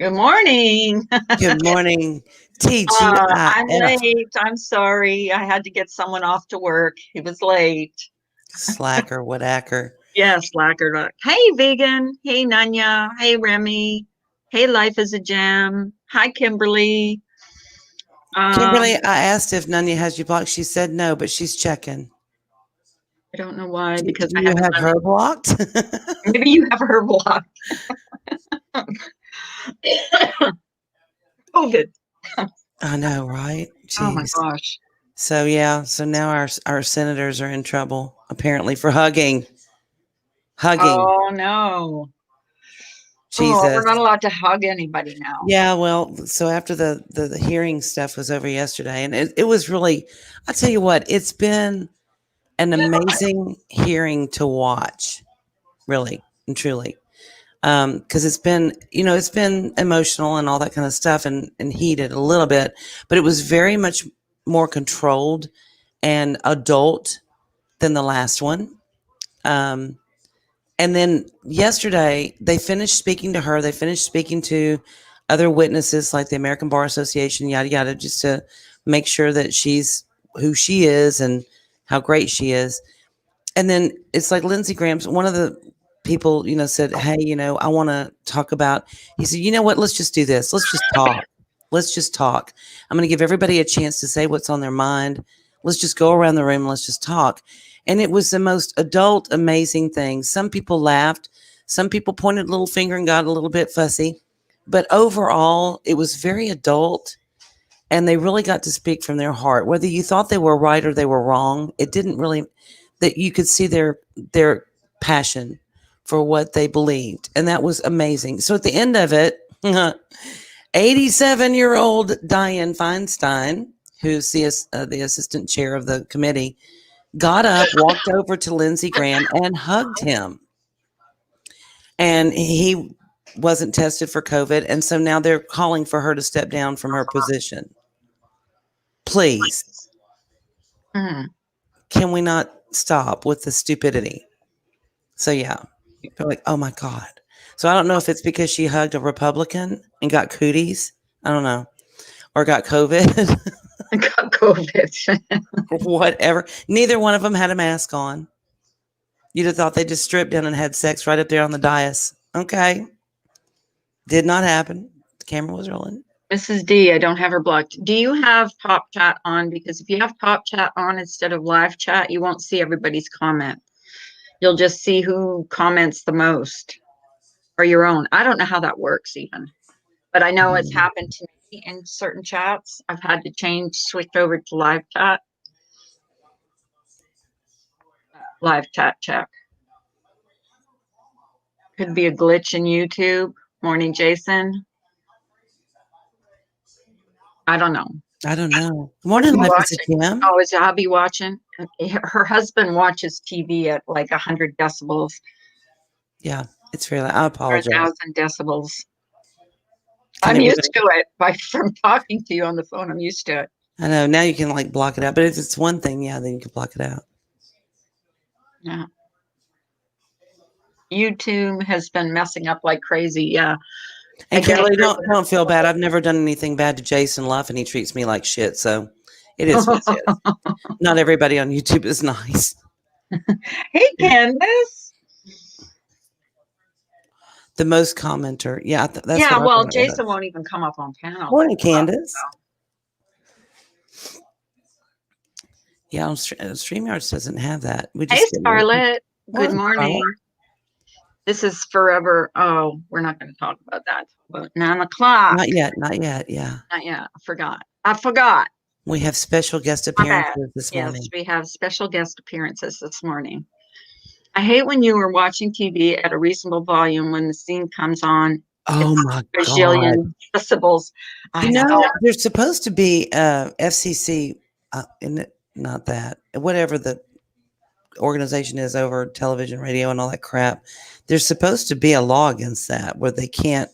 Good morning. Good morning, I'm TGIF. late. I'm sorry. I had to get someone off to work. He was late. Slacker, whatacker. Yes, slacker. Hey, vegan. Hey, Nanya. Hey, Remy. Hey, Life is a Gem. Hi, Kimberly. Kimberly, I asked if Nunya has you blocked. She said no, but she's checking. I don't know why, Do because I you haven't have done her blocked? it. Maybe you have her blocked. COVID. I know, right? Oh my Jeez. gosh. So now our senators are in trouble apparently for hugging. Oh no. Oh, we're Jesus. not allowed to hug anybody now. Yeah, well, so after the hearing stuff was over yesterday, and it was really, I'll tell you what, it's been an amazing hearing to watch, really and truly. Because it's been emotional and all that kind of stuff and heated a little bit, but it was very much more controlled and adult than the last one. Um, and then yesterday they finished speaking to her. They finished speaking to other witnesses like the American Bar Association, yada, yada, just to make sure that she's who she is and how great she is. And then it's like Lindsey Graham's one of the people, said, hey, I want to talk about, he said, you know what, let's just do this. Let's just talk. Let's just talk. I'm going to give everybody a chance to say what's on their mind. Let's just go around the room. And let's just talk. And it was the most adult, amazing thing. Some people laughed. Some people pointed a little finger and got a little bit fussy. But overall, it was very adult. And they really got to speak from their heart. Whether you thought they were right or they were wrong, it didn't really, that you could see their passion for what they believed. And that was amazing. So at the end of it, 87-year-old Dianne Feinstein, who's the assistant chair of the committee, got up, walked over to Lindsey Graham and hugged him. And he wasn't tested for COVID. And so now they're calling for her to step down from her position. Please. Can we not stop with the stupidity? So yeah, they're like, oh my God. So I don't know if it's because she hugged a Republican and got cooties. I don't know. Or got COVID. Got COVID. Whatever. Neither one of them had a mask on. You'd have thought they just stripped down and had sex right up there on the dais. Okay. Did not happen. The camera was rolling. Mrs. D, I don't have her blocked. Do you have Top Chat on? Because if you have Top Chat on instead of live chat, you won't see everybody's comment. You'll just see who comments the most or your own. I don't know how that works even, but I know it's happened to me in certain chats. I've had to switch over to live chat. Live chat check. Could be a glitch in YouTube. Morning, Jason. I don't know. Morning, Life is a Gem. Oh, is Abby watching? Her husband watches TV at like 100 decibels. Yeah, it's really, I apologize. 1,000 decibels. I'm used to it from talking to you on the phone. I'm used to it. I know. Now you can like block it out. But if it's one thing, yeah, then you can block it out. Yeah. YouTube has been messing up like crazy. Yeah. And Kelly, don't feel bad. I've never done anything bad to Jason Luff, and he treats me like shit. So it is what it is. Not everybody on YouTube is nice. Hey, Candace. The most commenter. Yeah, that's well, Jason won't even come up on panel. Morning, Candace. Yeah, StreamYards doesn't have that. Hey, Scarlett. Good morning. Scarlett. This is forever. Oh, we're not going to talk about that. But 9 o'clock. Not yet. Yeah. Not yet. I forgot. We have special guest appearances this morning. Yes, we have special guest appearances this morning. I hate when you are watching TV at a reasonable volume when the scene comes on. Oh my God. Decibels. There's supposed to be FCC, not that, whatever the organization is over television, radio, and all that crap. There's supposed to be a law against that where they can't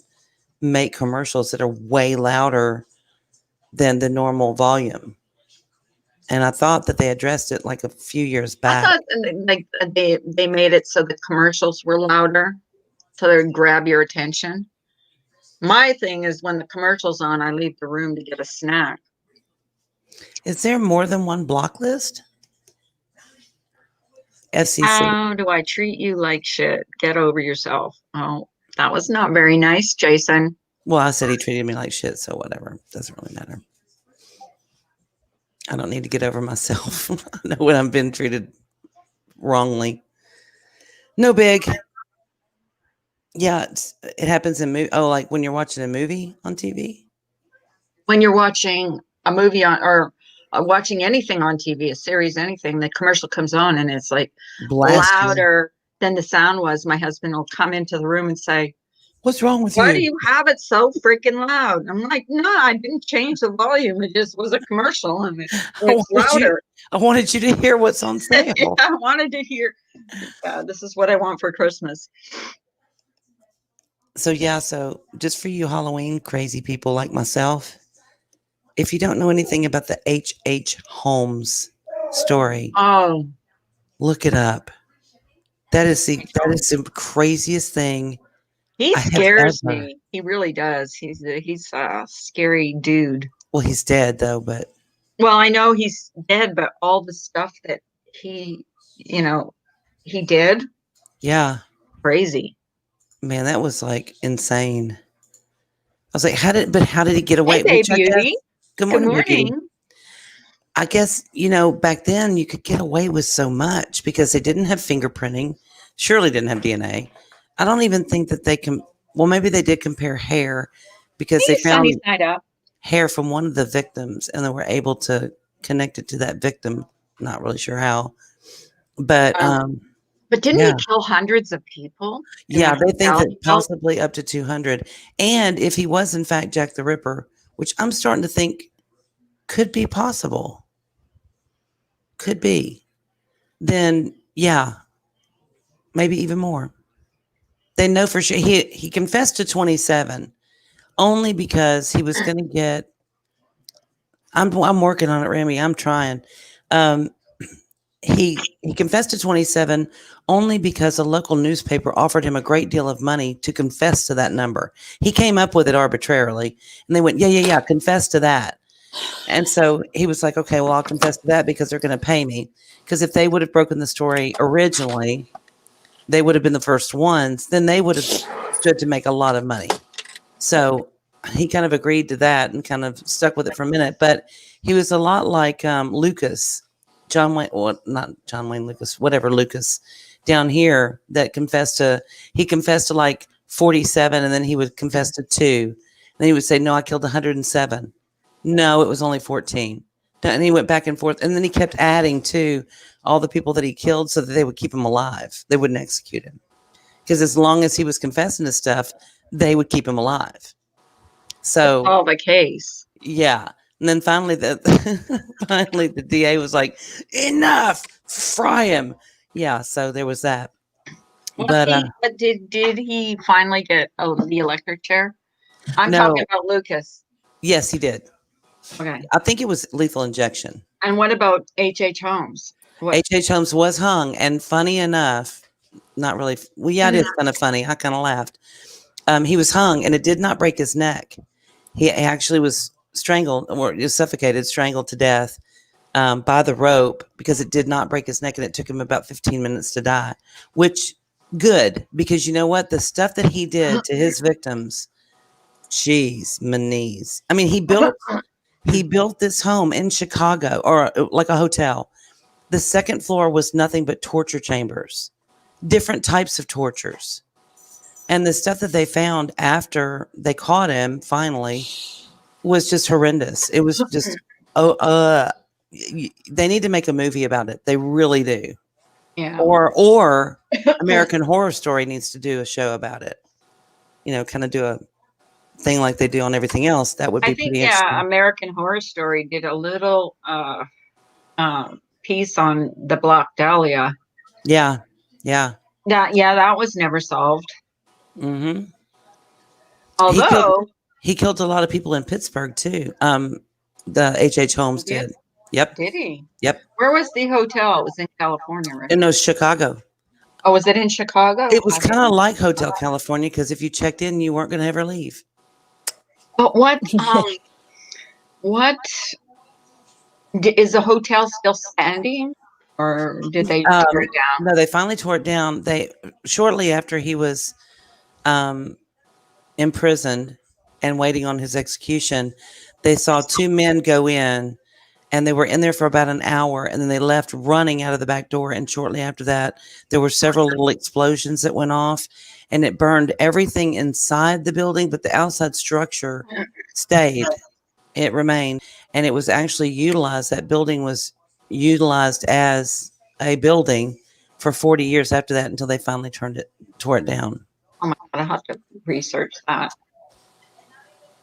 make commercials that are way louder than the normal volume. And I thought that they addressed it like a few years back. I thought like they made it so the commercials were louder, so they would grab your attention. My thing is when the commercial's on, I leave the room to get a snack. Is there more than one block list? FCC. How do I treat you like shit? Get over yourself. Oh, that was not very nice, Jason. Well, I said he treated me like shit, so whatever. Doesn't really matter. I don't need to get over myself. I know when I've been treated wrongly. No big. Yeah, it happens in like when you're watching a movie on TV. When you're watching a movie on or watching anything on TV, a series, anything, the commercial comes on and it's like Blasting. louder than the sound was. My husband will come into the room and say, "What's wrong with why do you? you have it so freaking loud?" I'm like, no, I didn't change the volume. It just was a commercial and it's louder. I wanted you to hear what's on sale. Yeah, I wanted to hear, this is what I want for Christmas. So just for you Halloween crazy people like myself, if you don't know anything about the H.H. Holmes story, look it up. That is the craziest thing. He scares me. He really does. He's a scary dude. Well, he's dead though, but well, I know he's dead, but all the stuff that he did. Yeah. Crazy. Man, that was like insane. I was like, how did he get away? Hey, Beauty. Good morning. I guess, back then you could get away with so much because they didn't have fingerprinting, surely didn't have DNA. I don't even think that they can. Well, maybe they did compare hair because they found hair from one of the victims and they were able to connect it to that victim. Not really sure how, but didn't he kill hundreds of people? Yeah, they think that possibly up to 200. And if he was in fact Jack the Ripper, which I'm starting to think could be possible, then yeah, maybe even more. They know for sure. He confessed to 27 only because he was going to get. I'm working on it, Remy. I'm trying. He confessed to 27 only because a local newspaper offered him a great deal of money to confess to that number. He came up with it arbitrarily, and they went, yeah, confess to that. And so he was like, okay, well, I'll confess to that because they're going to pay me. Because if they would have broken the story originally, they would have been the first ones. Then they would have stood to make a lot of money. So he kind of agreed to that and kind of stuck with it for a minute. But he was a lot like Lucas. John Wayne, or not John Wayne Lucas, whatever Lucas down here that confessed to like 47 and then he would confess to 2. Then he would say, no, I killed 107. No, it was only 14. And he went back and forth. And then he kept adding to all the people that he killed so that they would keep him alive. They wouldn't execute him. Because as long as he was confessing to stuff, they would keep him alive. So all the case. Yeah. And then finally the DA was like, enough, fry him. Yeah, so there was that. Well, but did he finally get the electric chair? I'm talking about Lucas. Yes, he did. Okay. I think it was lethal injection. And what about H.H. Holmes? H.H. Holmes was hung, and funny enough, not really. Well, yeah, it is kind of funny. I kind of laughed. He was hung, and it did not break his neck. He actually was strangled or suffocated, strangled to death by the rope because it did not break his neck, and it took him about 15 minutes to die. Which good, because you know what? The stuff that he did to his victims, jeez, my knees. I mean, he built this home in Chicago, or like a hotel. The second floor was nothing but torture chambers, different types of tortures. And the stuff that they found after they caught him finally was just horrendous. It was just, they need to make a movie about it. They really do. Yeah. Or American Horror Story needs to do a show about it. Kind of do a thing like they do on everything else. That would be pretty interesting. Yeah, American Horror Story did a little piece on the Black Dahlia. Yeah. That was never solved. Mm-hmm. Although he killed a lot of people in Pittsburgh too. The H.H. Holmes did. Yep. Did he? Yep. Where was the hotel? It was in California, right? No, Chicago. Oh, was it in Chicago? It was kind of like Hotel California because if you checked in, you weren't going to ever leave. But what is the hotel still standing, or did they tear it down? No, they finally tore it down. They shortly after he was um, imprisoned and waiting on his execution, they saw two men go in, and they were in there for about an hour, and then they left running out of the back door. And shortly after that, there were several little explosions that went off, and it burned everything inside the building, but the outside structure stayed. It remained, and it was actually utilized. That building was utilized as a building for 40 years after that, until they finally tore it down. Oh my God, I have to research that,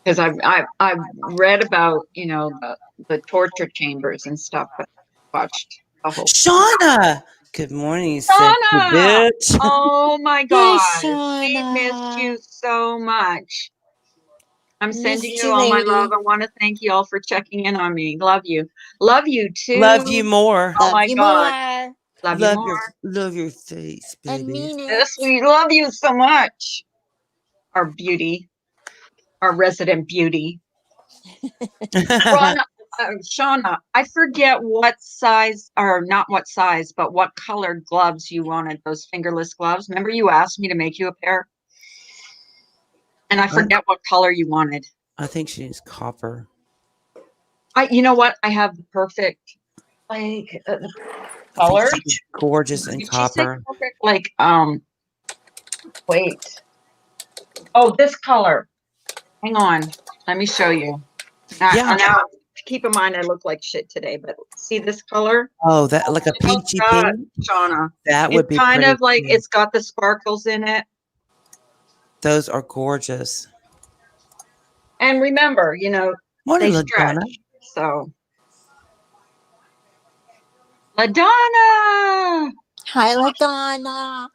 because I've read about, the torture chambers and stuff, but watched the whole. Shauna, good morning, you sexy Shauna! bitch. Oh my Hey, God, we missed Shauna. you so much. I'm sending Missed you you, all my lady. love. I want to thank you all for checking in on me. Love you. Love you too. Love you more. Oh Love my you God. more. Love you more. Love your face, And baby. mean it. Yes, we love you so much. Our beauty, our resident beauty. Shauna, I forget what size, or not what size, but what colored gloves you wanted, those fingerless gloves. Remember you asked me to make you a pair? And I forget what color you wanted. I think she's copper. You know what? I have the perfect, like, color. She's gorgeous in Did she say copper. perfect? Like, wait. Oh, this color. Hang on. Let me show you. Yeah. Now, keep in mind, I look like shit today, but see this color? Oh, that like a peachy pink. Shauna. That would be kind pretty of like, too. it's got the sparkles in it. Those are gorgeous. And remember, Morning, they LaDonna. stretch. So, LaDonna! Hi, LaDonna.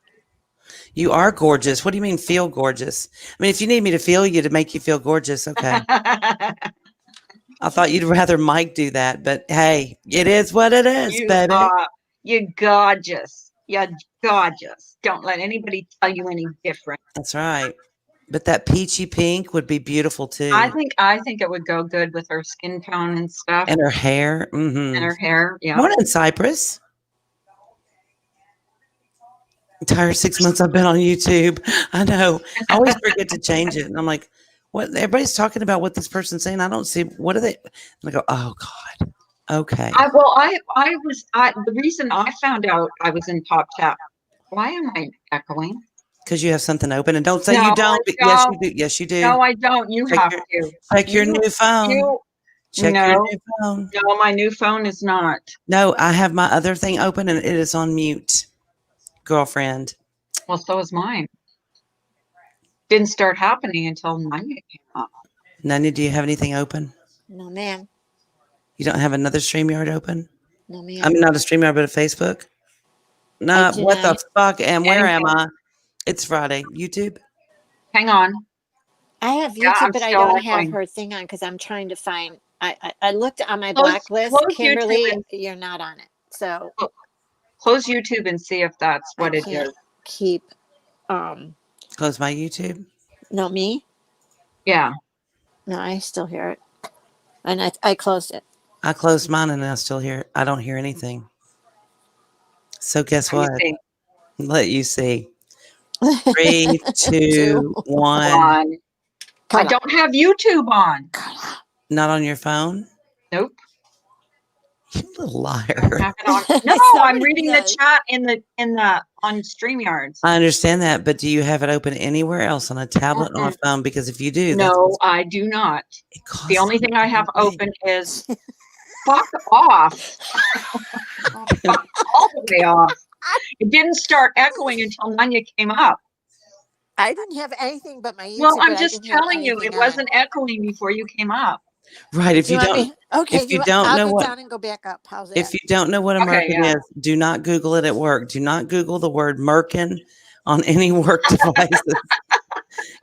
You are gorgeous. What do you mean feel gorgeous? I mean, if you need me to feel you to make you feel gorgeous, okay. I thought you'd rather Mike do that, but hey, it is what it is, baby. You're gorgeous. You're gorgeous. Don't let anybody tell you any different. That's right. But that peachy pink would be beautiful too. I think it would go good with her skin tone and stuff. And her hair. Mm-hmm. And her hair, yeah. Morning, Cypress. Entire 6 months I've been on YouTube. I know. I always forget to change it. And I'm like, what? Everybody's talking about what this person's saying. I don't see. What are they? And I go, oh God. Okay. The reason I found out I was in Top Chat. Why am I echoing? Because you have something open, and don't say you don't. But yes, you do. Yes, you do. No, I don't. You have to. Check your new phone. Check your new phone. No, my new phone is not. No, I have my other thing open, and it is on mute. Girlfriend. Well, so is mine. Didn't start happening until mine came up. Nanya, do you have anything open? No, ma'am. You don't have another StreamYard open? No, ma'am. I mean, not a StreamYard, but a Facebook? No, what the fuck? And where am I? It's Friday. YouTube? Hang on. I have YouTube, but I don't have her thing on because I'm trying to find. I looked on my blacklist. Kimberly, you're not on it. So close YouTube and see if that's what it is. Keep. Close my YouTube? No, me? Yeah. No, I still hear it. And I closed it. I closed mine and I still hear it. I don't hear anything. So guess what? Let you see. 3, 2, 1. I don't have YouTube on. Not on your phone? Nope. You little liar. No, I'm reading the chat on StreamYards. I understand that, but do you have it open anywhere else on a tablet or a phone? Because if you do, no, I do not. The only thing I have open is fuck off. Fuck all the way off. It didn't start echoing until Nanya came up. I didn't have anything but my YouTube. Well, I'm just telling you, it wasn't echoing before you came up. Right. If you don't, if you don't know what, down and go back up. How's that? If you don't know what a merkin is, do not Google it at work. Do not Google the word merkin on any work devices.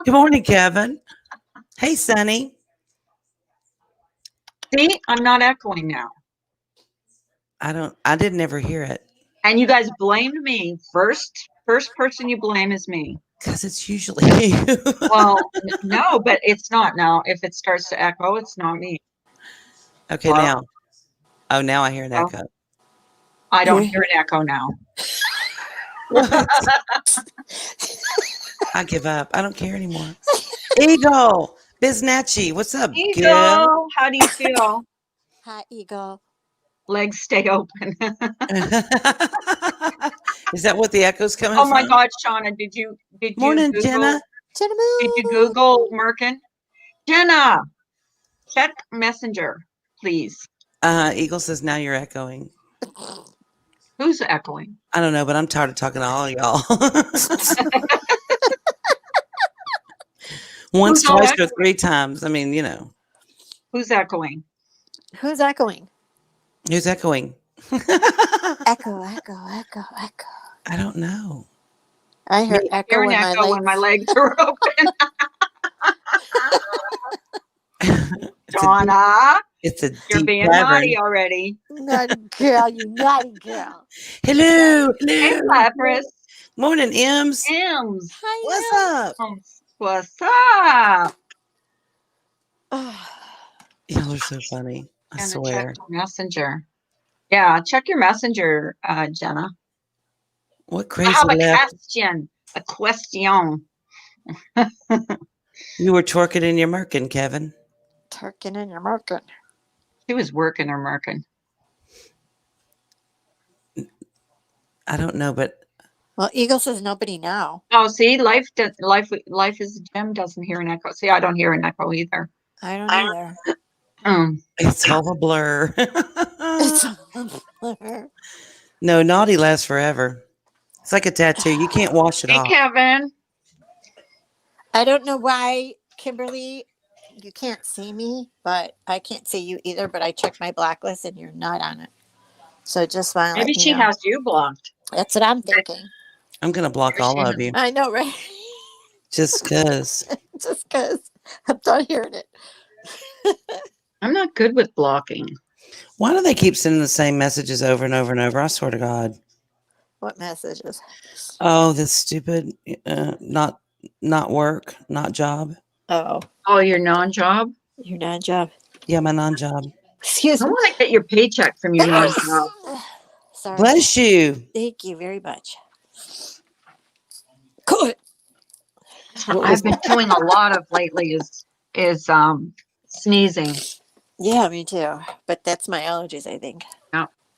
Good morning, Kevin. Hey, Sonny. See, I'm not echoing now. I didn't ever hear it. And you guys blamed me. First person you blame is me. Because it's usually you. Well, no, but it's not now. If it starts to echo, it's not me. Okay, Hello? now. Oh, now I hear an Oh. echo. I don't hear an echo now. What? I give up. I don't care anymore. Eagle, Biznatchy, what's up, girl? Eagle, how do you feel? Hi, Eagle. Legs stay open. Is that what the echo's coming Oh from? my God, Shauna, did you Morning, Google? Jenna. Did you Google Merkin? Jenna, check Messenger, please. Eagle says now you're echoing. Who's echoing? I don't know, but I'm tired of talking to all of y'all. Once, Who's all twice, or echoing? 3 times. I mean, Who's echoing? Who's echoing? Who's echoing? Echo, echo, echo, echo. I don't know. I heard I echo, hear an echo when my legs are open. Shauna, It's a you're deep being cavern. naughty already. Naughty girl, you naughty girl. Hello, Hey, hello. Lapras. Morning, Ems. Ems. Hi, What's up? What's up? Y'all are so funny. I Gonna swear. check the messenger. Yeah, check your messenger, Jenna. What I crazy have a left? question. A question. You were twerking in your merkin, Kevin. Turkin and your merkin. She was working or merkin. I don't know, but Well, Eagle says nobody now. Oh, see, life is a gem. Doesn't hear an echo. See, I don't hear an echo either. I don't either. it's all a blur. It's a blur. No, naughty lasts forever. It's like a tattoo. You can't wash it Hey, off. Kevin. I don't know why, Kimberly, you can't see me, but I can't see you either. But I checked my blacklist and you're not on it. So just want to Maybe let you she know. has you blocked. That's what I'm thinking. I'm going to block Maybe all she of has- you. I know, right? Just because. Just because I'm not hearing it. I'm not good with blocking. Why do they keep sending the same messages over and over and over? I swear to God. What messages? Oh, this stupid, not work, not job. Oh, Your non-job? your non-job. Yeah, my non-job. Excuse I me. want to get your paycheck from your non-job. Sorry. Bless you. Thank you very much. Good. What I've been doing a lot of lately is sneezing. Yeah, me too. But that's my allergies, I think.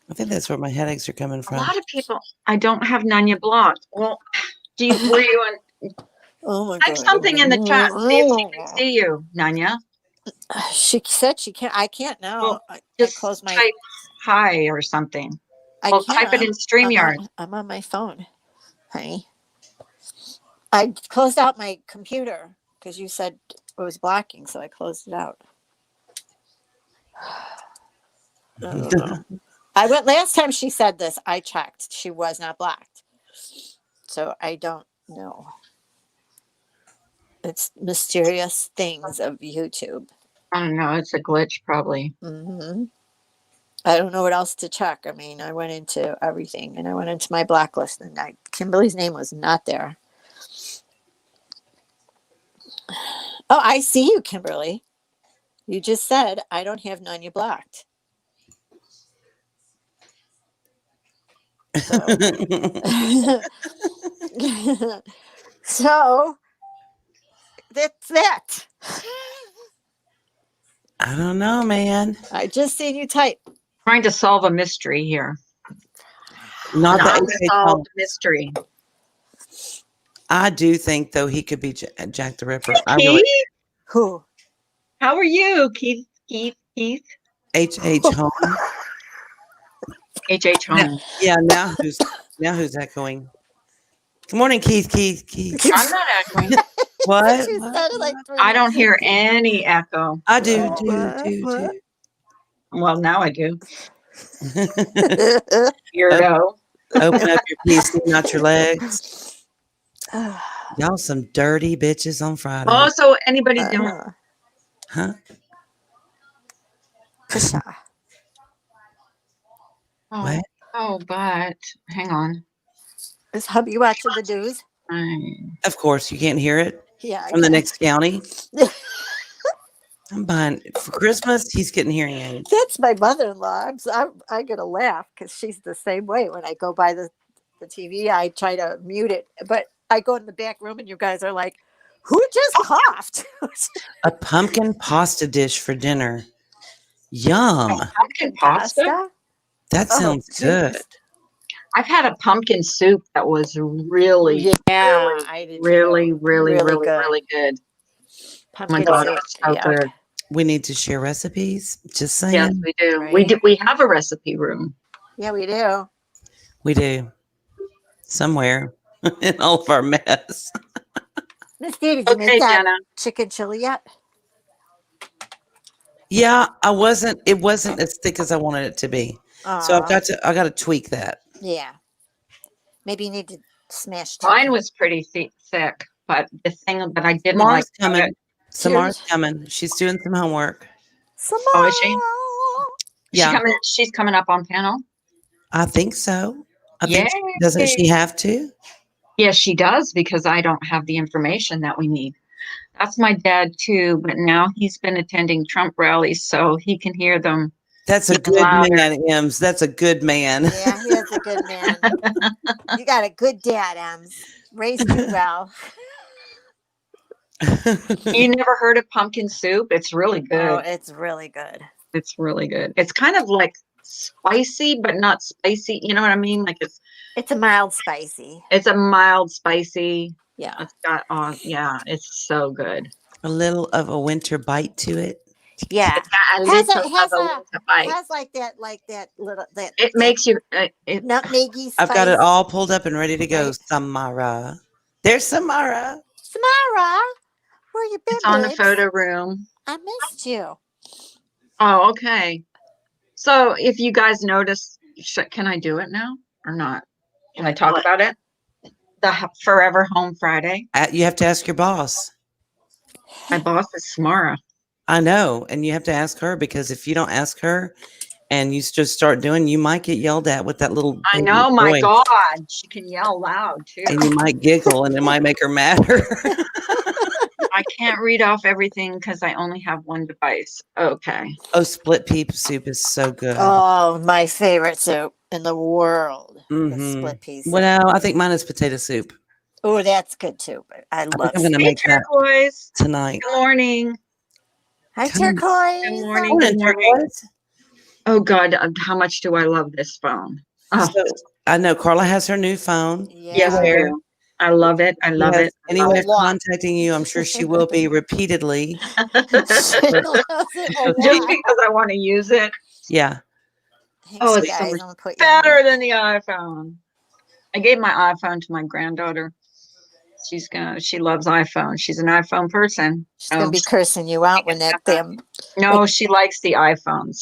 I think that's where my headaches are coming A from. lot of people. I don't have Nanya blocked. Well, were you on? Oh my Type God. something in the chat. See if she can see you, Nanya. She said she can't. I can't now. Well, I Just closed my. type hi or something. I Well, can't. type it in StreamYard. I'm on my phone, honey. I closed out my computer because you said it was blocking, so I closed it out. I don't know. I went last time she said this. I checked. She was not blocked, so I don't know. It's mysterious things of YouTube. I don't know. It's a glitch, probably. Hmm. I don't know what else to check. I mean, I went into everything, and I went into my blacklist, and Kimberly's name was not there. Oh, I see you, Kimberly. You just said I don't have Nanya blocked. So, so that's that. I don't know, man. I just seen you type. Trying to solve a mystery here. Not An the unsolved mystery. I do think, though, he could be Jack the Ripper. I Keith? really. Who? How are you, Keith? Keith? H.H. Holmes. H.H. Holmes. Yeah, now who's echoing? Good morning, Keith. I'm not echoing. What? She sounded like three I don't hear any echo. I do. Well, now I do. minutes. Weirdo. Open up your PC, not your legs. Y'all some dirty bitches on Friday. Oh, so anybody doing? Huh? What? Oh, but hang on. Is hubby watching the news? Of course, you can't hear it Yeah. from the next county. I'm buying for Christmas. He's getting hearing aids. That's my mother-in-law. I'm gonna laugh because she's the same way. When I go by the TV, I try to mute it, but I go in the back room and you guys are like, "Who just coughed?" A pumpkin pasta dish for dinner. Yum. Pumpkin pasta? That Oh, sounds good. goodness. I've had a pumpkin soup that was really, Yeah, I did too. really Really good. really good. Oh my Pumpkin God, soup. it's so Yeah. good. We need to share recipes. Just saying. Yes, we do. Right. We do. We have a recipe room. Yeah, we do. We do. Somewhere in all of our mess. Miss Dee, did you Okay, make that Jenna. chicken chili yet? Yeah, it wasn't as thick as I wanted it to be. So Aw, I got to tweak that. yeah. Maybe you need to smash Mine chicken. was pretty thick, but the thing that I didn't Samara's like about coming. it, Samara's coming. She's doing some homework. Oh, is she? Yeah, She's coming up on panel. I think so. I think Yay. doesn't she have to? Yes, she does, because I don't have the information that we need. That's my dad too, but now he's been attending Trump rallies, so he can hear them. That's a Even good louder. man, Ems. That's a good man. Yeah, he is a good man. You got a good dad, Ems. Raised you well. You never heard of pumpkin soup? It's really good. Oh, it's really good. It's really good. It's kind of like spicy, but not spicy. You know what I mean? Like It's a mild spicy. it's a mild spicy. Yeah. It's got yeah, it's so good. A little of a winter bite to it. Yeah. It's got a Has little has of a a- little bite. Has like that little that It makes you nutmeggy spice. I've got it all pulled up and ready to go. Right. Samara. There's Samara. Samara, where you been? it's on the babes? photo room. I missed you. Oh, okay. So if you guys notice, can I do it now or not? Can I talk about it? The Forever Home Friday. You have to ask your boss. My boss is Samara. I know. And you have to ask her, because if you don't ask her and you just start doing, you might get yelled at with that little I baby know, my voice. God. She can yell loud too. And you might giggle and it might make her madder. I can't read off everything because I only have one device. Okay. Oh, split pea soup is so good. Oh, my favorite soup in the world. The Mhm. split peas. Well, I think mine is potato soup. Oh, that's good too. But I think love. I'm gonna Hey, make that turquoise. tonight. Good morning. Hi, Come- turquoise. Good morning. Morning, Good morning. turquoise. Oh God, how much do I love this phone? Oh, So, I know Carla has her new phone. Yeah. yes, I do. I love it. I love Yes, it. any I love way it. of contacting you, I'm sure she will be repeatedly. She loves it a Just lot. because I want to use it. Yeah. Thanks, Oh, it's so guys. much I'm gonna put you better on. than the iPhone. I gave my iPhone to my granddaughter. She loves iPhone. She's an iPhone person. She's gonna be cursing you out when that damn. No, she likes the iPhones.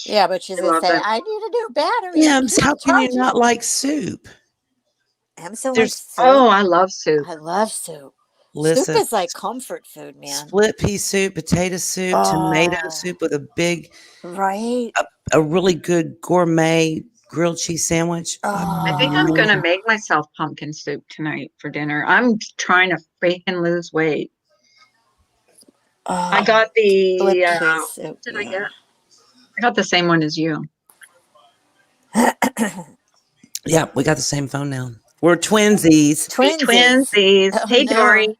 Yeah, but she's She gonna loves say, it. "I need a new battery." Yeah. I can't How can you charge it." not like soup? I'm so like There's- soup. Oh, I love soup. I love soup. Listen, Soup is like comfort food, man. split pea soup, potato soup, tomato Oh. soup with a big, Right? a really good gourmet grilled cheese sandwich. Oh. I think I'm gonna make myself pumpkin soup tonight for dinner. I'm trying to freaking lose weight. I got the split pea soup. did I yeah. get? I got the same one as you. Yeah, we got the same phone now. We're twinsies. Twinsies. Oh, Hey, no. Dory.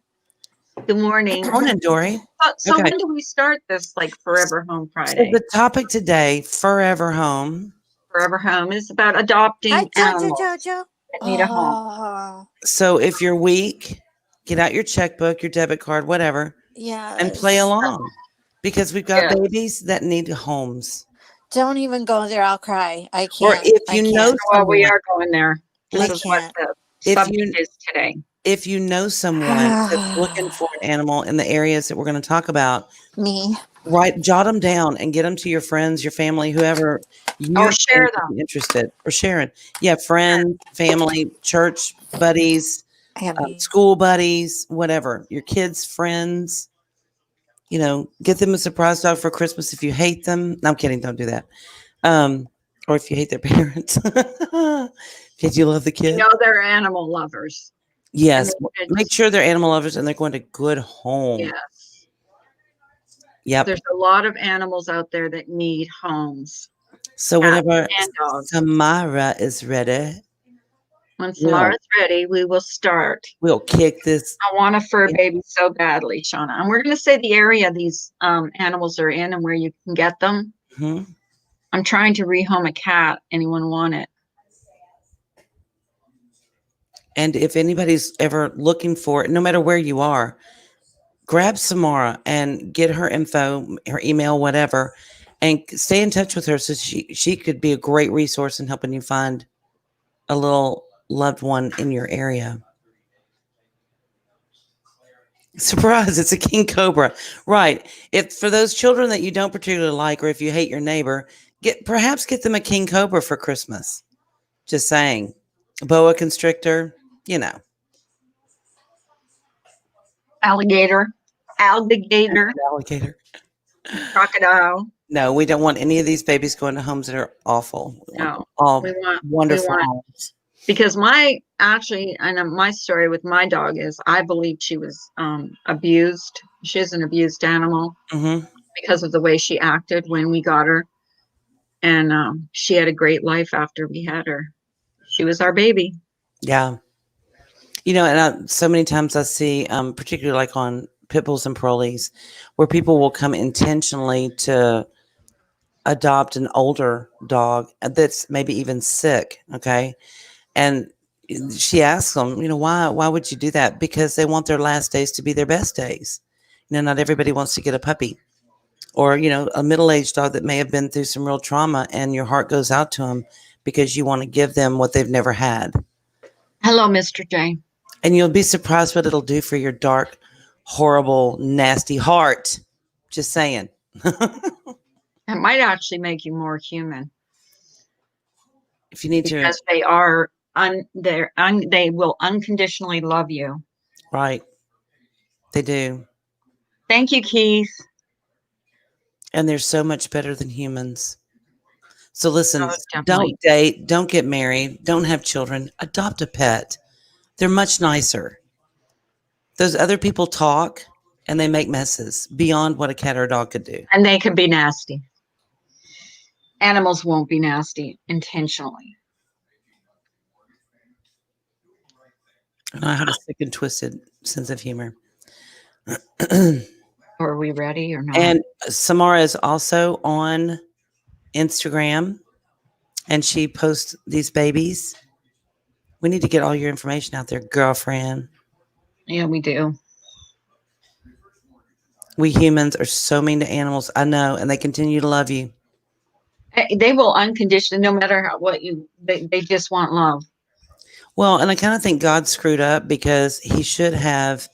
Good morning. Morning, Dory. So Okay. when do we start this like Forever Home So Friday? the topic today, Forever Home. Forever Home is about adopting Hi, Jojo, animals Jojo. that need a home. Oh, So if you're weak, get out your checkbook, your debit card, whatever, yeah. and play along. Because we've got Yeah. babies that need homes. Don't even go there. I'll cry. I can't. Or if I you can't. know Well, we someone, are going there. This I is what can't. the If subject you- is today. if you know someone that's looking for an animal in the areas that we're going to talk about, Me. jot them down and get them to your friends, your family, whoever Or share them. interested, or sharing. Yeah, friends, family, church buddies, I have school buddies, whatever. Your kids' friends. You know, get them a surprise dog for Christmas if you hate them. No, I'm kidding. Don't do that. Or if you hate their parents. If you love the You kid. know they're animal lovers. Yes. it's- Make sure they're animal lovers and they're going to good home. Yes. Yep. There's a lot of animals out there that need homes. So Cats whenever and dogs. Samara is ready, When Samara's ready, we will start. we'll kick this. I want a fur baby so badly, Shauna. And we're going to say the area these animals are in and where you can get them. Mhm. I'm trying to rehome a cat. Anyone want it? And if anybody's ever looking for it, no matter where you are, grab Samara and get her info, her email, whatever, and stay in touch with her so she could be a great resource in helping you find a little loved one in your area. Surprise, it's a king cobra. Right. If for those children that you don't particularly like, or if you hate your neighbor, perhaps get them a king cobra for Christmas. Just saying. Boa constrictor, you know. Alligator, alligator, Alligator. crocodile. No, we don't want any of these babies going to homes that are awful. We want No, them all we want wonderful homes. because my story with my dog is I believe she was abused. She's an abused animal Mm-hmm. because of the way she acted when we got her, and she had a great life after we had her. She was our baby. Yeah. You know, and so many times I see, particularly like on pit bulls and parolees, where people will come intentionally to adopt an older dog that's maybe even sick. Okay. And she asks them, why would you do that? Because they want their last days to be their best days. Not everybody wants to get a puppy or, a middle-aged dog that may have been through some real trauma, and your heart goes out to them because you want to give them what they've never had. Hello, Mr. J. And you'll be surprised what it'll do for your dark, horrible, nasty heart. Just saying. It might actually make you more human If you need because they are they will unconditionally love you. Right. They do. Thank you, Keith. And they're so much better than humans. So listen, definitely. don't date, don't get married, don't have children, adopt a pet. They're much nicer. Those other people talk and they make messes beyond what a cat or a dog could do. And they can be nasty. Animals won't be nasty intentionally. And I have a sick and twisted sense of humor. Are we ready or not? And Samara is also on Instagram, and she posts these babies. We need to get all your information out there, girlfriend. Yeah, we do. We humans are so mean to animals. I know, and they continue to love you. They will unconditionally, no matter they just want love. Well, and I kind of think God screwed up because he should have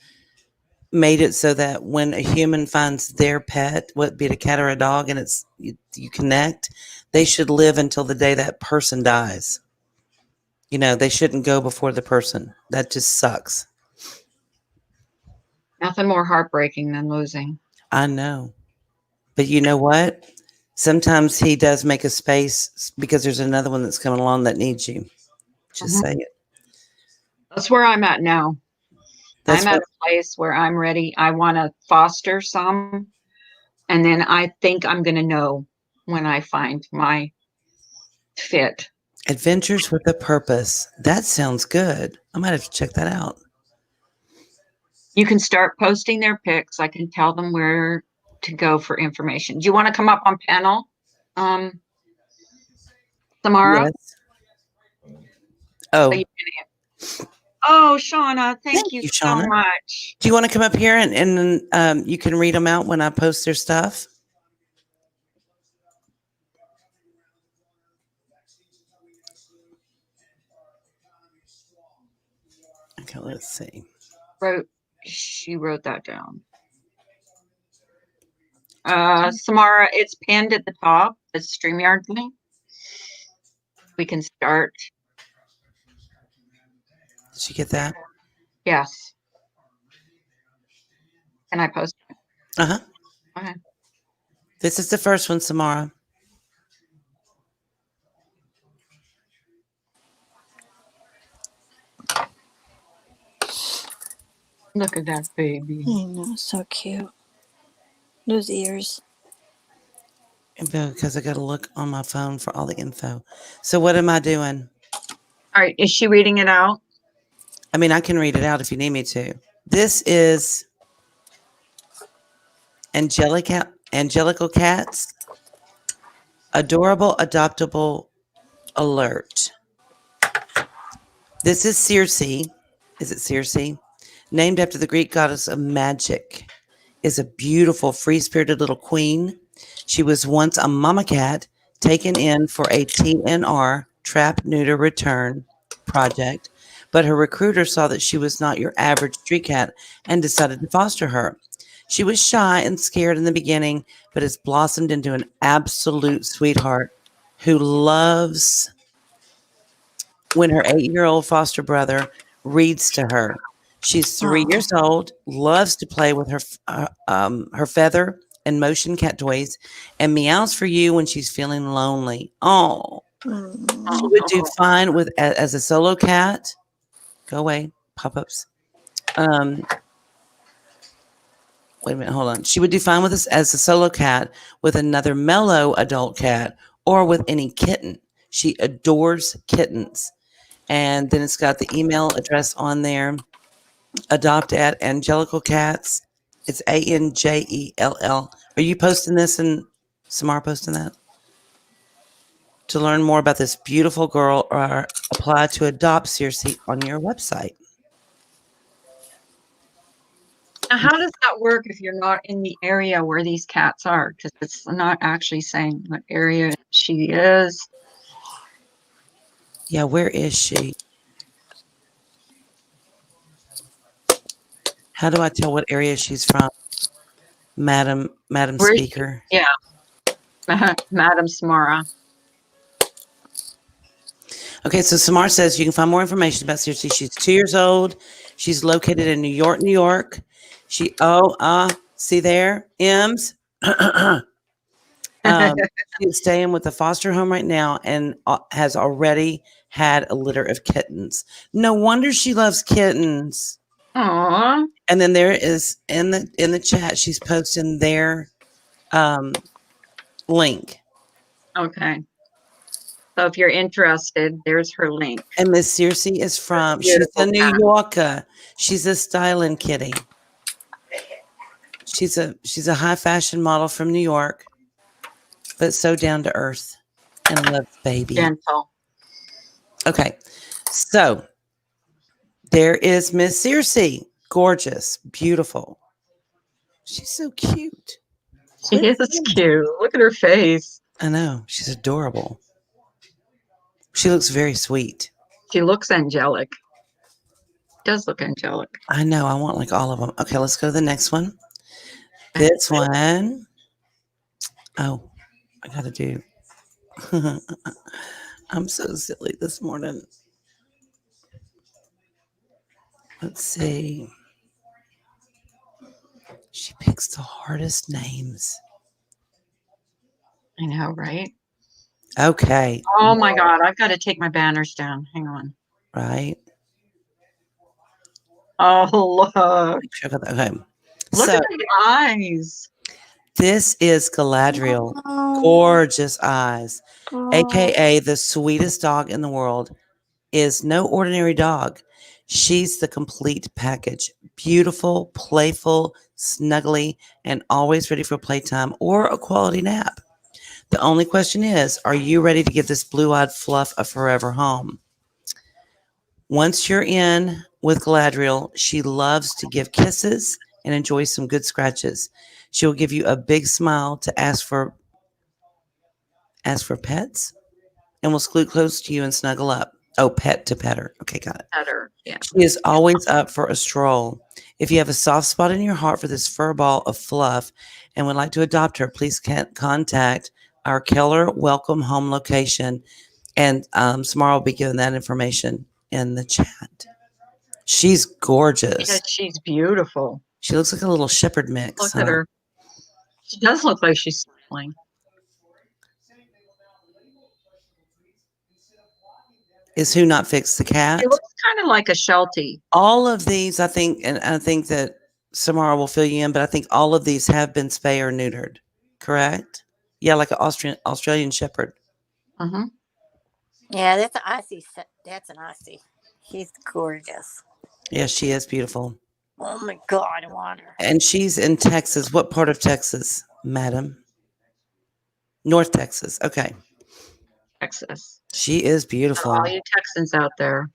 made it so that when a human finds their pet, what be it a cat or a dog, and you connect, they should live until the day that person dies. They shouldn't go before the person. That just sucks. Nothing more heartbreaking than losing. I know. But you know what? Sometimes he does make a space because there's another one that's coming along that needs you. Just say it. That's where I'm at now. I'm at a place where I'm ready. I want to foster some. And then I think I'm going to know when I find my fit. Adventures with a Purpose. That sounds good. I might have to check that out. You can start posting their pics. I can tell them where to go for information. Do you want to come up on panel, Samara? Yes. Oh. Oh, Shauna, thank you so Shauna. much. Do you want to come up here and you can read them out when I post their stuff? Okay, let's see. She wrote that down. Samara, it's pinned at the top, the StreamYard link. We can start. Did you get that? Yes. Can I post it? Uh-huh. Okay. This is the first one, Samara. Look at that baby. I know, so cute. Those ears. Because I got to look on my phone for all the info. So what am I doing? All right, is she reading it out? I mean, I can read it out if you need me to. This is Angelical Cats, Adorable Adoptable Alert. This is Circe. Is it Circe? Named after the Greek goddess of magic. Is a beautiful, free-spirited little queen. She was once a mama cat taken in for a TNR, trap, neuter, return project, but her recruiter saw that she was not your average street cat and decided to foster her. She was shy and scared in the beginning, but has blossomed into an absolute sweetheart who loves when her 8-year-old foster brother reads to her. She's 3 years old, loves to play with her feather and motion cat toys, and meows for you when she's feeling lonely. Oh, she would do fine with as a solo cat. Go away, pop-ups. Wait a minute, hold on. She would do fine with us as a solo cat, with another mellow adult cat, or with any kitten. She adores kittens. And then it's got the email address on there. Adopt at Angelical Cats. It's ANJELL. Are you posting this and Samara posting that? To learn more about this beautiful girl or apply to adopt Circe on your website. Now, how does that work if you're not in the area where these cats are? Because it's not actually saying what area she is. Yeah, where is she? How do I tell what area she's from? Madam Where's she? Speaker. Yeah. Madam Samara. Okay, so Samar says you can find more information about Circe. She's 2 years old. She's located in New York, New York. See there, M's. She's staying with the foster home right now and has already had a litter of kittens. No wonder she loves kittens. Aww. And then there is in the chat, she's posting their link. Okay. So if you're interested, there's her link. And Miss Circe is she's a New Yorker. She's a styling kitty. She's a high fashion model from New York, but so down to earth and loves baby. Gentle. Okay, so there is Miss Circe. Gorgeous, beautiful. She's so cute. She is cute. Look at her face. I know. She's adorable. She looks very sweet. She looks angelic. Does look angelic. I know. I want like all of them. Okay, let's go to the next one. This one. Oh, I got to do. I'm so silly this morning. Let's see. She picks the hardest names. I know, right? Okay. Oh my God. I've got to take my banners down. Hang on. Right. Oh, look. Okay. Look at the eyes. This is Galadriel. Gorgeous eyes. AKA the sweetest dog in the world. Is no ordinary dog. She's the complete package. Beautiful, playful, snuggly, and always ready for playtime or a quality nap. The only question is, are you ready to give this blue-eyed fluff a forever home? Once you're in with Galadriel, she loves to give kisses and enjoy some good scratches. She will give you a big smile to ask for pets and will scoot close to you and snuggle up. Oh, pet to pet her. Okay, got it. Pet her. Yeah. She is always up for a stroll. If you have a soft spot in your heart for this fur ball of fluff and would like to adopt her, please contact our Keller Welcome Home location. And Samara will be giving that information in the chat. She's gorgeous. Yes, she's beautiful. She looks like a little shepherd mix. Look at her. She does look like she's smiling. is Who Not Fixed the Cat. It looks kind of like a Sheltie. All of these, I think, and I think that Samara will fill you in, but I think all of these have been spay or neutered. Correct? Yeah, like an Australian Shepherd. Uh-huh. Yeah, that's an Aussie. That's an Aussie. He's gorgeous. Yeah, she is beautiful. Oh my God, I want her. And she's in Texas. What part of Texas, madam? North Texas. Okay. Texas. She is beautiful. All you Texans out there.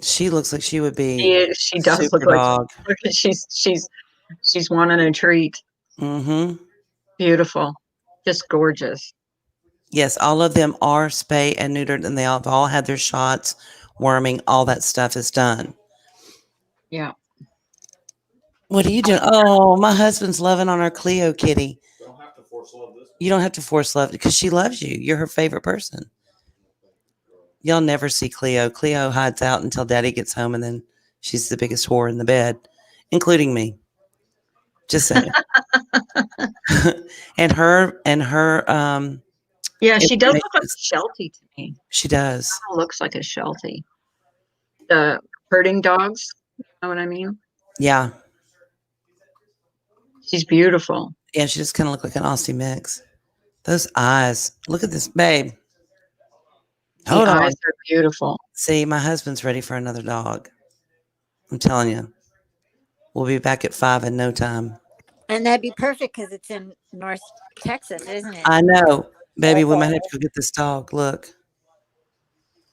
She looks like she would be. She does super look like dog. she's wanting a treat. Mm-hmm. Beautiful. Just gorgeous. Yes, all of them are spay and neutered, and they have all had their shots, worming, all that stuff is done. Yeah. What are you doing? Oh, my husband's loving on our Cleo kitty. You don't have to force love this. You don't have to force love because she loves you. You're her favorite person. Y'all never see Cleo. Cleo hides out until Daddy gets home, and then she's the biggest whore in the bed, including me. Just saying. and her. Yeah, she does It look like makes- a Sheltie to me. She does. It looks like a Sheltie. The herding dogs. You know what I mean? Yeah. She's beautiful. Yeah, she just kind of looked like an Aussie mix. Those eyes. Look at this, babe. The Hold on. eyes are beautiful. See, my husband's ready for another dog. I'm telling you. We'll be back at 5 in no time. And that'd be perfect because it's in North Texas, isn't it? I know. Baby, we might have to go get this dog. Look.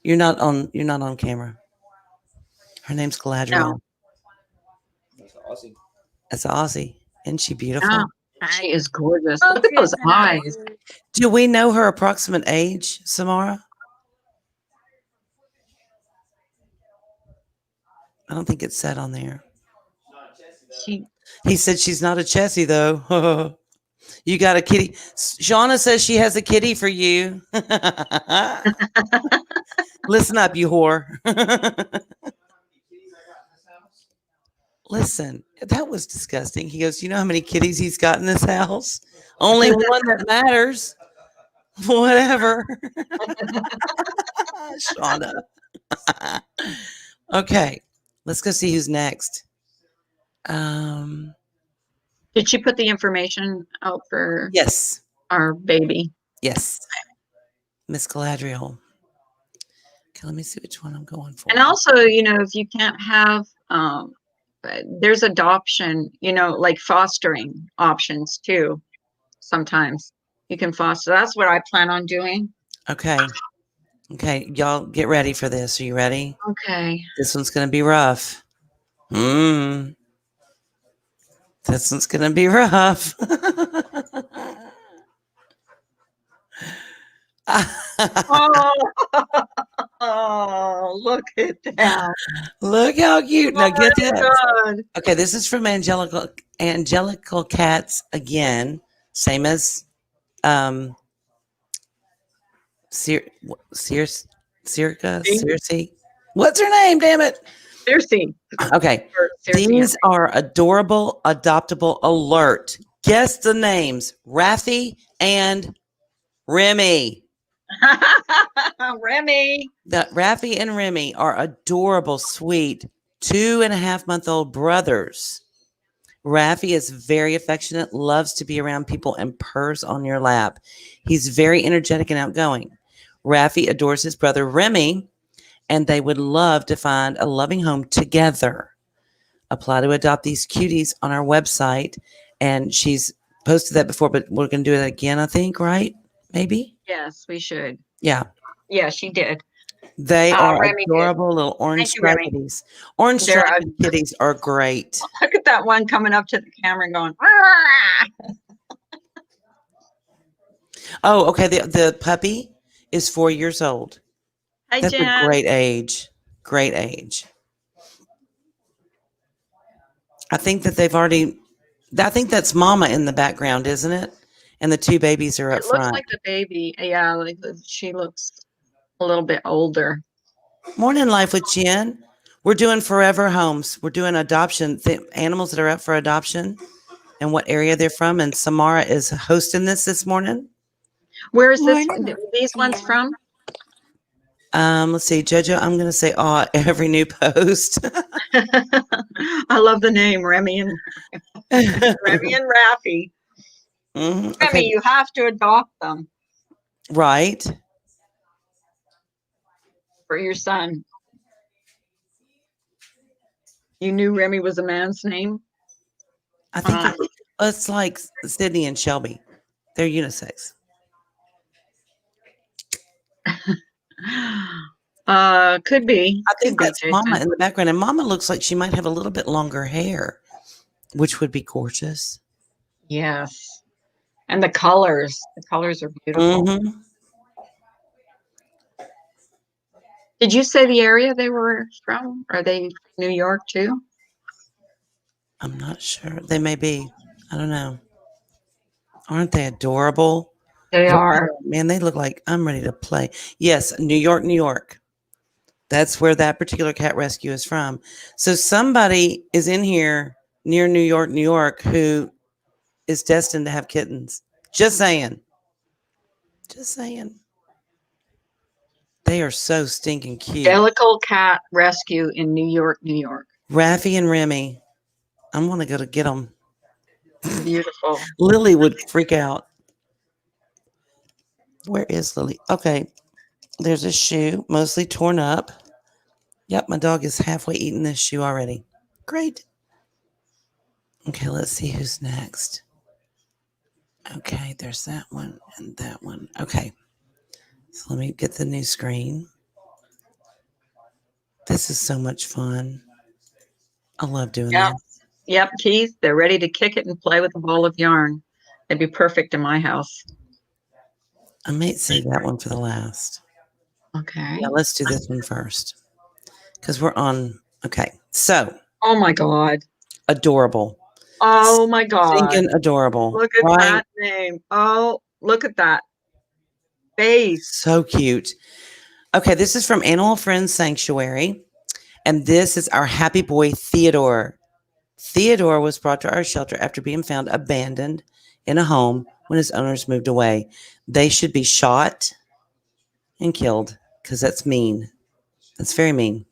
You're not on camera. Her name's Galadriel. No. That's Aussie. That's an Aussie. Isn't she beautiful? Yeah, she is gorgeous. Look at those eyes. Do we know her approximate age, Samara? I don't think it's said on there. She, He said she's not a Chessie, though. You got a kitty. Shauna says she has a kitty for you. Listen up, you whore. Listen, that was disgusting. He goes, you know how many kitties he's got in this house? Only one that matters. Whatever. Shauna. Okay, let's go see who's next. did she put the information out for Yes. our baby? Yes. Miss Galadriel. Okay, let me see which one I'm going for. And also, if you can't have, there's adoption, like fostering options too. Sometimes you can foster. That's what I plan on doing. Okay. Okay, y'all get ready for this. Are you ready? Okay. This one's going to be rough. This one's going to be rough. Oh, look at that. Look how cute. Now get Oh my this. God. Okay, this is from Angelical Cats again. Same as Circe. What's her name? Damn it. Circe. Okay. Or Circe, These are adorable, adoptable alert. Guess the names. Raffi and Remi. Remi. Raffi and Remi are adorable, sweet 2.5-month-old brothers. Raffi is very affectionate, loves to be around people, and purrs on your lap. He's very energetic and outgoing. Raffi adores his brother Remi, and they would love to find a loving home together. Apply to adopt these cuties on our website. And she's posted that before, but we're going to do it again, I think, right? Maybe? Yes, we should. Yeah. Yeah, she did. They are Remi did. adorable little orange Thank you, Remi. striped kitties. Orange They're striped kitties are great. Look at that one coming up to the camera and going, "Ah!" Oh, okay. The puppy is 4 years old. Hi, That's Jen. a great age. Great age. I think that I think that's Mama in the background, isn't it? And the two babies are up It looks front. like the baby. Yeah, she looks a little bit older. Morning Life with Jen. We're doing forever homes. We're doing adoption, animals that are up for adoption and what area they're from. And Samara is hosting this morning. Where is this? Morning. These ones Yeah. from? Let's see, Jojo. I'm gonna say every new post. I love the name Remi and Raffi. Mhm, Remi, okay, you have to adopt them right. for your son. You knew Remi was a man's name? I think it's like Sydney and Shelby. They're unisex. Could be. I think Could be, that's Mama Jason. in the background, and Mama looks like she might have a little bit longer hair, which would be gorgeous. Yes. And the colors. The colors are beautiful. Mhm. Did you say the area they were from? Are they New York too? I'm not sure. They may be. I don't know. Aren't they adorable? They are. Man, they look like I'm ready to play. Yes, New York, New York. That's where that particular cat rescue is from. So somebody is in here near New York, New York, who is destined to have kittens. Just saying. Just saying. They are so stinking cute. Jellicle Cat Rescue in New York, New York. Raffi and Remi. I'm going to go to get them. Beautiful. Lily would freak out. Where is Lily? Okay. There's a shoe, mostly torn up. Yep, my dog is halfway eating this shoe already. Great. Okay, let's see who's next. Okay, there's that one and that one. Okay. So let me get the new screen. This is so much fun. I love doing Yep. this. Yep, Keith. They're ready to kick it and play with a ball of yarn. They'd be perfect in my house. I might save that one for the last. Okay. Yeah, let's do this one first. Because we're on. Okay. So Oh my God. adorable. Oh my God. Stinking adorable. Look at Right? that name. Oh, look at that face. So cute. Okay, this is from Animal Friends Sanctuary. And this is our happy boy, Theodore. Theodore was brought to our shelter after being found abandoned in a home when his owners moved away. They should be shot and killed because that's mean. That's very mean.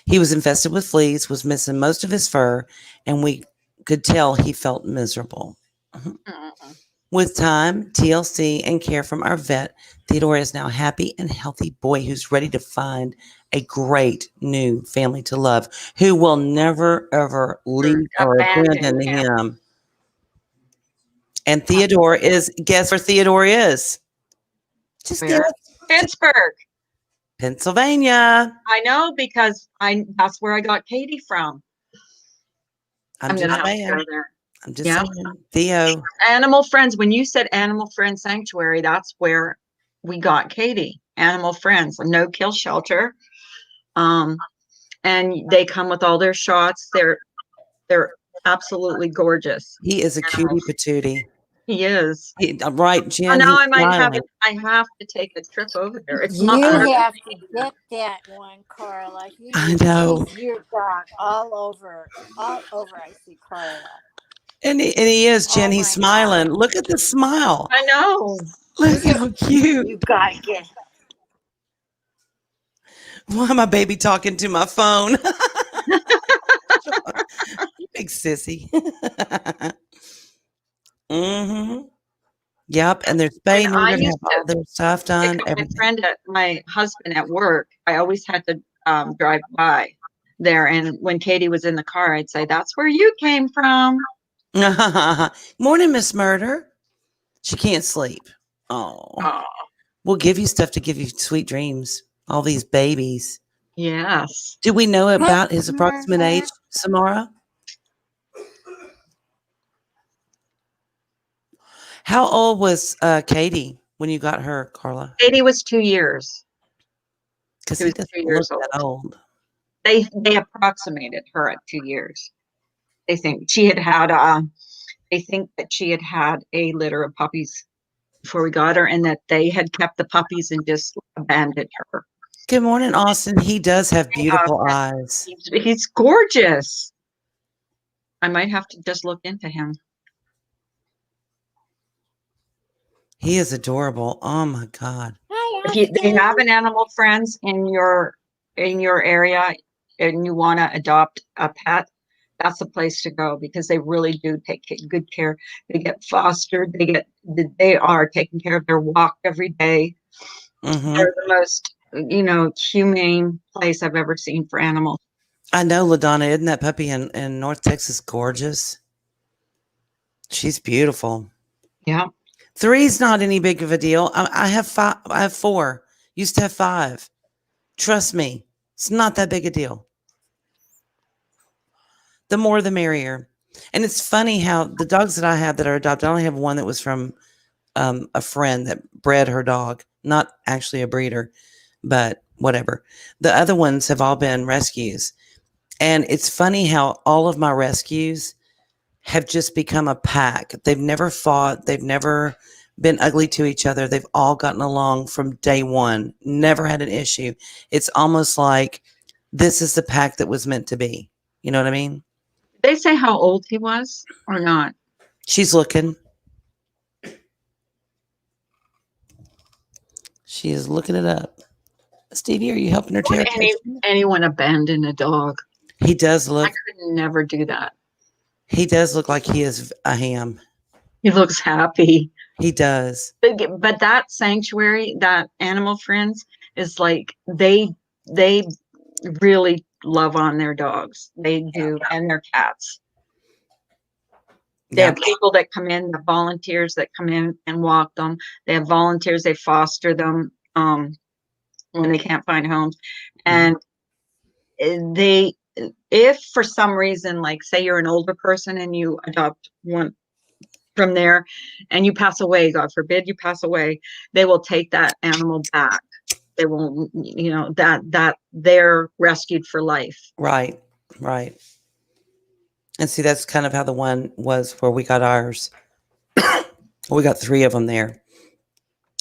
He was infested with fleas, was missing most of his fur, and we could tell he felt miserable. Mm-mm. With time, TLC, and care from our vet, Theodore is now a happy and healthy boy who's ready to find a great new family to love, who will never, ever leave or abandon him. And Theodore is, guess where Theodore is? Just Where? guess. Pittsburgh. Pennsylvania. I know because that's where I got Katie from. I'm gonna just have to saying. go there. I'm just Yeah. saying. Theo. Animal Friends. When you said Animal Friends Sanctuary, that's where we got Katie. Animal Friends, a no-kill shelter. And they come with all their shots. They're absolutely gorgeous. He is a cutie patootie. He is. Right, Oh, Jen. now He's I might have smiling. it. I have to take a trip over there. It's You not. have to get that one, Carla. He I know. sees your dog all over. All over, I see Carla. And he is, Jen. Oh He's my smiling. God. Look at the smile. I know. Look how cute. You gotta get. Why my baby talking to my phone? You big sissy. Mm-hmm. Yep. And there's spay And I neutered, used have all their stuff done. pick up my Everything. friend at my husband at work. I always had to drive by there, and when Katie was in the car, I'd say, "That's where you came from." Morning, Miss Murder. She can't sleep. Oh. Oh, We'll give you stuff to give you sweet dreams. All these babies. yes. Do we know about his approximate age, Samara? How old was Katie when you got her, Carla? Katie was 2 years. Because She he was doesn't 2 look years that old. They approximated her at 2 years. They think she had had they think that she had had a litter of puppies before we got her, and that they had kept the puppies and just abandoned her. Good morning, Austin. He does have beautiful eyes. He's gorgeous. I might have to just look into him. He is adorable. Oh my God. Hi, If you have an animal friends in your area and you want to adopt a pet, that's the place to go because they really do take good care. They get fostered. They are taken care of. They're walked every day. Hmm. They're the most, humane place I've ever seen for animals. I know, LaDonna. Isn't that puppy in North Texas gorgeous? She's beautiful. Yeah. 3's not any big of a deal. I have 5. I have 4. Used to have 5. Trust me, it's not that big a deal. The more, the merrier. And it's funny how the dogs that I have that are adopted, I only have one that was from a friend that bred her dog, not actually a breeder, but whatever. The other ones have all been rescues. And it's funny how all of my rescues have just become a pack. They've never fought. They've never been ugly to each other. They've all gotten along from day one, never had an issue. It's almost like this is the pack that was meant to be. You know what I mean? Did they say how old he was or not? She's looking. She is looking it up. Stevie, are you helping her tear? Anyone abandon a dog? He does I look. could never do that. He does look like he is a ham. He looks happy. He does. But that sanctuary, that animal friends, is like they really love on their dogs. They do, and their cats. They have people that come in, the volunteers that come in and walk them. They have volunteers, they foster them when they can't find homes. And if for some reason, like say you're an older person and you adopt one from there and you pass away, God forbid you pass away, they will take that animal back. They won't, that they're rescued for life. Right. And see, that's kind of how the one was where we got ours. We got 3 of them there.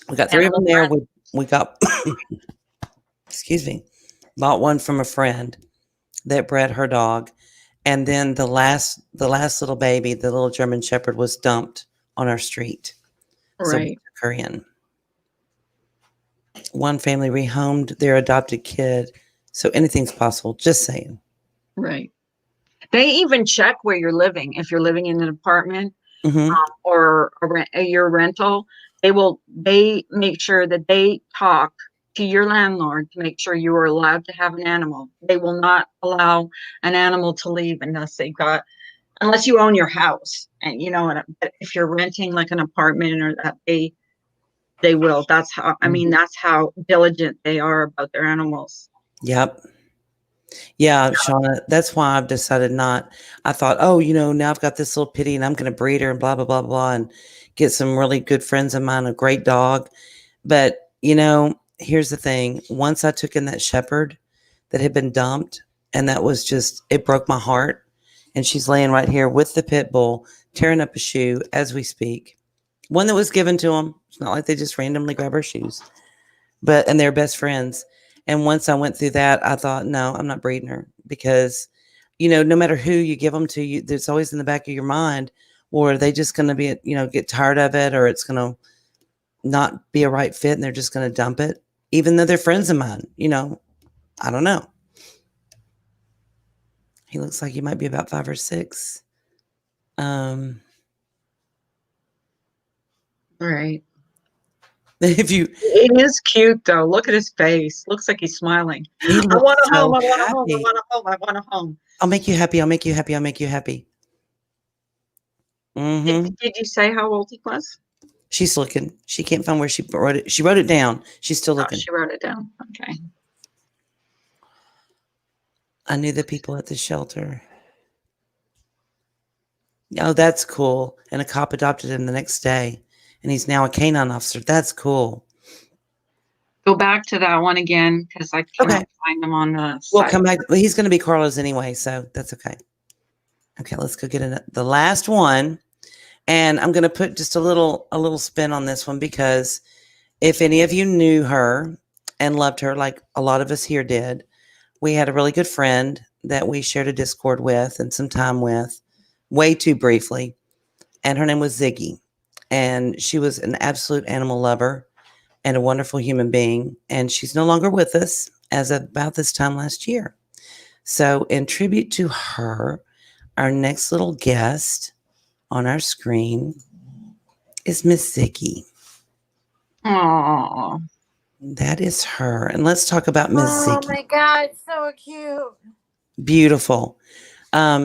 We got 3 of them there. We got, excuse me, bought one from a friend that bred her dog. And then the last little baby, the little German Shepherd, was dumped on our street. Right. So we took her in. One family rehomed their adopted kid. So anything's possible. Just saying. Right. They even check where you're living. If you're living in an apartment or your rental, they make sure that they talk to your landlord to make sure you are allowed to have an animal. They will not allow an animal to leave unless you own your house. And if you're renting like an apartment or that, they will. That's how, that's how diligent they are about their animals. Yep. Yeah, Shauna, that's why I've decided not. I thought, now I've got this little pitty and I'm going to breed her and blah, blah, blah, blah, and get some really good friends of mine, a great dog. But, here's the thing. Once I took in that shepherd that had been dumped, and that was just, it broke my heart. And she's laying right here with the pit bull, tearing up a shoe as we speak. One that was given to them. It's not like they just randomly grab her shoes. And they're best friends. And once I went through that, I thought, no, I'm not breeding her because, no matter who you give them to, there's always in the back of your mind, or are they just going to be, get tired of it, or it's going to not be a right fit and they're just going to dump it, even though they're friends of mine. I don't know. He looks like he might be about 5 or 6. Right. It is cute though. Look at his face. Looks like he's smiling. I want a home. I want a home. I want a home. I want a home. I'll make you happy. I'll make you happy. I'll make you happy. Mm-hmm. Did you say how old he was? She's looking. She can't find where she wrote it. She wrote it down. She's still looking. She wrote it down. Okay. I knew the people at the shelter. Oh, that's cool. And a cop adopted him the next day. And he's now a canine officer. That's cool. Go back to that one again because I can't find them on the site. We'll come back. Well, he's going to be Carlos anyway, so that's okay. Okay, let's go get the last one. And I'm going to put just a little spin on this one because if any of you knew her and loved her like a lot of us here did, we had a really good friend that we shared a Discord with and some time with way too briefly. And her name was Ziggy. And she was an absolute animal lover and a wonderful human being. And she's no longer with us as of about this time last year. So in tribute to her, our next little guest on our screen is Miss Ziggy. Oh, That is her. And let's talk about Miss Ziggy. Oh my God, so cute. Beautiful.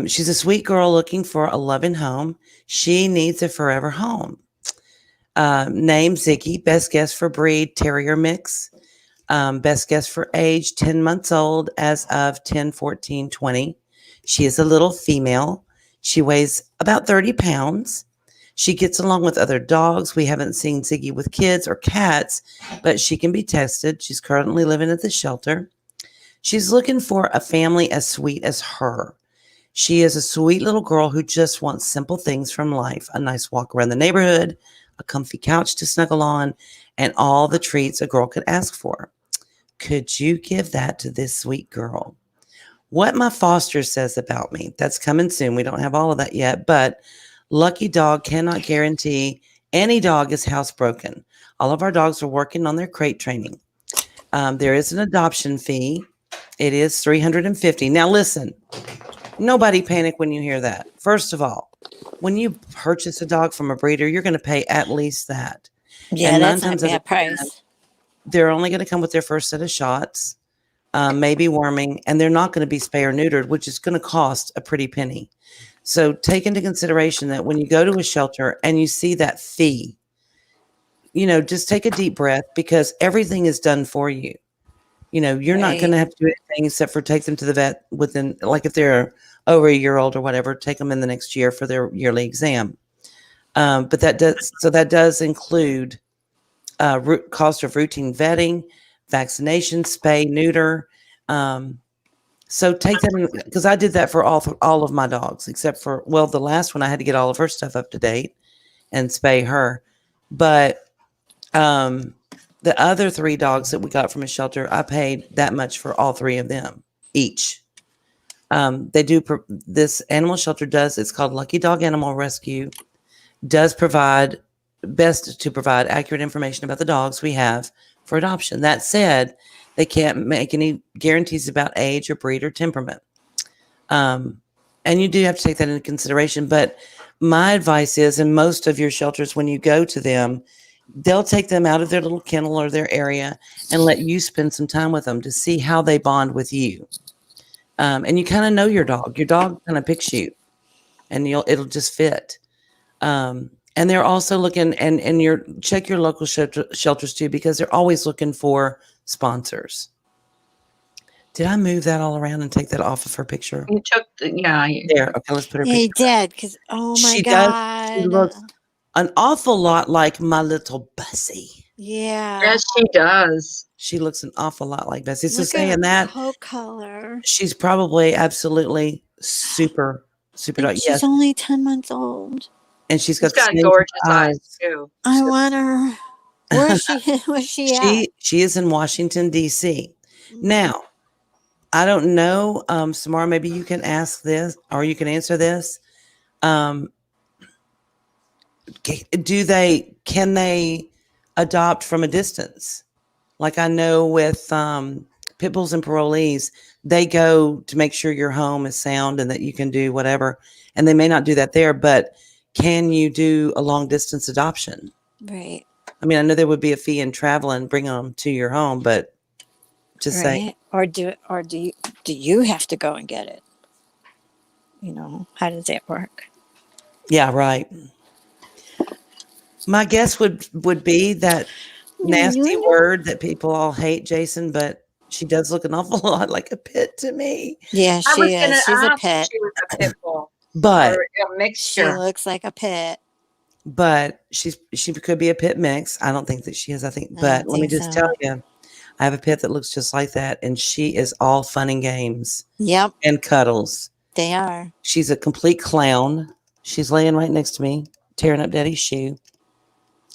She's a sweet girl looking for a loving home. She needs a forever home. Name Ziggy. Best guess for breed, terrier mix. Best guess for age, 10 months old as of 10/14/20. She is a little female. She weighs about 30 pounds. She gets along with other dogs. We haven't seen Ziggy with kids or cats, but she can be tested. She's currently living at the shelter. She's looking for a family as sweet as her. She is a sweet little girl who just wants simple things from life, a nice walk around the neighborhood, a comfy couch to snuggle on, and all the treats a girl could ask for. Could you give that to this sweet girl? What my foster says about me, that's coming soon. We don't have all of that yet, but Lucky Dog cannot guarantee any dog is housebroken. All of our dogs are working on their crate training. There is an adoption fee. It is $350. Now listen, nobody panic when you hear that. First of all, when you purchase a dog from a breeder, you're going to pay at least that. Yeah, And that's 9 not times a out of bad 10, price. they're only going to come with their first set of shots, maybe worming, and they're not going to be spay or neutered, which is going to cost a pretty penny. So take into consideration that when you go to a shelter and you see that fee, just take a deep breath because everything is done for you. You're not going to have to do anything except for take them to the vet within, like if they're over a year old or whatever, take them in the next year for their yearly exam. But that does include cost of routine vetting, vaccination, spay, neuter. So take that because I did that for all of my dogs, except for, the last one I had to get all of her stuff up to date and spay her. But the other 3 dogs that we got from a shelter, I paid that much for all 3 of them each. They do this animal shelter it's called Lucky Dog Animal Rescue, does provide accurate information about the dogs we have for adoption. That said, they can't make any guarantees about age or breed or temperament. And you do have to take that into consideration. But my advice is, in most of your shelters, when you go to them, they'll take them out of their little kennel or their area and let you spend some time with them to see how they bond with you. And you kind of know your dog. Your dog kind of picks you, and it'll just fit. And they're also looking, and check your local shelters too, because they're always looking for sponsors. Did I move that all around and take that off of her picture? you took There. Okay, let's put her Yeah, he picture. did. Because, oh my She God. looks an awful lot like my little Bessie. Yeah. Yes, she does. She looks an awful lot like Bessie. So Look at saying her that, coat color. she's probably absolutely super And dog. she's Yes, only 10 months old. and she's She's got got snake gorgeous eyes too. I want her. Where's she? Where's she at? She is in Washington, D.C. Now, I don't know, Samara, maybe you can ask this or you can answer this. Can they adopt from a distance? Like I know with pit bulls and parolees, they go to make sure your home is sound and that you can do whatever. And they may not do that there, but can you do a long distance adoption? Right. I mean, I know there would be a fee in traveling, bringing them to your home, but just say, Or do you have to go and get it? How does that work? yeah, right. My guess would be that nasty word that people all hate, Jason, but she does look an awful lot like a pit to me. Yeah, I was she gonna is. She's a ask if pit. she was a pit bull But or a She mixture. looks like a pit. she could be a pit mix. I don't think that she is. I think, I but don't let me think just so. tell you, I have a pit that looks just like that, and she is all fun and games Yep, and cuddles. they are. She's a complete clown. She's laying right next to me, tearing up Daddy's shoe,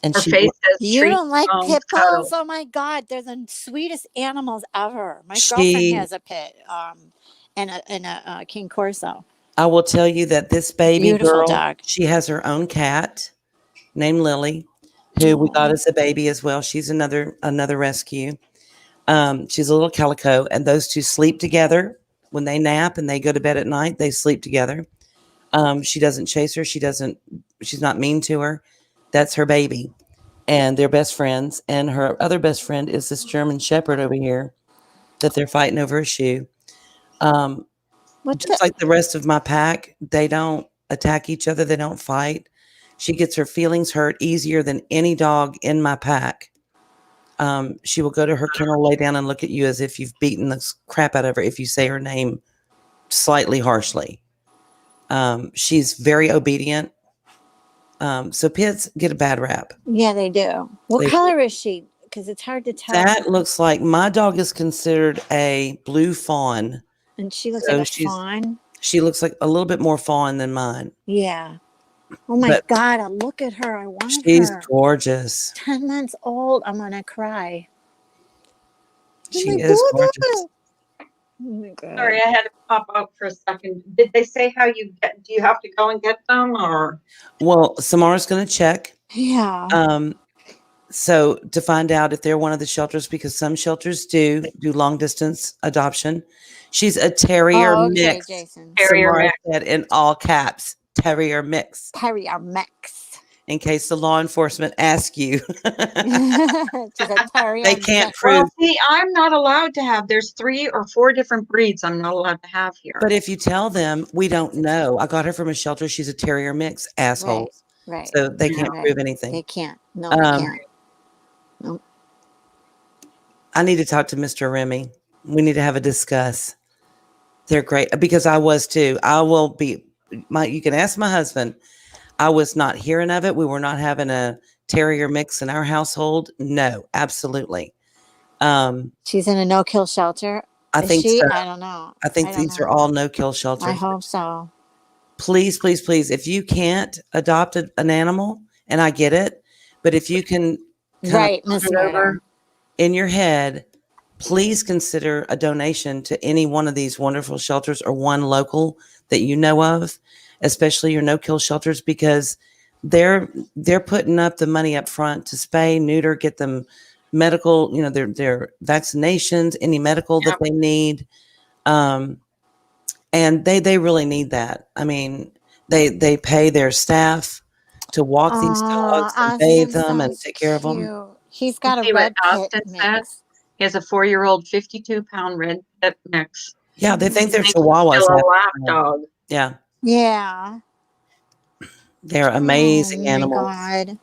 and Her she face says You treat, don't like bones, pit cuddle. bulls? Oh my God, they're the sweetest animals ever. My She- girlfriend has a pit, and a King Corso. I will tell you that this baby Beautiful girl, dog. she has her own cat named Lily, who we got Aw. as a baby as well. She's another rescue. She's a little calico, and those two sleep together when they nap and they go to bed at night. They sleep together. She doesn't chase her. She's not mean to her. That's her baby, and they're best friends. And her other best friend is this German Shepherd over here that they're fighting over a shoe. What Just the? like the rest of my pack, they don't attack each other. They don't fight. She gets her feelings hurt easier than any dog in my pack. She will go to her kennel, lay down, and look at you as if you've beaten the crap out of her if you say her name slightly harshly. She's very obedient. So pits get a bad rap. Yeah, they do. What They- color is she? Because it's hard to tell. That looks like my dog is considered a blue fawn. And she looks so like a she's- fawn. She looks like a little bit more fawn than mine. Yeah. Oh my But- God! Look at her. I want She's her. gorgeous. 10 months old. I'm gonna cry. She my is God. gorgeous. Oh my God. Sorry, I had to pop out for a second. Did they say how you get? Do you have to go and get them, or Well, Samara's going to check. Yeah. So to find out if they're one of the shelters, because some shelters do long distance adoption. She's a terrier Oh, okay, mix. Jason. Terrier Samara mix. said in all caps, terrier mix, Terrier mix. in case the law enforcement asks you. She's a terrier They can't mix. prove. well, see, I'm not allowed to have. There's 3 or 4 different breeds I'm not allowed to have here. But if you tell them, we don't know. I got her from a shelter. She's a terrier mix, assholes. Right. So they can't Right. prove anything. They can't. No, they Um, can't. I need to talk to Mr. Remi. We need to have a discuss. They're great because I was too. I will be you can ask my husband. I was not hearing of it. We were not having a terrier mix in our household. No, absolutely. She's in a no-kill shelter. I Is think she? so. I don't know. I think don't these know. are all no-kill shelters. I hope so. Please, please, please, if you can't adopt an animal, and I get it, but if you can kind of Right, put Miss it Murder. over in your head, please consider a donation to any one of these wonderful shelters or one local that you know of, especially your no-kill shelters, because they're putting up the money up front to spay, neuter, get them medical, their vaccinations, any medical that they need. And they really need that. I mean, they pay their staff to walk these dogs and bathe them and take care of them. He's got See a what red pit Austin said? mix. He has a 4-year-old, 52-pound red pit mix. Yeah, they think they're Think he's chihuahuas. still a half lap the time. dog. Yeah, Yeah. they're amazing Oh my animals. God.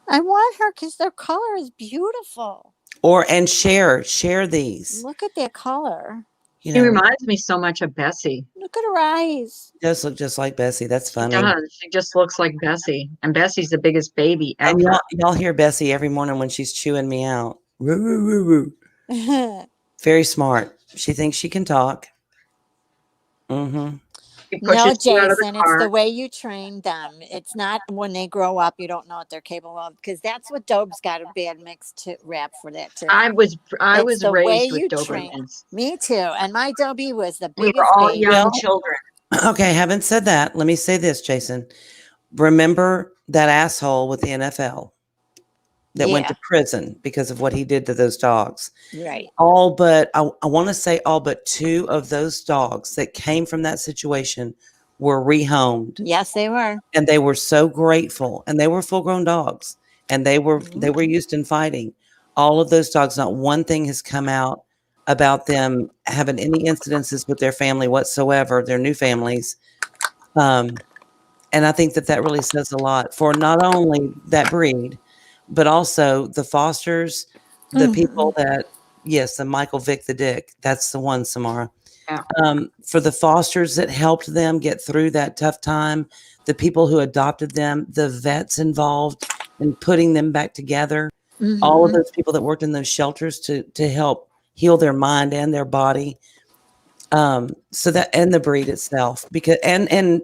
I want her because their color is beautiful. And share these. Look at their color. You He know, reminds me so much of Bessie. Look at her eyes. does look just like Bessie. That's She funny. does. She just looks like Bessie. And Bessie's the biggest baby ever. And y'all hear Bessie every morning when she's chewing me out. Woo, woo, woo, woo. Very smart. She thinks she can talk. Mm-hmm. He No, pushes you out of Jason, the it's car. the way you train them. It's not when they grow up, you don't know what they're capable of. Because that's what Dobe's got a bad mix to rap for that too. I was It's the way raised you with train. Dobermans. Me too. And my Dobie was the We biggest were all baby. young Well- children. Okay, having said that, let me say this, Jason. Remember that asshole with the NFL that went Yeah. to prison because of what he did to those dogs. Right. I want to say all but 2 of those dogs that came from that situation were rehomed, Yes, they were. and they were so grateful, and they were full-grown dogs, and they were Mm-hmm. used in fighting. All of those dogs, not one thing has come out about them having any incidences with their family whatsoever, their new families. And I think that really says a lot for not only that breed, but also the fosters, the Mhm. people that, yes, the Michael Vick the Dick, that's the one, Samara. Yeah. For the fosters that helped them get through that tough time, the people who adopted them, the vets involved in putting them back together, all of Mhm. those people that worked in those shelters to help heal their mind and their body. So that, and the breed itself, because, and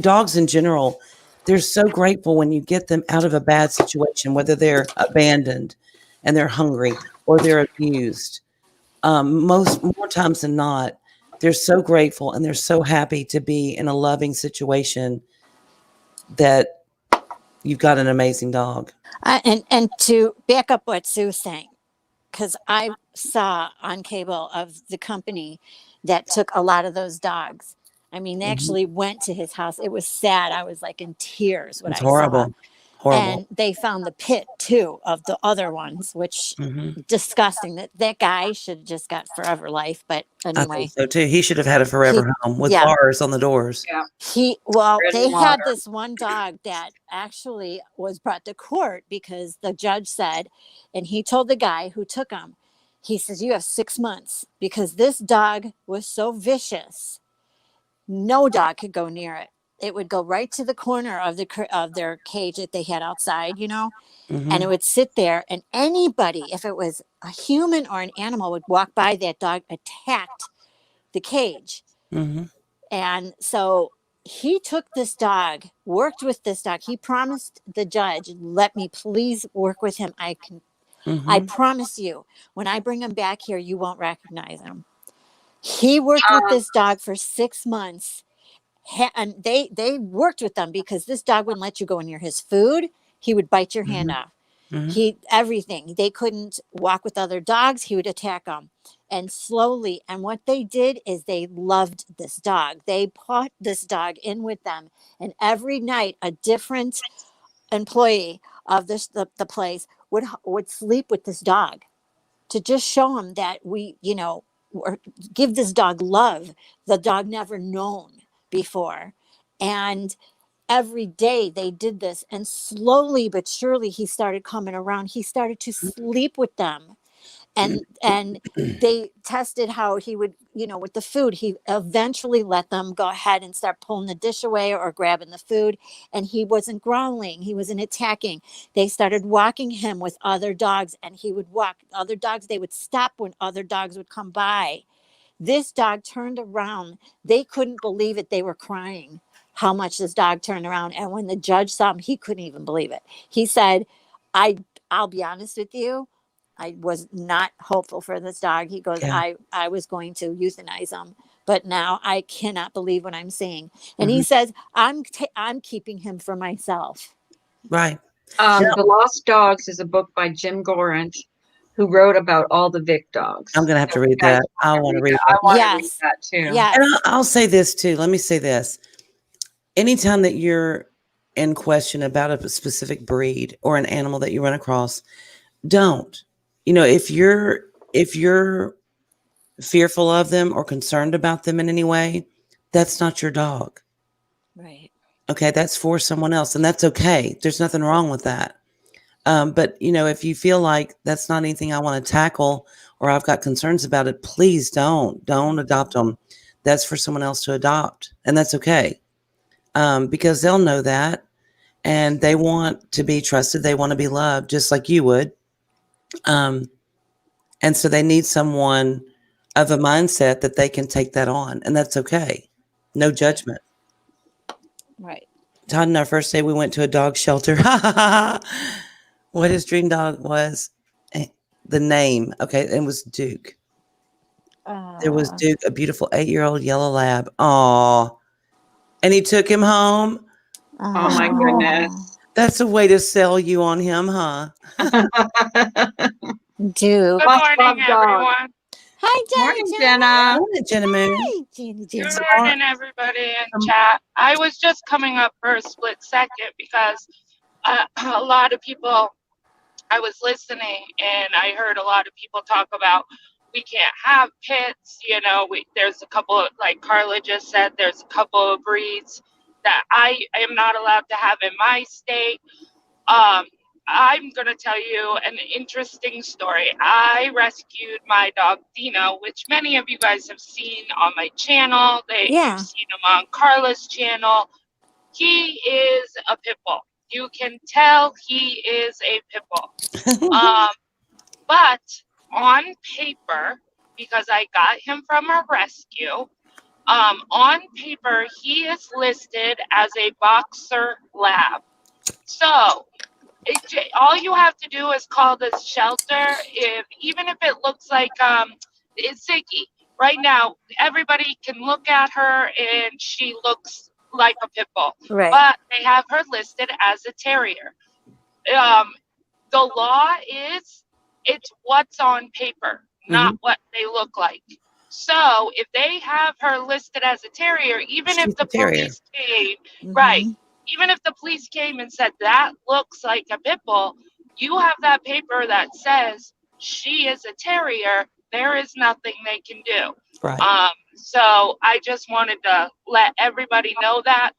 dogs in general, they're so grateful when you get them out of a bad situation, whether they're abandoned and they're hungry or they're abused. More times than not, they're so grateful and they're so happy to be in a loving situation that you've got an amazing dog. And to back up what Sue's saying, because I saw on cable of the company that took a lot of those dogs. I mean, they Mhm. actually went to his house. It was sad. I was like in tears when It's I saw. horrible. Horrible. And they found the pit too of the other ones, which Hmm. disgusting. That guy should have just got forever life. But I think anyway, so too. He should have had a he forever home with yeah. bars on the doors. Yeah. Well, Bread they and had water. this one dog that actually was brought to court because the judge said, and he told the guy who took him, he says, you have 6 months because this dog was so vicious. No dog could go near it. It would go right to the corner of of their cage that they had outside, and it Hmm. would sit there. And anybody, if it was a human or an animal, would walk by that dog, attacked the cage. Hmm. And so he took this dog, worked with this dog. He promised the judge, let me please work with him. I Hmm. promise you, when I bring him back here, you won't recognize him. He worked with this dog for 6 months. And they worked with them because this dog wouldn't let you go near his food. He would bite your hand Hmm. off. Hmm. Everything. They couldn't walk with other dogs. He would attack them. And slowly, and what they did is they loved this dog. They brought this dog in with them. And every night, a different employee of the place would sleep with this dog to just show him that or give this dog love the dog never known before. And every day they did this, and slowly but surely he started coming around. He started to sleep with them, and they tested how he would, with the food. He eventually let them go ahead and start pulling the dish away or grabbing the food, and he wasn't growling, he wasn't attacking. They started walking him with other dogs, and he would walk other dogs. They would stop when other dogs would come by. This dog turned around. They couldn't believe it. They were crying how much this dog turned around. And when the judge saw him, he couldn't even believe it. He said, I'll be honest with you. I was not hopeful for this dog. He goes, Yeah. I was going to euthanize him, but now I cannot believe what I'm seeing. And Hmm. he says, I'm keeping him for myself. Right. The Lost Dogs is a book by Jim Gorant, who wrote about all the Vic dogs. I'm gonna have to So if you read guys that. I want to read I that. want to read Yes. that too. Yes. And I'll say this too. Let me say this. Anytime that you're in question about a specific breed or an animal that you run across, don't. If you're fearful of them or concerned about them in any way, that's not your dog. Right. Okay, that's for someone else, and that's okay. There's nothing wrong with that. But if you feel like that's not anything I want to tackle or I've got concerns about it, please don't adopt them. That's for someone else to adopt, and that's okay. Because they'll know that, and they want to be trusted. They want to be loved, just like you would. And so they need someone of a mindset that they can take that on, and that's okay. No judgment. Right. Todd and our first day, we went to a dog shelter. What his dream dog was, the name. Okay, it was Duke. There was Duke, a beautiful 8-year-old yellow lab. Aw. And he took him home. Oh my goodness. That's a way to sell you on him, huh? Dude. Good Must love morning, dogs. everyone. Hi, Jenna. Morning, Jenna. Morning, Jenna Moon. Hi, Jenny. Good Jenny. morning, everybody in chat. I was just coming up for a split second because a lot of people, I was listening and I heard a lot of people talk about we can't have pits. There's a couple of, like Carla just said, there's a couple of breeds that I am not allowed to have in my state. I'm going to tell you an interesting story. I rescued my dog Dino, which many of you guys have seen on my channel. Yeah. You've seen him on Carla's channel. He is a pit bull. You can tell he is a pit bull. But on paper, because I got him from a rescue, on paper, he is listed as a boxer lab. So all you have to do is call this shelter, even if it looks like it's Ziggy. Right now, everybody can look at her and she looks like a pit bull, Right. but they have her listed as a terrier. The law is it's what's on paper, not what they look like. So if they have her listed as a terrier, even She's if the a terrier. police came, Mhm. right, even if the police came and said that looks like a pit bull, you have that paper that says she is a terrier. There is nothing they can do. Right. So I just wanted to let everybody know that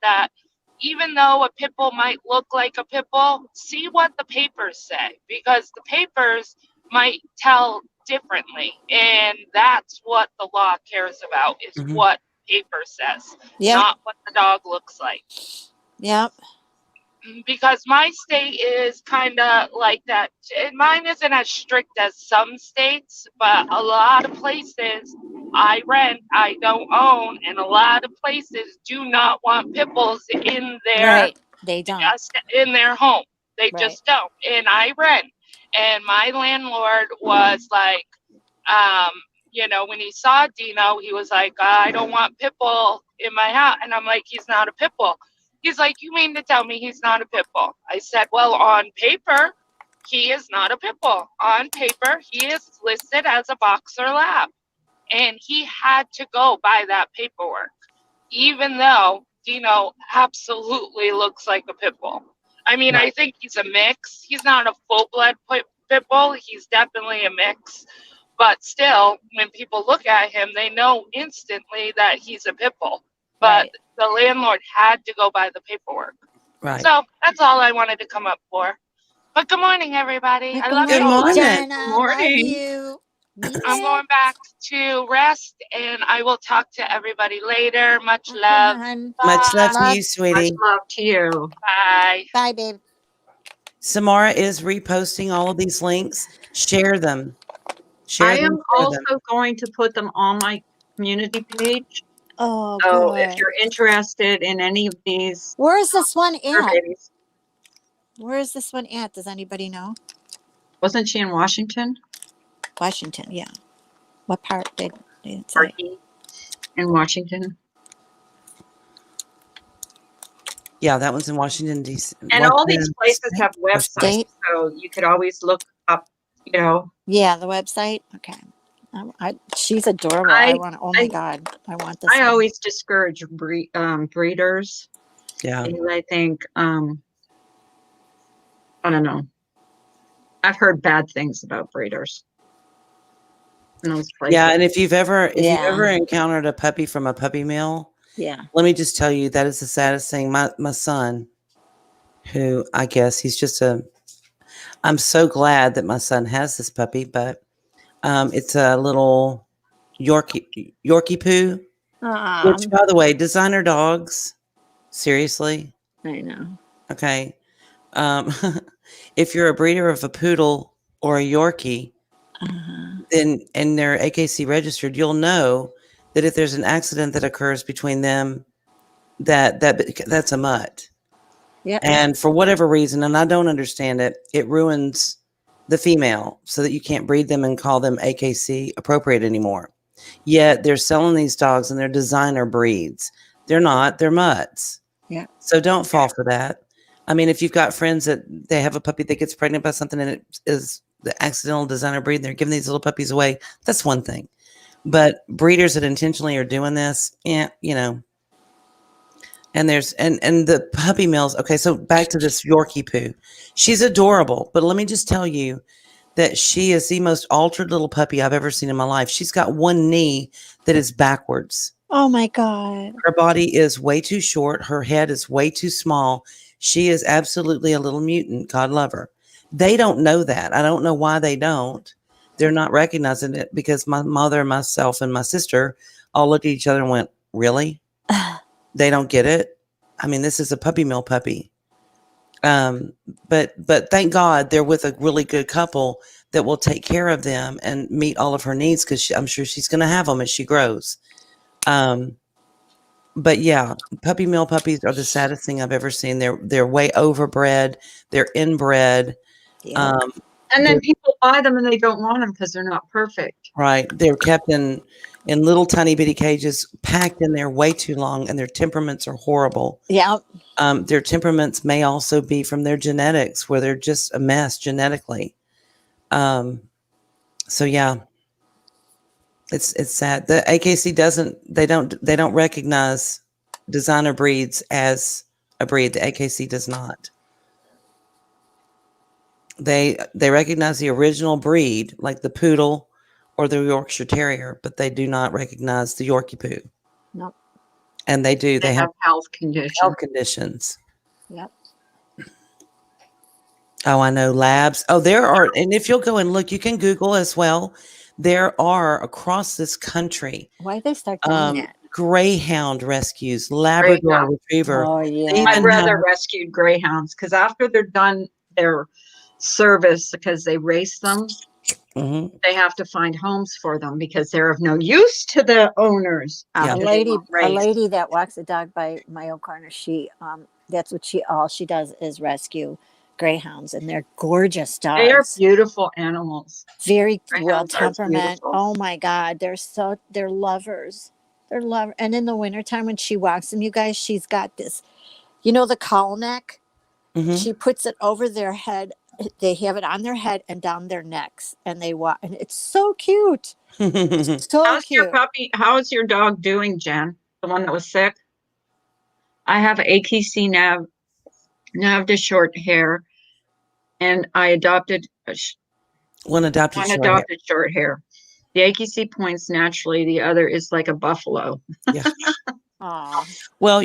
even though a pit bull might look like a pit bull, see what the papers say, because the papers might tell differently, and that's what the law cares about, is Mhm. what paper says, Yep. not what the dog looks like. Yep. Because my state is kind of like that. Mine isn't as strict as some states, but a lot of places I rent, I don't own, and a lot of places do not want pit bulls in their Right. They don't. just in their home. They Right. just don't. And I rent, and my landlord was like, when he saw Dino, he was like, I don't want pit bull in my house, and I'm like, he's not a pit bull. He's like, you mean to tell me he's not a pit bull? I said, well, on paper, he is not a pit bull. On paper, he is listed as a boxer lab. And he had to go by that paperwork, even though Dino absolutely looks like a pit bull. I mean, I think he's a mix. He's not a full-blood pit bull. He's definitely a mix. But still, when people look at him, they know instantly that he's a pit bull. But Right. the landlord had to go by the paperwork. Right. So that's all I wanted to come up for. But good morning, everybody. I love Good you all. morning. Jenna. Good morning. Love you. Me I'm too. going back to rest, and I will talk to everybody later. Much love. hon. Much love to Love. you, Much sweetie. love to you. Bye. Bye, babe. Samara is reposting all of these links. Share them. Share I them. am Share also them. going to put them on my community page. Oh, So if good. you're interested in any of these Where is this one at? surveys, Where is this one at? Does anybody know? wasn't she in Washington? Washington, yeah. What part did they didn't say? Parkey in Washington. Yeah, that one's in Washington, D.C. And all these Washington places State. have websites, State? so you could always look up, Yeah, the website. Okay. She's adorable. I I- want. Oh my I- God, I want this. I one. always discourage breeders. Yeah. Because I think, I don't know. I've heard bad things about breeders in those places. Yeah, and if you've ever Yeah. encountered a puppy from a puppy mill, Yeah. let me just tell you that is the saddest thing. My son, who I guess he's just I'm so glad that my son has this puppy, but it's a little Yorkie poo, which, by the way, designer dogs, seriously, I know. okay. If you're a breeder of a poodle or a Yorkie, then and they're AKC registered, you'll know that if there's an accident that occurs between them, that's a mutt. Yeah. And for whatever reason, and I don't understand it, it ruins the female so that you can't breed them and call them AKC appropriate anymore. Yet they're selling these dogs and they're designer breeds. They're not, they're mutts. Yeah. So don't fall for that. I mean, if you've got friends that they have a puppy that gets pregnant by something and it is the accidental designer breed, and they're giving these little puppies away, that's one thing. But breeders that intentionally are doing this, and there's and the puppy mills. Okay, so back to this Yorkie poo. She's adorable, but let me just tell you that she is the most altered little puppy I've ever seen in my life. She's got one knee that is backwards. Oh my God. Her body is way too short. Her head is way too small. She is absolutely a little mutant. God love her. They don't know that. I don't know why they don't. They're not recognizing it because my mother, myself, and my sister all looked at each other and went, really? They don't get it. I mean, this is a puppy mill puppy. But thank God they're with a really good couple that will take care of them and meet all of her needs, because I'm sure she's going to have them as she grows. But yeah, puppy mill puppies are the saddest thing I've ever seen. They're way overbred. They're inbred. Yeah. And then people buy them and they don't want them because they're not perfect. Right. They're kept in in little tiny bitty cages, packed in there way too long, and their temperaments are horrible. Yeah. Their temperaments may also be from their genetics, where they're just a mess genetically. So yeah, it's sad. The AKC they don't recognize designer breeds as a breed. The AKC does not. They recognize the original breed, like the poodle or the Yorkshire Terrier, but they do not recognize the Yorkie poo. Nope. And they do. They have health conditions. health conditions. Yep. Oh, I know, labs. Oh, there are, and if you'll go and look, you can Google as well. There are across this country Why did they start doing that? greyhound rescues, Labrador Greyhound. Retriever. Oh They yeah. My even brother have- rescued greyhounds because after they're done their service, because they race them, Mhm. they have to find homes for them because they're of no use to the owners. Yeah. After A they lady, were raised. that walks a dog by my old corner. That's what all she does is rescue greyhounds, and they're gorgeous They are dogs. beautiful animals. Very Greyhounds well are temperament. beautiful. Oh my God, they're lovers. They're love. And in the wintertime when she walks them, you guys, she's got this, the cowl neck. Mhm. She puts it over their head. They have it on their head and down their necks, and they walk, and it's so cute. So How's your cute. puppy? How's your dog doing, Jen? The one that was sick? I have AKC Nav short hair, and I adopted One adopted one short hair. adopted short hair. The AKC points naturally. The other is like a buffalo. Yeah. Aw. Well,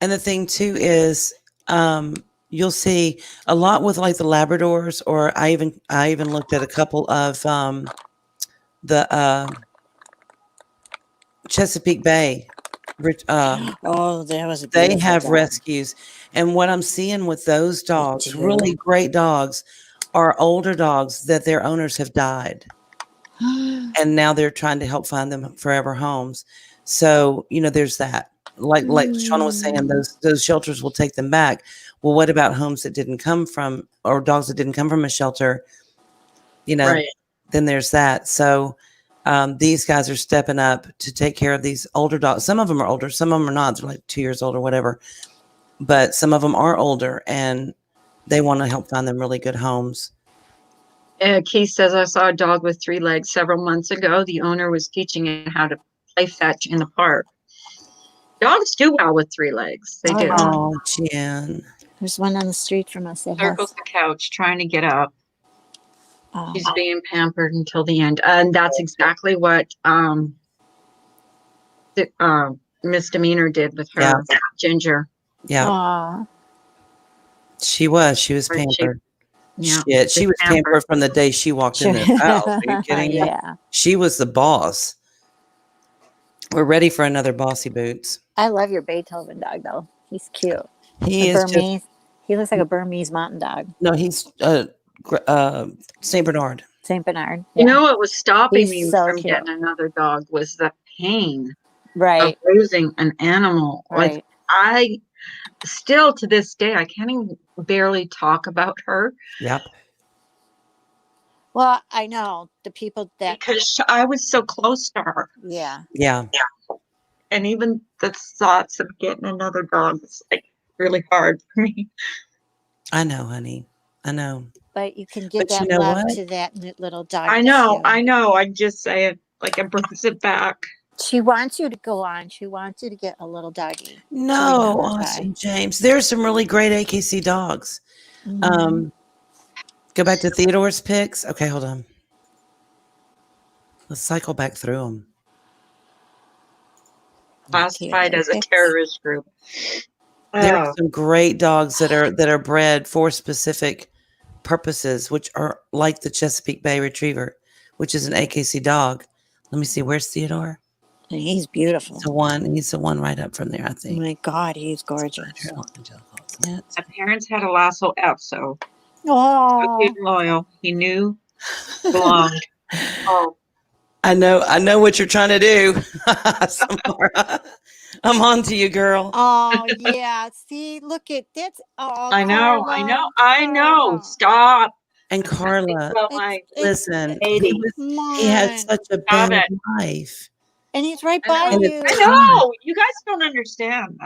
and the thing too is, you'll see a lot with like the Labradors, or I even looked at a couple of the Chesapeake Bay. Oh, that was a They beautiful have dog. rescues, and what I'm seeing with those dogs, do. really great dogs, are older dogs that their owners have died, and now they're trying to help find them forever homes. So there's that. Like Shauna was saying, those shelters will take them back. Well, what about homes that didn't come from, or dogs that didn't come from a shelter? Right. Then there's that. So these guys are stepping up to take care of these older dogs. Some of them are older, some of them are not. They're like 2 years old or whatever. But some of them are older, and they want to help find them really good homes. Keith says, I saw a dog with 3 legs several months ago. The owner was teaching it how to play fetch in the park. Dogs do well with 3 legs. They Oh, do. yeah. Oh, Jen. There's one on the street from us that Circles has. the couch, trying to get up. Oh, She's being pampered until the end. And that's exactly what Misdemeanor did with her, Yeah. Ginger. Yeah, aw. she was Or she- pampered. Yeah. Shit, she was pampered from the day she walked in this house. Are you kidding me? Yeah. She was the boss. We're ready for another Bossy Boots. I love your Beethoven dog though. He's cute. He A is just, Burmese. He looks like a Burmese mountain dog. no, he's Saint Bernard. Saint Bernard. You know what was stopping He's me so from cute. getting another dog was the pain Right. of losing an animal. Like Right. I still to this day, I can't even barely talk about her Yep. Well, I know the people that. because I was so close to her. Yeah. Yeah. And even the thoughts of getting another dog is like really hard for me. I know, honey. I know. But you can give But you that know love what? to that little dog. I know, too. I know. I just say it like it brings it back. She wants you to go on. She wants you to get a little doggy. No, remember Austin James. There's some really great AKC dogs. Mhm. Go back to Theodore's pics. Okay, hold on. Let's cycle back through them. Classified as a terrorist group. There Oh, are some great dogs that are bred for specific purposes, which are like the Chesapeake Bay Retriever, which is an AKC dog. Let me see. Where's Theodore? And he's beautiful. He's the one right up from there, I Oh think. my God, he's gorgeous. my parents had a Lasso F, so Oh, he's loyal. He knew belonged. Oh, I know what you're trying to do. Samara. I'm on to you, girl. oh yeah. See, look at that's. Oh, I know, Carla, I know. Carla. Stop. And Carla, Well, It's- listen, Lady. he had Come such a Stop bad it. life. And he's right I by know. you. I know. You guys don't understand.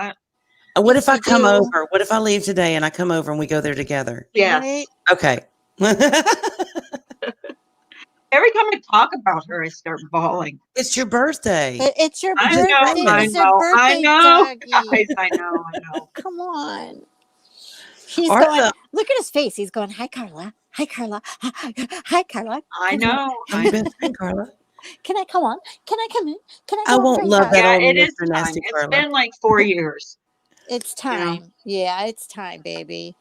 What if I You come do. over? What if I leave today and I come over and we go there together? Yes. Right? Okay. Every time I talk about her, I start bawling. It's your birthday. It's your I birthday. know. I It's your know. I birthday, know. doggy. Guys, I know. I know. Come on. He's Or going, the- look at his face. He's going, hi, Carla. Hi, Carla. Hi, Carla. I know. How you been, Carla? Can I come on? Can I come in? Can I I go won't over love here? that Yeah, old it is Mr. time. Nasty It's Carla. been like 4 years. It's You know? time. Yeah, it's time, baby.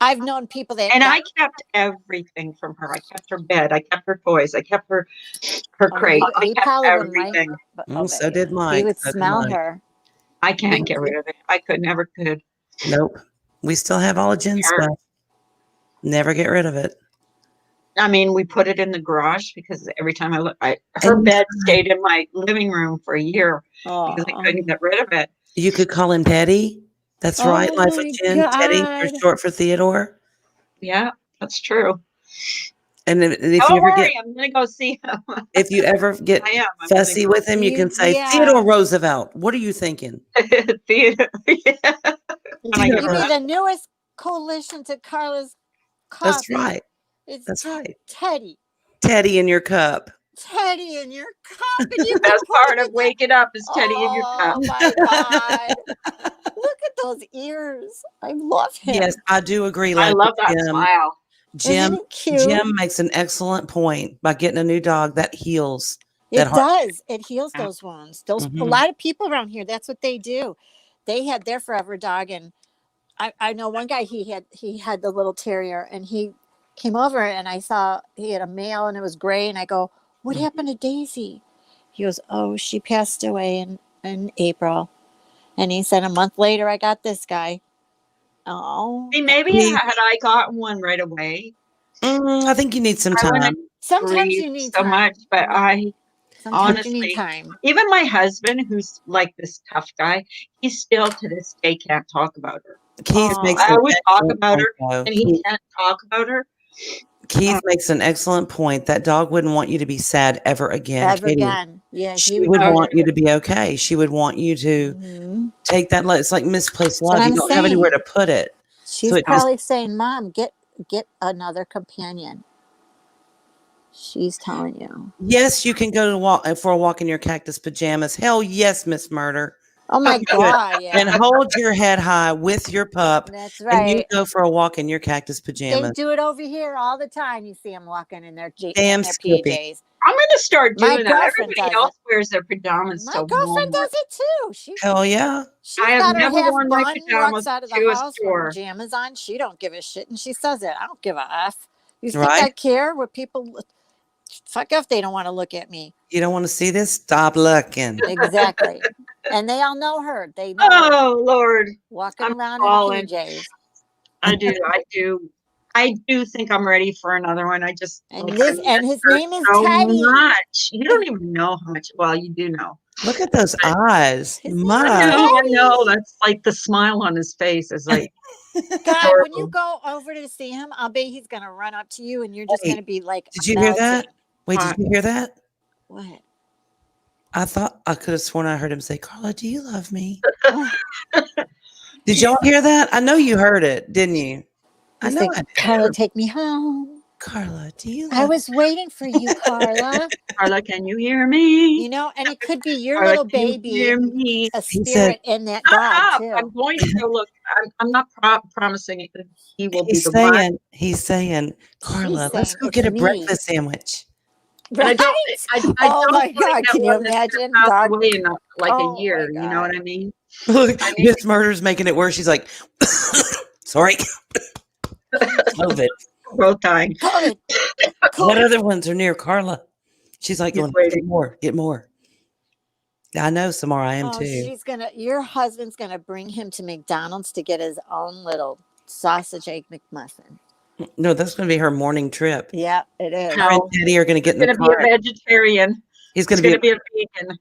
I've known people that. And I kept everything from her. I kept her bed. I kept her toys. I kept her crate. I He kept probably wouldn't like. everything. So did He Mike. would So did smell Mike. her. I can't get rid of it. I never could. Nope. We still have all of Jen's Sure. stuff. Never get rid of it. I mean, we put it in the garage because every time I look, her And- bed stayed in my living room for a year because I Oh, couldn't get rid of it. You could call him Teddy. That's right. Oh Life my with Jen. Teddy for God. short for Theodore. Yeah, that's true. And if you Don't ever worry, get I'm gonna go see him. if you ever get I am. I'm gonna fussy go with him, you can say Yeah. Theodore Roosevelt. What are you thinking? Theater. Yeah. When I Theodore get You be back. the newest coalition to Carla's coffee. That's right. It's That's right. Teddy. Teddy in your cup. Teddy in your cup. And you The best part of waking up is Teddy in your cup. Oh my God. Look at those ears. I love him. Yes, I do agree. I Like love that Jim. smile. Jim, Isn't it cute? Jim makes an excellent point by getting a new dog that heals. It that heart. does. It heals Yeah. those wounds. A Mhm. lot of people around here, that's what they do. They had their forever dog, and I know one guy, he had the little terrier, and he came over and I saw he had a male and it was gray, and I go, what Mm-hmm. happened to Daisy? He goes, oh, she passed away in April. And he said a month later I got this guy. Oh, See, maybe He- had I gotten one right away, I think you need some I wouldn't time. sometimes you grieve need so time. much. But Sometimes you need honestly, time. even my husband, who's like this tough guy, he still to this day can't talk about her. Keith Oh, makes I an would talk excellent about point, her, though. and he can't talk about her. Keith makes an excellent point. That dog wouldn't want you to be sad ever again. Ever Katie. again. Yeah, She he would never. want you to be okay. She would want you to Mhm. take that. It's like misplaced what love. You I'm don't have saying. anywhere to put it. She's So it just- probably saying, Mom, get another companion. She's telling you. Yes, you can go to walk for a walk in your cactus pajamas. Hell yes, Miss Murder. Oh my Good. God, yeah. And hold your head high with your pup, That's and you right. go for a walk in your cactus They pajamas. do it over here all the time. You see them walking in their, Damn in their Skippy. PJs. I'm gonna start My doing that. girlfriend Everybody does else wears their pajamas My to girlfriend Walmart. does it too. Hell yeah. She's I have got her never half worn my bun, pajamas walks out of the to a house store. with pajamas on. She don't give a shit, and she says it. I don't give a f. You think Right. I care what people? Fuck if they don't want to look at me. You don't want to see this? Stop looking. Exactly. And they all know her. They know her Oh Lord, walking I'm around falling. in PJs. I do think I'm ready for another one. I just And like, this I and miss his her name is so Teddy. much. You don't even know how much. Well, you do know. Look at those eyes. His name is My. I know. Teddy. That's like the smile on his face is like God, when you adorable. go over to see him, I'll bet he's gonna run up to you, and you're just Wait, gonna be like, Did you hear that? melting. Wait, did you hear that? What? I thought I could have sworn I heard him say, Carla, do you love me? Did y'all hear that? I know you heard it, didn't you? I He's know like, I did. Carla, take me home. Carla, do you love I was waiting for you, Carla. Carla, can you hear me? You know, and it could be your Carla, little can you baby, hear me? a He spirit in that Shut dog up. too. I'm going to go look. I'm not promising it that he will be He's the one. saying, Carla, let's saying, go "It's get a me." breakfast sandwich. But I Right? don't. I Oh don't my like God, that can you one that's gonna imagine? pass Dog. away in like Oh a my year. You know God. what I mean? Look, I mean- Miss Murder's making it worse. She's like, sorry, COVID. Both times. COVID. What other ones are near Carla? She's like, He's going, waiting. get more. I know, Samara, I am Oh, too. your husband's gonna bring him to McDonald's to get his own little sausage egg McMuffin. No, that's going to be her morning trip. Yeah, it is. Her and Teddy are going to get He's in going the to be car. a vegetarian. He's He's going going to to be, be a vegan.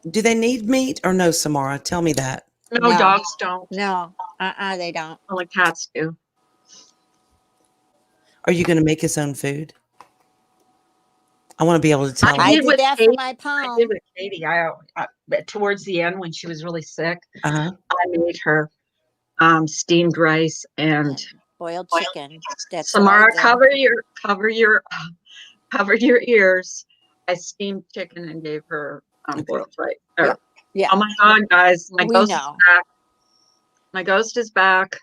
but do they need meat or no, Samara? Tell me that. No, No. dogs don't. No, they don't. Only cats do. Are you going to make his own food? I want to be able to tell her. I did did with that for Katie. my I palm. did with Katie. But towards the end when she was really sick, Uh-huh. I made her steamed rice and Boiled boiled chicken. That's what I Samara, did. cover your ears. I steamed chicken and gave her boiled rice. Yep. Yeah. Oh my God, guys, my We ghost know. is back. My ghost is back.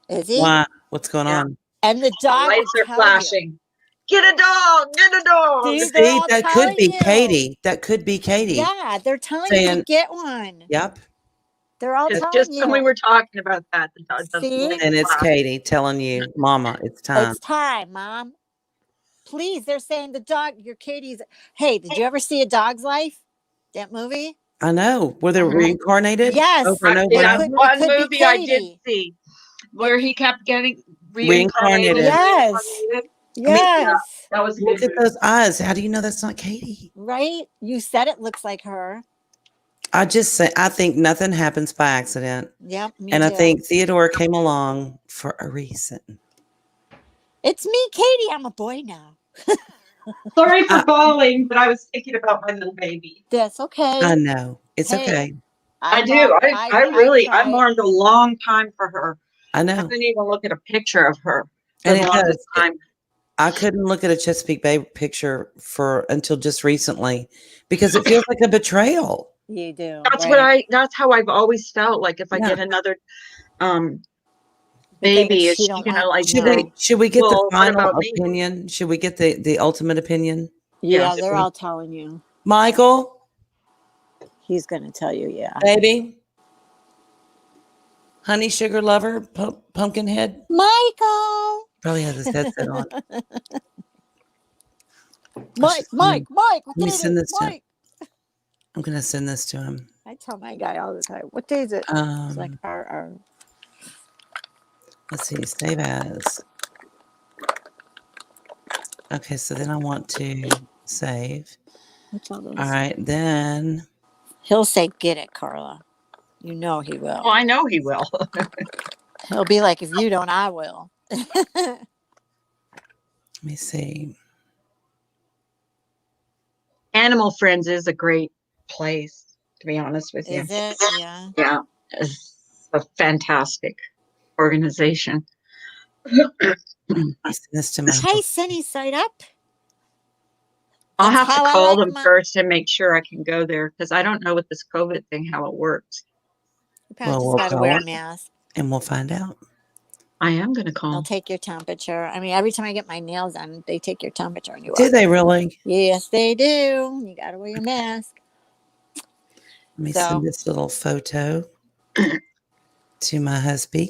Is he? Why? What's going Yeah. on? And the The dog would lights are tell flashing. Get a dog! Get a dog! See, they're See, all that could telling be you. Katie. That could be you. Katie. Yeah, they're telling you to Saying, get one. yep. They're all Just telling when we you. were talking about that, the See? lights And it's flash. Katie telling you, Mama, it's time. It's time, Mom. Please, they're saying the dog, your Katie's. Hey, did you ever see A Dog's Life? That movie? I know. Were they Mhm. reincarnated Yes. over and over It That's again? could- one could be movie I did Katie. see where he kept getting Reincarnated. reincarnated. Yes. reincarnated. Yes. That was a Look good at movie. those eyes. How do you know that's not Katie? Right? You said it looks like her. I just say, I think nothing happens by accident. Yep, me And too. I think Theodore came along for a reason. It's me, Katie. I'm a boy now. Sorry for calling, but I was thinking about my little baby. That's okay. I know. It's Hey, okay. I do. I tried. mourned a long time for her. I I know. didn't even look at a picture of her for And the it longest does. time. I couldn't look at a Chesapeake Bay picture until just recently because it feels like a betrayal. You do. That's how I've always felt. Like if I Yeah. get another But baby, she it's don't you know, want- like no. Should we get the well, what final about me? opinion? Should we get the ultimate opinion? Yeah, Yes. they're all telling you. Michael, He's going to tell you, yeah. baby, honey sugar lover, pumpkin head. Michael! Probably has his headset on. Mike, Let what me day send is this to him. Mike? I'm gonna send this to him. I tell my guy all the time, what day is it? It's like our Let's see, save as. Okay, so then I want to save. what's all those? All right, then He'll say, get it, Carla. You know he will. Oh, I know he will. He'll be like, if you don't, I will. let me see. Animal Friends is a great place, to be honest with you. Is it? Yeah. Yeah, it's a fantastic organization. I send this to my Hi, Sunny Side Up. I'll That's have to how I call like them my- first and make sure I can go there because I don't know with this COVID thing how it works. You probably Well, just we'll got to call wear a it. mask. And we'll find out. I am going to They'll call. take your temperature. I mean, every time I get my nails done, they take your temperature. And you Do walk they in. really? Yes, they do. You got to wear your mask. Let me So- send this little photo to my husband.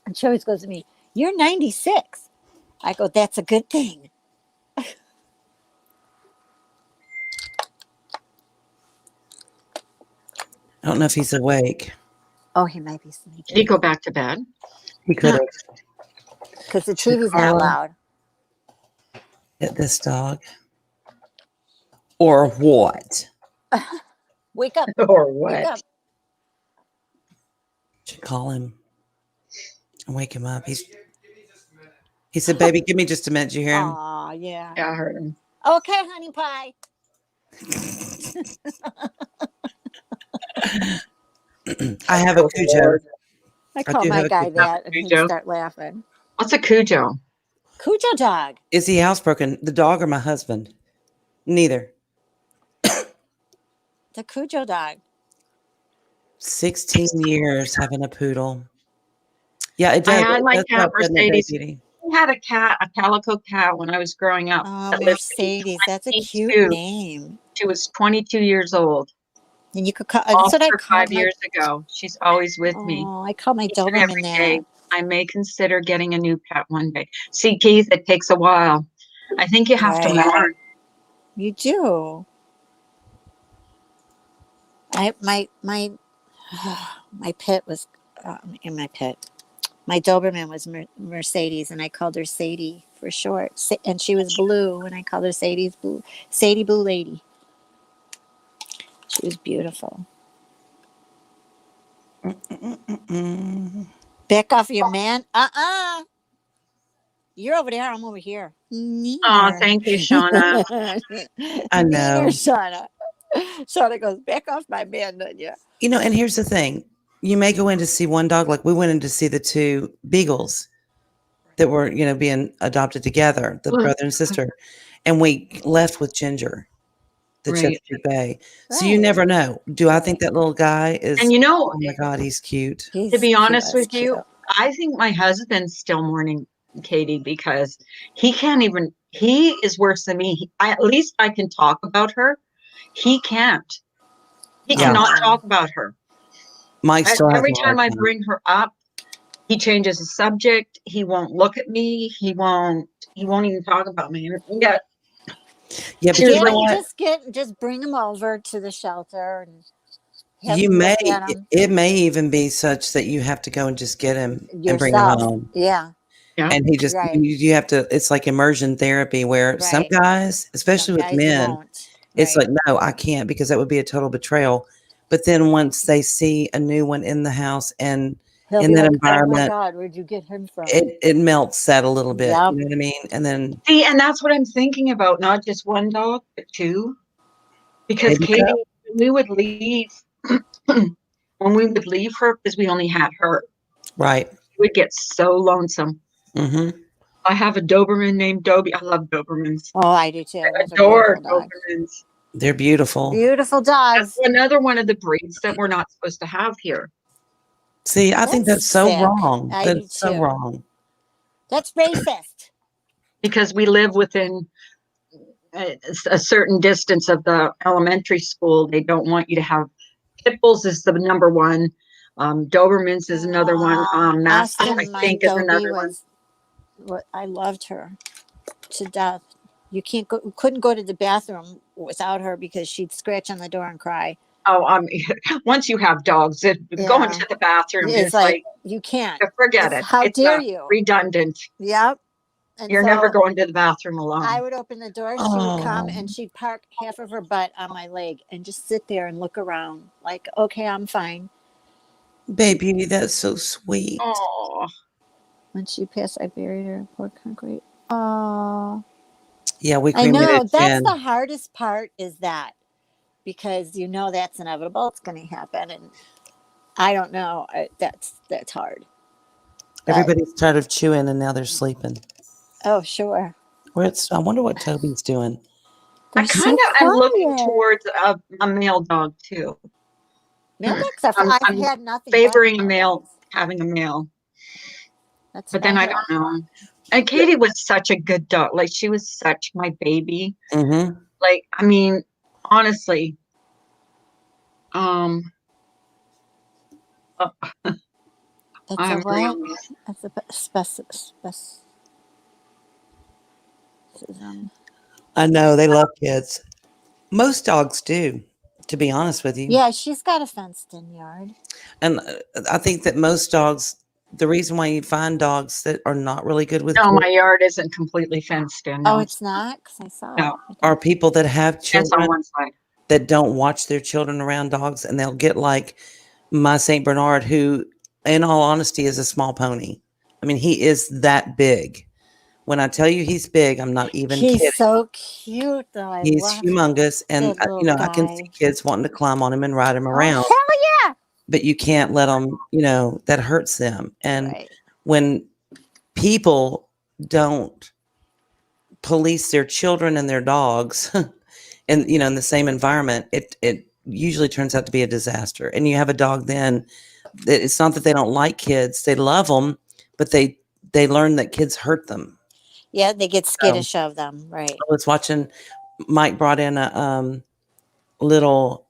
And she always goes to me, you're 96. I go, that's a good thing. I don't know if he's awake. Oh, he might be Did he sleeping go back to bed? He could have because the TV's not Carla. loud. hit this dog. Or what? Wake up. Or Wake what? up. Should call him and wake him up. He said, baby, give me just a minute. Did you hear him? Aw, yeah. Yeah, I heard him. Okay, honey pie. I have a Cujo. I call do my have a guy Cujo. that and he'd Cujo? start laughing. What's a Cujo? Cujo dog. Is he housebroken? The dog or my husband? Neither. The Cujo dog. 16 years having a poodle. Yeah, it I does. had It my does cat help, doesn't it, Mercedes. Baby? I had a cat, a calico cat, when I was growing up. Oh, that lived to be Mercedes. That's a cute 22. name. She was 22 years old. And you could call. That's Lost what I her call 5 years ago. She's always with me. Oh, I call my Each and Doberman every day. that. I may consider getting a new pet one day. See, Keith, it takes a while. I think you have to Right. learn. You do. My pet was in my pet. My Doberman was Mercedes, and I called her Sadie for short. And she was blue, and I called her Sadie Blue Lady. She was beautiful. Mm-mm-mm-mm. Back off your man. You're over there. I'm over here. Oh, thank you, Shauna. I know. Shauna. Shauna goes, back off my man, don't you? You know, and here's the thing. You may go in to see one dog, like we went in to see the two beagles that were, being adopted together, the brother and sister. And we left with Ginger, the Right. Chesapeake Bay. So you Right. never know. Do I think that little guy is, And oh my God, he's cute. to be honest with you, I think my husband's still mourning Katie because he is worse than me. At least I can talk about her. He can't. He Yeah. cannot talk about her. Mike still has Every a hard time I bring her up, he changes the subject. He won't look at me. He won't even talk about me. Yeah. Yeah, but She's you know what? just bring him over to the shelter and have You him may, look at him it may even be such that you have to go and just get him and bring him yourself. home. Yeah. Yeah. And he just, Right. you have to, it's like immersion therapy where some Right. guys, especially Some with guys men, won't. it's Right. like, no, I can't because that would be a total betrayal. But then once they see a new one in the house and He'll in be that like, oh my environment, God, where'd you get him from? it melts that a little bit. Yep. You know what I mean? And then See, and that's what I'm thinking about, not just one dog, but two. Because maybe Katie, so. when we would leave, her, because we only had her, Right. we would get so lonesome. Mm-hmm. I have a Doberman named Dobie. I love Dobermans. Oh, I do too. I Those are adore beautiful dogs. Dobermans. They're beautiful. Beautiful That's dogs. another one of the breeds that we're not supposed to have here. See, I think that's so sick. wrong. I do That's so too. wrong. That's racist. Because we live within a certain distance of the elementary school. They don't want you to have pit bulls is the number one. Dobermans is another one. Mastiff, Austin, I my think, is Dobie another one. was what I loved her to death. You couldn't go to the bathroom without her because she'd scratch on the door and cry. Oh, once you have dogs, going to the bathroom It's is like you can't. forget it. How It's dare you? redundant. Yep. And You're so never going to the bathroom alone. I would open the door, she would come and she'd park half of her butt on my leg and just sit there and look around like, okay, I'm fine. Baby, that's so sweet. Oh, When she passed, I buried her in Port Concrete. Oh, Yeah, we I cremated know. That's Jen. the hardest part is that because that's inevitable. It's going to happen. And I don't know. That's hard. But- Everybody's tired of chewing and now they're sleeping. Oh, sure. I wonder what Toby's doing. I kind of am looking towards a male dog too. Male dogs are. I've had nothing. Favoring a male, having a male. That's but then I don't know. And Katie was such a good dog. Like she was such my baby. Mm-hmm. Like, I mean, honestly, That's I'm a what? really- That's a specificism. I know they love kids. Most dogs do, to be honest with you. Yeah, she's got a fenced-in yard. And I think that most dogs, the reason why you find dogs that are not really good with No, kids my yard isn't completely fenced in. Oh, No. it's not? Because I saw No. it. are people that have Fence on children one side. that don't watch their children around dogs, and they'll get like my Saint Bernard, who, in all honesty, is a small pony. I mean, he is that big. When I tell you he's big, I'm not even He's kidding. so cute, though. He's love humongous, and that little I can see guy. kids wanting to climb on him and ride him around, Oh, hell yeah! but you can't let them. That hurts them. And Right. when people don't police their children and their dogs, and in the same environment, it usually turns out to be a disaster. And you have a dog then that it's not that they don't like kids; they love them, but they learn that kids hurt them. Yeah, they get skittish of them. Right. I was watching. Mike brought in a little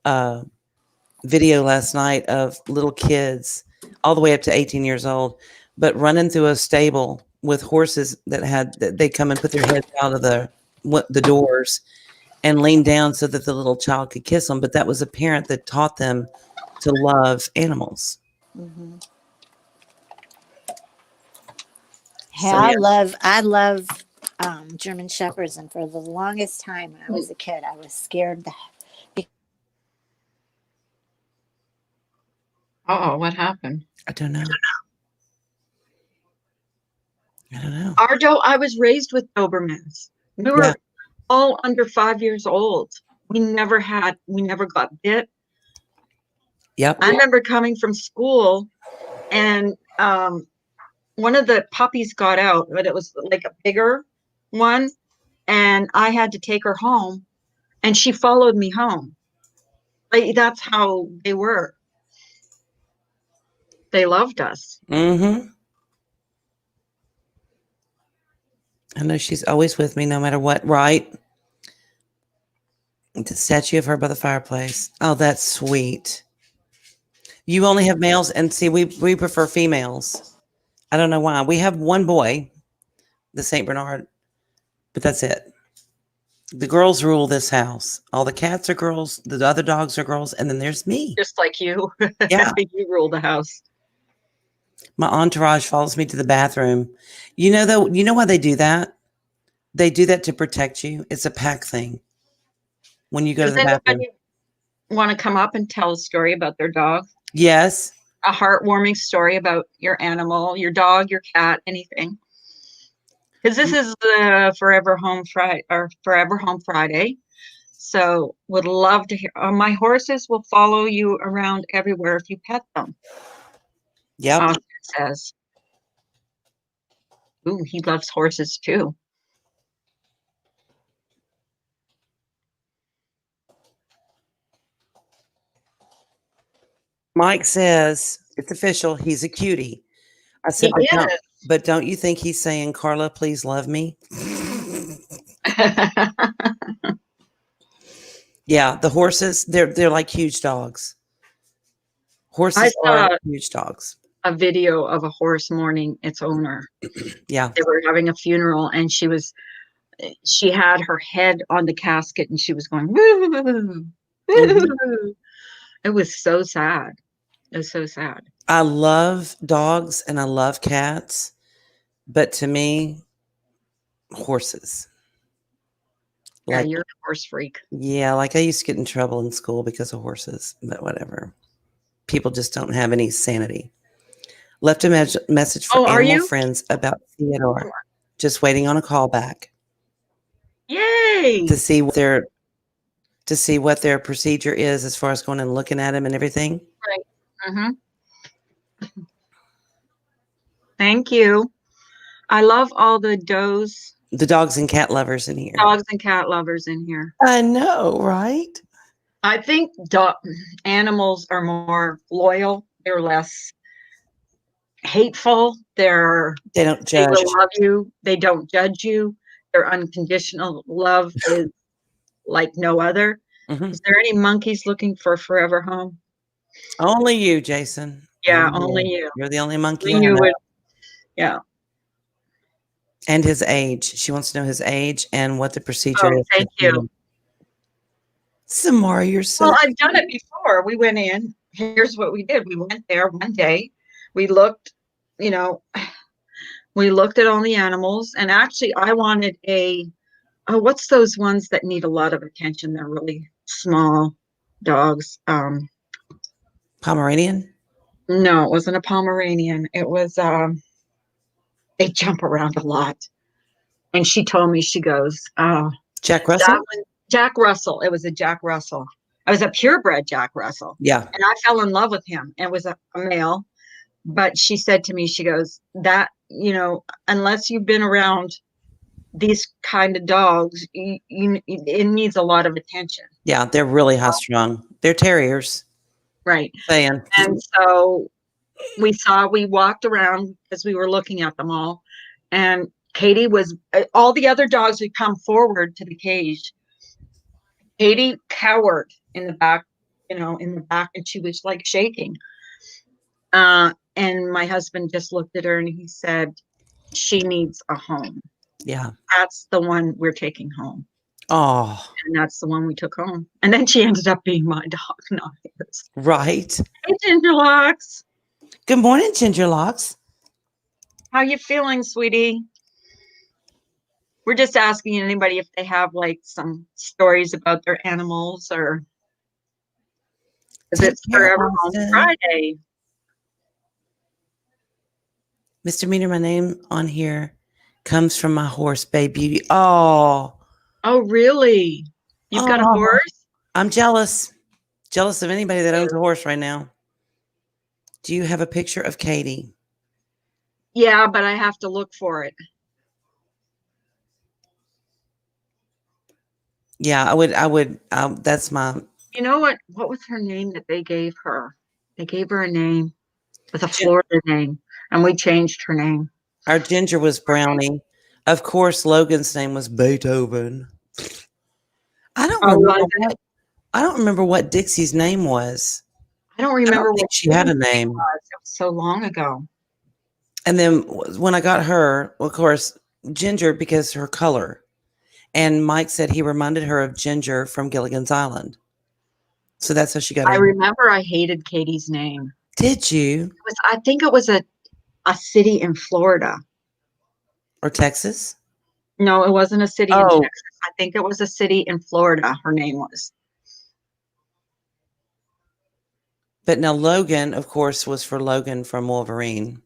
video last night of little kids, all the way up to 18 years old, but running through a stable with horses that they come and put their heads out of the doors and lean down so that the little child could kiss them. But that was a parent that taught them to love animals. Mm-hmm. So, Yeah, yeah. I love German Shepherds, and for the longest time when I was a kid, I was scared that. Uh-oh, what happened? I don't know. I don't know. I was raised with Dobermans. We were all under 5 years old. We never got bit. Yep. I remember coming from school and one of the puppies got out, but it was like a bigger one. And I had to take her home and she followed me home. Like, that's how they were. They loved us. Mm-hmm. I know she's always with me no matter what, right? The statue of her by the fireplace. Oh, that's sweet. You only have males, and see, we prefer females. I don't know why. We have one boy, the Saint Bernard, but that's it. The girls rule this house. All the cats are girls, the other dogs are girls, and then there's me. Just like you. Yeah. You rule the house. My entourage follows me to the bathroom. You know why they do that? They do that to protect you. It's a pack thing. When you go to Does the bathroom. anybody want to come up and tell a story about their dog? Yes. A heartwarming story about your animal, your dog, your cat, anything. Because this is the Forever Home Friday. So would love to hear. My horses will follow you around everywhere if you pet them. Yep. Oscar says. Ooh, he loves horses too. Mike says it's official. He's a cutie. I said, but don't you think he's saying, Carla, please love me? Yeah, the horses, they're like huge dogs. Horses are huge dogs. A video of a horse mourning its owner. Yeah. They were having a funeral and she had her head on the casket and she was going, woo, woo. Mm-hmm. It was so sad. It was so sad. I love dogs and I love cats, but to me, horses. Yeah, you're a horse freak. Yeah, like I used to get in trouble in school because of horses, but whatever. People just don't have any sanity. Left a message for animal friends about Theodore. Just waiting on a call back. Yay! To see what their procedure is as far as going and looking at him and everything. Right. Mm-hmm. Thank you. I love all the the dogs and cat lovers in here. Dogs and cat lovers in here. I know, right? I think animals are more loyal. They're less hateful. They don't judge. They will love you. They don't judge you. Their unconditional love is like no other. Mm-hmm. Is there any monkeys looking for a forever home? Only you, Jason. Yeah, only you. You're the only monkey. Yeah. And his age. She wants to know his age and what the procedure is. Thank you. Samara, you're so. Well, I've done it before. We went in. Here's what we did. We went there one day. We looked, we looked at all the animals. And actually, I wanted what's those ones that need a lot of attention? They're really small dogs. Pomeranian? No, it wasn't a Pomeranian. It was, they jump around a lot. And she told me, she goes, Jack Russell? Jack Russell. It was a Jack Russell. I was a purebred Jack Russell. Yeah. And I fell in love with him. It was a male. But she said to me, she goes, that, unless you've been around these kind of dogs, it needs a lot of attention. Yeah, they're really high strung. They're terriers. Right. And so we walked around as we were looking at them all. And Katie all the other dogs would come forward to the cage. Katie cowered in the back, and she was like shaking. And my husband just looked at her and he said, she needs a home. Yeah. That's the one we're taking home. Oh. And that's the one we took home. And then she ended up being my dog, not his. Right. Hey, Gingerlocks. Good morning, Gingerlocks. How you feeling, sweetie? We're just asking anybody if they have like some stories about their animals or because it's Forever Home Friday. Mr. Meter, my name on here comes from my horse, Bay Beauty. Oh, Oh, really? You've got a oh, horse? I'm jealous. Jealous of anybody that owns a horse right now. Do you have a picture of Katie? Yeah, but I have to look for it. Yeah, I would. That's my You know what? What was her name that they gave her? They gave her a name with a Florida name, and we changed her name. our ginger was Brownie. Of course, Logan's name was Beethoven. I don't Oh, remember was it? what I don't remember what Dixie's name was. I don't I remember don't think what she had a Katie's name. was. It was so long ago. And then when I got her, of course, Ginger because her color. And Mike said he reminded her of Ginger from Gilligan's Island. So that's how she got I her. remember I hated Katie's name. Did you? I think it was a city in Florida. Or Texas? No, it wasn't a city in Oh, Texas. I think it was a city in Florida, her name was. but now Logan, of course, was for Logan from Wolverine.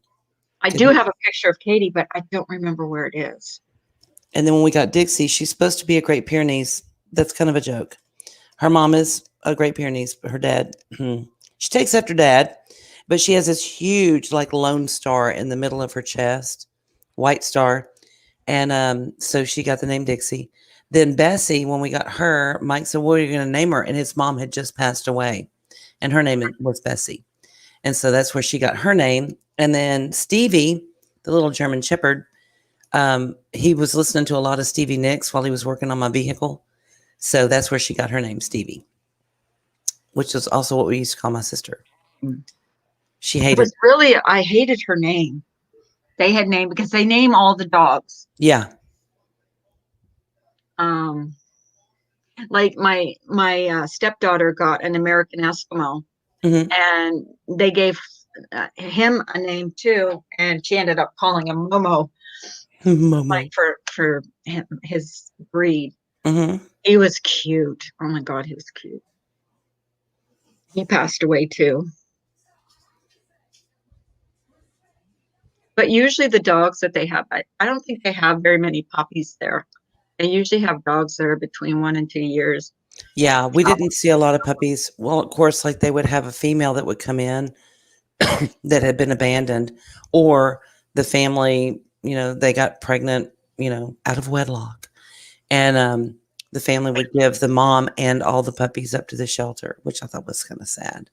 I do have a picture of Katie, but I don't remember where it is. And then when we got Dixie, she's supposed to be a Great Pyrenees. That's kind of a joke. Her mom is a Great Pyrenees, but her dad, she takes after dad, but she has this huge, like, lone star in the middle of her chest, white star. And so she got the name Dixie. Then Bessie, when we got her, Mike said, what are you going to name her? And his mom had just passed away, and her name was Bessie. And so that's where she got her name. And then Stevie, the little German Shepherd, he was listening to a lot of Stevie Nicks while he was working on my vehicle. So that's where she got her name, Stevie, which is also what we used to call my sister. She It hated. was really, I hated her name. They had name because they name all the dogs. Yeah. Like my stepdaughter got an American Eskimo, and they gave him a name too, and she ended up calling him Momo, like for his breed. He was cute. Oh my God, he was cute. He passed away too. But usually the dogs that they have, I don't think they have very many puppies there. They usually have dogs that are between 1 and 2 years. Yeah, we didn't see a lot of puppies. Well, of course, like they would have a female that would come in that had been abandoned, or the family, they got pregnant, out of wedlock. And the family would give the mom and all the puppies up to the shelter, which I thought was kind of sad.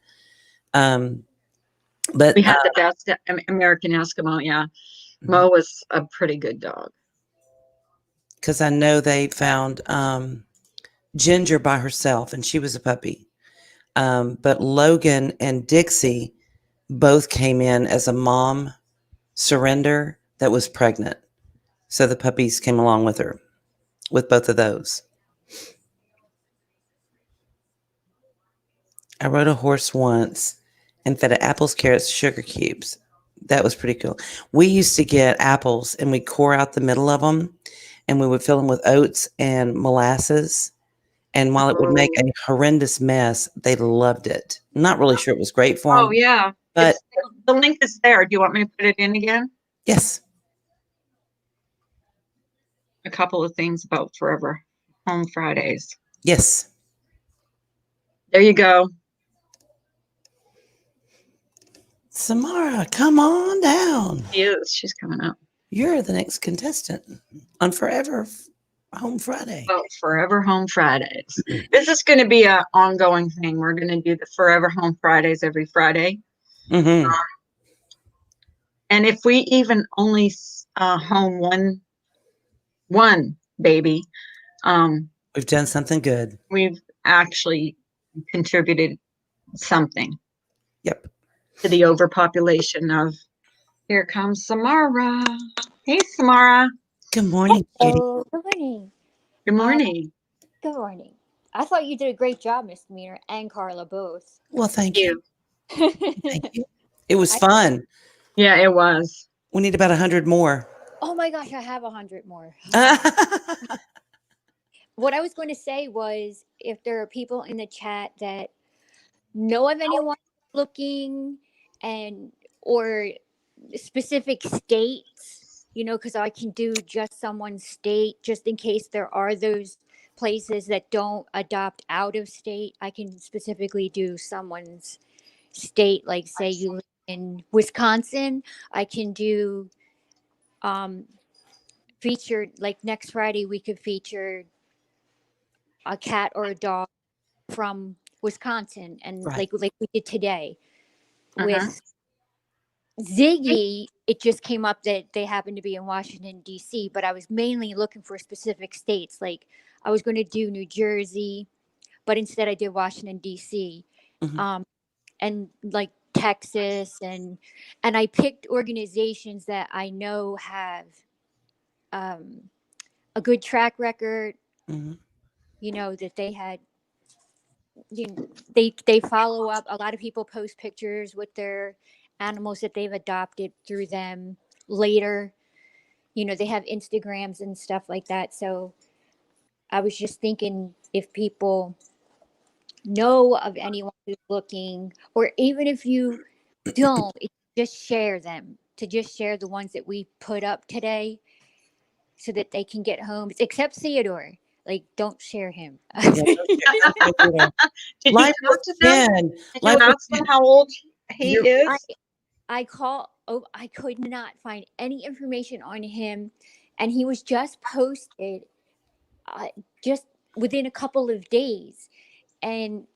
But we had the best American Eskimo. Yeah. Mo was a pretty good dog. Because I know they found Ginger by herself, and she was a puppy. But Logan and Dixie both came in as a mom surrender that was pregnant. So the puppies came along with her, with both of those. I rode a horse once and fed it apples, carrots, sugar cubes. That was pretty cool. We used to get apples and we'd core out the middle of them, and we would fill them with oats and molasses. And while it would make a horrendous mess, they loved it. I'm not really sure it was great for them. Oh, yeah. But the link is there. Do you want me to put it in again? Yes. A couple of things about Forever Home Fridays. Yes. There you go. Samara, come on down. She is. She's coming up. You're the next contestant on Forever Home Friday. Oh, Forever Home Fridays. This is going to be an ongoing thing. We're going to do the Forever Home Fridays every Friday. And if we even only home one baby, we've done something good. We've actually contributed something. Yep. To the overpopulation of. Here comes Samara. Hey, Samara. Good morning, Kitty. Oh, good morning. Good morning. Good morning. I thought you did a great job, Miss Demeanor and Carla both. Well, thank you. Thank you. It was fun. Yeah, it was. We need about 100 more. Oh my gosh, I have 100 more. What I was going to say was, if there are people in the chat that know of anyone looking or specific states because I can do just someone's state, just in case there are those places that don't adopt out of state. I can specifically do someone's state, like say you live in Wisconsin, I can do featured, like next Friday we could feature a cat or a dog from Wisconsin, and Right. like we did today Uh-huh. with Ziggy. It just came up that they happen to be in Washington D.C., but I was mainly looking for specific states. Like I was going to do New Jersey, but instead I did Washington D.C. Mhm. And like Texas, and I picked organizations that I know have a good track record. Mhm. That they had. They follow up. A lot of people post pictures with their animals that they've adopted through them later. They have Instagrams and stuff like that. So I was just thinking, if people know of anyone who's looking, or even if you don't, just share them, to just share the ones that we put up today so that they can get home, except Theodore. Like, don't share him. Yeah, no share. Did Life you talk with to them? Jen. Did Life you with ask them Jen. how old he You're- is? I could not find any information on him, and he was just posted just within a couple of days. And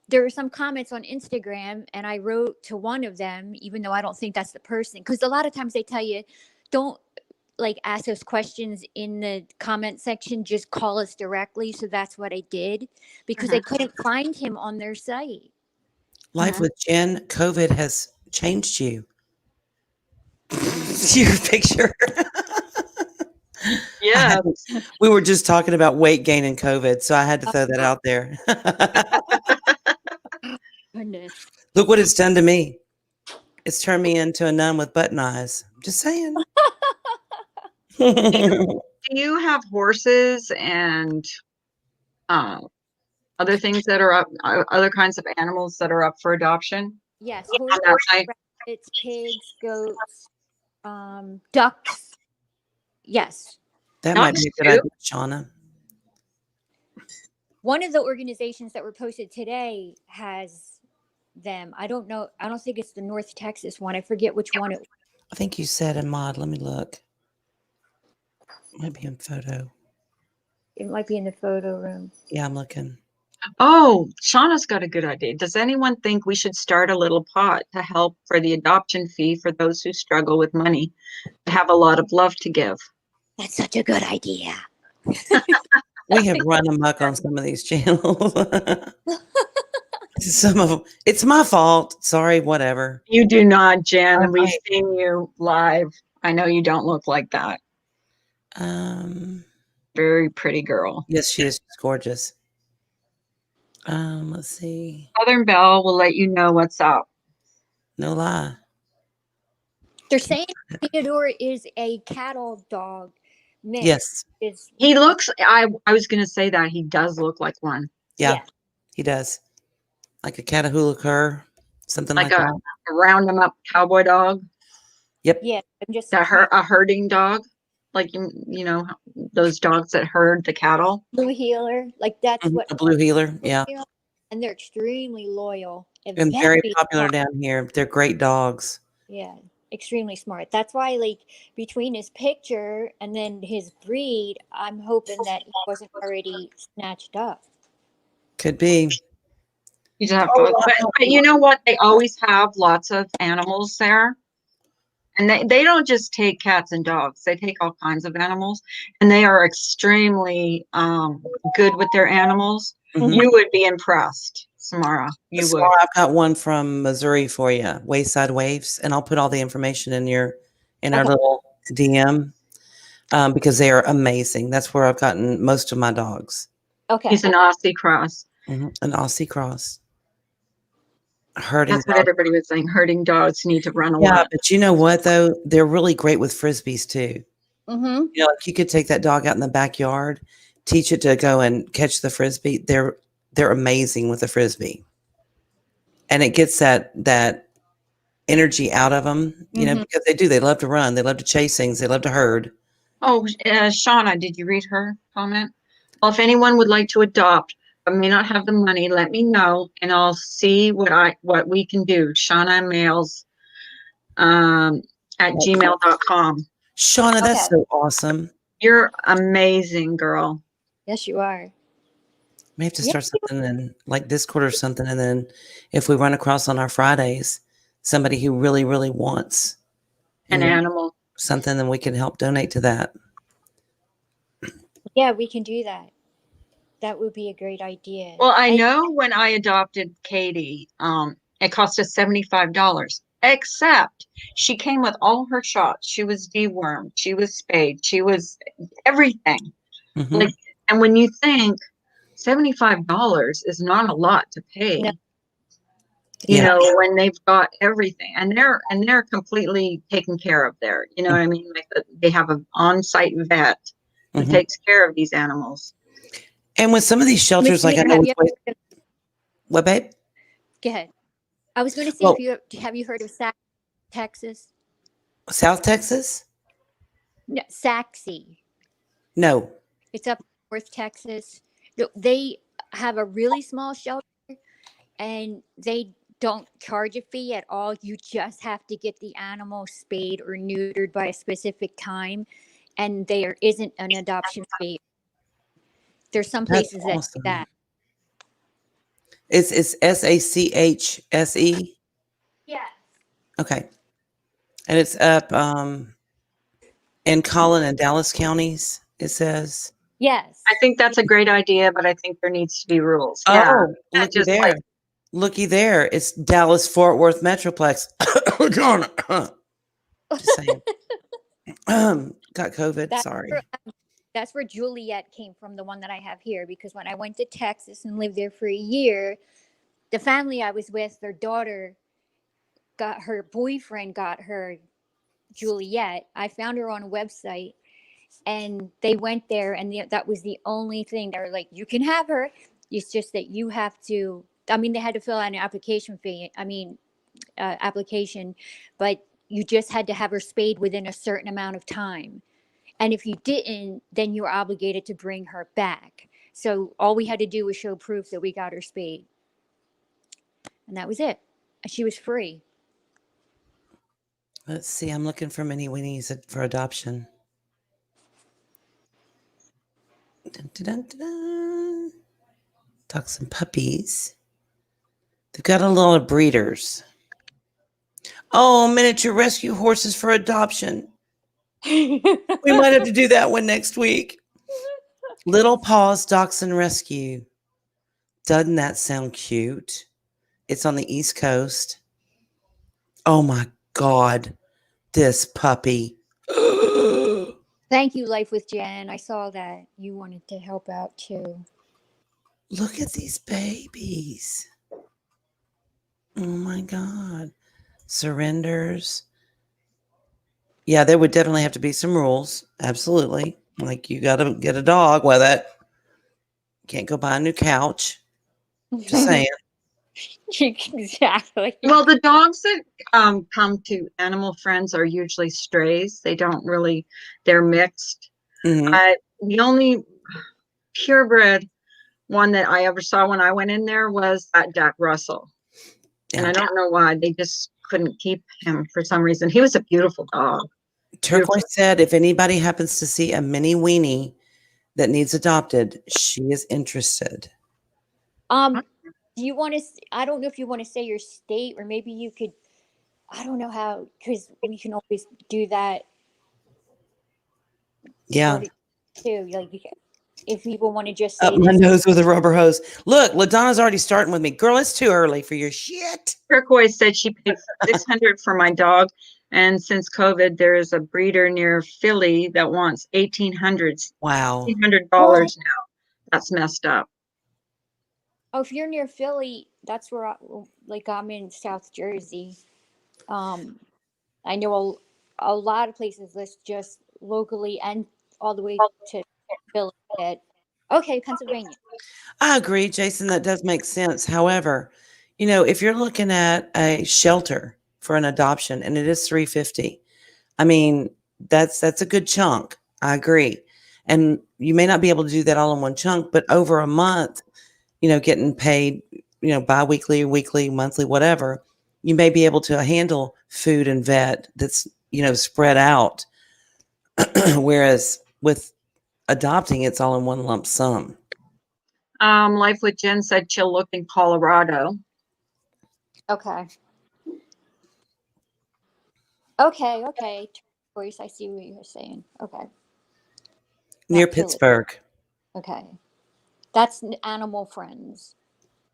there were some comments on Instagram, and I wrote to one of them, even though I don't think that's the person, because a lot of times they tell you, don't like ask us questions in the comment section, just call us directly. So that's what I did, because I couldn't find him on their site. Life with Jen. COVID has changed you. Your picture. Yeah. We were just talking about weight gain and COVID, so I had to throw that out there. Goodness. Look what it's done to me. It's turned me into a nun with button eyes. Just saying. Do you have horses and other things that are up, other kinds of animals that are up for adoption? Yes, On horses, that site? rabbits, pigs, goats, ducks. Yes. That might Ducks be a good too? idea, Shauna. One of the organizations that were posted today has them. I don't know. I don't think it's the North Texas one. I forget which one it was. I think you said a mod. Let me look. Might be in photo. It might be in the photo room. Yeah, I'm looking. Oh, Shauna's got a good idea. Does anyone think we should start a little pot to help for the adoption fee for those who struggle with money, to have a lot of love to give? That's such a good idea. We have run amok on some of these channels. Some of them. It's my fault. Sorry, whatever. You do not, Jen. All We've right. seen you live. I know you don't look like that. Very pretty girl. Yes, she is. She's gorgeous. Let's see. Southern Belle will let you know what's up. No lie. They're saying Theodore is a cattle dog mix. Yes. He looks, I was going to say that he does look like one. Yeah, he does. Like a Catahoula cur, something like Like that. a round 'em up cowboy dog. Yep. Yeah, I'm just A herding dog. Like, you know, those dogs that herd the cattle. blue healer. Like that's what A blue healer. Yeah. And they're extremely loyal And very popular smart. down here. They're great dogs. Yeah, extremely smart. That's why, like, between his picture and then his breed, I'm hoping that he wasn't already snatched up. Could be. You just have to, but you know what? They always have lots of animals there. And they don't just take cats and dogs. They take all kinds of animals. And they are extremely good with their animals. Mhm. You would be impressed, Samara. You would. Samara, I've got one from Missouri for you, Wayside Waves, and I'll put all the information in our little DM because they are amazing. That's where I've gotten most of my dogs. Okay. He's an Aussie cross. An Aussie cross. Herding That's what dogs. everybody was saying. Herding dogs need to run a Yeah, lot. but you know what though? They're really great with frisbees too. Mm-hmm. You know, like you could take that dog out in the backyard, teach it to go and catch the frisbee. They're amazing with the frisbee, and it gets that energy out of them, you know, Mhm. because they do. They love to run. They love to chase things. They love to herd. Oh, Shauna, did you read her comment? Well, if anyone would like to adopt but may not have the money, let me know and I'll see what we can do. Shauna Mails at gmail.com. Shauna, that's Okay. so awesome. You're amazing, girl. Yes, you are. We have to Yeah. start something in like Discord or something. And then if we run across on our Fridays, somebody who really, really wants An animal. something, then we can help donate to that. Yeah, we can do that. That would be a great idea. Well, I And- know when I adopted Katie, it cost us $75, except she came with all her shots. She was dewormed, she was spayed, she was everything. Mhm. Like, and when you think $75 is not a lot to pay, No. you Yeah. know, when they've got everything and they're completely taken care of there. You know what I mean? Like they have an on-site vet who Mhm. takes care of these animals. And with some of these shelters, like I know, Have with you what, babe? Go ahead. I was going to say, Well- have you heard of Texas? South Texas? No, Saxe. No. It's up North Texas. They have a really small shelter, and they don't charge a fee at all. You just have to get the animal spayed or neutered by a specific time, and there isn't an adoption fee. There's some That's places that do awesome. that. It's SACHSE. Yeah. Okay. And it's up in Collin and Dallas counties, it says. Yes. I think that's a great idea, but I think there needs to be rules. Yeah. Oh, Not looky just there. like Looky there. It's Dallas Fort Worth Metroplex. Just saying. Got COVID. That's Sorry. That's where Juliet came from, the one that I have here, because when I went to Texas and lived there for a year, the family I was with, their daughter her boyfriend got her Juliet. I found her on a website, and they went there, and that was the only thing. They were like, you can have her. It's just that you have to, I mean, they had to fill out an application fee. Application, but you just had to have her spayed within a certain amount of time. And if you didn't, then you were obligated to bring her back. So all we had to do was show proof that we got her spayed. And that was it. And she was free. Let's see. I'm looking for mini weenies for adoption. Dun, dun, dun, dun, dun. Talk some puppies. They've got a lot of breeders. Oh, miniature rescue horses for adoption. We might have to do that one next week. Little Paws Dachshund Rescue. Doesn't that sound cute? It's on the East Coast. Oh my God. This puppy. Thank you, Life with Jen. I saw that you wanted to help out too. Look at these babies. Oh my God. Surrenders. Yeah, there would definitely have to be some rules. Absolutely. Like you got to get a dog with it. Can't go buy a new couch. Just saying. Exactly. well, the dogs that come to Animal Friends are usually strays. They don't really, they're mixed. Mhm. The only purebred one that I ever saw when I went in there was that Jack Russell. And Yeah. I don't know why they just couldn't keep him for some reason. He was a beautiful dog. Turquoise said if anybody happens to see a mini weenie that needs adopted, she is interested. Do you want to? I don't know if you want to say your state, or maybe you could. I don't know how, because we can always do that Yeah. too. Like, if people want to just Up say my this, nose with a rubber hose. Look, LaDonna's already starting with me. Girl, it's too early for your shit. Turquoise said she paid $600 for my dog. And since COVID, there is a breeder near Philly that wants $1,800 Wow. now. That's messed up. oh, if you're near Philly, that's where I'm in South Jersey. I know a lot of places list just locally and all the way to Philly. Okay, Pennsylvania. I agree, Jason. That does make sense. However, if you're looking at a shelter for an adoption, and it is $350. I mean, that's a good chunk. I agree. And you may not be able to do that all in one chunk, but over a month, getting paid, bi-weekly, weekly, monthly, whatever, you may be able to handle food and vet that's, spread out. Whereas with adopting, it's all in one lump sum. Life with Jen said she'll look in Colorado. Okay. Okay. Voice, I see what you're saying. Okay. Near Not Philly. Pittsburgh. Okay. That's Animal Friends.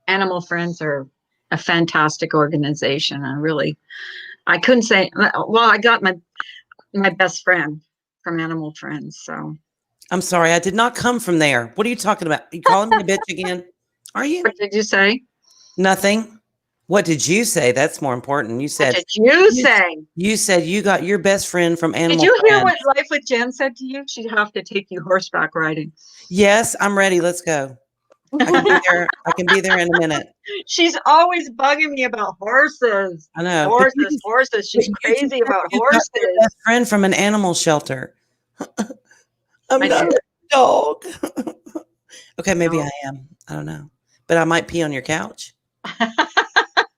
Animal Friends are a fantastic organization. I couldn't say, well, I got my best friend from Animal Friends. So I'm sorry, I did not come from there. What are you talking about? You calling me a bitch again? Are you? what did you say? Nothing. What did you say? That's more important. You What said did you say? you said you got your best friend from Animal Did you hear Friends. what Life with Jen said to you? She'd have to take you horseback riding. Yes, I'm ready. Let's go. I can be there in a minute. She's always bugging me about horses. I know. Horses. She's crazy about You got your horses. best friend from an animal shelter. I'm I not do. a dog. Okay, maybe No. I am. I don't know. But I might pee on your couch.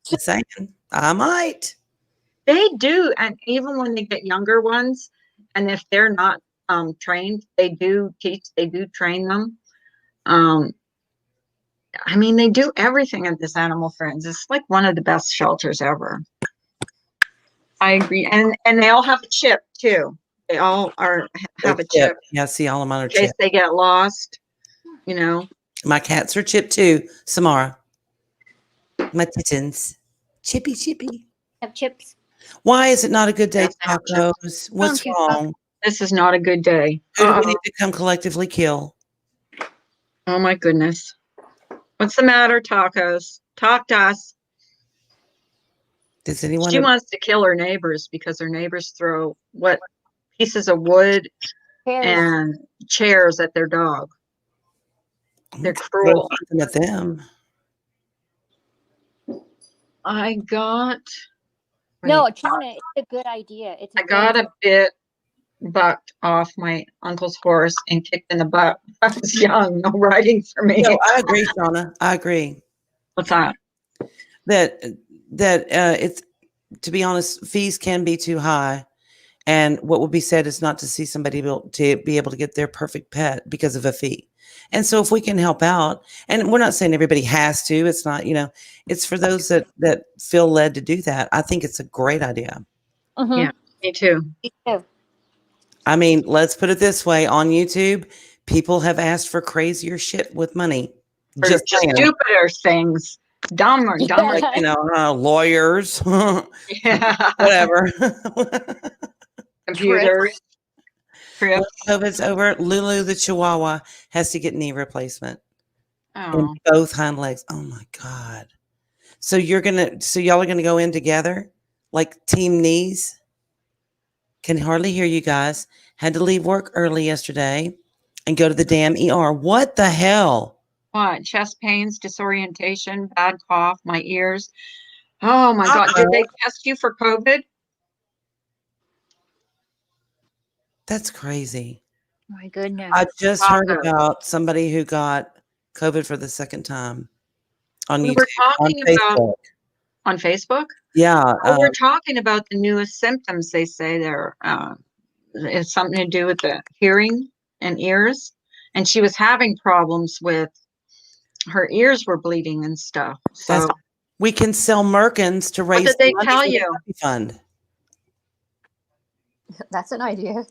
Just saying. I might. They do, and even when they get younger ones, and if they're not trained, they do train them. I mean, they do everything at this Animal Friends. It's like one of the best shelters ever. I agree, and they all have a chip too. They all have a chip Yeah, see, all of mine are in case chipped. they get lost. My cats are chipped too, Samara. My kittens. Chippy. Have chips. Why is it not a good day, Yes, I have tacos? What's Thank you. wrong? This is not a good day. Who do we Uh-oh. need to come collectively kill? Oh my goodness. What's the matter, tacos? Talk to us. Does anyone? She wants to kill her neighbors because her neighbors throw pieces of wood Pears. and chairs at their dog. They're cruel. Something at them. I got No, Trina, it's a good idea. I got a bit bucked off my uncle's horse and kicked in the butt. I was young, no riding for me. No, I agree, Shauna. I agree What's that? that it's, to be honest, fees can be too high, and what will be said is not to see somebody to be able to get their perfect pet because of a fee. And so if we can help out, and we're not saying everybody has to, it's not, it's for those that feel led to do that. I think it's a great idea. Mhm. Yeah. Me too. Me too. I mean, let's put it this way. On YouTube, people have asked for crazier shit with money. Or Just saying. stupider things. Dumber. Yeah. Lawyers, Yeah. whatever. Computers. Trips. COVID's over. Lulu the Chihuahua has to get knee replacement Oh. in both hind legs. Oh my God. So y'all are gonna go in together like team knees? Can hardly hear you guys. Had to leave work early yesterday and go to the damn ER. What the hell? What? Chest pains, disorientation, bad cough, my ears. Oh my God. Did they test you for COVID? That's crazy. My goodness. I just heard Taco. about somebody who got COVID for the second time on We YouTube, were on talking about Facebook. on Facebook. Yeah. We're talking about the newest symptoms. They say it's something to do with the hearing and ears. And she was having problems with her ears were bleeding and stuff. So we can sell Merkins to raise did they money tell for the you? Happy Fund. That's an idea.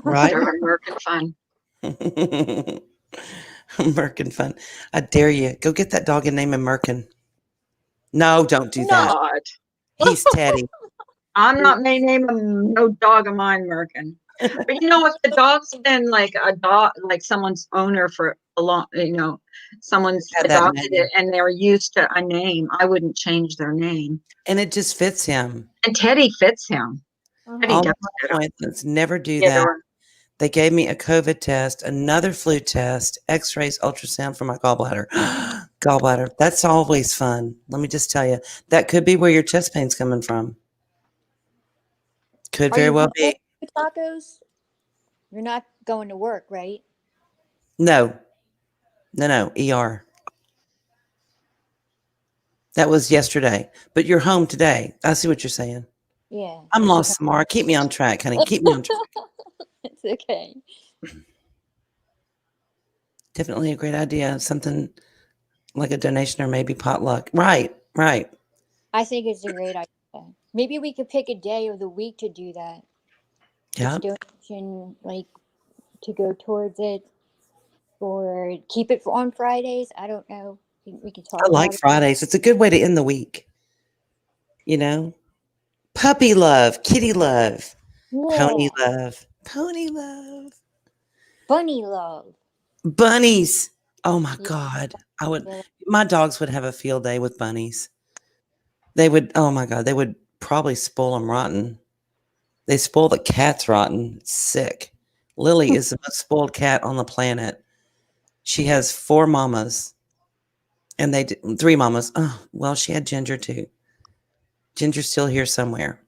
Right? start a Merkin fund. Merkin Fund. I dare you. Go get that dog and name him Merkin. No, don't do that. Not. He's Teddy. I'm not may name no dog of mine Merkin. But if the dog's been like a dog, like someone's owner for a long, someone's Had that adopted name. it and they're used to a name, I wouldn't change their name. And it just fits him. And Teddy fits him. Teddy All does my fit him. appointments never do Yeah, that. They gave me a COVID test, another flu test, x-rays, ultrasound for my gallbladder. Gallbladder. That's always fun. Let me just tell you, that could be where your chest pain's coming from. Could Are very you well going be. to tacos? You're not going to work, right? No, no, ER. That was yesterday, but you're home today. I see what you're saying. Yeah. I'm it's lost, Samara. Keep me on track, honey. Keep me on track. It's okay. Definitely a great idea. Something like a donation or maybe potluck. Right, right. I think it's a great idea. Maybe we could pick a day of the week to do that. Yeah. Each donation, like, to go towards it, or keep it on Fridays. I don't know. We can I talk like about Fridays. It's a good way to end the week. You know, puppy love, kitty love, pony it. Yeah. love, pony love, Bunny love. bunnies. Oh my Yeah. God. Yeah. My dogs would have a field day with bunnies. They would, oh my God, they would probably spoil them rotten. They spoil the cats rotten. It's sick. Lily is the most spoiled cat on the planet. She has 4 mamas and 3 mamas. Oh, well, she had Ginger too. Ginger's still here somewhere.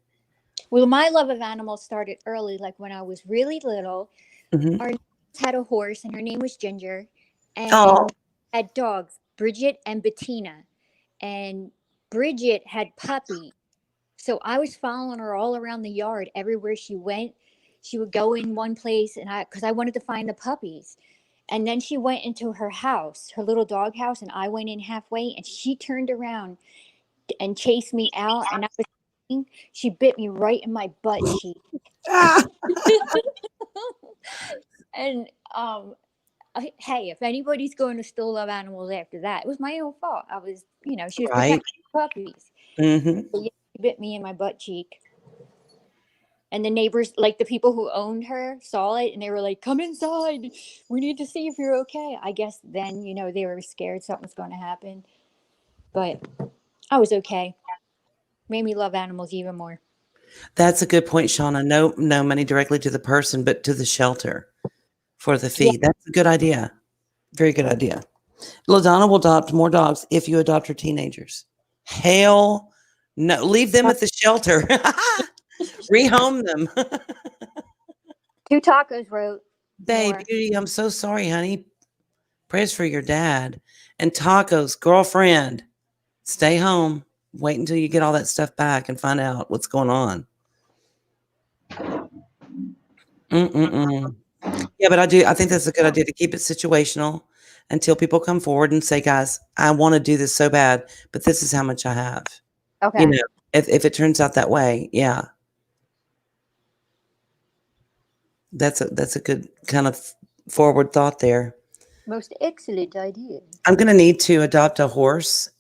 Well, my love of animals started early, like when I was really little. Hmm. Our neighbors had a horse, and her name was Ginger, Oh, and had dogs, Bridget and Bettina, and Bridget had puppies. So I was following her all around the yard, everywhere she went. She would go in one place, and because I wanted to find the puppies. And then she went into her house, her little dog house, and I went in halfway, and she turned around and chased me out, and she bit me right in my butt cheek. ah, And hey, if anybody's going to still love animals after that, it was my own fault. I was, she was right. protecting puppies. Hmm. But yeah, she bit me in my butt cheek. And the neighbors, like the people who owned her, saw it, and they were like, "Come inside. We need to see if you're okay." I guess then, they were scared something was going to happen. But I was okay. Made me love animals even more. That's a good point, Shauna. No money directly to the person, but to the shelter for the Yeah. fee. That's a good idea. Very good idea. LaDonna will adopt more dogs if you adopt her teenagers. Hell no. Leave them at the shelter. Rehome them. Two Tacos wrote Babe, more. beauty, I'm so sorry, honey. Prayers for your dad. And Tacos, girlfriend, stay home. Wait until you get all that stuff back and find out what's going on. Mm-mm-mm. Yeah, but I think that's a good idea to keep it situational until people come forward and say, guys, I want to do this so bad, but this is how much I have. Okay. You know, if it turns out that way, yeah. That's a good kind of forward thought there. Most excellent idea. I'm gonna need to adopt a horse.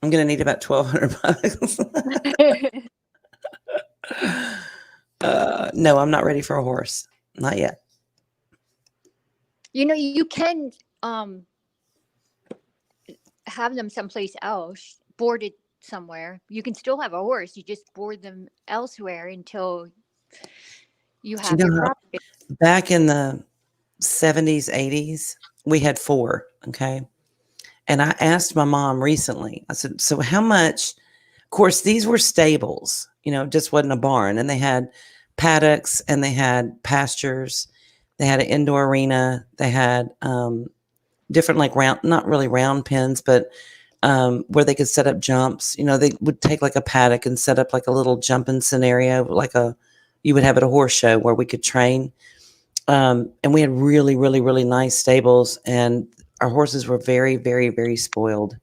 I'm gonna need about $1,200. No, I'm not ready for a horse. Not yet. You can have them someplace else, boarded somewhere. You can still have a horse. You just board them elsewhere until you Do have you your know how property. back in the 70s, 80s, we had 4, okay? And I asked my mom recently, I said, so how much? Of course, these were stables, just wasn't a barn. And they had paddocks and they had pastures. They had an indoor arena. They had different, like round, not really round pens, but where they could set up jumps. They would take like a paddock and set up like a little jumping scenario, you would have at a horse show where we could train. And we had really, really, really nice stables, and our horses were very, very, very spoiled.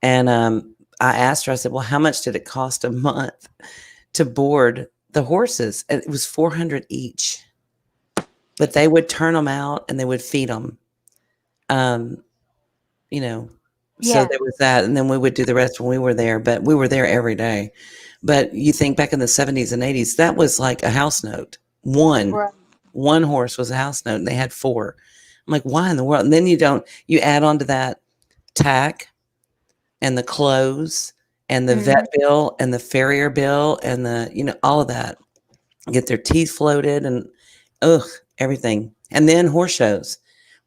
And I asked her, I said, well, how much did it cost a month to board the horses? And it was $400 each, but they would turn them out and they would feed them. So Yeah. there was that. And then we would do the rest when we were there, but we were there every day. But you think back in the 70s and 80s, that was like a house note. One horse was a house note and they had 4. I'm like, why in the world? And then you add on to that tack and the clothes and the vet bill and the farrier bill and all of that. Get their teeth floated and everything. And then horse shows.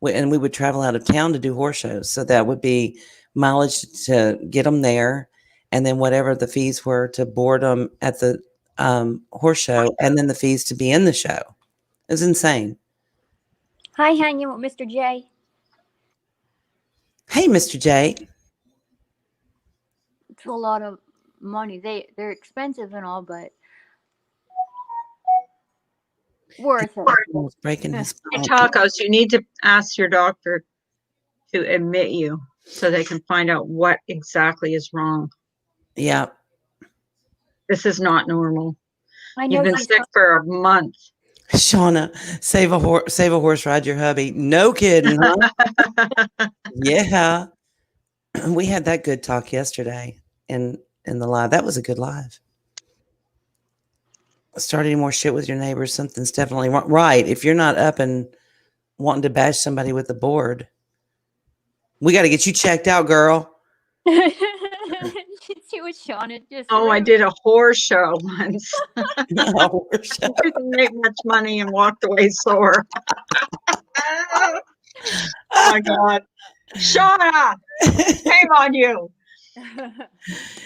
And we would travel out of town to do horse shows. So that would be mileage to get them there. And then whatever the fees were to board them at the horse show and then the fees to be in the show. It was insane. Hi, hanging with Mr. J. Hey, Mr. J. It's a lot of money. They're expensive and all, but worth it. He was breaking his Hey, phone. tacos, you need to ask your doctor to admit you so they can find out what exactly is wrong. Yeah. This is not normal. I know You've been she's sick for a month. Shauna, save a horse, ride your hubby. No kidding, huh? Yeah. We had that good talk yesterday in the live. That was a good live. Start any more shit with your neighbors. Something's definitely wrong. Right. If you're not up and wanting to bash somebody with the board, we got to get you checked out, girl. she was Shauna. Just Oh, I did a horror show once. Horse show. Didn't make much money and walked away sore. Oh my God. Shauna, shame on you.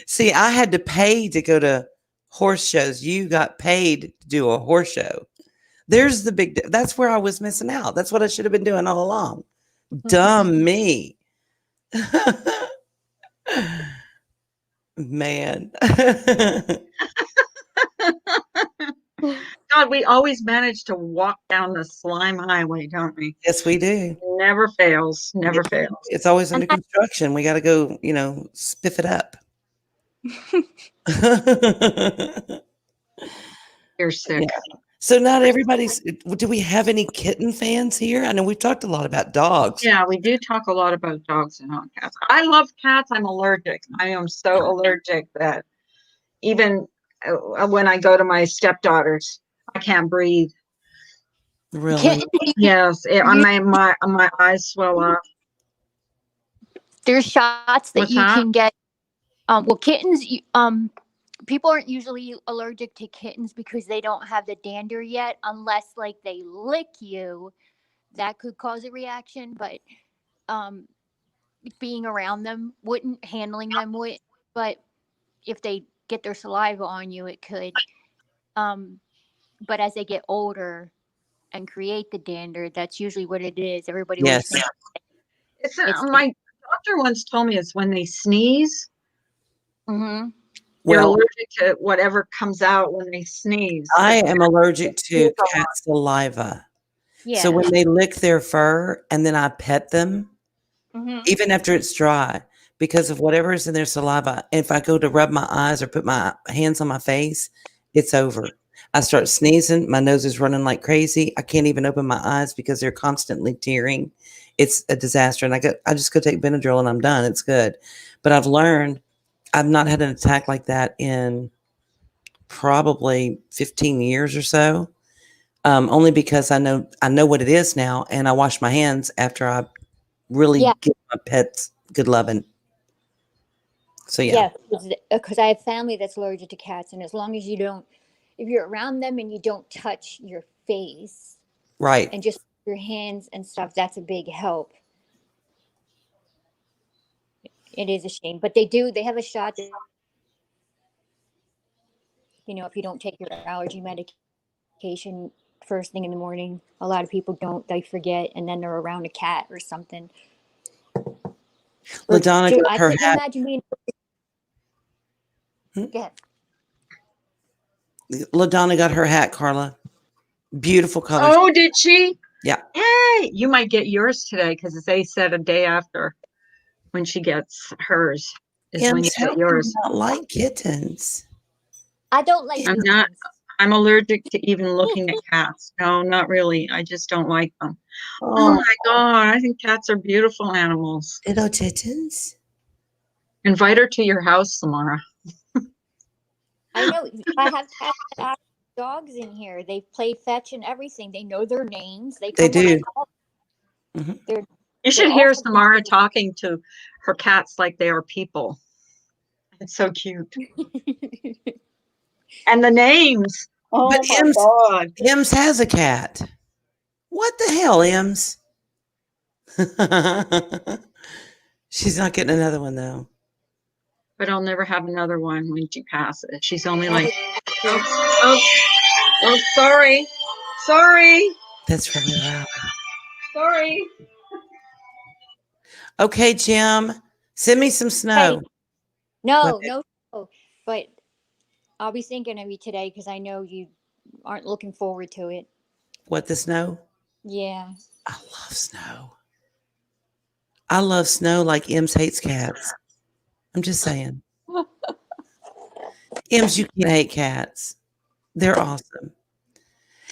See, I had to pay to go to horse shows. You got paid to do a horse show. There's the big, that's where I was missing out. That's what I should have been doing all along. Dumb me. Man. God, we always manage to walk down the slime highway, don't we? Yes, we do. Never fails. Never fails. It's always under construction. We got to go, spiff it up. You're sick. Yeah. So not everybody's, do we have any kitten fans here? I know we've talked a lot about dogs. Yeah, we do talk a lot about dogs and not cats. I love cats. I'm allergic. I am so allergic that even when I go to my stepdaughters, I can't breathe. Really? Yes, my eyes swell up. There's shots that What's you that? can get. Well, kittens. People aren't usually allergic to kittens because they don't have the dander yet, unless like they lick you. That could cause a reaction, but being around them wouldn't. Handling them would. But if they get their saliva on you, it could. But as they get older and create the dander, that's usually what it is. Everybody always Yes. thinks My doctor once told me it's when they sneeze. Mhm. You're Well, allergic to whatever comes out when they sneeze. I am allergic to cat saliva. Yeah. So when they lick their fur and then I pet them, Mhm. even after it's dry, because of whatever is in their saliva, if I go to rub my eyes or put my hands on my face, it's over. I start sneezing. My nose is running like crazy. I can't even open my eyes because they're constantly tearing. It's a disaster. And I just go take Benadryl and I'm done. It's good. But I've learned I've not had an attack like that in probably 15 years or so. Only because I know what it is now, and I wash my hands after I really give my pets good loving. So yeah. Because I have family that's allergic to cats, and as long as if you're around them and you don't touch your face, Right. and just your hands and stuff, that's a big help. It is a shame, but they have a shot that, if you don't take your allergy medication first thing in the morning, a lot of people don't, they forget, and then they're around a cat or something. LaDonna got I her couldn't hat. imagine being. Go ahead. LaDonna got her hat, Carla. Beautiful color. Oh, did she? Yeah. Hey, you might get yours today because they said a day after when she gets hers is when you get yours. I like kittens. I don't like. I'm not. I'm allergic to even looking at cats. No, not really. I just don't like them. Oh my God. I think cats are beautiful animals. Little kittens. Invite her to your house, Samara. I know. I have cats that act like dogs in here. They play fetch and everything. They know their names. They come when I do. call them. Mhm. You should hear Samara talking to her cats like they are people. It's so cute. And the names. Oh But my God. Ems has a cat. What the hell, Ems? She's not getting another one though. but I'll never have another one when she passes. She's only Oh, like, yeah. oh, sorry. That's really loud. Sorry. Okay, Jim, send me some Hey, snow. What? no, but I'll be thinking of you today because I know you aren't looking forward to it. What, the snow? Yeah. I love snow. I love snow like Ems hates cats. I'm just saying. Ems, you can't hate cats. They're awesome.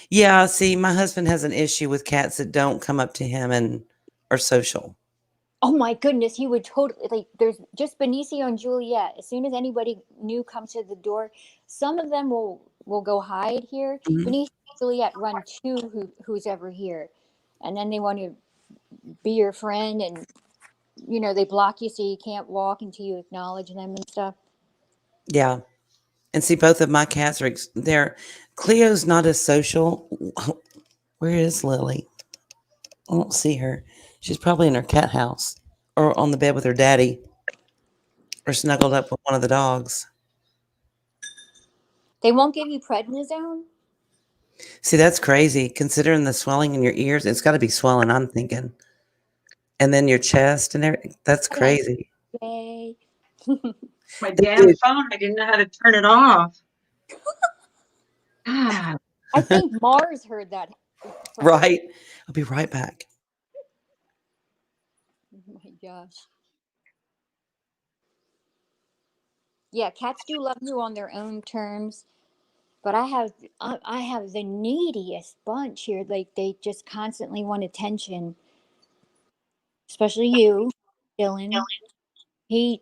Yeah, see, my husband has an issue with cats that don't come up to him and are social. Oh my goodness, he would totally like. There's just Benicio and Juliet. As soon as anybody new comes to the door, some of them will go hide here. Mhm. Benicio and Juliet run to who's ever here, and then they want to be your friend, and they block you so you can't walk until you acknowledge them and stuff. Yeah. And see, both of my cats are, they're, Cleo's not as social. Where is Lily? I don't see her. She's probably in her cat house or on the bed with her daddy or snuggled up with one of the dogs. They won't give you prednisone. See, that's crazy. Considering the swelling in your ears, it's got to be swelling, I'm thinking. And then your chest and everything. That's crazy. Yay. My They damn do. phone, I didn't know how to turn it off. Ah, I think Mars heard that. Right. I'll be right back. Oh my gosh. Yeah, cats do love you on their own terms, but I have the neediest bunch here. Like they just constantly want attention, especially you, Dylan. He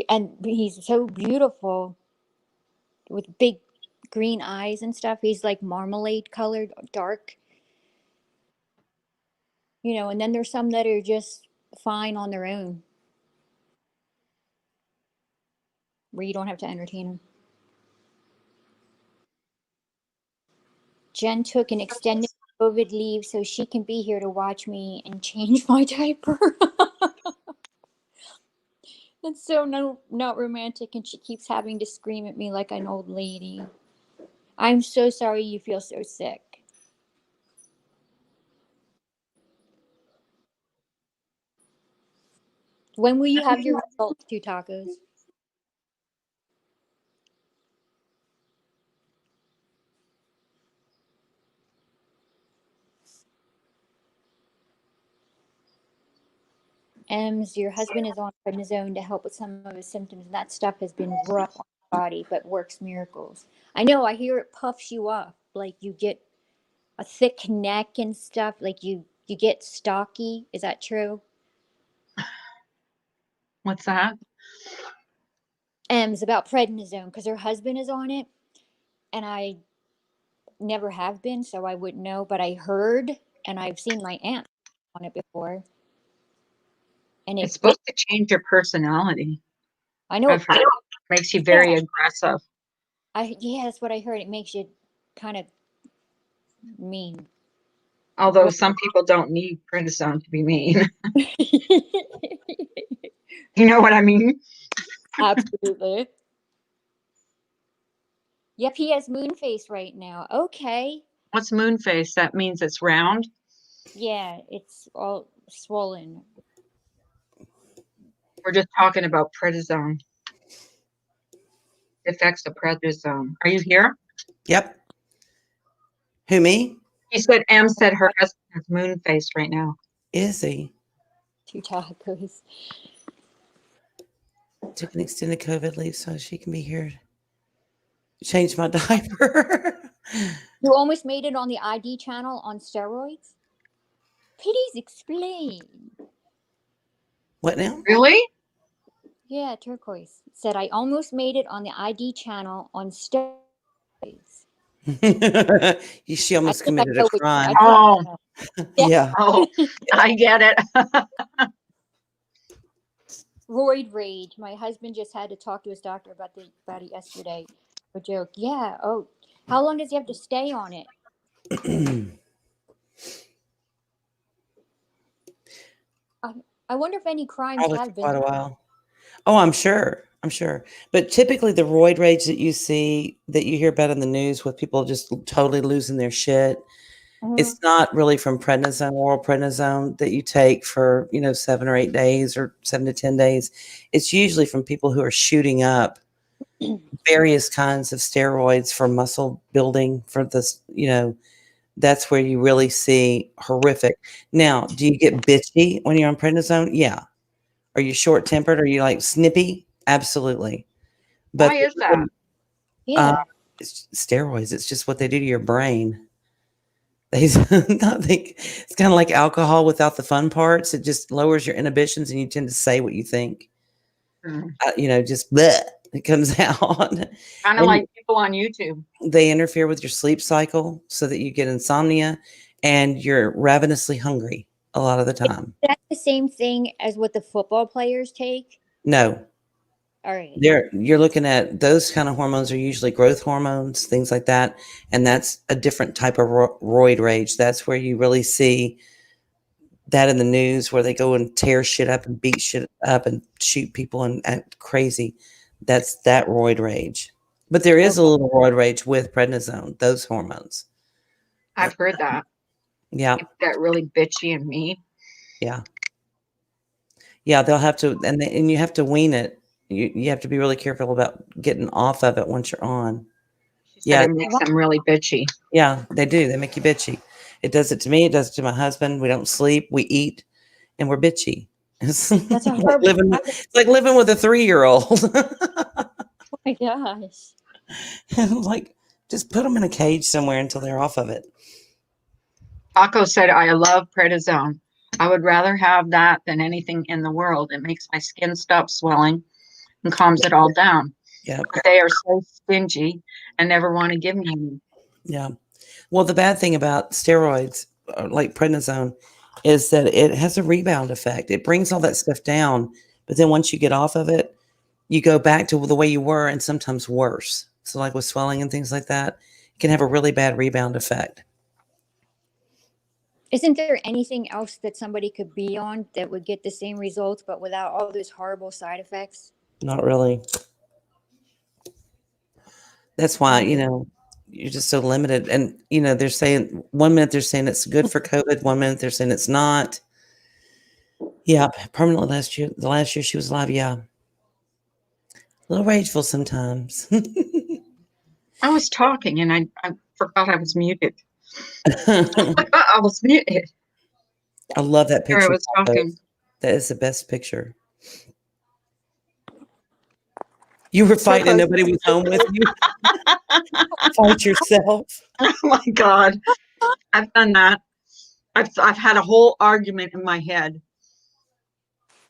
and he's so beautiful with big green eyes and stuff. He's like marmalade colored, dark, and then there's some that are just fine on their own, where you don't have to entertain them. Jen took an extended COVID leave so she can be here to watch me and change my diaper. That's so not romantic, and she keeps having to scream at me like an old lady. I'm so sorry you feel so sick. When will you have your results, two tacos? Ems, your husband is on prednisone to help with some of his symptoms, and that stuff has been rough on the body, but works miracles. I know, I hear it puffs you up, like you get a thick neck and stuff, like you get stocky. Is that true? what's that? Ems, about prednisone, because her husband is on it, and I never have been, so I wouldn't know, but I heard, and I've seen my aunt on it before, and It's it supposed to change your personality. I know I've heard it makes you very aggressive. yeah, that's what I heard. It makes you kind of mean. Although some people don't need prednisone to be mean. You know what I mean? Absolutely. Yep, he has moon face right now. Okay. What's moon face? That means it's round. Yeah, it's all swollen. We're just talking about prednisone. Effects of prednisone. Are you here? Yep. Who, me? She said Em said her husband has moon face right now. Is he? Two tacos. Took an extended COVID leave so she can be here to change my diaper. You almost made it on the ID channel on steroids? Please explain. What now? Really? Yeah, turquoise said I almost made it on the ID channel on steroids. She I almost think I committed know a what crime. Oh, Yeah. oh, I get it. roid rage. My husband just had to talk to his doctor about it yesterday. A joke. Yeah. Oh, how long does he have to stay on it? I wonder if any crimes Probably for have been. quite a while. Oh, I'm sure. I'm sure. But typically the roid rage that you see, that you hear about in the news with people just totally losing their shit, Mhm. it's not really from prednisone, oral prednisone that you take for, 7 or 8 days or 7 to 10 days. It's usually from people who are shooting up various kinds of steroids for muscle building for this, that's where you really see horrific. Now, do you get bitchy when you're on prednisone? Yeah. Are you short tempered? Are you like snippy? Absolutely. Why But is that? uh, Yeah. it's steroids. It's just what they do to your brain. They, it's kind of like alcohol without the fun parts. It just lowers your inhibitions, and you tend to say what you think. Mm. Just bleh, it comes out, Kind of and like people on YouTube. they interfere with your sleep cycle so that you get insomnia, and you're ravenously hungry a lot of the time. That's the same thing as what the football players take. No, All right. you're looking at those kind of hormones are usually growth hormones, things like that, and that's a different type of roid rage. That's where you really see that in the news, where they go and tear shit up and beat shit up and shoot people and act crazy. That's that roid rage. But there is a Okay. little roid rage with prednisone, those hormones. I've heard that. Yeah, People get really bitchy and mean. yeah, yeah. They'll have to, and you have to wean it. You have to be really careful about getting off of it once you're on. She said Yeah, it makes them really bitchy. yeah, they do. They make you bitchy. It does it to me. It does it to my husband. We don't sleep. We eat, and we're bitchy. It's That's a like horrible living. habit. It's like living with a 3-year-old. Oh my gosh. Like, just put them in a cage somewhere until they're off of it. Paco said, I love prednisone. I would rather have that than anything in the world. It makes my skin stop swelling and calms it all down. Yeah, But they are so stingy and never want to give me any. yeah. Well, the bad thing about steroids, like prednisone, is that it has a rebound effect. It brings all that stuff down, but then once you get off of it, you go back to the way you were, and sometimes worse. So, like with swelling and things like that, it can have a really bad rebound effect. Isn't there anything else that somebody could be on that would get the same results but without all those horrible side effects? Not really. That's why, Mm. you're just so limited. And, they're saying 1 minute they're saying it's good for COVID, 1 minute they're saying it's not. Yeah, permanently the last year she was alive, yeah. A little rageful sometimes. I was talking and I forgot I was muted. I was muted. I love that Here I picture. was talking. That is the best picture. You were So fighting and close. nobody was home with you. Fight yourself. Oh my God. I've done that. I've had a whole argument in my head.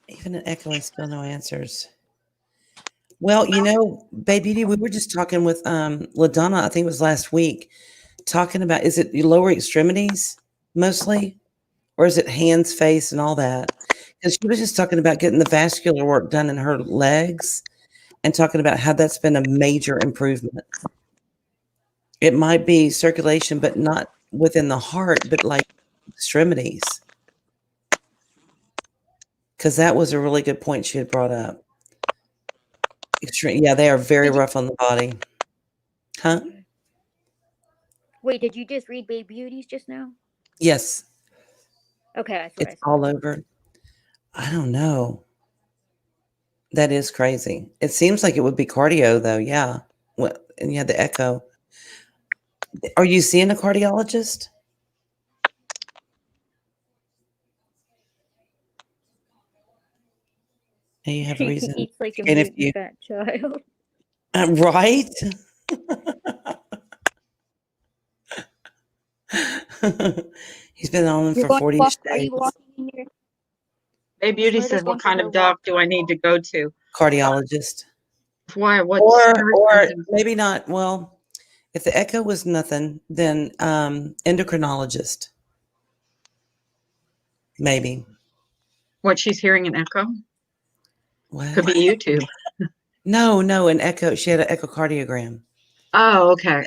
Even an echo and still no answers. Well, Baby Beauty, we were just talking with LaDonna, I think it was last week, talking about, is it your lower extremities mostly? Or is it hands, face, and all that? Because she was just talking about getting the vascular work done in her legs and talking about how that's been a major improvement. It might be circulation, but not within the heart, but like extremities. Because that was a really good point she had brought up. Yeah, they are very Did you, rough on the body. Huh? wait, did you just read Babe Beauties just now? Yes. Okay, that's what It's I saw. all over. I don't know. That is crazy. It seems like it would be cardio, though. Yeah. And you had the echo. Are you seeing a cardiologist? And you have a He reason. eats like a And if mutant you, fat child. right? He's been on them You're for going to 40 walk, are days. you walking in your Hey, Beauty Murder's said, what going for kind her of doc walk? do I need to go to? Cardiologist. Why? What's Or maybe not. Well, if the echo was nothing, then endocrinologist. Maybe. what she's hearing an echo? What? Could be YouTube. No, an echo. She had an echocardiogram. Oh, okay.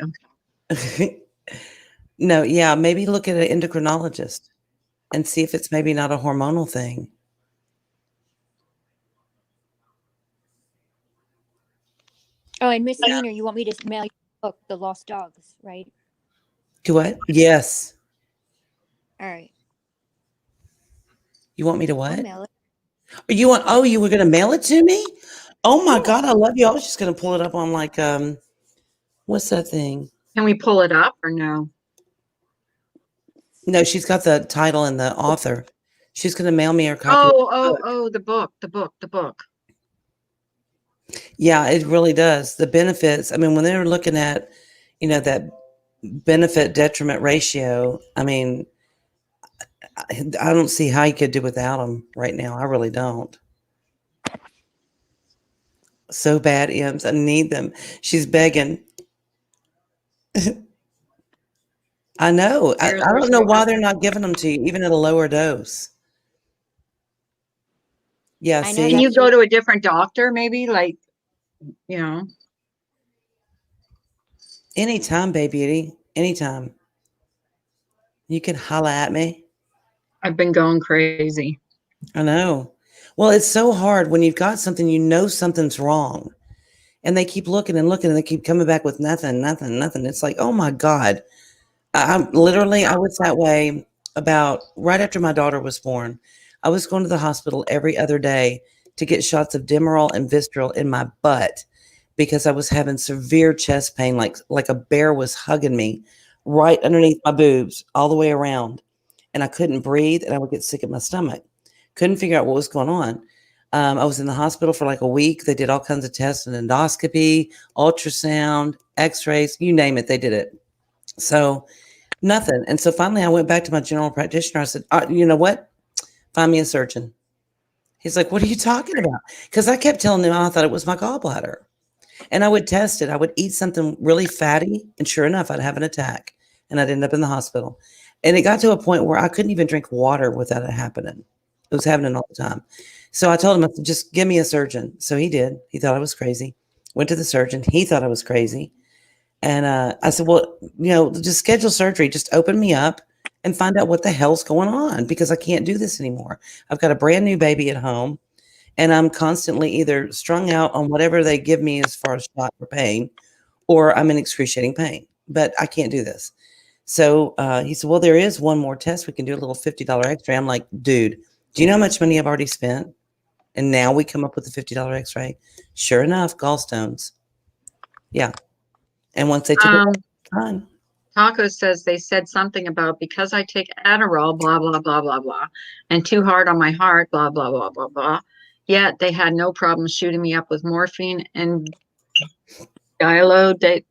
No, yeah, maybe look at an endocrinologist and see if it's maybe not a hormonal thing. Oh, and Miss Nina, you want me to mail you the book, The Lost Dogs, right? Do what? Yes. All right. You want me to I'll what? mail it. You want? Oh, you were gonna mail it to me? Oh my God, I love you. I was just gonna pull it up on like what's that thing? Can we pull it up or no? No, she's got the title and the author. She's gonna mail me her copy. The book. Yeah, it really does. The benefits. I mean, when they were looking at, that benefit detriment ratio, I mean, I don't see how you could do without them right now. I really don't. So bad, Ems. I need them. She's begging. I know. I don't know why they're not giving them to you, even at a lower dose. Yeah, I know see, Can you that's go to a different doctor maybe? Like, you know, anytime, baby beauty, anytime. You can holla at me. I've been going crazy. I know. Well, it's so hard when you've got something, something's wrong. And they keep looking and looking and they keep coming back with nothing. It's like, oh my God. I was that way about right after my daughter was born. I was going to the hospital every other day to get shots of Demerol and Visceral in my butt because I was having severe chest pain, like a bear was hugging me right underneath my boobs all the way around. And I couldn't breathe and I would get sick at my stomach. Couldn't figure out what was going on. I was in the hospital for like a week. They did all kinds of tests and endoscopy, ultrasound, x-rays, you name it, they did it. So nothing. And so finally I went back to my general practitioner. I said, you know what? Find me a surgeon. He's like, what are you talking about? Because I kept telling him I thought it was my gallbladder. And I would test it. I would eat something really fatty. And sure enough, I'd have an attack. And I'd end up in the hospital. And it got to a point where I couldn't even drink water without it happening. It was happening all the time. So I told him, I said, just give me a surgeon. So he did. He thought I was crazy. Went to the surgeon. He thought I was crazy. And I said, well, just schedule surgery. Just open me up and find out what the hell's going on because I can't do this anymore. I've got a brand new baby at home and I'm constantly either strung out on whatever they give me as far as shot for pain or I'm in excruciating pain, but I can't do this. So he said, well, there is one more test. We can do a little $50 x-ray. I'm like, dude, do you know how much money I've already spent? And now we come up with a $50 x-ray. Sure enough, gallstones. Yeah. And once they took it, fine. Taco says they said something about because I take Adderall, blah, blah, blah, blah, blah, and too hard on my heart, blah, blah, blah, blah, blah. Yet they had no problem shooting me up with morphine and dilaudid.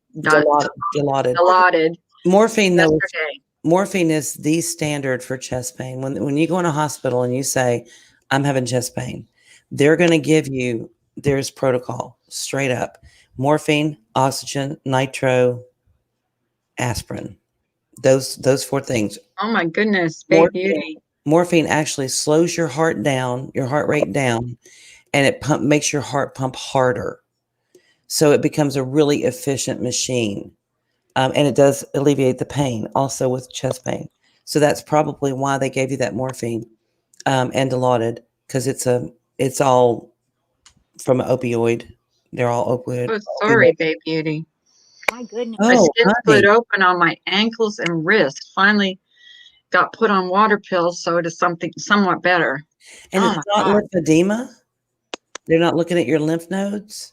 Morphine, though, Yesterday. morphine is the standard for chest pain. When you go in a hospital and you say, I'm having chest pain, they're going to give you, there's protocol, straight up. Morphine, oxygen, nitro, aspirin. Those four things. Oh my goodness, baby. Morphine actually slows your heart down, your heart rate down, and it makes your heart pump harder. So it becomes a really efficient machine. And it does alleviate the pain also with chest pain. So that's probably why they gave you that morphine and Dilaudid, because it's all from an opioid. They're all opioid. Oh, sorry, baby beauty. My goodness. My Oh, skin honey. split open on my ankles and wrists. Finally got put on water pills, so it is somewhat better. And Oh it's my not God. lymphedema? They're not looking at your lymph nodes?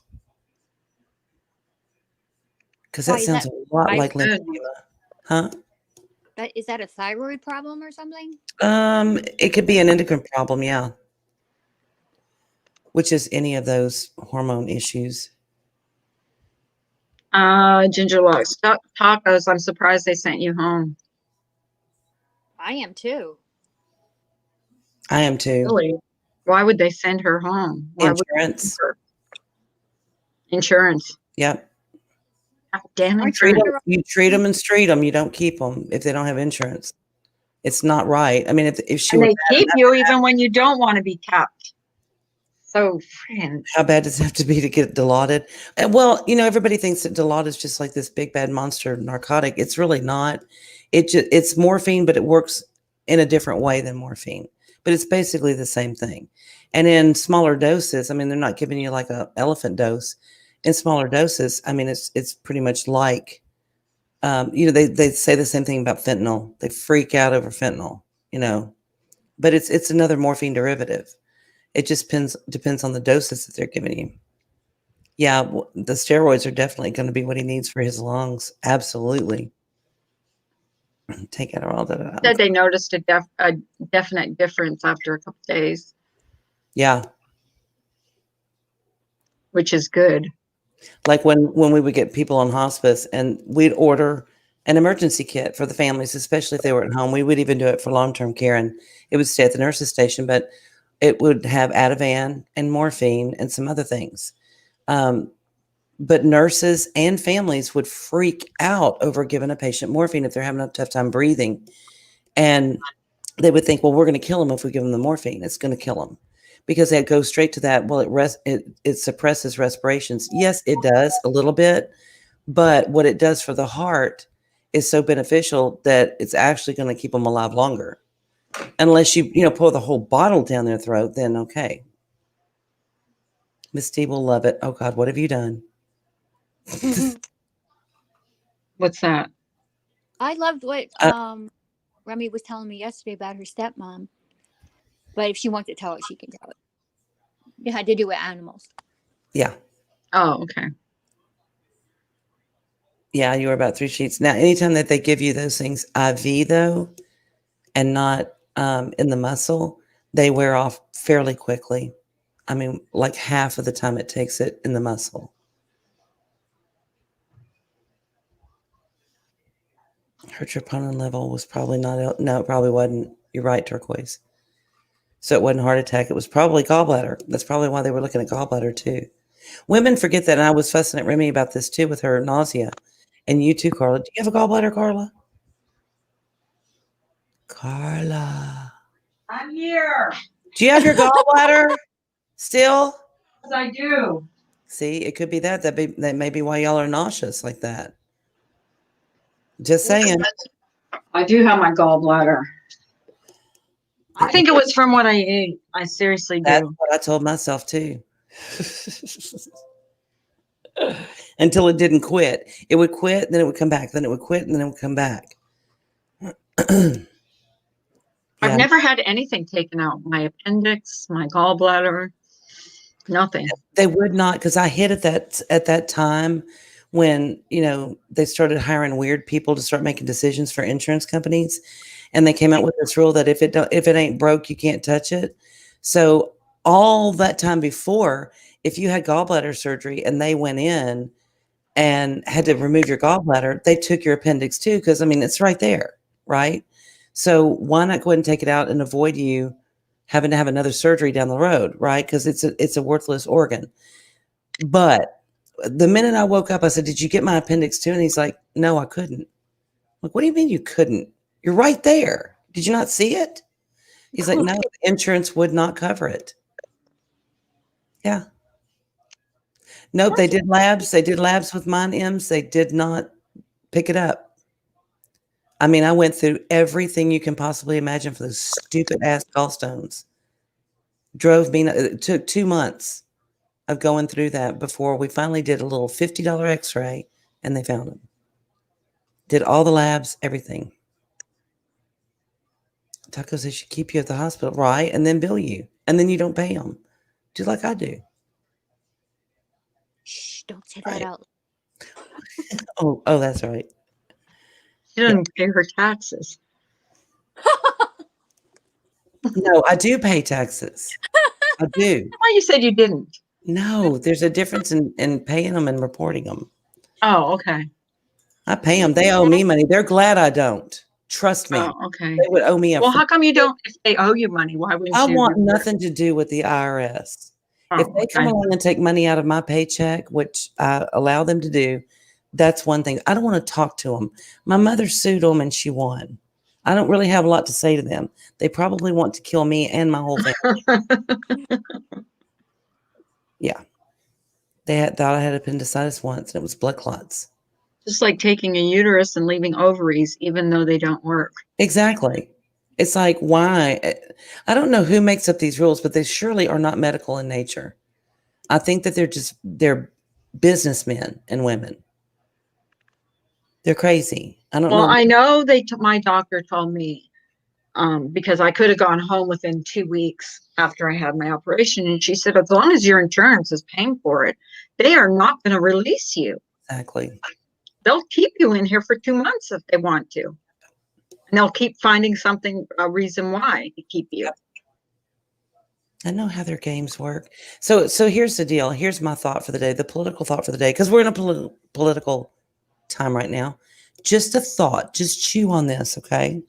Because that Why is sounds that? a lot like Good. lymphedema. Huh? Is that a thyroid problem or something? It could be an endocrine problem, yeah. Which is any of those hormone issues. Ginger Locks. Tacos, I'm surprised they sent you home. I am too. I am too. Really? Why would they send her home? Why would Insurance. Insurance. Yep. Damn Aren't insurance. You treat them and street them. You don't keep them if they don't have insurance. It's not right. I mean, if she And was they keep you even when you don't want to be kept. So, friend. how bad does it have to be to get Dilaudid? Well, everybody thinks that Dilaudid is just like this big bad monster narcotic. It's really not. It's morphine, but it works in a different way than morphine. But it's basically the same thing. And in smaller doses, I mean, they're not giving you like an elephant dose. in smaller doses, I mean, it's pretty much like, they say the same thing about fentanyl. They freak out over fentanyl, but it's another morphine derivative. It just depends on the doses that they're giving you. Yeah, the steroids are definitely going to be what he needs for his lungs. Absolutely. Take Adderall. Said they noticed a definite difference after a couple days, Yeah. which is good. Like when we would get people on hospice and we'd order an emergency kit for the families, especially if they were at home. We would even do it for long-term care, and it would stay at the nurse's station, but it would have Ativan and morphine and some other things. But nurses and families would freak out over giving a patient morphine if they're having a tough time breathing. And they would think, well, we're going to kill them if we give them the morphine. It's going to kill them. Because they go straight to that. Well, it suppresses respirations. Yes, it does a little bit. But what it does for the heart is so beneficial that it's actually going to keep them alive longer. Unless you pour the whole bottle down their throat, then okay. Miss T will love it. Oh, God, what have you done? What's that? I loved what Remy was telling me yesterday about her stepmom. But if she wants to tell it, she can tell it. It had to do with animals. Yeah. Oh, okay. Yeah, you were about 3 sheets. Now, anytime that they give you those things IV, though, and not in the muscle, they wear off fairly quickly. I mean, like half of the time it takes it in the muscle. Her troponin level was probably not, no, it probably wasn't. You're right, Turquoise. So it wasn't heart attack. It was probably gallbladder. That's probably why they were looking at gallbladder too. Women forget that. And I was fussing at Remy about this too with her nausea. And you too, Carla. Do you have a gallbladder, Carla? Carla. I'm here. Do you have your gallbladder still? Yes, I do. See, it could be that. That may be why y'all are nauseous like that. Just saying. I do have my gallbladder. I think it was from what I ate. I seriously do. That's what I told myself too. Until it didn't quit. It would quit, then it would come back. Then it would quit, and then it would come back. I've never had anything taken out. My appendix, my gallbladder, nothing. They would not, because I hit at that time when they started hiring weird people to start making decisions for insurance companies, and they came out with this rule that if it ain't broke, you can't touch it. So all that time before, if you had gallbladder surgery and they went in and had to remove your gallbladder, they took your appendix too, because it's right there, right? So why not go ahead and take it out and avoid you having to have another surgery down the road, right? Because it's a worthless organ. But the minute I woke up, I said, "Did you get my appendix too?" And he's like, "No, I couldn't." I'm like, "What do you mean you couldn't? You're right there. Did you not see it?" He's like, "No, insurance would not cover it." Yeah. Nope, they did labs. They did labs with mine, M's. They did not pick it up. I went through everything you can possibly imagine for those stupid ass gallstones. It took 2 months of going through that before we finally did a little $50 x-ray and they found them. Did all the labs, everything. Taco says should keep you at the hospital, right? And then bill you. And then you don't pay them. Do like I do. Shh, don't say that out. Oh, that's right. She doesn't pay her taxes. No, I do pay taxes. I do. Why you said you didn't? No, there's a difference in paying them and reporting them. Oh, okay. I pay them. They owe me money. They're glad I don't. Trust me. Oh, okay. They would owe me a. Well, how come you don't? If they owe you money, why wouldn't you? I want nothing to do with the IRS. Oh, If they come okay. along and take money out of my paycheck, which I allow them to do, that's one thing. I don't want to talk to them. My mother sued them and she won. I don't really have a lot to say to them. They probably want to kill me and my whole family. Yeah. They thought I had appendicitis once, and it was blood clots. Just like taking a uterus and leaving ovaries, even though they don't work. Exactly. It's like, why? I don't know who makes up these rules, but they surely are not medical in nature. I think that they're businessmen and women. They're crazy. I don't Well, know. I know my doctor told me, because I could have gone home within 2 weeks after I had my operation. And she said, as long as your insurance is paying for it, they are not going to release you. Exactly. They'll keep you in here for 2 months if they want to. And they'll keep finding a reason why to keep you. I know how their games work. So here's the deal. Here's my thought for the day, the political thought for the day, because we're in a political time right now. Just a thought. Just chew on this, okay?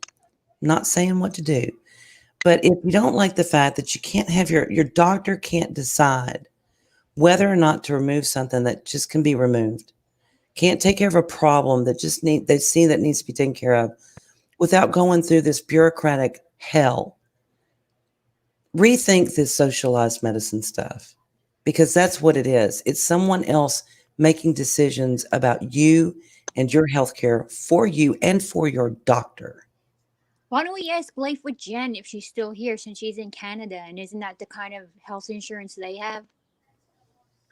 I'm not saying what to do. But if you don't like the fact that you can't have your doctor can't decide whether or not to remove something that just can be removed, can't take care of a problem that they see that needs to be taken care of without going through this bureaucratic hell. Rethink this socialized medicine stuff, because that's what it is. It's someone else making decisions about you and your health care for you and for your doctor. Why don't we ask Life with Jen if she's still here, since she's in Canada, and isn't that the kind of health insurance they have?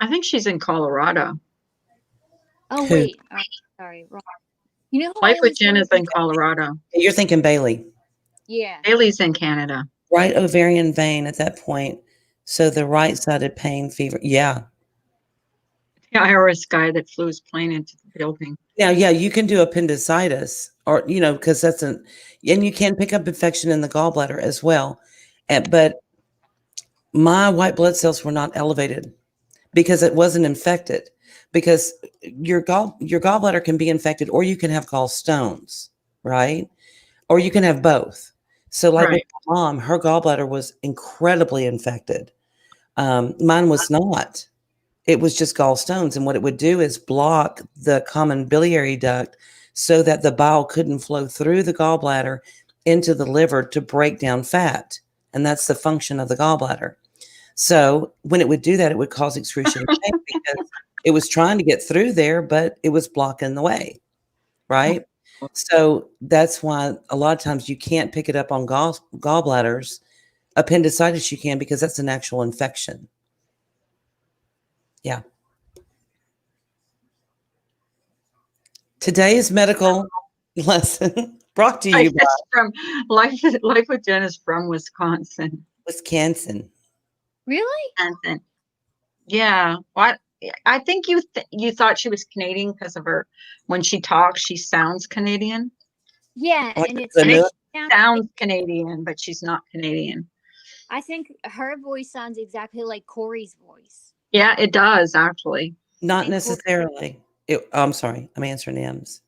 I think she's in Colorado. Oh, Who? wait. Oh, sorry, wrong. You know who Life I with always Jen thought is was in Colorado. You're thinking Bailey. Yeah. Bailey's in Canada. Right ovarian vein at that point. So the right-sided pain, fever. Yeah. The IRS guy that flew his plane into the building. Now, yeah, you can do appendicitis or, because and you can pick up infection in the gallbladder as well. But my white blood cells were not elevated because it wasn't infected, because your gallbladder can be infected, or you can have gallstones, right? Or you can have both. So like with my mom, her gallbladder was incredibly infected. Mine was not. It was just gallstones. And what it would do is block the common biliary duct so that the bile couldn't flow through the gallbladder into the liver to break down fat. And that's the function of the gallbladder. So when it would do that, it would cause excruciating pain because it was trying to get through there, but it was blocking the way. Right. So that's why a lot of times you can't pick it up on gallbladders. Appendicitis you can, because that's an actual infection. Yeah. Today's medical lesson brought to you by from Life with Jen is from Wisconsin. Wisconsin. Really? Wisconsin. Yeah. What? I think you thought she was Canadian because of her, when she talks, she sounds Canadian. Yeah, Like and it sounds Canadian, but she's not Canadian. I think her voice sounds exactly like Corey's voice. Yeah, it does actually. Not necessarily. I'm sorry. I'm answering M's.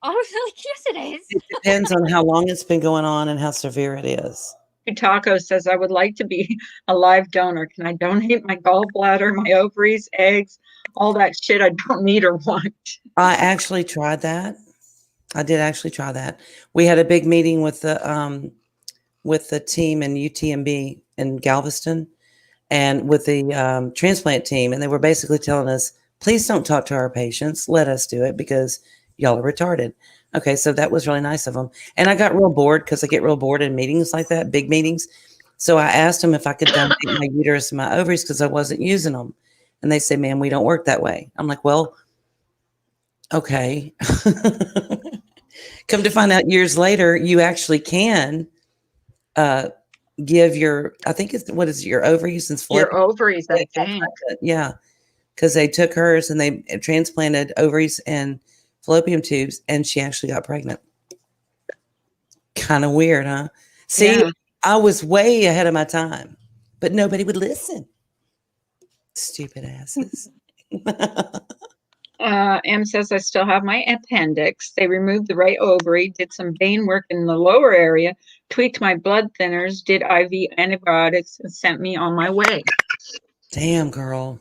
Oh, really? Yes, it is. It depends on how long it's been going on and how severe it is. Taco says, I would like to be a live donor. Can I donate my gallbladder, my ovaries, eggs, all that shit I don't need or want? I actually tried that. I did actually try that. We had a big meeting with the team in UTMB in Galveston and with the transplant team. And they were basically telling us, please don't talk to our patients. Let us do it because y'all are retarded. Okay, so that was really nice of them. And I got real bored because I get real bored in meetings like that, big meetings. So I asked them if I could donate my uterus and my ovaries because I wasn't using them. And they say, ma'am, we don't work that way. I'm like, well, okay. Come to find out years later, you actually can give I think it's, what is your ovaries and your ovaries, I think. Yeah. Because they took hers and they transplanted ovaries and fallopian tubes, and she actually got pregnant. Kind of weird, huh? See, yeah. I was way ahead of my time, but nobody would listen. Stupid asses. M says, I still have my appendix. They removed the right ovary, did some vein work in the lower area, tweaked my blood thinners, did IV antibiotics, and sent me on my way. Damn, girl.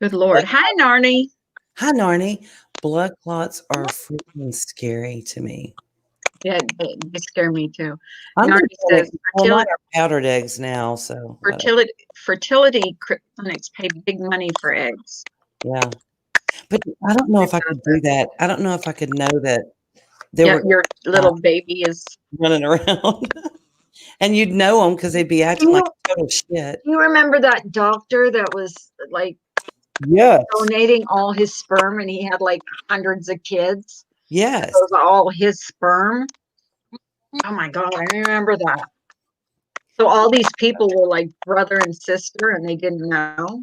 Good Lord. Hi, Narnie. Hi, Narnie. Blood clots are freaking scary to me. Yeah, they scare me too. Narnie says, well, mine are powdered eggs now, so. Fertility clinics pay big money for eggs. Yeah. But I don't know if I could do that. I don't know if I could know that your little baby is running around. And you'd know them because they'd be acting like total shit. You remember that doctor that was like Yes. donating all his sperm, and he had like hundreds of kids. Yes. Those are all his sperm. Oh my God, I remember that. So all these people were like brother and sister, and they didn't know.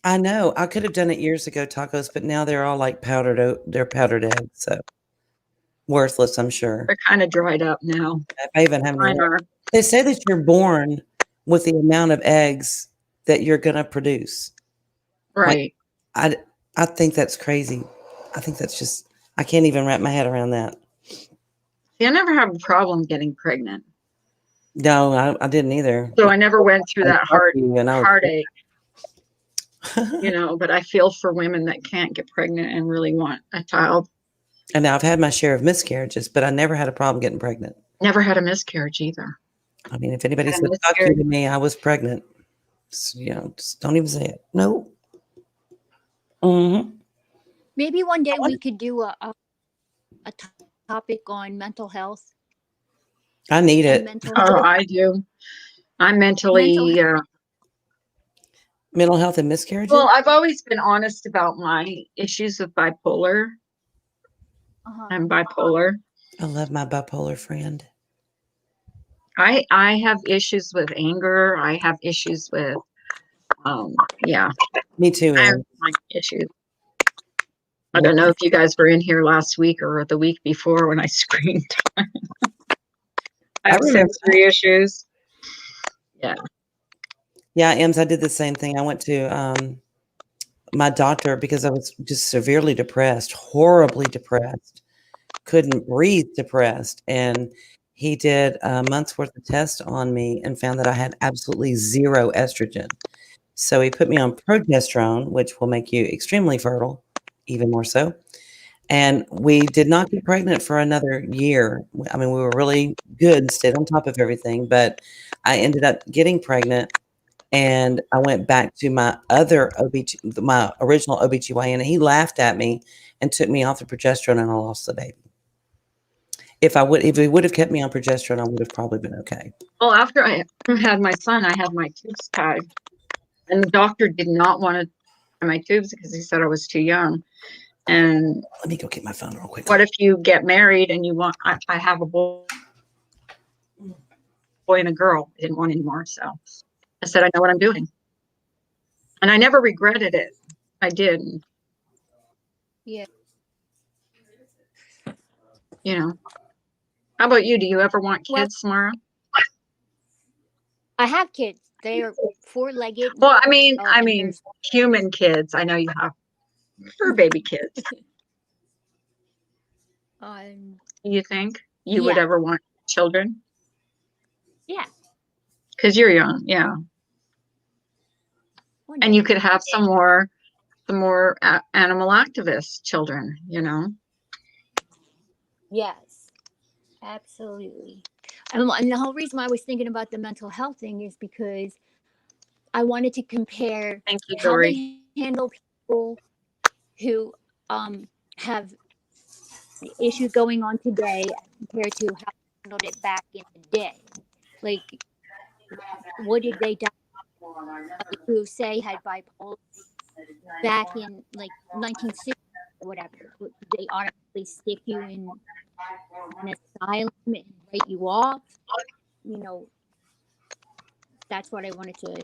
I know. I could have done it years ago, tacos, but now they're all like they're powdered eggs, so worthless, I'm sure. They're kind of dried up now. If I even have any Mine left. are. They say that you're born with the amount of eggs that you're gonna produce. Right. I think that's crazy. I think that's just I can't even wrap my head around that. See, I never had a problem getting pregnant. No, I didn't either. So I never went through that And I was heartache, you know, but I feel for women that can't get pregnant and really want a child. And now I've had my share of miscarriages, but I never had a problem getting pregnant. Never had a miscarriage either. I mean, if anybody And said this fuck you year- to me, I was pregnant. So, just don't even say it. No. Mm-hmm. Maybe one day we could do a topic on mental health. I need and it. Mental Oh, health. I do. I'm mentally, Mental health and miscarriages? well, I've always been honest about my issues with bipolar. Uh-huh. I'm bipolar. I love my bipolar friend. I have issues with anger. I have issues with, yeah, Me too, I have Ann. my issues. I don't know if you guys were in here last week or the week before when I screamed. I have remember sensory issues. Yeah, Ems, I did the same thing. I went to my doctor because I was just severely depressed, horribly depressed, couldn't breathe depressed. And he did a month's worth of tests on me and found that I had absolutely zero estrogen. So he put me on progesterone, which will make you extremely fertile, even more so. And we did not get pregnant for another year. I mean, we were really good, stayed on top of everything, but I ended up getting pregnant. And I went back to my other my original OBGYN, and he laughed at me and took me off the progesterone, and I lost the baby. If he would have kept me on progesterone, I would have probably been okay. Well, after I had my son, I had my tubes tied. And the doctor did not want to tie my tubes because he said I was too young. And Let me go get my phone real quick. what if you get married and you want, I have a boy and a girl. I didn't want anymore. So I said, I know what I'm doing. And I never regretted it. I did. Yeah. You know. How about you? Do you ever want Well- kids, Samara? I have kids. They are four-legged. Well, I mean, and there's- human kids. I know you have fur baby kids. Do you think you would Yeah. ever want children? Yeah. Because you're young, yeah. one And day. you could have some more animal activist children, you know. Yes, absolutely. And the whole reason why I was thinking about the mental health thing is because I wanted to compare Thank you, how Dory. they handle people who have issues going on today compared to how they handled it back in the day. Like, what did they die who say had bipolar back in like 1960 or whatever? Did they automatically stick you in an asylum and write you off? You know, that's what I wanted to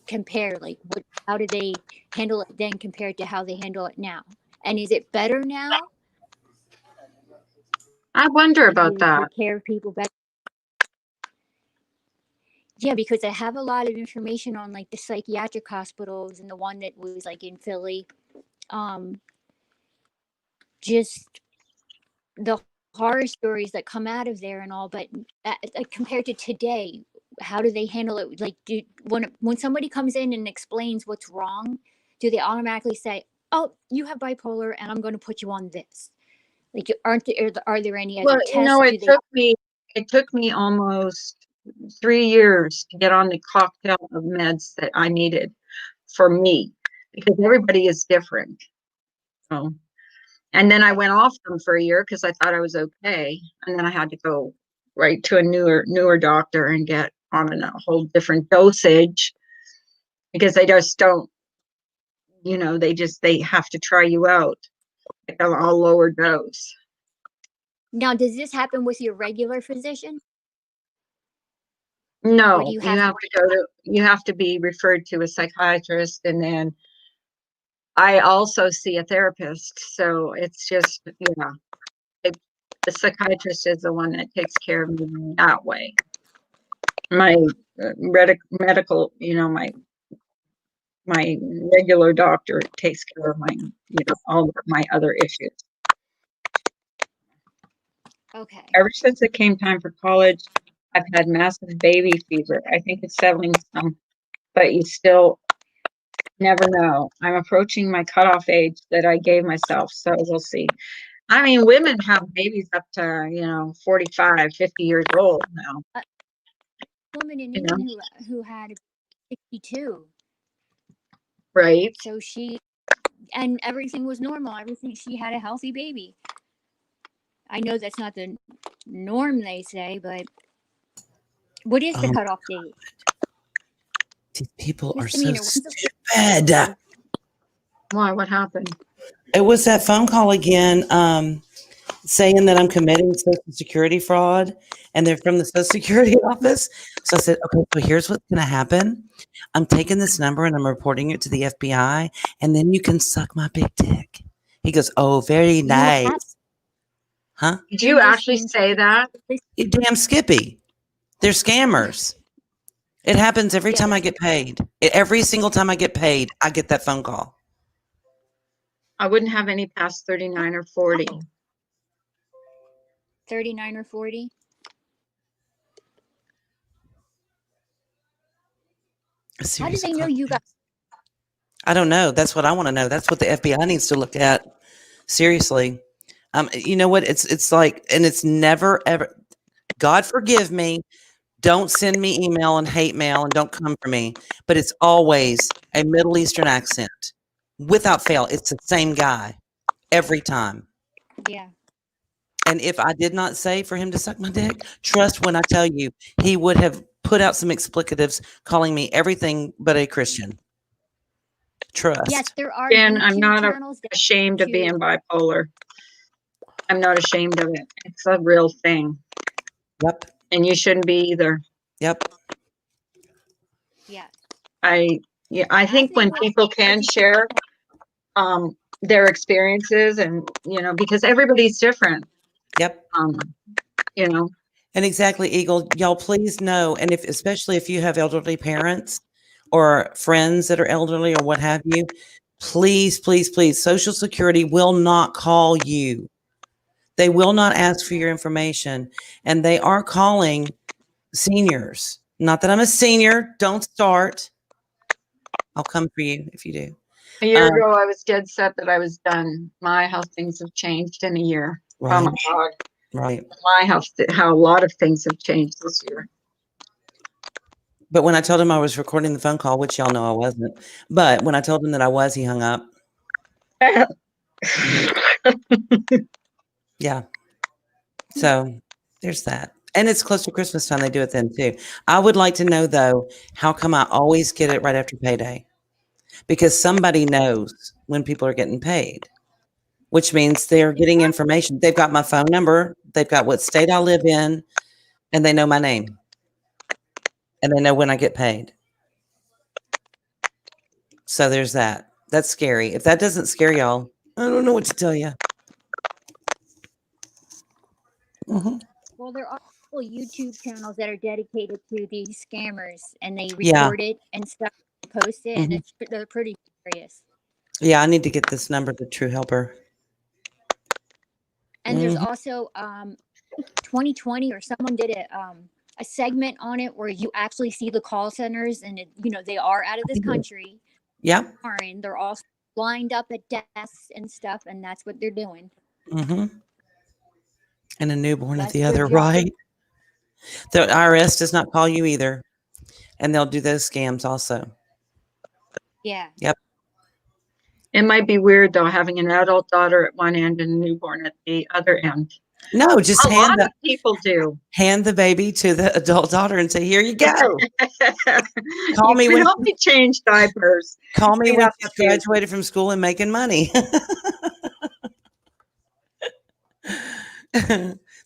compare. Like, how did they handle it then compared to how they handle it now? And is it better now? I wonder about Do that. take care of people better? Yeah, because I have a lot of information on like the psychiatric hospitals and the one that was like in Philly. Just the horror stories that come out of there and all, but like compared to today, how do they handle it? Like, when somebody comes in and explains what's wrong, do they automatically say, "Oh, you have bipolar, and I'm going to put you on this"? Like, are there any other Well, tests? you know, it took me almost 3 years to get on the cocktail of meds that I needed for me, because everybody is different. So, and then I went off them for a year because I thought I was okay, and then I had to go right to a newer doctor and get on a whole different dosage because they just don't they have to try you out, like a lower dose. Now, does this happen with your regular physician? No, do you you have have to be referred to a psychiatrist, and then I also see a therapist. So it's just, the psychiatrist is the one that takes care of me that way. My medical, my regular doctor takes care of my, all of my other issues. Okay. Ever since it came time for college, I've had massive baby fever. I think it's settling some, but you still never know. I'm approaching my cutoff age that I gave myself, so we'll see. I mean, women have babies up to, 45, 50 years old now. Woman in You know? England who had 62. Right? So and everything was normal. Everything, she had a healthy baby. I know that's not the norm, they say, but what is the cutoff date? These people are so Misdemeanor. stupid. Why? What happened? It was that phone call again, saying that I'm committing Social Security fraud, and they're from the Social Security office. So I said, okay, so here's what's going to happen. I'm taking this number and I'm reporting it to the FBI, and then you can suck my big dick. He goes, oh, very nice. Huh? Did you actually say that? You damn Skippy. They're scammers. It happens every time I get paid. Every single time I get paid, I get that phone call. I wouldn't have any past 39 or 40. 39 or 40? How do they know you got? I don't know. That's what I want to know. That's what the FBI needs to look at. Seriously. You know what? It's like, and it's never ever, God forgive me. Don't send me email and hate mail and don't come for me. But it's always a Middle Eastern accent. Without fail, it's the same guy every time. Yeah. And if I did not say for him to suck my dick, trust when I tell you, he would have put out some explicatives calling me everything but a Christian. Trust. Yes, there are. And I'm not channels ashamed of being bipolar. I'm not ashamed of it. It's a real thing. Yep. And you shouldn't be either. Yep. Yeah. I think when people can share their experiences and, because everybody's different. Yep. And exactly, Eagle, y'all please know, and especially if you have elderly parents or friends that are elderly or what have you, please, please, please, Social Security will not call you. They will not ask for your information, and they are calling seniors. Not that I'm a senior. Don't start. I'll come for you if you do. A year ago, I was dead set that I was done. My, how things have changed in a year. Right. Oh my God. Right. My, how a lot of things have changed this year. But when I told him I was recording the phone call, which y'all know I wasn't, but when I told him that I was, he hung up. Yeah. So there's that. And it's close to Christmas time. They do it then too. I would like to know though, how come I always get it right after payday? Because somebody knows when people are getting paid, which means they're getting information. They've got my phone number. They've got what state I live in, and they know my name. And they know when I get paid. So there's that. That's scary. If that doesn't scare y'all, I don't know what to tell you. Mm-hmm. Well, there are YouTube channels that are dedicated to these scammers, and they record it and stuff, post it, and they're pretty serious. Yeah, I need to get this number to True Helper. And there's also 2020, or someone did a segment on it where you actually see the call centers, and they are out of this country. Yeah. And they're all lined up at desks and stuff, and that's what they're doing. Mm-hmm. And a newborn at the other, right? The IRS does not call you either. And they'll do those scams also. Yeah. Yep. It might be weird though, having an adult daughter at one end and a newborn at the other end. No, just A lot of people do. hand the baby to the adult daughter and say, "Here you go. Call You me can when help me change diapers. call me Clean when up she's the food." graduated from school and making money."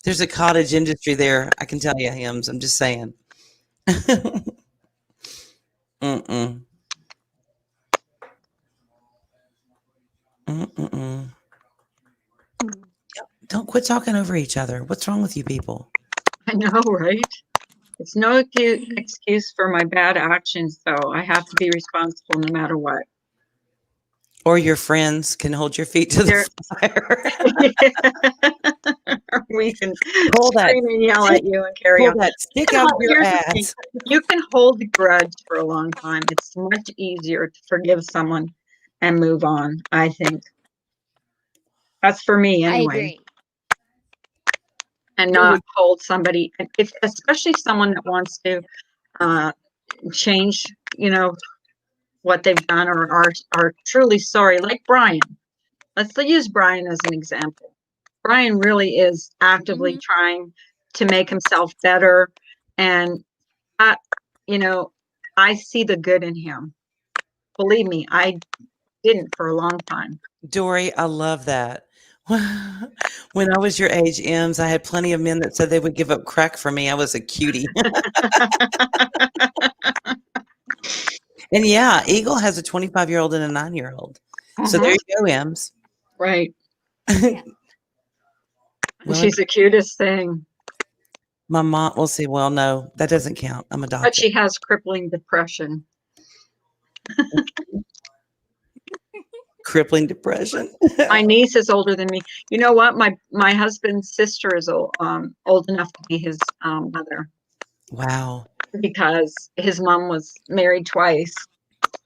There's a cottage industry there. I can tell you, Hims. I'm just saying. Mm-mm. Mm-mm. Don't quit talking over each other. What's wrong with you people? I know, right? It's no excuse for my bad actions, though. I have to be responsible no matter what. Or your friends can hold your feet to There- the fire. We can Pull that scream and yell at you and carry Pull on. that stick You out know, of your here's the thing. ass. You can hold a grudge for a long time. It's much easier to forgive someone and move on, I think. That's for me I anyway. agree. And not hold somebody, if especially someone that wants to change, what they've done or are truly sorry, like Brian. Let's use Brian as an example. Brian really is actively Mhm. trying to make himself better. And, I see the good in him. Believe me, I didn't for a long time. Dory, I love that. When I was your age, Ems, I had plenty of men that said they would give up crack for me. I was a cutie. And yeah, Eagle has a 25-year-old and a 9-year-old. So there you go, Ems. Right. Yeah. Well, She's the cutest thing. my mom, we'll see. Well, no, that doesn't count. I'm But adopted. she has crippling depression. Crippling depression. My niece is older than me. You know what? My husband's sister is old enough to be his mother, Wow. because his mom was married twice.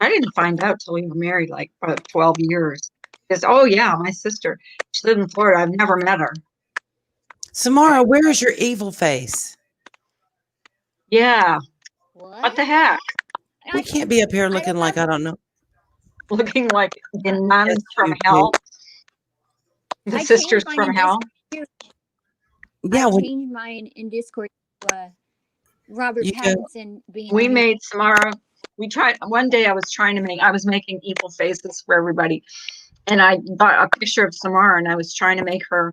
I didn't find out till we were married, like for 12 years. Because, oh yeah, my sister, she lived in Florida. I've never met her. Samara, where is your evil face? Yeah. What? What the heck? We can't be up here I don't looking like know. I don't know. Looking like the nuns Yes, from you hell. do. The I sisters changed mine from in hell. Yeah, I when changed mine in Discord to Robert you go, Pattinson being We the new. made Samara. We tried one day. I was making evil faces for everybody, and I got a picture of Samara, and I was trying to make her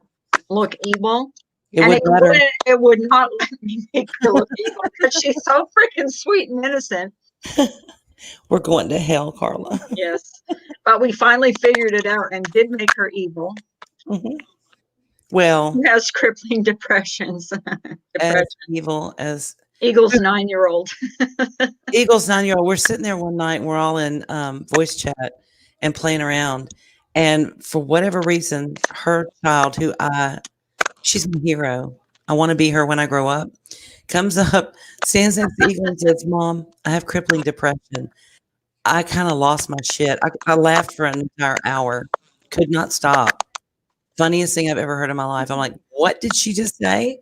look evil, it and would matter. it would not let me make her look evil because she's so freaking sweet and innocent. We're going to hell, Carla. Yes, but we finally figured it out and did make her evil. Mhm. Well, She has crippling depressions. as evil as Eagle's 9-year-old. Eagle's 9-year-old. We're sitting there one night and we're all in voice chat and playing around. And for whatever reason, her child, she's my hero. I want to be her when I grow up, comes up, stands next to Eagle and says, "Mom, I have crippling depression." I kind of lost my shit. I laughed for an entire hour, could not stop. Funniest thing I've ever heard in my life. I'm like, "What did she just say?"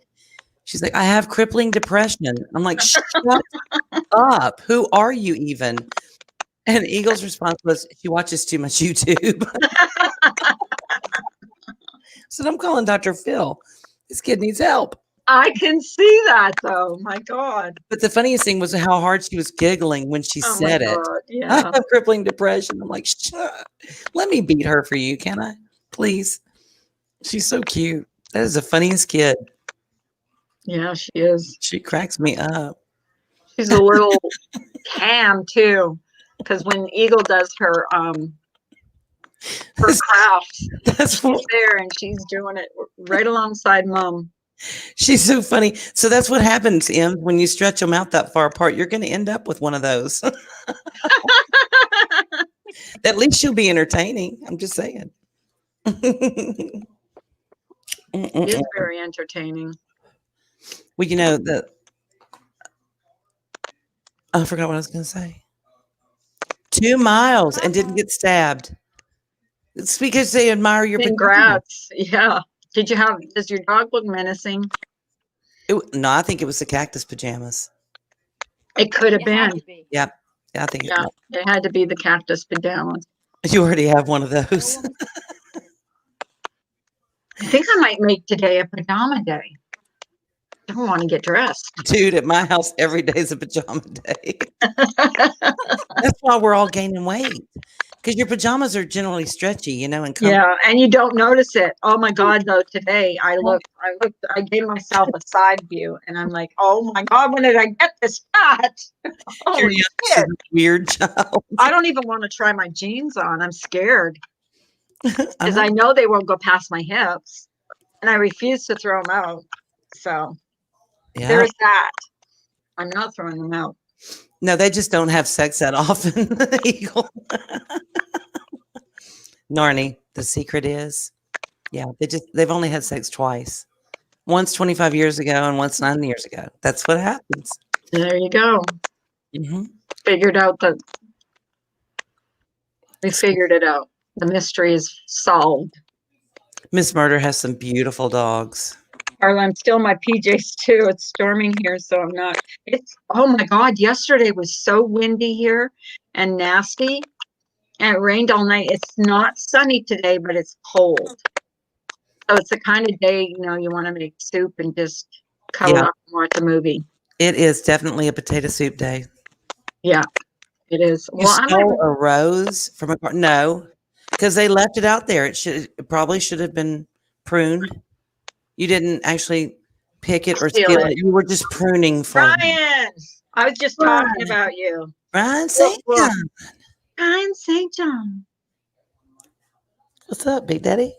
She's like, "I have crippling depression." I'm like, "Shut up. Who are you even?" And Eagle's response was, "She watches too much YouTube." So I'm calling Dr. Phil. This kid needs help. I can see that though. My God. But the funniest thing was how hard she was giggling when she Oh my said it. God. I Yeah. have crippling depression. I'm like, shut. Let me beat her for you, can I? Please. She's so cute. That is the funniest kid. Yeah, she is. She cracks me up. She's a little ham too. Because when Eagle does her crafts, That's she's there and she's doing it right alongside Mom. She's so funny. So that's what happens, Em, when you stretch them out that far apart. You're going to end up with one of those. At least she'll be entertaining. I'm just saying. It is very entertaining. Well, I forgot what I was going to say. 2 miles and didn't get stabbed. It's because they admire your pajamas. Congrats. Yeah. Does your dog look menacing? No, I think it was the cactus pajamas. It could have It had been. to be. Yep. I think Yeah. It had to be the cactus pajamas. you already have one of those. I think I might make today a pajama day. I don't want to get dressed. Dude, at my house, every day is a pajama day. That's why we're all gaining weight. Because your pajamas are generally stretchy, and comfortable. Yeah, and you don't notice it. Oh my God, though, today I gave myself a side view and I'm like, oh my God, when did I get this fat? Holy Curiosity is shit. a weird child. I don't even want to try my jeans on. I'm scared because Uh-huh. I know they won't go past my hips and I refuse to throw them out. So Yeah. there's that. I'm not throwing them out. No, they just don't have sex that often. Eagle. Narnie, the secret is, they've only had sex twice. Once 25 years ago and once 9 years ago. That's what happens. There you go. Mm-hmm. We figured it out. The mystery is solved. Miss Murder has some beautiful dogs. Carla, I'm still in my PJs too. It's storming here, so I'm not. Oh my God, yesterday was so windy here and nasty, and it rained all night. It's not sunny today, but it's cold. So it's the kind of day, you want to make soup and just cuddle up and watch a movie. It is definitely a potato soup day. Yeah, it is. You stole a rose from a car? No, because they left it out there. It probably should have been pruned. You didn't actually pick it or steal it. You were just pruning for Brian. I was just talking about you. Brian St. John. Brian St. John. What's up, Big Daddy?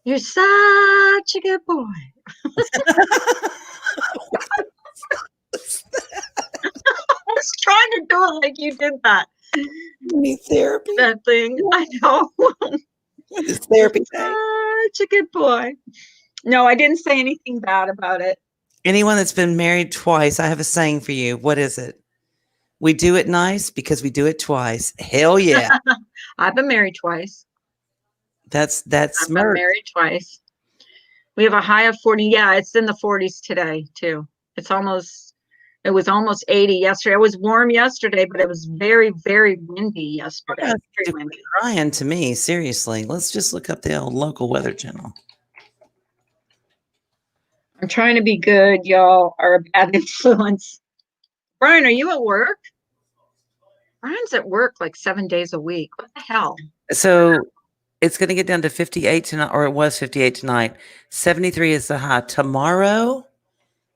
You're such a good boy. I was trying to do it like you did that. Need therapy. That thing. I know. It's therapy. Such a good boy. No, I didn't say anything bad about it. Anyone that's been married twice, I have a saying for you. What is it? We do it nice because we do it twice. Hell yeah. I've been married twice. That's I've been married twice. We have a high of 40. Yeah, it's in the 40s today too. It was almost 80 yesterday. It was warm yesterday, but it was very, very windy yesterday. Very windy. Crying to me, seriously. Let's just look up the old local weather channel. I'm trying to be good. Y'all are a bad influence. Brian, are you at work? Brian's at work like 7 days a week. What the hell? So it's going to get down to 58 tonight, or it was 58 tonight. 73 is the high. Tomorrow,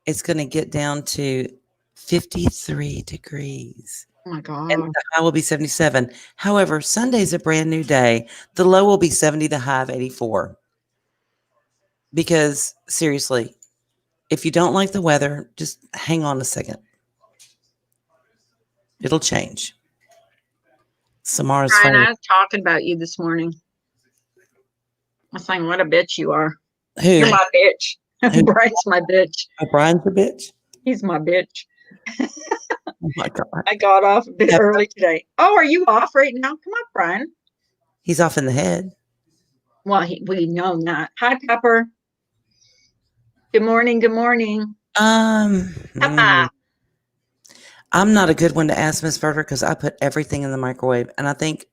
it's going to get down to 53 degrees. Oh my God. And the high will be 77. However, Sunday's a brand new day. The low will be 70, the high of 84. Because seriously, if you don't like the weather, just hang on a second. It'll change. Samara's Brian, funny. I was talking about you this morning. I was saying, what a bitch you are. Who? You're my bitch. Who? Brian's my bitch. Brian's a bitch? He's my bitch. Oh my God. I got off a bit early today. Oh, are you off right now? Come on, Brian. He's off in the head. Well, we know that. Hi, Pepper. Good morning. Good morning. Peppa. I'm not a good one to ask Miss Verter because I put everything in the microwave, and I think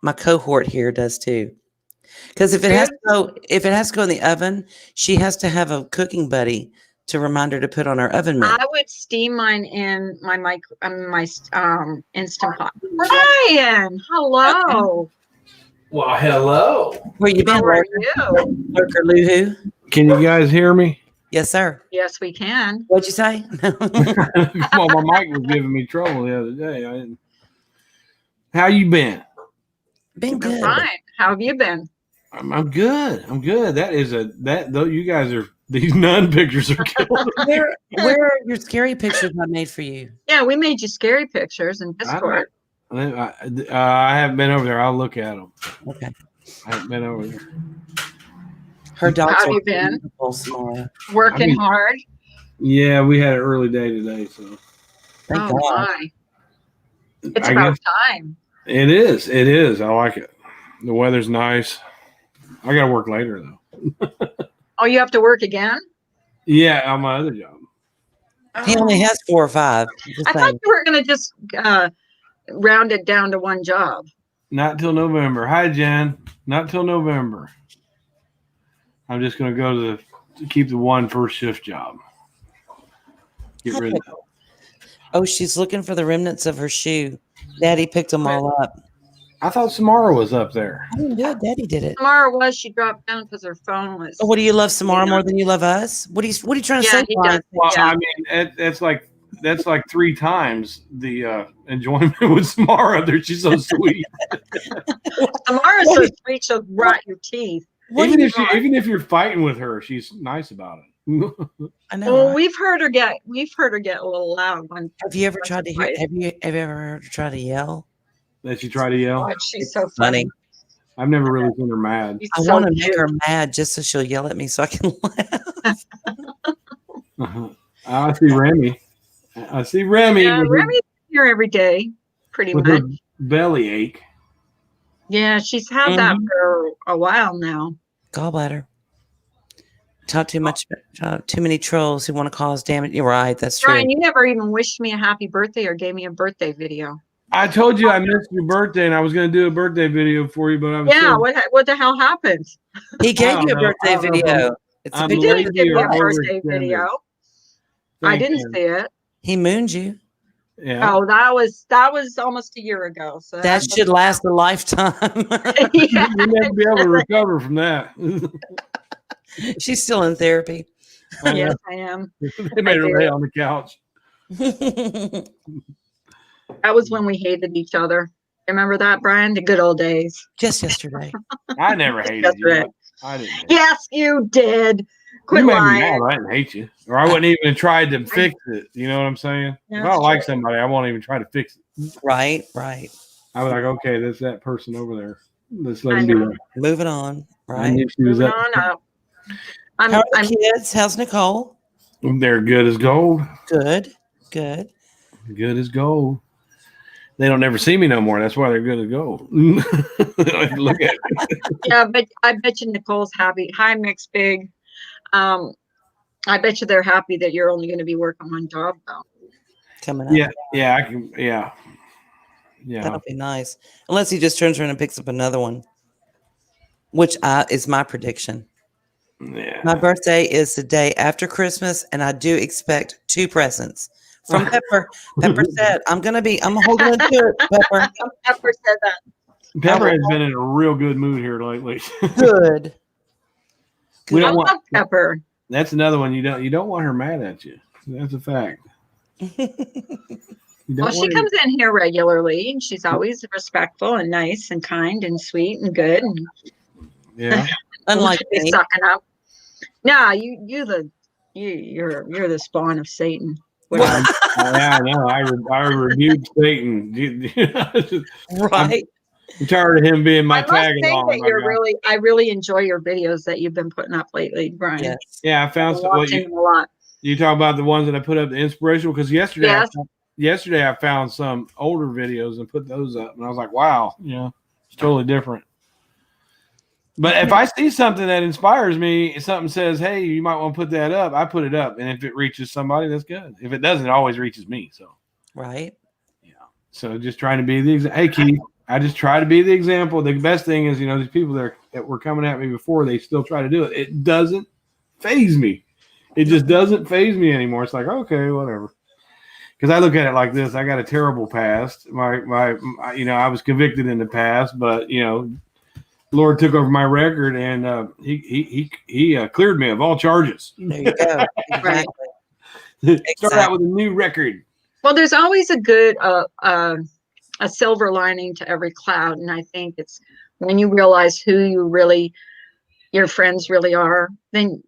my cohort here does too. Because if it has to go in the oven, she has to have a cooking buddy to remind her to put on her oven mitt. I would steam mine in my Instant Pot. Brian, hello. Well, hello. Where you been, How are Lurker? you? Lurker Loo-hoo? Can you guys hear me? Yes, sir. Yes, we can. What'd you say? Well, my mic was giving me trouble the other day. How you been? Been I'm good. fine. How have you been? I'm good. I'm good. Though you guys are, these nun pictures are killing me. Where are your scary pictures I made for you? Yeah, we made you scary pictures in Discord. I haven't been over there. I'll look at them. Okay. I haven't been over there. Her dogs How have are you been? beautiful, Samara. Working hard. Yeah, we had an early day today, so Thank Oh God. my. It's I about guess time. it is. It is. I like it. The weather's nice. I got to work later though. Oh, you have to work again? Yeah, on my other job. He only has 4 or 5. Just I thought saying. you were going to just round it down to one job. Not till November. Hi, Jen. Not till November. I'm just going to go to keep the one first shift job. Get rid of that. Oh, she's looking for the remnants of her shoe. Daddy picked them all up. I thought Samara was up there. I didn't do it. Daddy did it. Samara was, she dropped down because her phone was. Oh, what do you love Samara more than you love us? What are you trying to Yeah, say? he Brian? does. Well, Yeah. I mean, that's like 3 times the enjoyment with Samara. There, she's so sweet. Samara's so sweet, she'll rot your teeth. Even if you're fighting with her, she's nice about it. I know. Well, right? we've heard her get a little loud one. Have you ever tried to hear? Right. Have you ever heard her try to yell? That you try to yell. God, she's so funny. I've never really seen her mad. She's I so want to make cute. her mad just so she'll yell at me so I can laugh. I see Remy. Yeah, Remi's here every day, pretty with much. her belly ache. Yeah, she's had that for a while now. Gallbladder. Talk too much. Too many trolls who want to cause damage. You're right. That's true. Brian, you never even wished me a happy birthday or gave me a birthday video. I told you I missed your birthday, and I was going to do a birthday video for you, but I was Yeah, so, what the hell happened? He gave don't you a know. I birthday don't know if video. It's a I'm big You didn't lazy give me or a birthday overextended. video. I Thank didn't you. see it. He mooned you. Yeah. Oh, that was almost a year ago. So That should last a lifetime. yeah. You'll never be able to recover from that. She's still in therapy. Yes, I am. They made her lay on the couch. That was when we hated each other. Remember that, Brian? The good old days. Just yesterday. I never hated That's you. right. I didn't. Hate you. Yes, you did. Quit You made me lying. mad. I didn't hate you, or I wouldn't even try to fix it. You know what I'm saying? Yeah, If I don't like somebody, I won't even try to fix it. Right. I was like, okay, that's that person over there. Let's let I him do know. that. Moving on. I Right. knew she was Moving up. on up. How are I'm the kids? How's Nicole? They're good as gold. Good. Good as gold. They don't never see me no more. That's why they're good as gold. Look at it. yeah, but I bet you Nicole's happy. Hi, Mix Big. I bet you they're happy that you're only going to be working one job though. Coming up. Yeah, I can. Yeah. That'll be nice. Unless he just turns around and picks up another one, which is my prediction. Yeah. My birthday is the day after Christmas, and I do expect 2 presents from Pepper. Pepper said, I'm holding on to it, Pepper. Pepper said that. Pepper has been in a real good mood here lately. Good. We I don't want love Pepper. That's another one you don't want her mad at you. That's a fact. You don't Well, she want her- comes in here regularly, and she's always respectful and nice and kind and sweet and good. And Yeah. Unlike she's me. sucking up. Nah, you're the spawn of Satan. Yeah, I know. I rebuked Satan. Right. I'm tired of him being my I must tag say along. that I really enjoy your videos that you've been putting up lately, Brian. Yes. Yeah, I found I'm some. watching them a lot. You talk about the ones that I put up, the inspirational, because yesterday, Yes. yesterday I found some older videos and put those up, and I was like, wow, it's totally different. But if I see something that inspires me, if something says, hey, you might want to put that up, I put it up, and if it reaches somebody, that's good. If it doesn't, it always reaches me. So, Right. so just trying to be the example. Hey, Keith, I just try to be the example. The best thing is, these people that were coming at me before, they still try to do it. It doesn't faze me. It just doesn't faze me anymore. It's like, okay, whatever. Because I look at it like this. I got a terrible past. My I was convicted in the past, but Lord took over my record, and he cleared me of all charges. There you go. Right. Exactly. Start out with a new record. Well, there's always a good a silver lining to every cloud, and I think it's when you realize who your friends really are, then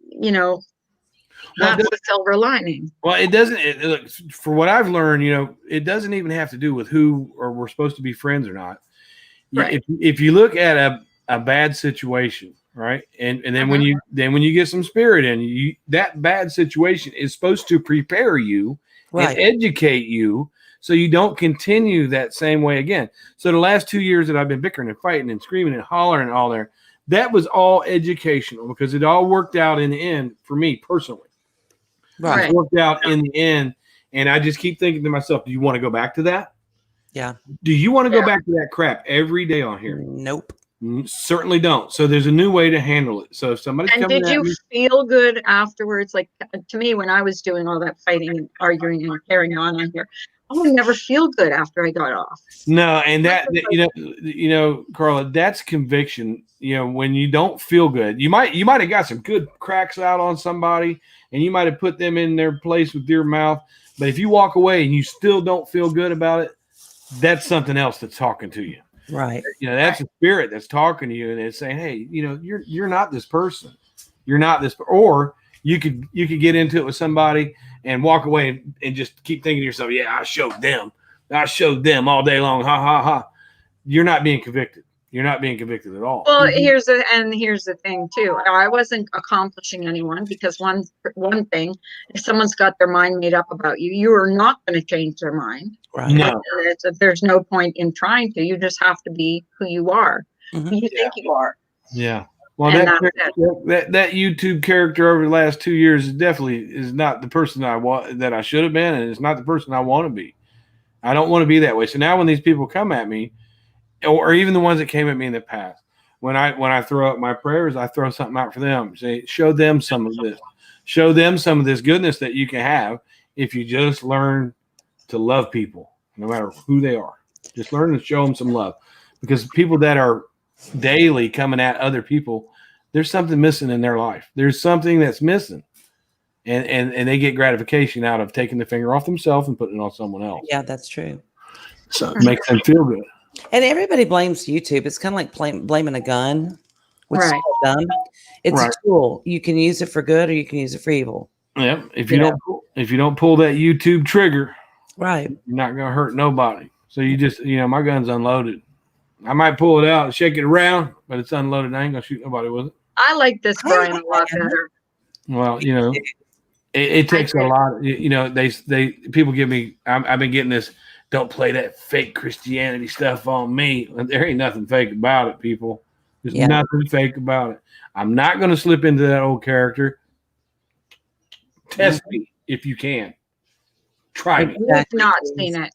Well, that's the silver lining. Well, it doesn't. Look, for what I've learned, it doesn't even have to do with who or we're supposed to be friends or not. Right. If you look at a bad situation, right, and then when you get some spirit in that bad situation is supposed to prepare you Right. and educate you so you don't continue that same way again. So the last 2 years that I've been bickering and fighting and screaming and hollering and all there, that was all educational because it all worked out in the end for me personally. Right. It worked out in the end, and I just keep thinking to myself, do you want to go back to that? Yeah. Do you want to go back to that crap every day on here? Nope. Certainly don't. So there's a new way to handle it. So if somebody's And coming did at you me, feel good afterwards? Like to me, when I was doing all that fighting and arguing and carrying on here, I would never feel good after I got off. no, and that Carla, that's conviction. When you don't feel good, you might have got some good cracks out on somebody, and you might have put them in their place with your mouth. But if you walk away and you still don't feel good about it, that's something else that's talking to you. Right. That's a spirit that's talking to you, and it's saying, "Hey, you're not this person. You're not this." Or you could get into it with somebody and walk away and just keep thinking to yourself, "Yeah, I showed them all day long. Ha ha ha." You're not being convicted. You're not being convicted at all. Well, here's the thing too. I wasn't accomplishing anyone because one thing, if someone's got their mind made up about you, you are not going to change their mind. Right. No. There's no point in trying to. You just have to be who you are, who you think you are. Yeah. Well, And that YouTube character over the last 2 years is not the person that I should have been, and it's not the person I want to be. I don't want to be that way. So now when these people come at me, or even the ones that came at me in the past, when I throw up my prayers, I throw something out for them. Say, show them some of this. Show them some of this goodness that you can have if you just learn to love people, no matter who they are. Just learn to show them some love. Because people that are daily coming at other people, there's something missing in their life. There's something that's missing. And they get gratification out of taking the finger off themselves and putting it on someone else. Yeah, that's true. So it makes them feel good. And everybody blames YouTube. It's kind of like blaming a gun, which is Right. so dumb. It's Right. a tool. You can use it for good, or you can use it for evil. Yeah. If you don't pull that YouTube trigger, Right. you're not gonna hurt nobody. So you just my gun's unloaded. I might pull it out and shake it around, but it's unloaded. I ain't gonna shoot nobody with it. I like this Brian a lot better. Well, it takes a lot. They people give me. I've been getting this. Don't play that fake Christianity stuff on me. There ain't nothing fake about it, people. There's nothing fake about it. I'm not going to slip into that old character. Test me if you can. Try me. We've not seen it.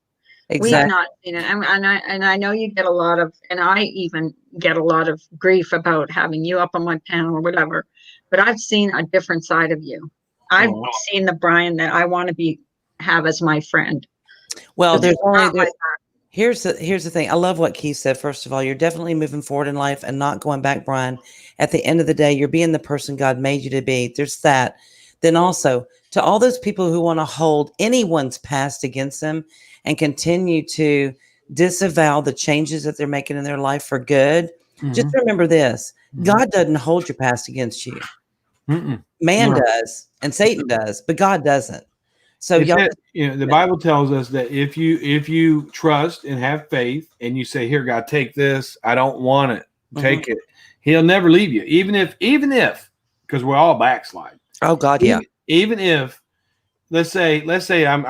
We've Exactly. not seen it. And I know you get a lot of, and I even get a lot of grief about having you up on my panel or whatever. But I've seen a different side of you. I've seen the Brian that I want to have as my friend. Well, Not here's the thing. I love what Keith said. First of all, you're definitely moving forward in life and not going back, Brian. At the end of the day, you're being the person God made you to be. There's that. Then also to all those people who want to hold anyone's past against them and continue to disavow the changes that they're making in their life for good. Just remember this. God doesn't hold your past against you. Man does, and Satan does, but God doesn't. So the Bible tells us that if you trust and have faith and you say, "Here, God, take this. I don't want it. Take it." He'll never leave you, even if, because we're all backslide. Oh God, yeah. Even if, let's say I'm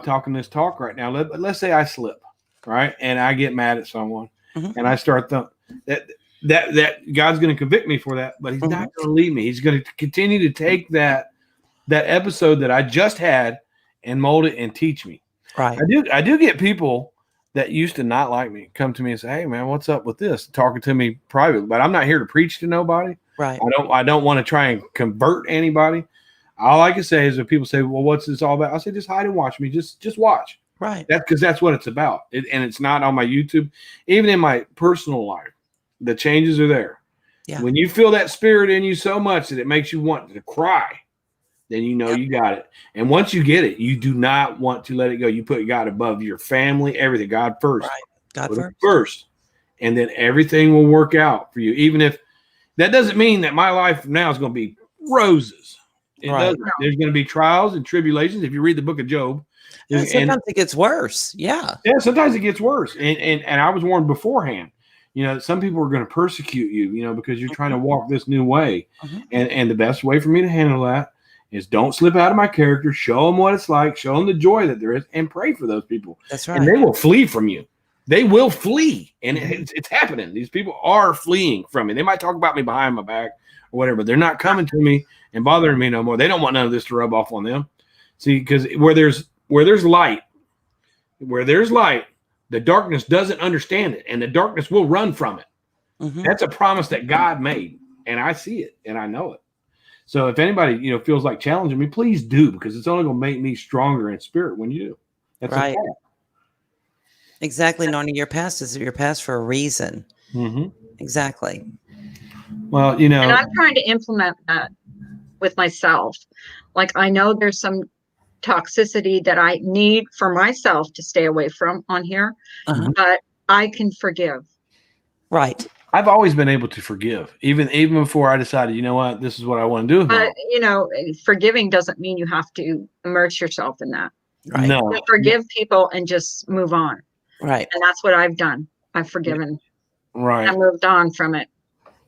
talking this talk right now. Let's say I slip, right, and I get mad at someone, and I start that God's going to convict me for that, but He's not going to leave me. He's going to continue to take that episode that I just had and mold it and teach me. Right. I do get people that used to not like me come to me and say, "Hey man, what's up with this?" Talking to me privately, but I'm not here to preach to nobody. Right. I don't want to try and convert anybody. All I can say is when people say, "Well, what's this all about?" I say, "Just hide and watch me. Just watch." Right. That's what it's about. And it's not on my YouTube, even in my personal life. The changes are there. Yeah. When you feel that spirit in you so much that it makes you want to cry, then you got it. And once you get it, you do not want to let it go. You put God above your family, everything. God first. Right. God Put it first. first. And then everything will work out for you. Even if that doesn't mean that my life from now is going to be roses. It doesn't. There's going to be trials and tribulations. If you read the book of Job. And sometimes it gets worse. Yeah. Yeah, sometimes it gets worse. And I was warned beforehand. Some people are going to persecute you, because you're trying to walk this new way. And the best way for me to handle that is don't slip out of my character. Show them what it's like. Show them the joy that there is, and pray for those people. That's right. And they will flee from you. They will flee, and it's happening. These people are fleeing from me. They might talk about me behind my back or whatever, but they're not coming to me and bothering me no more. They don't want none of this to rub off on them. See, because where there's light, the darkness doesn't understand it, and the darkness will run from it. Mhm. That's a promise that God made, and I see it and I know it. So if anybody feels like challenging me, please do, because it's only going to make me stronger in spirit when you do. That's Right. okay. Exactly, Narnia. Your past is your past for a reason. Mm-hmm. Exactly. Well, And I'm trying to implement that with myself. Like, I know there's some toxicity that I need for myself to stay away from on here, Uh-huh. but I can forgive. Right. I've always been able to forgive, even before I decided, you know what, this is what I want to do with my But, life. forgiving doesn't mean you have to immerse yourself in that. Right. No, You forgive people and just move on. Right. And that's what I've done. I've forgiven. right. I moved on from it.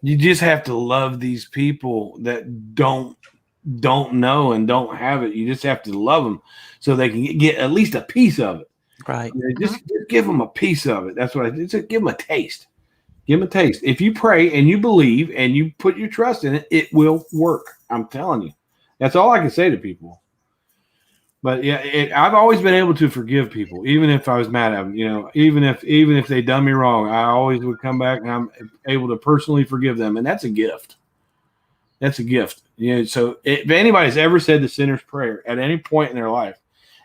You just have to love these people that don't know and don't have it. You just have to love them so they can get at least a piece of it. Right. Just give them a piece of it. That's what I did. Just give them a taste. Give them a taste. If you pray and you believe and you put your trust in it, it will work. I'm telling you. That's all I can say to people. But yeah, I've always been able to forgive people, even if I was mad at them. Even if they done me wrong, I always would come back and I'm able to personally forgive them, and that's a gift. That's a gift. So if anybody's ever said the sinner's prayer at any point in their life,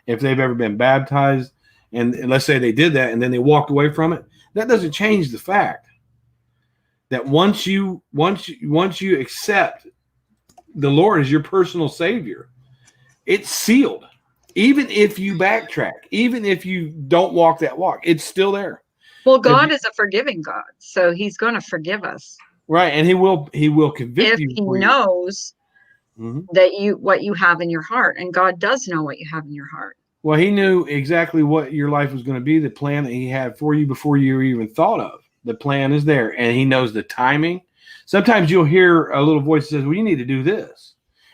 if they've ever been baptized, and let's say they did that and then they walked away from it, that doesn't change the fact that once you accept the Lord as your personal Savior, it's sealed. Even if you backtrack, even if you don't walk that walk, it's still there. Well, God is a forgiving God, so He's going to forgive us. Right, and He will convict If you. He knows that what you have in your heart, and God does know what you have in your heart. Well, He knew exactly what your life was going to be, the plan that He had for you before you even thought of. The plan is there, and He knows the timing. Sometimes you'll hear a little voice that says, well, you need to do this,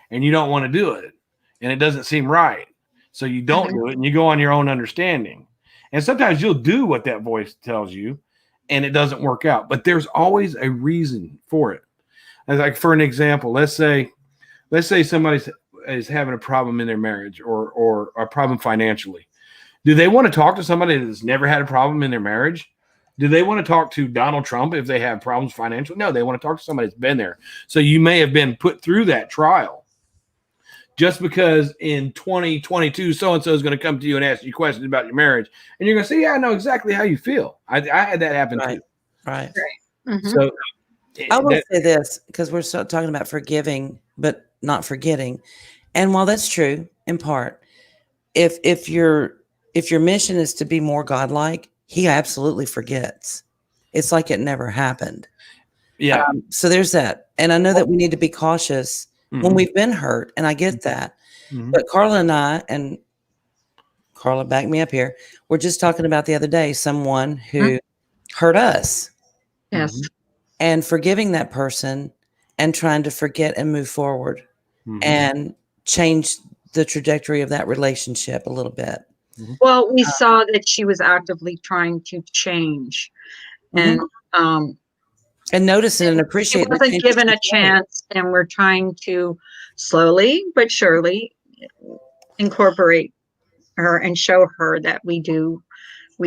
and you don't want to do it, and it doesn't seem right. So you don't do it, and you go on your own understanding. And sometimes you'll do what that voice tells you, and it doesn't work out. But there's always a reason for it. And like, for an example, let's say somebody is having a problem in their marriage or a problem financially. Do they want to talk to somebody that's never had a problem in their marriage? Do they want to talk to Donald Trump if they have problems financially? No, they want to talk to somebody that's been there. So you may have been put through that trial. Just because in 2022, so-and-so is going to come to you and ask you questions about your marriage, and you're going to say, yeah, I know exactly how you feel. I had that happen too. Right. So I will say this, because we're still talking about forgiving, but not forgetting. And while that's true in part, if your mission is to be more godlike, He absolutely forgets. It's like it never happened. Yeah. So there's that. And I know that we need to be cautious when we've been hurt, and I get that. But Carla and I, and Carla, back me up here, we're just talking about the other day someone who hurt us. Yes. And forgiving that person and trying to forget and move forward and change the trajectory of that relationship a little bit. Well, we saw that she was actively trying to change, and notice and appreciate. She wasn't given a chance, and we're trying to slowly but surely incorporate her and show her that we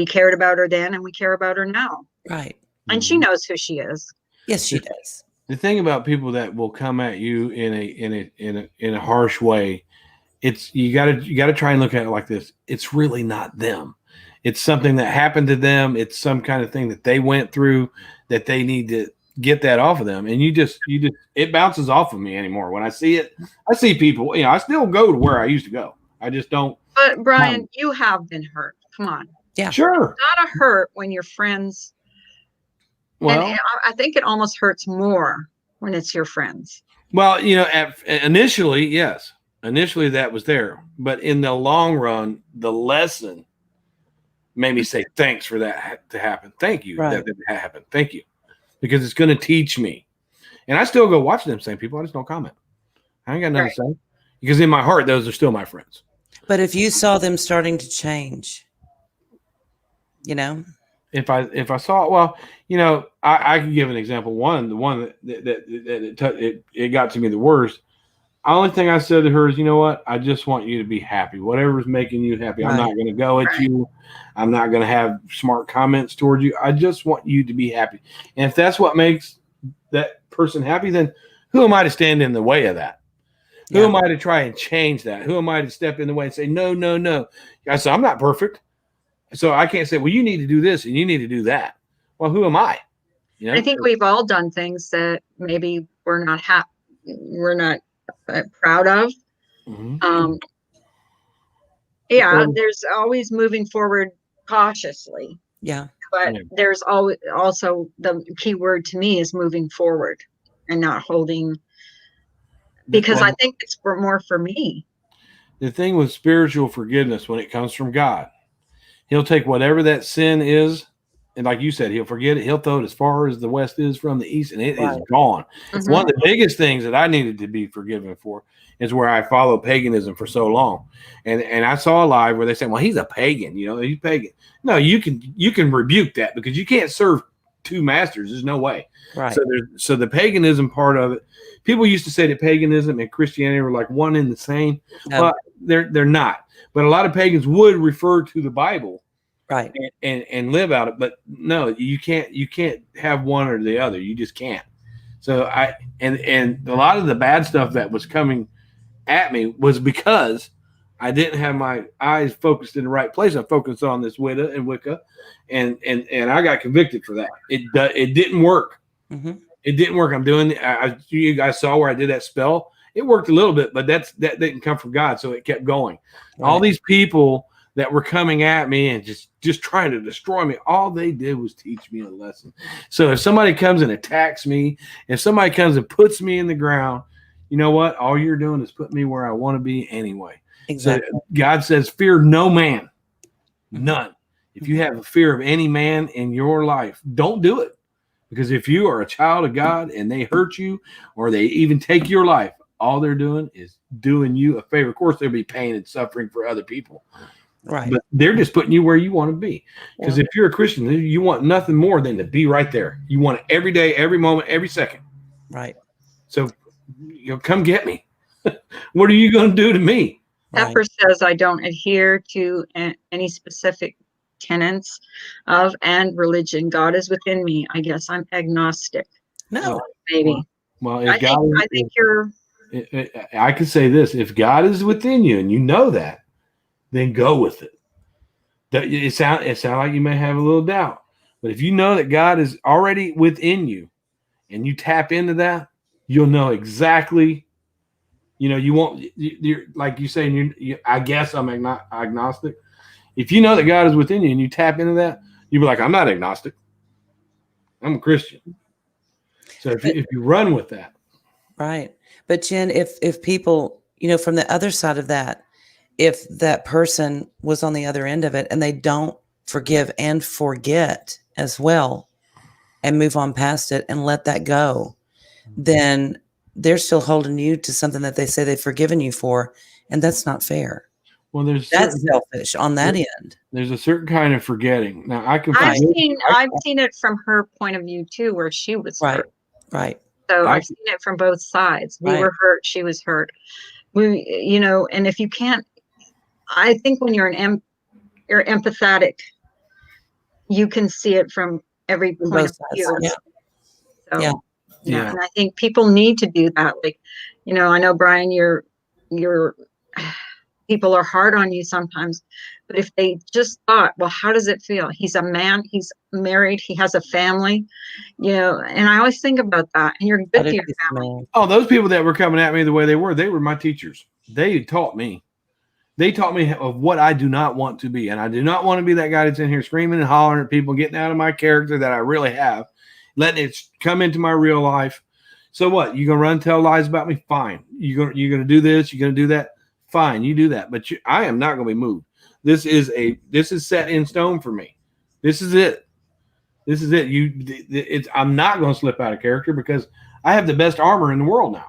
cared about her then and we care about her now. Right. And she knows who she is. Yes, she does. The thing about people that will come at you in a harsh way, it's you gotta try and look at it like this. It's really not them. It's something that happened to them. It's some kind of thing that they went through that they need to get that off of them. And you just it bounces off of me anymore. When I see it, I see people, I still go to where I used to go. I just don't. But Brian, you have been hurt. Come on. Yeah. Sure. It's not a hurt when your friends. Well, and I think it almost hurts more when it's your friends. Well, initially, yes. Initially that was there. But in the long run, the lesson made me say, thanks for that to happen. Thank you that happened. Thank you. Because it's going to teach me. And I still go watch them same people. I just don't comment. I ain't got nothing to say. Because in my heart, those are still my friends. But if you saw them starting to change, if I saw, well, I can give an example. The one that it got to me the worst. only thing I said to her is, you know what? I just want you to be happy. Whatever's making you happy. I'm Right. not going to go at Right. you. I'm not going to have smart comments towards you. I just want you to be happy. And if that's what makes that person happy, then who am I to stand in the way of that? Who Yeah. am I to try and change that? Who am I to step in the way and say, no, no, no? I said, I'm not perfect. So I can't say, well, you need to do this and you need to do that. Well, who am I? You know? I think we've all done things that maybe we're not proud of. Mhm. Yeah, Well- there's always moving forward cautiously, Yeah. but Yeah. there's always also the key word to me is moving forward and not holding, because Well, I think it's more for me. the thing with spiritual forgiveness, when it comes from God, he'll take whatever that sin is, and like you said, he'll forget it. He'll throw it as far as the west is from the east, and it is Right. gone. Mhm. One of the biggest things that I needed to be forgiven for is where I followed paganism for so long, and I saw a live where they said, "Well, he's a pagan, he's pagan." No, you can rebuke that, because you can't serve two masters. There's no way. Right. So the paganism part of it, people used to say that paganism and Christianity were like one and the same. No. Well, they're not. But a lot of pagans would refer to the Bible Right. and live out it. But no, you can't have one or the other. You just can't. So and a lot of the bad stuff that was coming at me was because I didn't have my eyes focused in the right place. I focused on this Wicca, and I got convicted for that. It didn't work. Mm-hmm. It didn't work. I'm doing. You guys saw where I did that spell. It worked a little bit, but that didn't come from God, so it kept going. Right. All these people that were coming at me and just trying to destroy me, all they did was teach me a lesson. So if somebody comes and attacks me, if somebody comes and puts me in the ground, you know what? All you're doing is put me where I want to be anyway. Exactly. So God says, fear no man, Mm-hmm. none. If you have a fear of any man in your life, don't do it. Because if you are a child of God and they hurt you or they even take your life, all they're doing is doing you a favor. Of course, there'll be pain and suffering for other people, Right. but they're just putting you where you want to be. Because if you're a Christian, you want nothing more than to be right there. You want it every day, every moment, every second. Right. So, come get me. What are you going to do to me? Right. Pepper says, I don't adhere to any specific tenets of and religion. God is within me. I guess I'm agnostic. No. Maybe. Well, I think you're. I can say this: if God is within you and you know that, then go with it. It sound like you may have a little doubt, but if you know that God is already within you, and you tap into that, you'll know exactly. You won't. You're like you say. I guess I'm agnostic. If you know that God is within you and you tap into that, you'll be like, I'm not agnostic. I'm a Christian. So if you run with that. Right. But Jen, if people, from the other side of that, if that person was on the other end of it and they don't forgive and forget as well and move on past it and let that go, then they're still holding you to something that they say they've forgiven you for. And that's not fair. Well, That's selfish on that end. There's a certain kind of forgetting. Now I can I've forget. seen it from her point of view too, where she was Right. hurt. Right. So I've seen it from both sides. We Right. were hurt. She was hurt. And if you can't, I think when you're you're empathetic, you can see it from every From point both of sides. view. Yeah. So, Yeah. Yeah. and I think people need to do that. Like, I know, Brian, you're people are hard on you sometimes, but if they just thought, well, how does it feel? He's a man, he's married, he has a family, and I always think about that. And you're good to your family. Oh, those people that were coming at me the way they were my teachers. They taught me. They taught me of what I do not want to be. And I do not want to be that guy that's in here screaming and hollering at people, getting out of my character that I really have, letting it come into my real life. So what? You going to run and tell lies about me? Fine. You're going to do this? You're going to do that? Fine. You do that. But I am not going to be moved. This is set in stone for me. This is it. This is it. I'm not going to slip out of character because I have the best armor in the world now.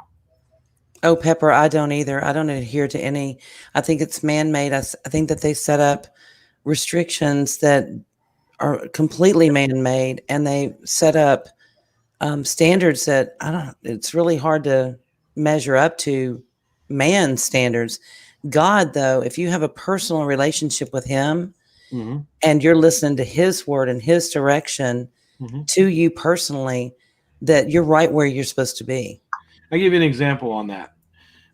Oh, Pepper, I don't either. I don't adhere to any. I think it's man-made. I think that they set up restrictions that are completely man-made, and they set up standards that it's really hard to measure up to man standards. God, though, if you have a personal relationship with him and you're listening to his word and his direction to you personally, that you're right where you're supposed to be. I'll give you an example on that.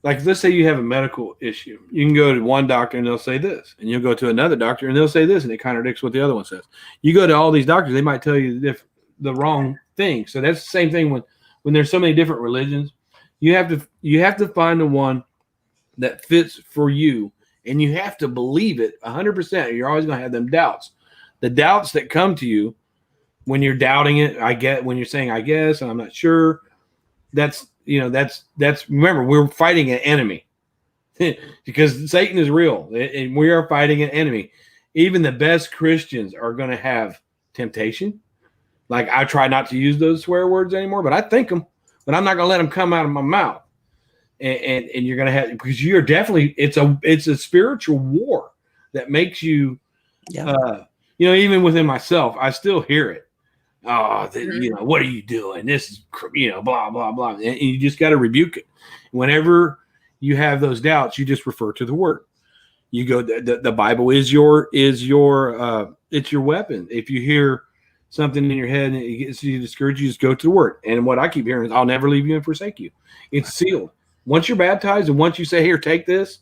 Like, let's say you have a medical issue. You can go to one doctor and they'll say this, and you'll go to another doctor and they'll say this, and it contradicts what the other one says. You go to all these doctors, they might tell you the wrong thing. So that's the same thing when there's so many different religions. You have to find the one that fits for you, and you have to believe it 100%. You're always going to have them doubts. The doubts that come to you when you're doubting it, when you're saying, I guess, and I'm not sure, that's remember, we're fighting an enemy because Satan is real and we are fighting an enemy. Even the best Christians are going to have temptation. Like, I try not to use those swear words anymore, but I think them, but I'm not going to let them come out of my mouth. And you're going to have, because you're definitely, it's a spiritual war that makes you, even within myself, I still hear it. Oh, what are you doing? This is, blah, blah, blah. And you just got to rebuke it. Whenever you have those doubts, you just refer to the word. You go, the Bible is it's your weapon. If you hear something in your head and it gets you discouraged, you just go to the word. And what I keep hearing is, I'll never leave you and forsake you. It's sealed. Once you're baptized and once you say, here, take this,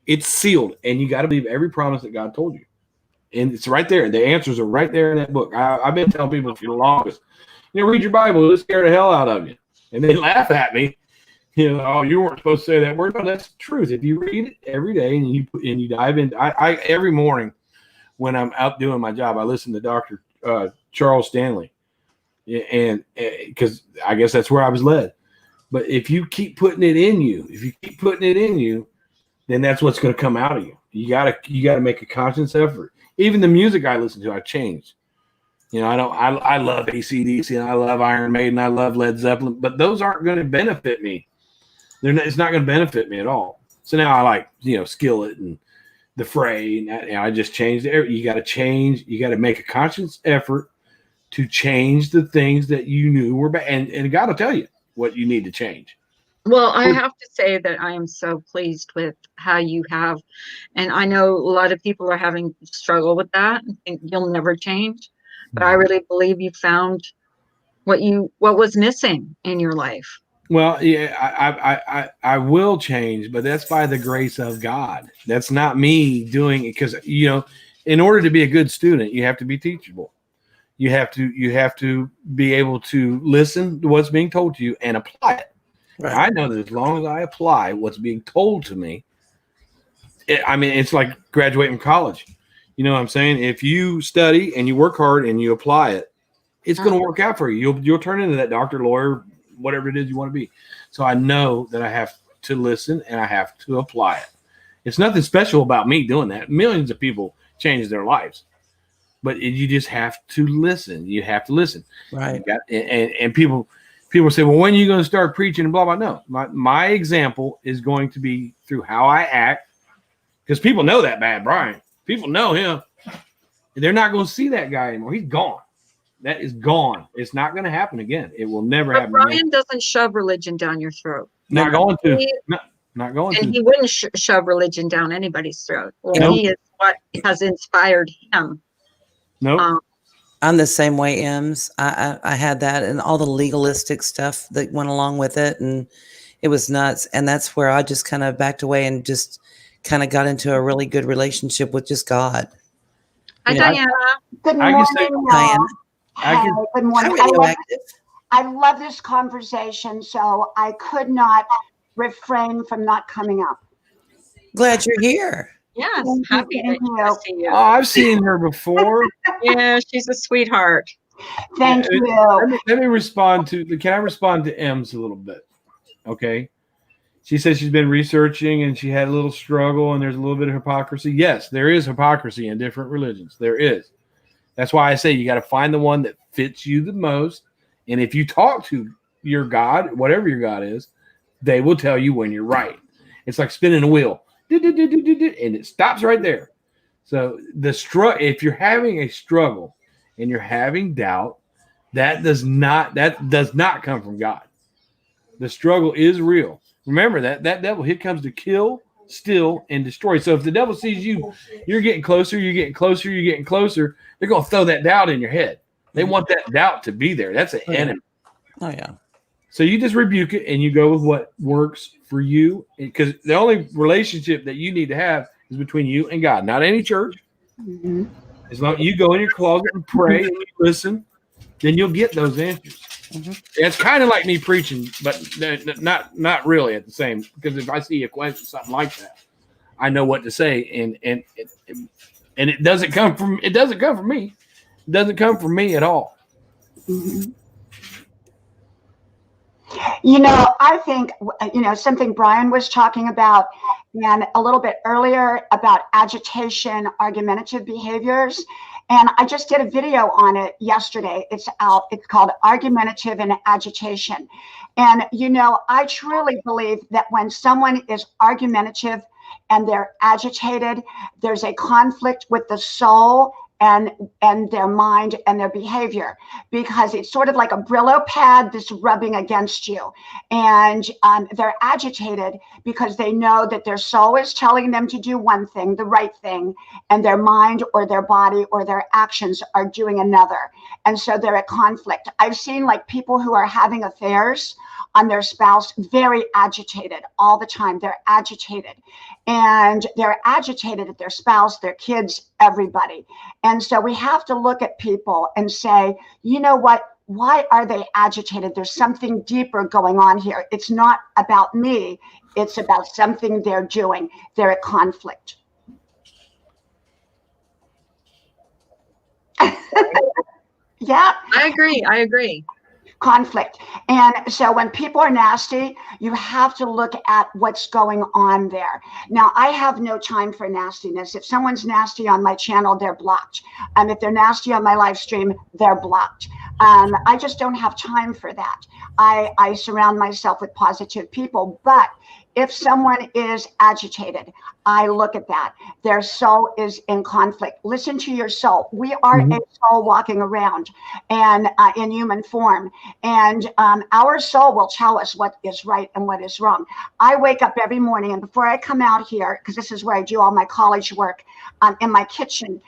it's sealed. And you got to believe every promise that God told you. And it's right there. The answers are right there in that book. I've been telling people for the longest, read your Bible. It'll scare the hell out of you. And they laugh at me. Oh, you weren't supposed to say that word. No, that's the truth. If you read it every day and you dive in, I every morning when I'm out doing my job, I listen to Dr. Charles Stanley. And because I guess that's where I was led. But if you keep putting it in you, then that's what's going to come out of you. You gotta make a conscious effort. Even the music I listen to, I've changed. I love AC/DC and I love Iron Maiden, I love Led Zeppelin, but those aren't going to benefit me. It's not going to benefit me at all. So now I like, Skillet and The Fray, and I just changed it. You got to change. You got to make a conscious effort to change the things that you knew were bad, and God will tell you what you need to change. Well, I have to say that I am so pleased with how you have, and I know a lot of people are having struggle with that and think you'll never change, but I really believe you found what was missing in your life. Well, yeah, I will change, but that's by the grace of God. That's not me doing it, because in order to be a good student, you have to be teachable. You have to be able to listen to what's being told to you and apply it. Right. I know that as long as I apply what's being told to me, it's like graduating from college. You know what I'm saying? If you study and you work hard and you apply it, it's going to work out for you. You'll turn into that doctor, lawyer, whatever it is you want to be. So I know that I have to listen and I have to apply it. It's nothing special about me doing that. Millions of people change their lives, but you just have to listen. You have to listen. Right. And people say, well, when are you going to start preaching and blah, blah. No, my example is going to be through how I act, because people know that bad Brian. People know him. They're not going to see that guy anymore. He's gone. That is gone. It's not going to happen again. It will never happen Brian again. doesn't shove religion down your throat. Not going to. Not going to. And he wouldn't shove religion down anybody's throat. Well, he is what has inspired him. Nope. I'm the same way, Ems. I had that and all the legalistic stuff that went along with it, and it was nuts. And that's where I just kind of backed away and just kind of got into a really good relationship with just God. Hi, Diana. Good morning, Diana. Hi, good morning. I love this conversation, so I could not refrain from not coming up. Glad you're here. Yes, happy to see you. Oh, I've seen her before. Yeah, she's a sweetheart. Thank you. Let me respond to. Can I respond to Ems a little bit? Okay. She says she's been researching and she had a little struggle and there's a little bit of hypocrisy. Yes, there is hypocrisy in different religions. There is. That's why I say you got to find the one that fits you the most. And if you talk to your God, whatever your God is, they will tell you when you're right. It's like spinning a wheel. And it stops right there. So if you're having a struggle and you're having doubt, that does not come from God. The struggle is real. Remember that devil, he comes to kill, steal, and destroy. So if the devil sees you're getting closer, you're getting closer, you're getting closer, they're going to throw that doubt in your head. They want that doubt to be there. That's an enemy. Oh yeah. So you just rebuke it and you go with what works for you, because the only relationship that you need to have is between you and God, not any church. Mhm. As long as you go in your closet and pray and you listen, then you'll get those answers. Mm-hmm. It's kind of like me preaching, but not really at the same. Because if I see a question, something like that, I know what to say, and it doesn't come from me. It doesn't come from me at all. Mhm. I think, something Brian was talking about, and a little bit earlier about agitation, argumentative behaviors. And I just did a video on it yesterday. It's out. It's called Argumentative and Agitation. And, I truly believe that when someone is argumentative and they're agitated, there's a conflict with the soul and their mind and their behavior, because it's sort of like a Brillo pad that's rubbing against you. And they're agitated because they know that their soul is telling them to do one thing, the right thing, and their mind or their body or their actions are doing another. And so they're at conflict. I've seen like people who are having affairs on their spouse, very agitated all the time. They're agitated, and they're agitated at their spouse, their kids, everybody. And so we have to look at people and say, you know what? Why are they agitated? There's something deeper going on here. It's not about me. It's about something they're doing. They're at conflict. Yeah. I agree. Conflict. And so when people are nasty, you have to look at what's going on there. Now, I have no time for nastiness. If someone's nasty on my channel, they're blocked. If they're nasty on my live stream, they're blocked. I just don't have time for that. I surround myself with positive people. But if someone is agitated, I look at that. Their soul is in conflict. Listen to your soul. We are a soul walking around and in human form. And our soul will tell us what is right and what is wrong. I wake up every morning, and before I come out here, because this is where I do all my college work, in my kitchen,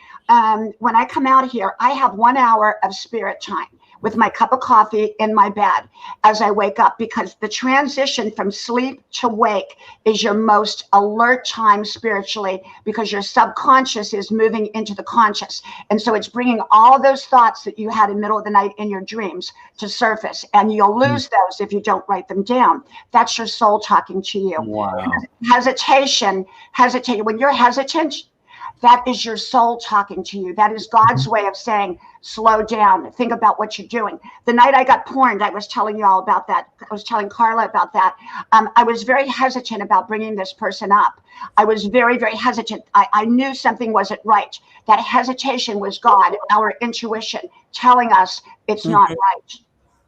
when I come out here, I have 1 hour of spirit time with my cup of coffee in my bed as I wake up, because the transition from sleep to wake is your most alert time spiritually, because your subconscious is moving into the conscious. And so it's bringing all those thoughts that you had in the middle of the night in your dreams to surface, and you'll lose those if you don't write them down. That's your soul talking to you. Wow. Hesitation. When you're hesitant, that is your soul talking to you. That is God's way of saying, slow down, think about what you're doing. The night I got porned, I was telling you all about that. I was telling Carla about that. I was very hesitant about bringing this person up. I was very, very hesitant. I knew something wasn't right. That hesitation was God, our intuition, telling us it's not right.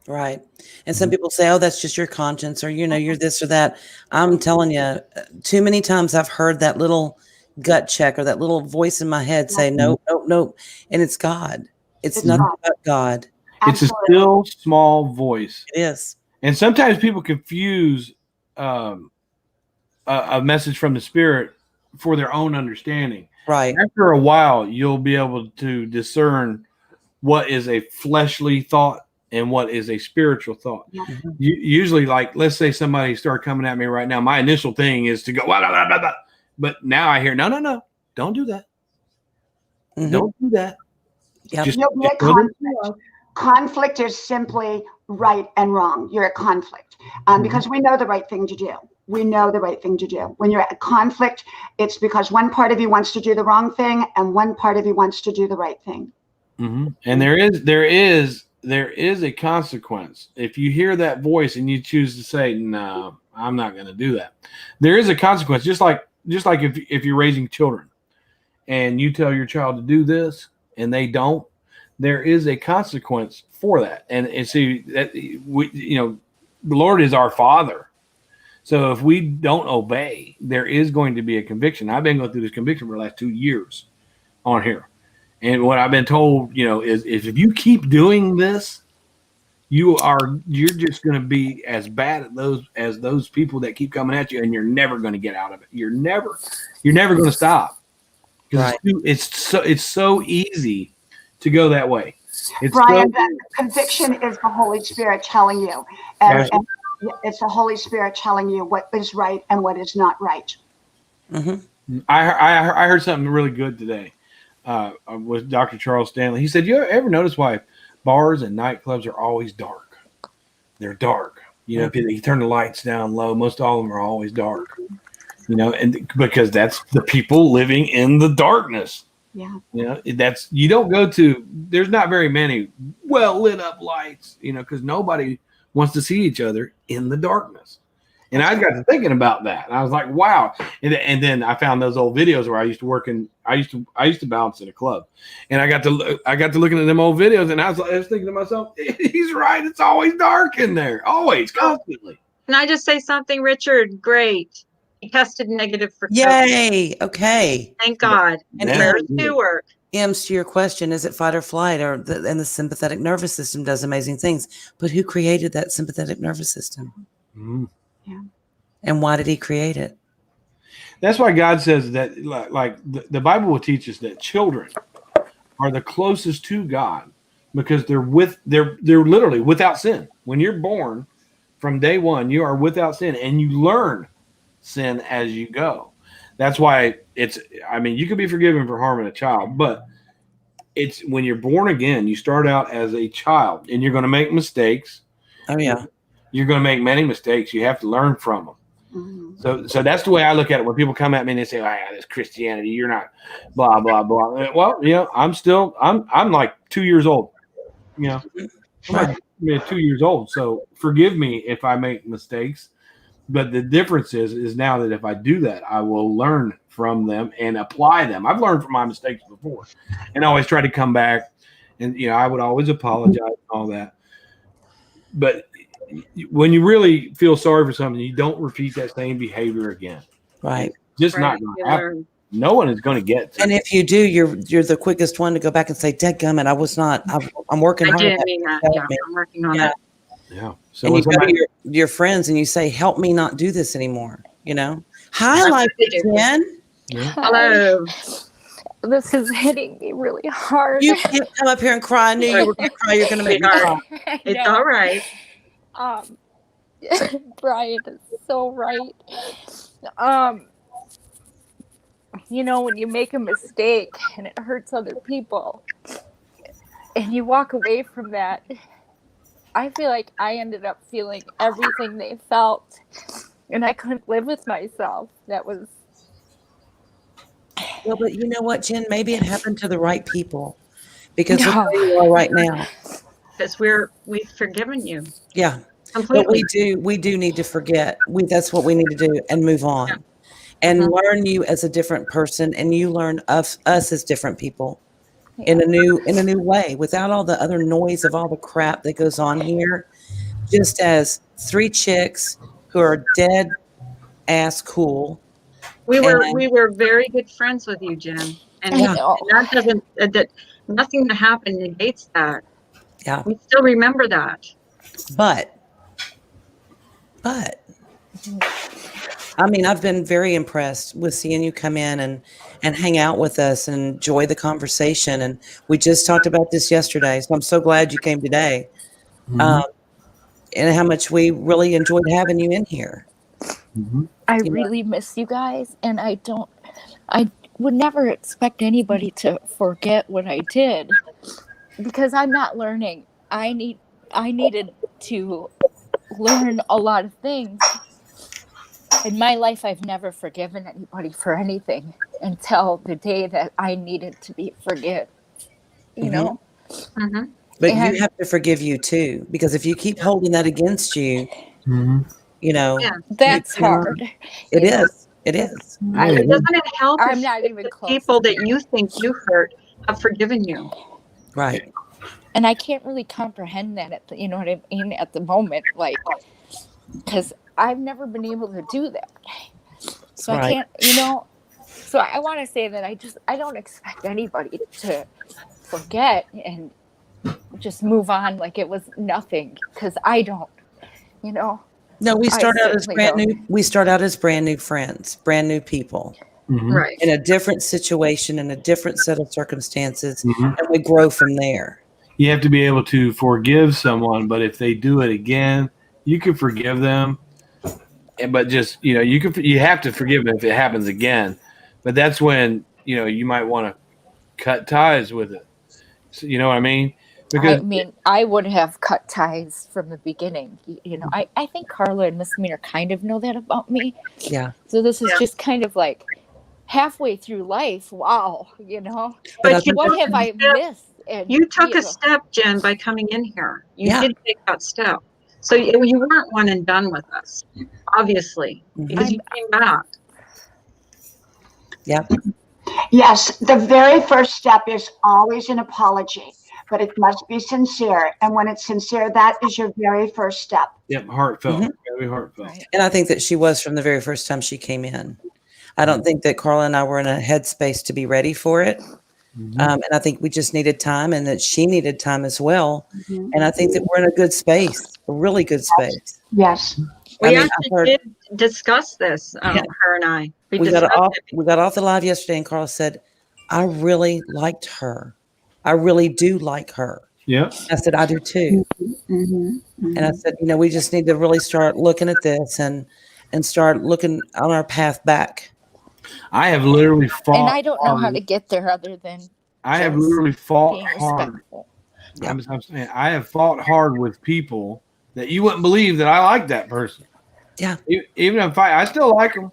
Right. And some people say, oh, that's just your conscience, or, you're this or that. I'm telling you, too many times I've heard that little gut check or that little voice in my head say, nope. And it's God. It's nothing but God. It's a still small voice. It is. And sometimes people confuse a message from the Spirit for their own understanding. Right. After a while, you'll be able to discern what is a fleshly thought and what is a spiritual thought. Mm-hmm. Usually, like, let's say somebody started coming at me right now. My initial thing is to go, blah, blah, blah, blah, blah. But now I hear, no, don't do that. Mm-hmm. Don't do that. Yep. Conflict is simply right and wrong. You're at conflict because we know the right thing to do. We know the right thing to do. When you're at conflict, it's because one part of you wants to do the wrong thing and one part of you wants to do the right thing. Mm-hmm. And there is a consequence. If you hear that voice and you choose to say, no, I'm not going to do that, there is a consequence. Just like if you're raising children and you tell your child to do this and they don't, there is a consequence for that. And see that the Lord is our Father. So if we don't obey, there is going to be a conviction. I've been going through this conviction for the last 2 years on here. And what I've been told, is if you keep doing this, you're just going to be as bad at those people that keep coming at you, and you're never going to get out of it. You're never going to stop, because Right. it's so easy to go that way. It's Brian, so, that conviction is the Holy Spirit telling you. And it's the Holy Spirit telling you what is right and what is not right. Mm-hmm. I heard something really good today with Dr. Charles Stanley. He said, "You ever notice why bars and nightclubs are always dark? They're dark. You know, if you turn the lights down low, most all of them are always dark. You know, and because that's the people living in the darkness. Yeah. You know, you don't go to. There's not very many well lit up lights. You know, because nobody wants to see each other in the darkness." And I got to thinking about that, and I was like, "Wow!" And then I found those old videos where I used to work in. I used to bounce in a club, and I got to looking at them old videos, and I was thinking to myself, "He's right. It's always dark in there, always, constantly." Can I just say something, Richard? Great. He tested negative for COVID. Yay. Okay. Thank God. And Yeah. Prayers do work. Ems, to your question, is it fight or flight, and the sympathetic nervous system does amazing things. But who created that sympathetic nervous system? Mm. Yeah. And why did he create it? That's why God says that, like the Bible will teach us that children are the closest to God because they're literally without sin. When you're born, from day one, you are without sin, and you learn sin as you go. That's why you can be forgiven for harming a child, but it's when you're born again, you start out as a child, and you're going to make mistakes. Oh yeah. You're going to make many mistakes. You have to learn from them. Mm-hmm. So that's the way I look at it. When people come at me and they say, "Oh, yeah, that's Christianity. You're not blah, blah, blah." Well, you know, I'm like 2 years old, you know, I'm like 2 years old. So forgive me if I make mistakes. But the difference is now that if I do that, I will learn from them and apply them. I've learned from my mistakes before and I always try to come back, and, you know, I would always apologize and all that. But when you really feel sorry for something, you don't repeat that same behavior again. Right. Just Right. not going You to happen. learn. No one is going to get to And it. if you do, you're the quickest one to go back and say, "Dadgummit, I was not. I'm working I hard." didn't mean that. Help Yeah, me. I'm working on Yeah. it. Yeah. So And when you go somebody, to your friends and you say, "Help me not do this anymore." You know. Hi, That's Life what they do. Jen. Hello. This is hitting me really hard. You can't come up here and cry. I knew you were going to cry. You're going to make me cry. Sweetheart, it's all right. Um, Brian is so right. You know, when you make a mistake and it hurts other people and you walk away from that, I feel like I ended up feeling everything they felt, and I couldn't live with myself. That was... Well, but you know what, Jen? Maybe it happened to the right people, because look where you are right now. Because we've forgiven you Yeah. But completely. we do need to forget. That's what we need to do and move on. Yeah. And Mhm. learn you as a different person, and you learn us as different people in a new way, without all the other noise of all the crap that goes on here. Just as three chicks who are dead ass cool. We were very good friends with you, Jen. And Yeah. that doesn't nothing that happened negates that. Yeah. We still remember that. But I mean, I've been very impressed with seeing you come in and hang out with us and enjoy the conversation. And we just talked about this yesterday, so I'm so glad you came today. Mhm. And how much we really enjoyed having you in here. Mhm. I really miss you guys, and I would never expect anybody to forget what I did, because I'm not learning. I needed to learn a lot of things. In my life, I've never forgiven anybody for anything until the day that I needed to be forgiven. You know? Mm-hmm. But And- you have to forgive you too, because if you keep holding that against you, Mhm. you know, Yeah. That's you cannot- hard. It You know? is. It is. Doesn't it help I'm if not even the close people to that you think you hurt have forgiven you? Right. And I can't really comprehend that you know what I mean, at the moment, like, because I've never been able to do that. So Right. I can't, you know. So I want to say that I don't expect anybody to forget and just move on like it was nothing, because I don't, you know. No, we start out as certainly brand don't. new. We start out as brand new friends, brand new people Right. in a different situation, in a different set of circumstances, Mhm. and we grow from there. You have to be able to forgive someone, but if they do it again, you can forgive them. But just you have to forgive them if it happens again. But that's when you might want to cut ties with it. So, you know what I mean? I mean, I would have cut ties from the beginning. You know, I think Carla and Misdemeanor kind of know that about me. Yeah. So this is just kind of like halfway through life. Wow, you know. But What have I missed? And, You took you a know, step, Jen, by coming in here. You Yeah. did take that step. So you weren't one and done with us, obviously, because you came back. Yeah. Yes, the very first step is always an apology, but it must be sincere. And when it's sincere, that is your very first step. Yep, heartfelt. Mhm. Gotta be heartfelt. Right. And I think that she was from the very first time she came in. I don't think that Carla and I were in a headspace to be ready for it. And I think we just needed time, and that she needed time as well. And I think that we're in a good space, a really good space. Yes. We I actually did discuss this, her and I. We discussed got off the live yesterday, and Carla said, I really liked her. I really do like her. Yeah. I said, I do too. And I said, we just need to really start looking at this and start looking on our path back. I have literally fought. and I don't know how to get there other than I have just literally fought being hard. respectful. I'm saying I have fought hard with people that you wouldn't believe that I like that person. Yeah. Even if I still like them.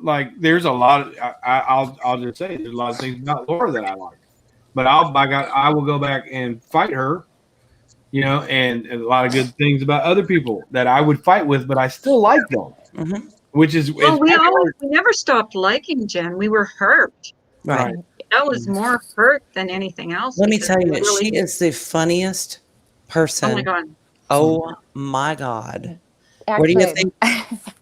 Like there's a lot of I'll just say there's a lot of things about Laura that I like, but I will go back and fight her. And a lot of good things about other people that I would fight with, but I still like them. Mhm. Which is Well, we never stopped liking Jen. We were hurt. Right. That was more hurt than anything else. Let me because tell you, we really- she is the funniest person. Oh my God. Oh my God. Actually, What do you think?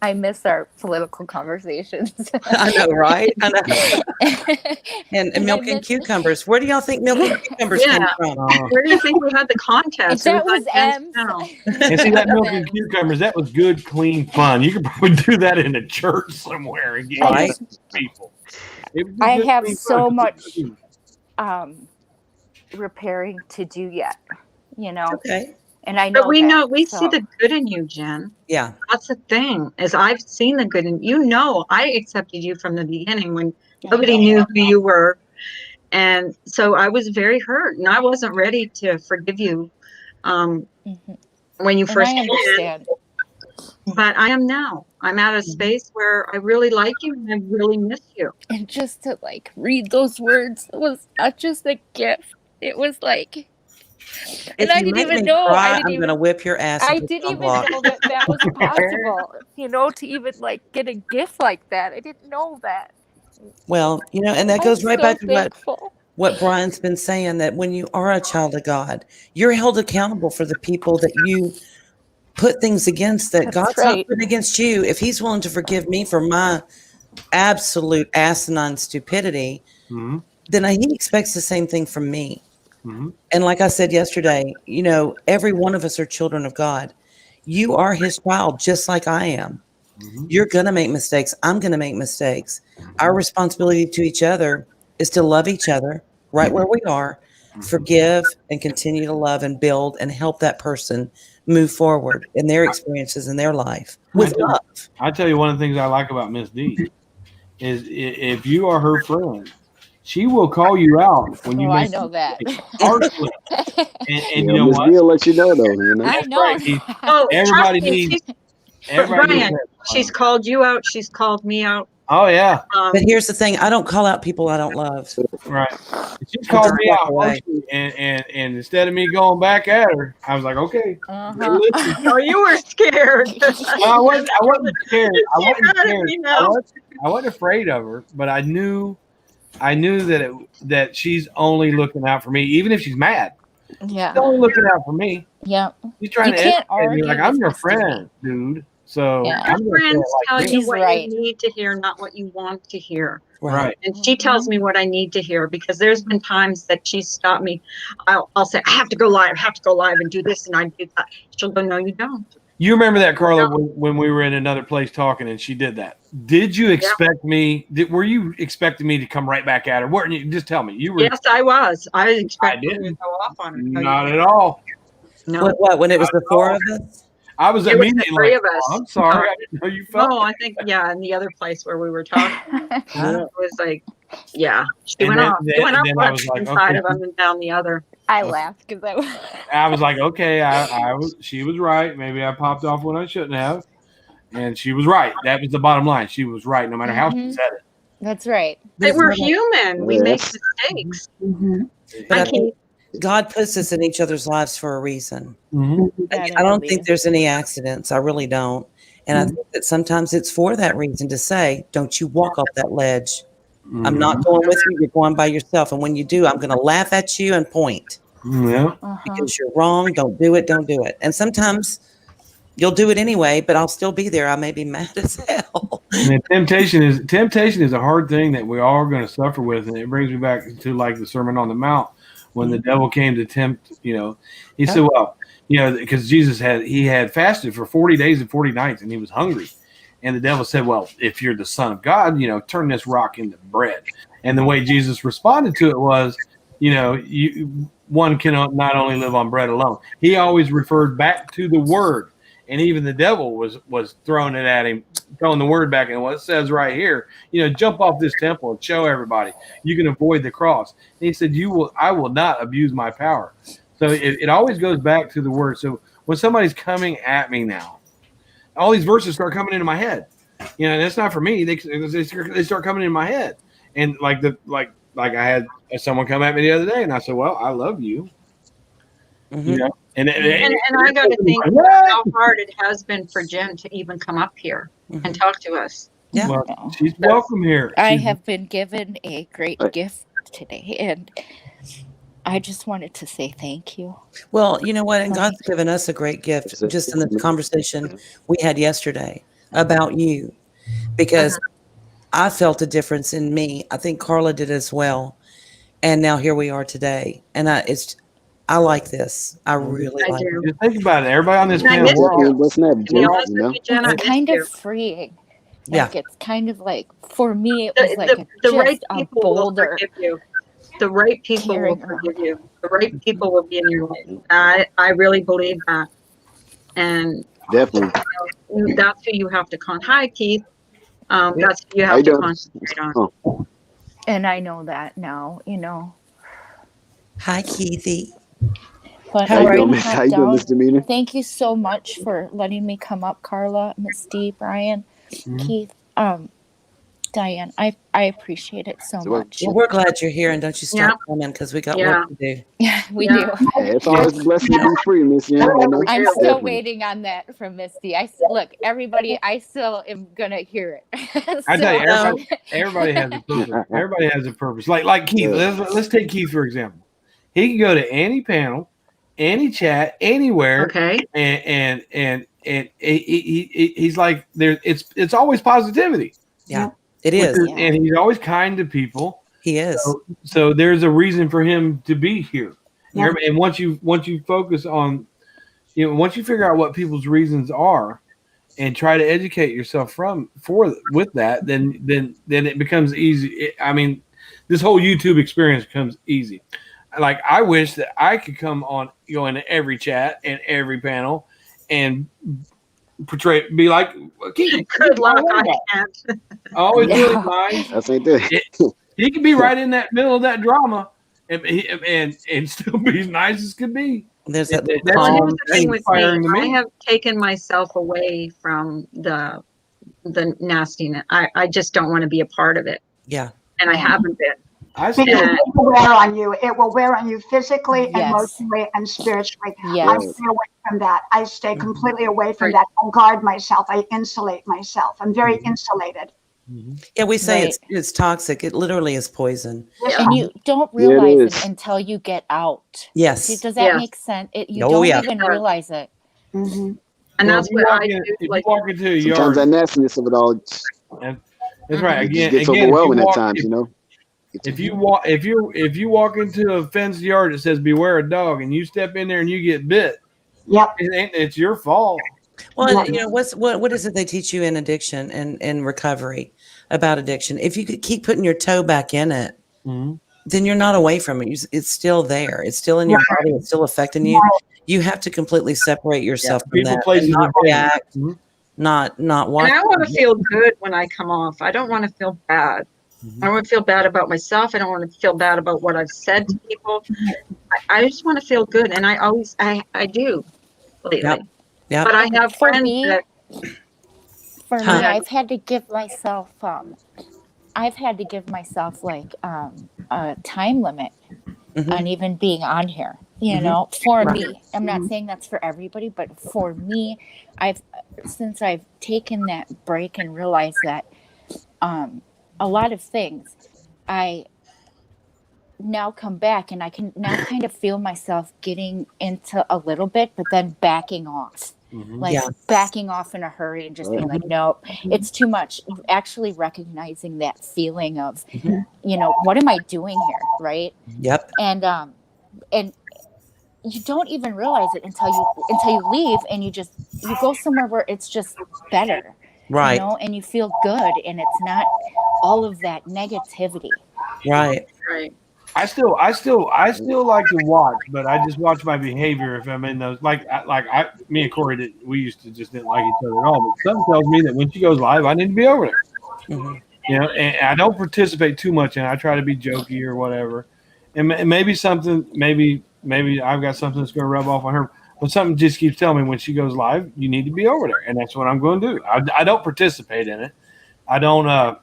I miss our political conversations. I know, right? I know. And milk and miss- cucumbers. Where do y'all think milk and cucumbers came from? Where do you think we had the contest? That It was Jen's M's. channel. And see that milk and cucumbers, that was good, clean fun. You could probably do that in a church somewhere and get Right. people. It was I good, have clean so fun. much repairing to do yet, Okay. and I know But we that, know, we see so- the good in you, Jen. Yeah. That's the thing, is I've seen the good in you. I accepted you from the beginning when nobody knew who you were. And so I was very hurt, and I wasn't ready to forgive you when you And first I came in. understand. But I am now. I'm at a space where I really like you and I really miss you. And just to read those words was just a gift. It was like, If and I you didn't make even me know. cry, I'm going to whip your ass. I and put didn't you on even block. know that was possible. To even get a gift like that. I didn't know that. Well, and that I'm goes right so back to thankful. what Brian's been saying, that when you are a child of God, you're held accountable for the people that you put things against, that That's God's right. not putting against you. If he's willing to forgive me for my absolute asinine stupidity, then he expects the same thing from me. And like I said yesterday, every one of us are children of God. You are his child, just like I am. You're going to make mistakes. I'm going to make mistakes. Our responsibility to each other is to love each other right where we are, forgive, and continue to love and build and help that person move forward in their experiences in their life with love. I tell you, one of the things I like about Miss D is if you are her friend, she will call you out when you I make know that. harshly. And you know Miss what? D will let you know, though. I know. Right, Keith. Oh, Everybody trust me, needs. she's- Everybody Brian, needs she's called you out. She's called me out. Oh yeah, But here's the thing: I don't call out people I don't love. right. She called me out Away. harshly, and instead of me going back at her, I was like, okay. Uh-huh. Listen. Oh, you were scared. I wasn't scared. I You're wasn't mad at scared. me now. I wasn't afraid of her, but I knew that she's only looking out for me, even if she's mad. Yeah. She's only looking out for me. Yeah. She's trying You to can't educate me argue like I'm with your Miss D. friend, dude. So Yeah. I'm Your gonna say friends it tell like you She's what right. you need to hear, not what you want to hear. right. And she tells me what I need to hear, because there's been times that she's stopped me. I'll say, I have to go live and do this, and I do that. She'll go, no, you don't. You remember that, Carla, when we were in another place talking and she did that? Did you expect me? Were you expecting me to come right back at her? Weren't you? Just tell me. You were. Yes, I was. I was expecting I her to didn't. go off on her. No, you Not didn't. at all. No. What, when it was Not the at four all. of us? I was It was the immediately three like, of us. oh, I'm sorry. I didn't know you felt. No, I think, yeah, in the other place where we were talking, Huh? it was like, yeah, she And went then- off. She then- went up then I was one like, side okay. of them and down the other. I laughed because I was like, okay, she was right. Maybe I popped off when I shouldn't have. And she was right. That was the bottom line. She was right, no matter how she said it. That's right. But we're There's no- human. We make Yes. mistakes. But I I think can't. God puts us in each other's lives for a reason. That I don't believe. think there's any accidents. I really don't. And I think that sometimes it's for that reason, to say, don't you walk off that ledge. I'm not going with you. You're going by yourself. And when you do, I'm going to laugh at you and point, Yeah. because you're wrong. Don't do it. Don't do it. And sometimes you'll do it anyway, but I'll still be there. I may be mad as hell. And temptation is a hard thing that we all are going to suffer with, and it brings me back to like the Sermon on the Mount when the devil came to tempt. He said, "Well, because Jesus had fasted for 40 days and 40 nights, and he was hungry." And the devil said, "Well, if you're the Son of God, turn this rock into bread." And the way Jesus responded to it was, one cannot not only live on bread alone. He always referred back to the Word. And even the devil was throwing it at him, throwing the word back. And what it says right here, jump off this temple and show everybody you can avoid the cross. And he said, I will not abuse my power. So it always goes back to the word. So when somebody's coming at me now, all these verses start coming into my head. That's not for me. They start coming in my head. And like I had someone come at me the other day, and I said, well, I love you. And I got to think how hard it has been for Jen to even come up here and talk to us. Yeah. Well, she's welcome here. I have been given a great gift today, and I just wanted to say thank you. Well, you know what? And God's given us a great gift just in the conversation we had yesterday about you, because I felt a difference in me. I think Carla did as well. And now here we are today. And I like this. I really like it. Just think about it. Everybody on this And I panel, miss we're all, you. What's that, To be honest with you, Jen, I It's miss kind you. of freeing. Yeah. Like, it's kind of like, for me, it was like The right just a people will boulder. forgive you. The right people will Carrying forgive you. The right people will be in your life. I really believe that. And Definitely. that's who you have to Hi, Keith. That's who you How have you to doing? concentrate on. Oh, And I know that now, Hi, Keithy. But how I'm you doing, gonna Miss? hop How you doing, down. Miss Demeanor? Thank you so much for letting me come up, Carla, Miss D, Brian, Keith, Diane. I appreciate it so much. Well, we're glad you're here, and don't you stop coming, because we got work to do. Yeah, we Yeah. do. Hey, it's always a blessing to be free, Miss Young. I'm still Definitely. waiting on that from Misty. Look, everybody, I still am gonna hear it. I tell you, So- everybody has a purpose. Everybody has a purpose. Like Keith. Let's take Keith for example. He can go to any panel, any chat, anywhere, Okay. and he's like there. It's always positivity. Yeah, it is. Yeah. And he's always kind to people. He is. So there's a reason for him to be here. Yeah. And once you focus on, once you figure out what people's reasons are, and try to educate yourself with that, then it becomes easy. This whole YouTube experience becomes easy. Like, I wish that I could go into every chat and every panel and be like Keith. Good luck. I can't. Always Yeah. really nice. That's ain't there. He can be right in that middle of that drama and still be as nice as could be. There's that That's Well, calm. here's the thing with inspiring to me. I me. have taken myself away from the nastiness. I just don't want to be a part of it, Yeah. and I haven't been. I see. Because it will wear on you. It will wear on you physically, Yes. emotionally, and spiritually. Yes. I stay away from that. I stay completely away from that. I guard myself. I insulate myself. I'm very insulated. Yeah, we say Right. it's toxic. It literally is poison. And you don't Yeah, it realize is. it until you get out. Yes. Does that Yes. make sense? You Oh, don't yeah. even realize it. Mhm. And Well, that's what I do. if Like, you walk into a Sometimes yard, that nastiness of it all, that's right. it just Again, gets if overwhelming you at walk, times, you know. if you walk into a fenced yard that says "Beware a dog" and you step in there and you get bit, Yep. it's your fault. Well, you know, what is it they teach you in addiction and in recovery about addiction? If you could keep putting your toe back in it, Mhm. then you're not away from it. It's still there. It's still in your body. It's still affecting you. You have to completely separate yourself from People, that places, and not and things. react, Mhm. not watch. and I want to feel good when I come off. I don't want to feel bad. I don't want to feel bad about myself. I don't want to feel bad about what I've said to people. I just want to feel good, and I do lately. Yep. Yep. But I have For friends me, that For me, Huh. I've had to give myself like a time limit on even being on here. You know, for Right. me, I'm not saying that's for everybody, but for me, since I've taken that break and realized that a lot of things, I now come back and I can now kind of feel myself getting into a little bit, but then backing off. Like Yeah. backing off in a hurry and just being like, no, it's too much. Actually recognizing that feeling of, you know, what am I doing here? Right. Yep. And you don't even realize it until you leave and you go somewhere where it's just better. Right. You know, and you feel good and it's not all of that negativity. Right. I still like to watch, but I just watch my behavior if I'm in those. Me and Corey, we used to just didn't like each other at all. But something tells me that when she goes live, I need to be over there. You know, and I don't participate too much, and I try to be jokey or whatever. And maybe I've got something that's going to rub off on her. But something just keeps telling me when she goes live, you need to be over there, and that's what I'm going to do. I don't participate in it. I don't.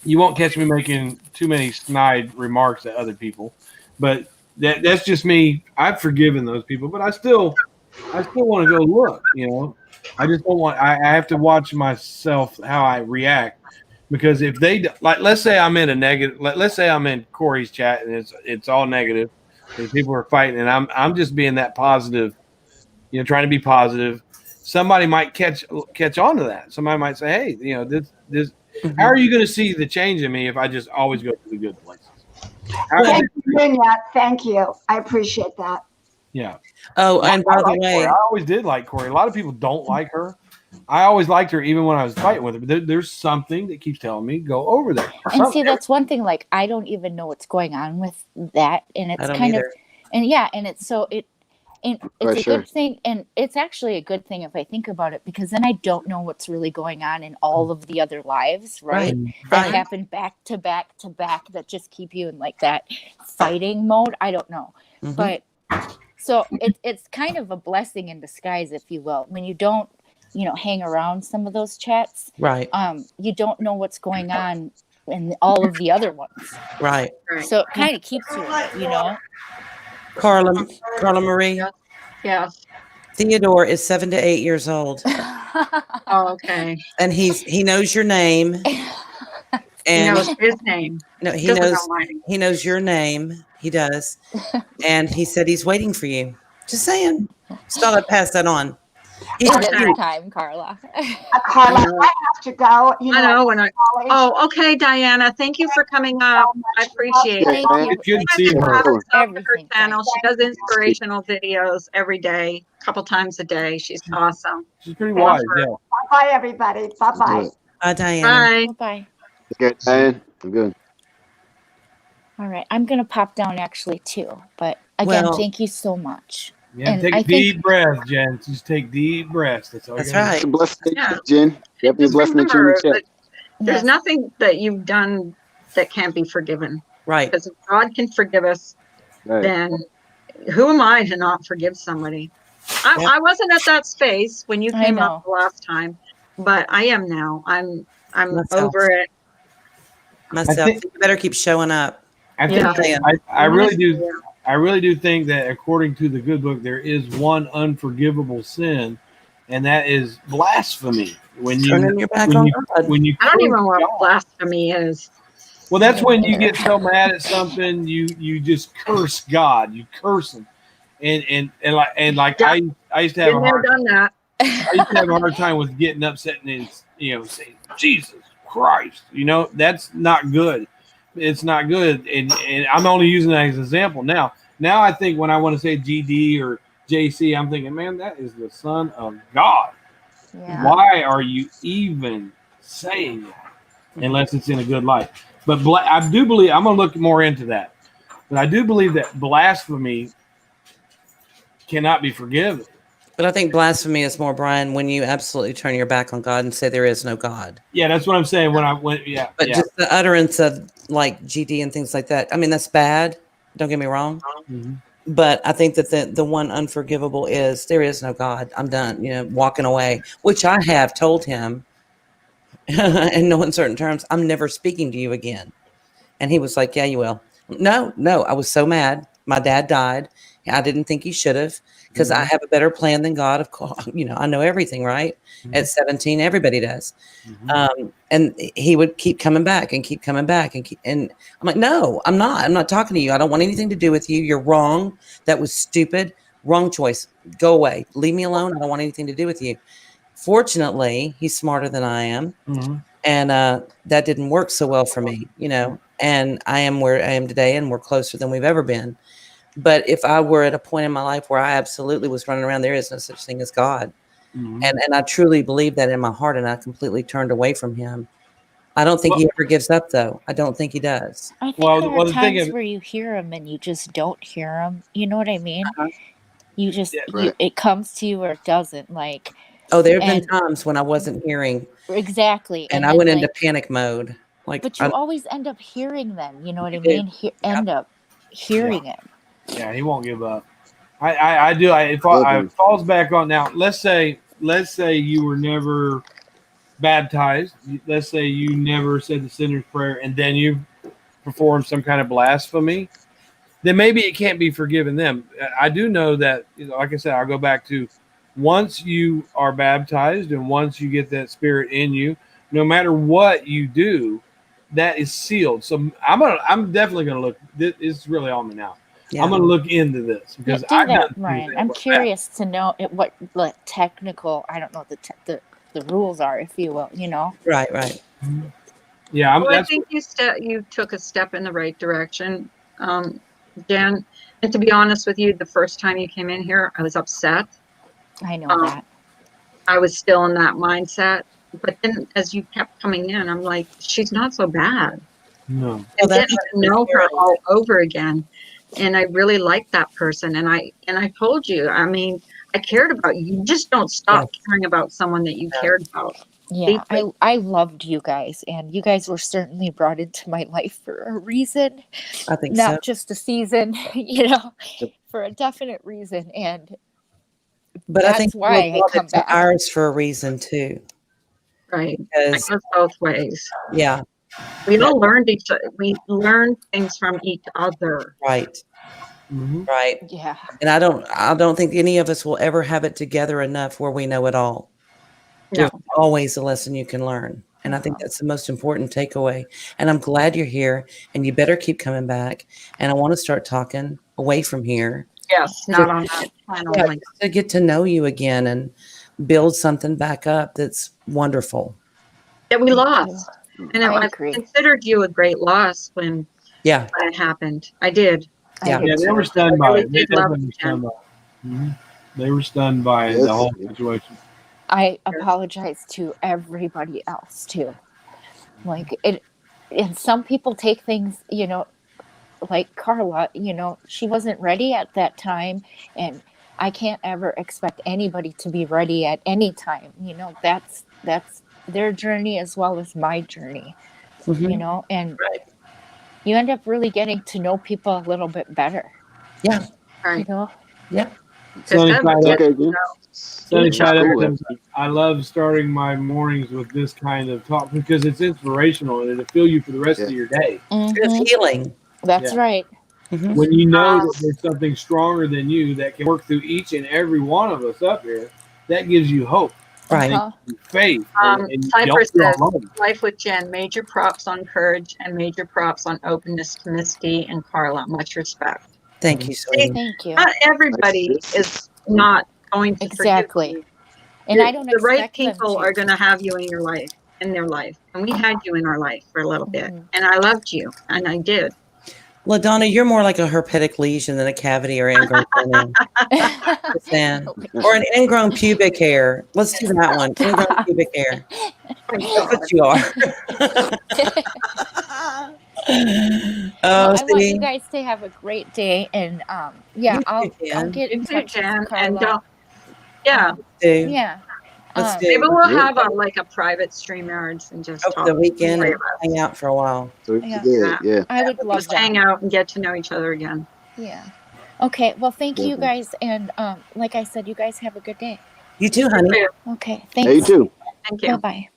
You won't catch me making too many snide remarks at other people, but that's just me. I've forgiven those people, but I still want to go look. You know, I just don't want. I have to watch myself how I react, because if they let's say I'm in a negative. Let's say I'm in Corey's chat and it's all negative, and people are fighting, and I'm just being that positive. You know, trying to be positive. Somebody might catch on to that. Somebody might say, "Hey, you know, this." How are you going to see the change in me if I just always go to the good places? Thank you, Virginia. Thank you. I appreciate that. Yeah. Oh, and by the way, Corey. I always did like Corey. A lot of people don't like her. I always liked her even when I was fighting with her. But there's something that keeps telling me, go over there. And see, that's one thing, like, I don't even know what's going on with that. And it's kind of, and yeah, and it's so and it's a good thing, and it's actually a good thing if I think about it, because then I don't know what's really going on in all of the other lives, right? That happen back to back to back, that just keep you in like that fighting mode. I don't know, but so it's kind of a blessing in disguise, if you will, when you don't, you know, hang around some of those chats, right? You don't know what's going on in all of the other ones, right? So it kind of keeps you, you know. Carla Marie. Yeah. Theodore is 7 to 8 years old. Oh, okay. And he knows your name. And he knows his name. No, he knows your name. He does. And he said he's waiting for you. Just saying. Just thought I'd pass that on. It's time, Carla. Carla, I have to go. You know, I know. Oh, okay, Diana. Thank you for coming up. I appreciate it. It's good to see her. Her channel. She does inspirational videos every day, a couple times a day. She's awesome. She's pretty wise. Yeah. Bye, everybody. Bye. Bye, Diana. Bye. Okay, Diane. I'm good. All right, I'm gonna pop down actually too. But again, thank you so much. Yeah, and take a deep breath, Jen. Just take deep breaths. That's all. That's right. It's a blessing, Jen. Yep, it's a blessing that you're in the chat. There's nothing that you've done that can't be forgiven. Right. Because if God can forgive us, then who am I to not forgive somebody? I wasn't at that space when you came up the last time, but I am now. I'm over it. Myself, you better keep showing up. I really do. I really do think that according to the good book, there is one unforgivable sin, and that is blasphemy. When you turning your back on God. I don't even know what blasphemy is. Well, that's when you get so mad at something, you just curse God. You curse him, and I used to have Been there, done that. I used to have a hard time with getting upset and saying Jesus Christ. That's not good. It's not good, and I'm only using that as an example. Now I think when I want to say GD or JC, I'm thinking, man, that is the Son of God. Yeah. Why are you even saying that? Unless it's in a good light. But I do believe, I'm going to look more into that. But I do believe that blasphemy cannot be forgiven. But I think blasphemy is more, Brian, when you absolutely turn your back on God and say there is no God. Yeah, that's what I'm saying. But just the utterance of like GD and things like that. I mean, that's bad. Don't get me wrong. Mm-hmm. But I think that the one unforgivable is there is no God. I'm done, walking away, which I have told him in no uncertain terms, I'm never speaking to you again. And he was like, yeah, you will. No, I was so mad. My dad died. I didn't think he should have, because I have a better plan than God. Of course, I know everything, right? Mm-hmm. At 17, everybody does. Mm-hmm. And he would keep coming back and keep coming back. And I'm like, no, I'm not. I'm not talking to you. I don't want anything to do with you. You're wrong. That was stupid. Wrong choice. Go away. Leave me alone. I don't want anything to do with you. Fortunately, he's smarter than I am. Mm-hmm. And that didn't work so well for me, and I am where I am today, and we're closer than we've ever been. But if I were at a point in my life where I absolutely was running around, there is no such thing as God. Mm-hmm. And I truly believe that in my heart, and I completely turned away from him. I don't think he ever gives up, though. I don't think he does. I think there are times where you hear him and you just don't hear him. You know what I mean? Uh-huh. You just, it comes to you or it doesn't. Like, oh, there have been times when I wasn't hearing. Exactly. And I went into panic mode. But you always end up hearing them. You know what I mean? End up hearing it. Yeah, he won't give up. I do. It falls back on now. Let's say you were never baptized. Let's say you never said the sinner's prayer, and then you performed some kind of blasphemy. Then maybe it can't be forgiven them. I do know that, like I said, I'll go back to once you are baptized and once you get that spirit in you, no matter what you do, that is sealed. So I'm definitely going to look. This is really on me now. Yeah. I'm going to look into this because Ryan. I'm curious to know what technical. I don't know the rules are, if you will. Right. Mm-hmm. Yeah, I think you took a step in the right direction, Jan. And to be honest with you, the first time you came in here, I was upset. I know that. I was still in that mindset. But then as you kept coming in, I'm like, she's not so bad. No. And getting to know her all over again. And I really liked that person. And I told you, I mean, I cared about you. You just don't stop caring about someone that you cared about. Yeah, I loved you guys. And you guys were certainly brought into my life for a reason. I think not just a season, for a definite reason. But that's, I think why I come back. Ours for a reason too, right? Because it goes both ways. Yeah, we all learned we learned things from each other. Right. Mm-hmm. Right. Yeah. And I don't think any of us will ever have it together enough where we know it all. No. There's always a lesson you can learn. And I think that's the most important takeaway. And I'm glad you're here, and you better keep coming back. And I want to start talking away from here. Yes, not on that channel. Yeah, to get to know you again and build something back up that's wonderful. That we lost. And I considered you a great loss when it happened. I did. Yeah, they were stunned by it. They definitely were stunned by it. Mm-hmm. They were stunned by the whole situation. I apologize to everybody else too. Like and some people take things, like Carla, she wasn't ready at that time, and I can't ever expect anybody to be ready at any time. That's their journey as well as my journey. Mm-hmm. And you end up really getting to know people a little bit better. Yeah. Right. Yeah. I love starting my mornings with this kind of talk because it's inspirational and it'll fill you for the rest of your day. Mm-hmm. It's healing. That's right. Mm-hmm. When you know that there's something stronger than you that can work through each and every one of us up here, that gives you hope. Right. Faith. Cypress says, Life with Jen, major props on courage and major props on openness to Misty and Carla. Much respect. Thank you, sweetie. Thank you. Not everybody is not going to exactly. forgive you. And I don't The right expect them people to. are going to have you in your life, in their life. And we had you in our life for a little bit. Mhm. And I loved you. And I did. LaDonna, you're more like a herpetic lesion than a cavity or ingrown toenail. Just saying. Or an ingrown pubic hair. Let's do that one. Ingrown pubic hair. That's what you are. Well, Oh, I want see? you guys to have a great day, and yeah, You I'll too, Jen. get in You too, touch with Jen. And Carla. don't, yeah. Do. Yeah. Let's do. Maybe we'll Yeah. have a private StreamYards and just Over talk. the weekend Three and of us. hang out for a while. So Yeah. good. Yeah. I would love Just that. hang out and get to know each other again. Yeah. Okay. Well, thank you Definitely. guys, and like I said, you guys have a good day. You too, honey. Okay. Hey, you Thanks. too. Thank Bye you. bye.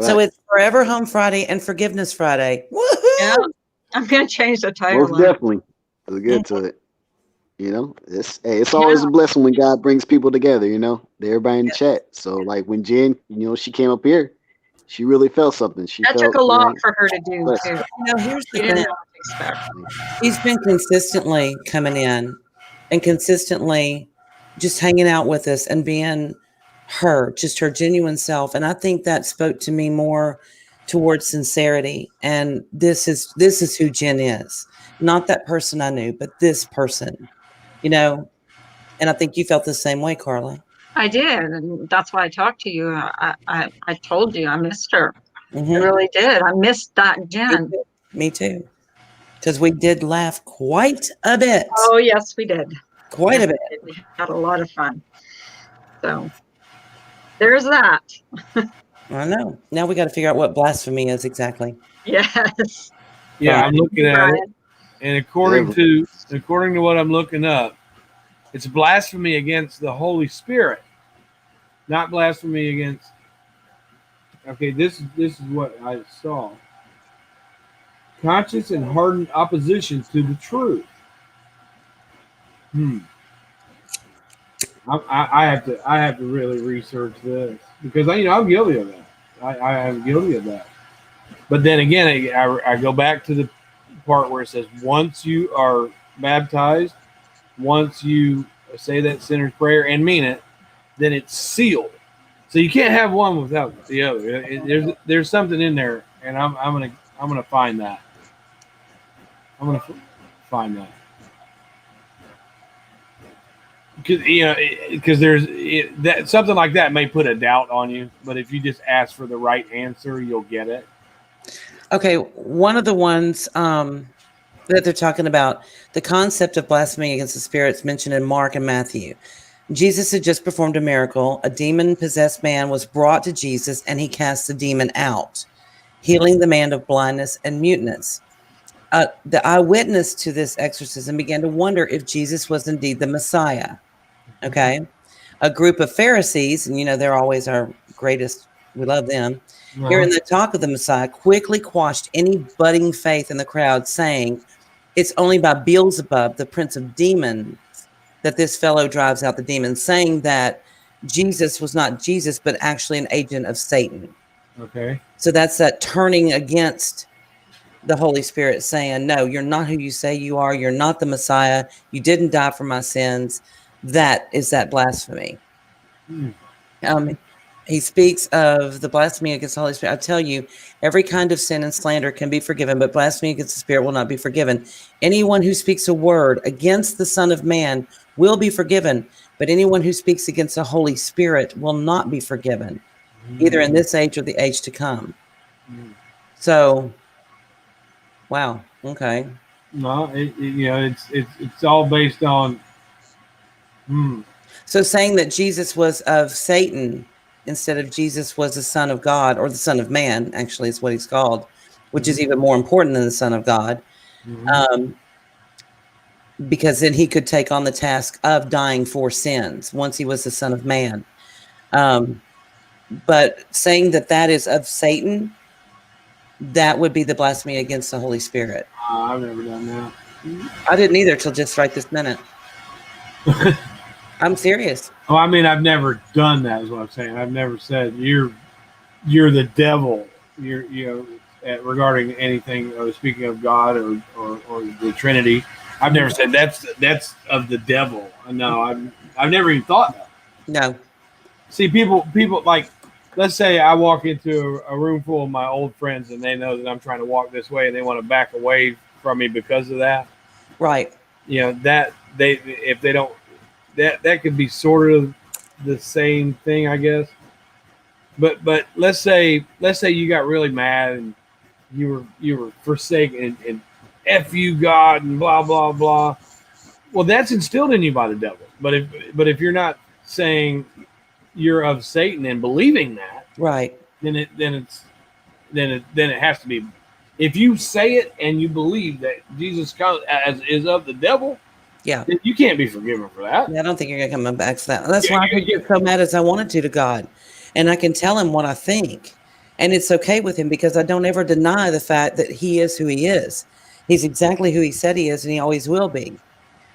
So Bye. it's Forever Home Friday and Forgiveness Friday. Woohoo! Yeah. I'm going to change the title. Most on it. definitely. Let's get to it. You know, it's always a blessing when God brings people together, you know, everybody in the chat. So like when Jen, you know, she came up here, she really felt something. She That felt, took a lot you know, for her to do, blessed. too. You know, here's She the didn't thing. know what to expect. She's been consistently coming in and consistently just hanging out with us and being her, just her genuine self. And I think that spoke to me more towards sincerity. And this is who Jen is. Not that person I knew, but this person, you know. And I think you felt the same way, Carla. I did, and that's why I talked to you. I told you I missed her. Mhm. I really did. I missed that Jen. Me too. Because we did laugh quite a bit. Oh, yes, we did. Quite a bit. We had a lot of fun. So there's that. I know. Now we got to figure out what blasphemy is exactly. Yes. Yeah, Right. I'm looking at it, and according to what I'm looking up, it's blasphemy against the Holy Spirit, not blasphemy against. Okay, this is what I saw. Conscious and hardened opposition to the truth. I have to really research this because I'm guilty of that. I am guilty of that. But then again, I go back to the part where it says once you are baptized, once you say that sinner's prayer and mean it, then it's sealed. So you can't have one without the other. There's something in there, and I'm gonna find that. I'm gonna find that. Because there's that something like that may put a doubt on you, but if you just ask for the right answer, you'll get it. Okay, one of the ones that they're talking about, the concept of blasphemy against the spirits mentioned in Mark and Matthew. Jesus had just performed a miracle. A demon-possessed man was brought to Jesus, and he cast the demon out, healing the man of blindness and muteness. The eyewitness to this exorcism began to wonder if Jesus was indeed the Messiah. Okay. A group of Pharisees, and they're always our greatest, we love them, hearing the talk of the Messiah, quickly quashed any budding faith in the crowd, saying, it's only by Beelzebub, the prince of demons, that this fellow drives out the demons, saying that Jesus was not Jesus, but actually an agent of Satan. Okay. So that's that turning against the Holy Spirit, saying, no, you're not who you say you are. You're not the Messiah. You didn't die for my sins. That is that blasphemy. He speaks of the blasphemy against the Holy Spirit. I tell you, every kind of sin and slander can be forgiven, but blasphemy against the Spirit will not be forgiven. Anyone who speaks a word against the Son of Man will be forgiven, but anyone who speaks against the Holy Spirit will not be forgiven, either in this age or the age to come. So, wow. Okay. No, it's all based on. So saying that Jesus was of Satan instead of Jesus was the Son of God, or the Son of Man, actually is what he's called, which is even more important than the Son of God. Because then he could take on the task of dying for sins once he was the Son of Man. But saying that is of Satan, that would be the blasphemy against the Holy Spirit. I've never done that. I didn't either till just right this minute. I'm serious. Oh, I mean, I've never done that. Is what I'm saying. I've never said you're the devil. Regarding anything speaking of God or the Trinity. I've never said that's of the devil. No, I've never even thought that. No. See, people like, let's say I walk into a room full of my old friends and they know that I'm trying to walk this way and they want to back away from me because of that. Right. You know, that if they don't, that could be sort of the same thing, I guess. But let's say you got really mad and you were forsaken and F you God and blah blah blah. Well, that's instilled in you by the devil. But if you're not saying you're of Satan and believing that, right, then it has to be. If you say it and you believe that Jesus is of the devil, yeah, then you can't be forgiven for that. Yeah, I don't think you're gonna come back to that. That's why I could get so mad as I wanted to God, and I can tell him what I think, and it's okay with him because I don't ever deny the fact that he is who he is. He's exactly who he said he is, and he always will be.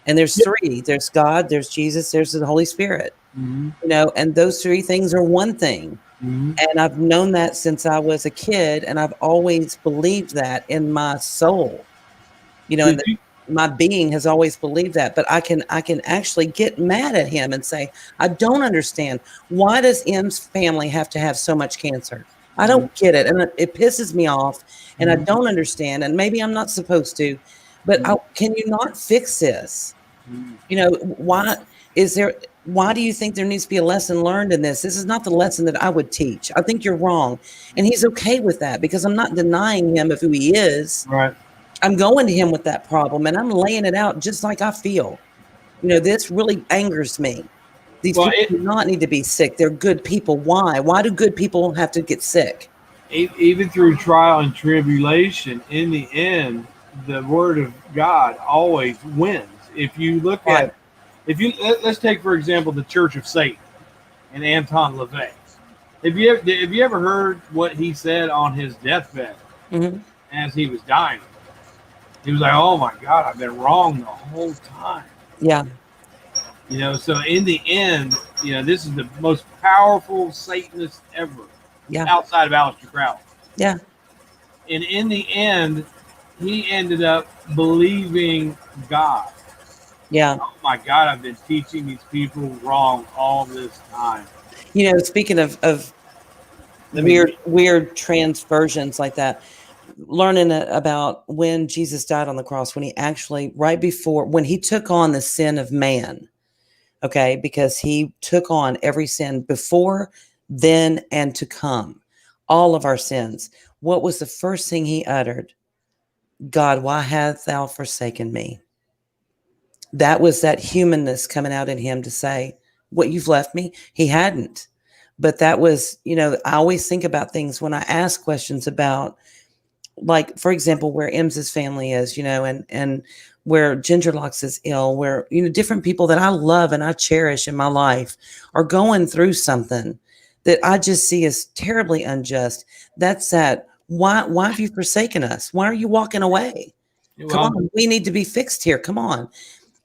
And there's three: there's God, there's Jesus, there's the Holy Spirit. Mm-hmm. You know, and those three things are one thing. Mm-hmm. And I've known that since I was a kid, and I've always believed that in my soul. You know, my being has always believed that. But I can actually get mad at him and say, I don't understand. Why does M's family have to have so much cancer? I don't get it, and it pisses me off, and I don't understand. And maybe I'm not supposed to, but can you not fix this? You know, why do you think there needs to be a lesson learned in this? This is not the lesson that I would teach. I think you're wrong. And he's okay with that because I'm not denying him of who he is. Right. I'm going to him with that problem and I'm laying it out just like I feel. You know, this really angers me. These people do not need to be sick. They're good people. Why? Why do good people have to get sick? Even through trial and tribulation, in the end, the word of God always wins. If you look at, let's take, for example, the Church of Satan and Anton LaVey. Have you ever heard what he said on his deathbed as he was dying? He was like, "Oh my God, I've been wrong the whole time." Yeah. You know, so in the end, you know, this is the most powerful Satanist ever. Yeah. Outside of Aleister Crowley. Yeah. And in the end, he ended up believing God. Yeah. Oh my God, I've been teaching these people wrong all this time. You know, speaking of weird transversions like that, learning about when Jesus died on the cross, when he actually, when he took on the sin of man, okay, because he took on every sin before, then, and to come, all of our sins. What was the first thing he uttered? God, why hast thou forsaken me? That was that humanness coming out in him to say, what, you've left me? He hadn't. But that was, you know, I always think about things when I ask questions about, like, for example, where Ems's family is, you know, and where Gingerlocks is ill, where, you know, different people that I love and I cherish in my life are going through something that I just see as terribly unjust. That's that. Why have you forsaken us? Why are you walking away? Come on, we need to be fixed here. Come on.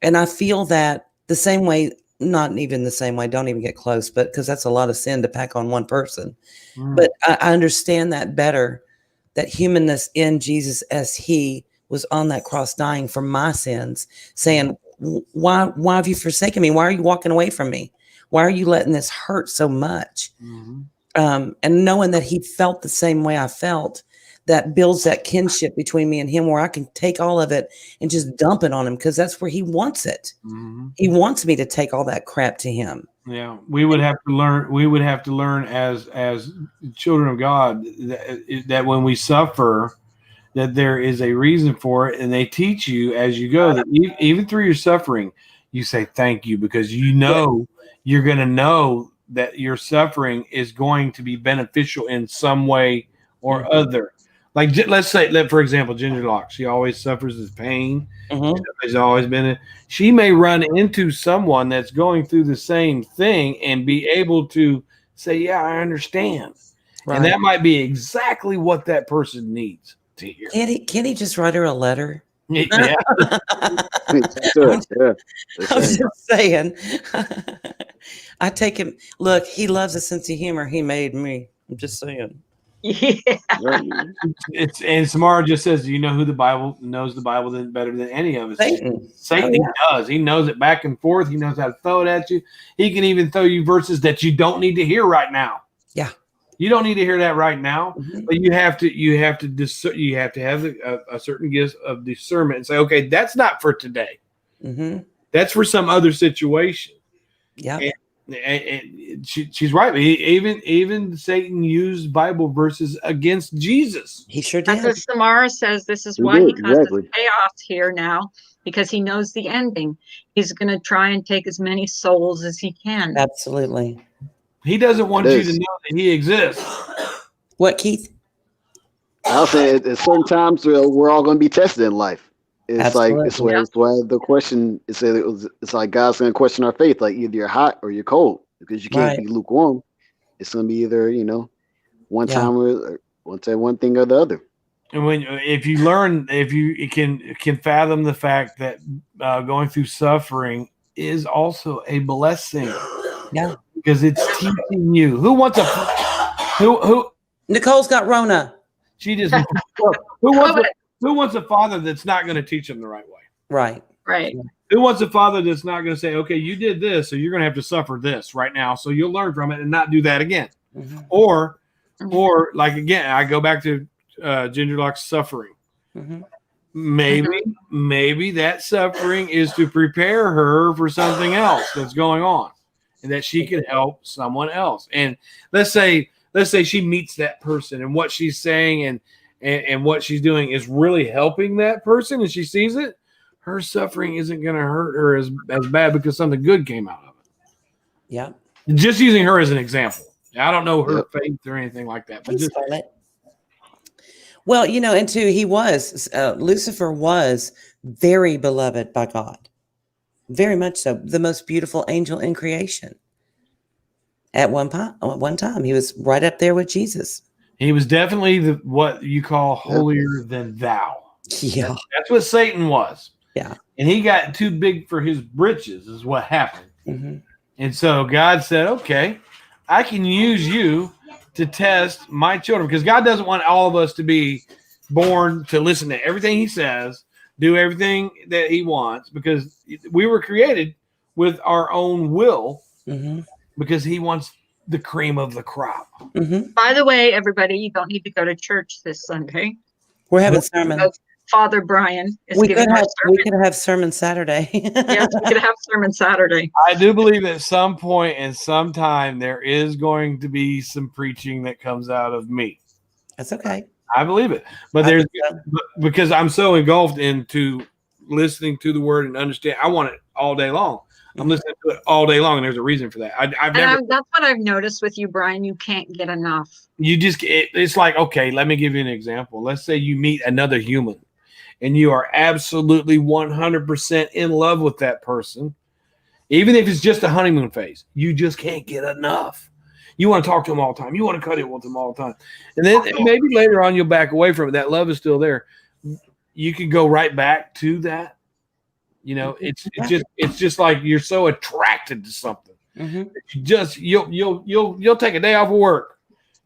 And I feel that the same way, not even the same way, don't even get close, but because that's a lot of sin to pack on one person. But I understand that better, that humanness in Jesus as he was on that cross dying for my sins, saying, why have you forsaken me? Why are you walking away from me? Why are you letting this hurt so much? And knowing that he felt the same way I felt, that builds that kinship between me and him, where I can take all of it and just dump it on him, because that's where he wants it. He wants me to take all that crap to him. Yeah, we would have to learn. We would have to learn as children of God that when we suffer, that there is a reason for it, and they teach you as you go that even through your suffering, you say thank you, because you know you're going to know that your suffering is going to be beneficial in some way or other. Like, let's say, for example, Gingerlocks, she always suffers this pain. She's always been. She may run into someone that's going through the same thing and be able to say, "Yeah, I understand," and that might be exactly what that person needs to hear. Can't he just write her a letter? Yeah. I'm just saying. I take him. Look, he loves a sense of humor. He made me. I'm just saying. Yeah. Right. It's and Samara just says, "Do you know who the Bible knows the Bible better than any of us?" Satan. Satan Oh, yeah. does. He knows it back and forth. He knows how to throw it at you. He can even throw you verses that you don't need to hear right now. Yeah. You don't need to hear that right now, Mhm. but you have to have a certain gift of discernment and say, okay, that's not for today. Mm-hmm. That's for some other situation. Yeah. And she's right. Even Satan used Bible verses against Jesus. He sure That's did. what Samara says. This is He why did, he causes exactly. chaos here now, because he knows the ending. He's going to try and take as many souls as he can. Absolutely. He doesn't want It you is. to know that he exists. What, Keith? I'll say at certain times we're all going to be tested in life. It's like it's Absolutely. why the question is it's like God's going to question our faith, like either you're hot or you're cold, because you can't Right. be lukewarm. It's going to be either one Yeah. time or one thing or the other. And if you can fathom the fact that going through suffering is also a blessing. Yeah. Because it's teaching you. Who Nicole's got Rona. She just who wants a father that's not going to teach them the right way? Right. Right. Who wants a father that's not going to say, okay, you did this, so you're going to have to suffer this right now, so you'll learn from it and not do that again. Mm-hmm. Or like again, I go back to Ginger Locke's suffering. Mm-hmm. Maybe that suffering is to prepare her for something else that's going on, and that she can help someone else. And let's say she meets that person, and what she's saying and what she's doing is really helping that person, and she sees it. Her suffering isn't going to hurt her as bad because something good came out of it. Yeah. Just using her as an example. I don't know her faith or anything like that, but just well, and too, Lucifer was very beloved by God, very much so, the most beautiful angel in creation. At one time, he was right up there with Jesus. He was definitely what you call holier than thou. Yeah, that's what Satan was. Yeah, and he got too big for his britches, is what happened. Mm-hmm. And so God said, "Okay, I can use you to test my children," because God doesn't want all of us to be born to listen to everything He says, do everything that He wants, because we were created with our own will. Mm-hmm. Because He wants the cream of the crop. Mm-hmm. By the way, everybody, you don't need to go to church this Sunday. We're having sermon. Father Brian is we giving could our have sermon. we could have sermon Saturday. Yes, we could have sermon Saturday. I do believe at some point and sometime there is going to be some preaching that comes out of me. That's okay. I believe it, but because I'm so engulfed into listening to the word and understand. I want it all day long. I'm listening to it all day long, and there's a reason for that. That's what I've noticed with you, Brian. You can't get enough. It's like, okay, let me give you an example. Let's say you meet another human, and you are absolutely 100% in love with that person, even if it's just a honeymoon phase. You just can't get enough. You want to talk to them all the time. You want to cut it with them all the time, and then maybe later on you'll back away from it. That love is still there. You can go right back to that. It's just like you're so attracted to something. Mm-hmm. You'll take a day off of work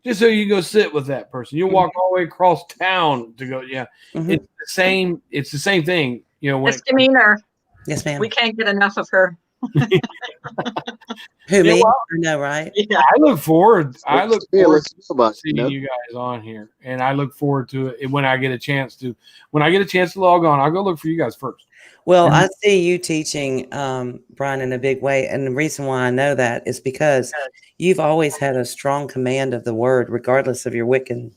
just so you go sit with that person. You'll walk all the way across town to go. Yeah, mm-hmm. It's the same thing. Misdemeanor. Yes, ma'am. We can't get enough of her. Who, me? I know, right? Yeah. I look forward to seeing you guys on here, and I look forward to it when I get a chance to. When I get a chance to log on, I'll go look for you guys first. Well, I see you teaching, Brian, in a big way. And the reason why I know that is because you've always had a strong command of the word, regardless of your Wiccan.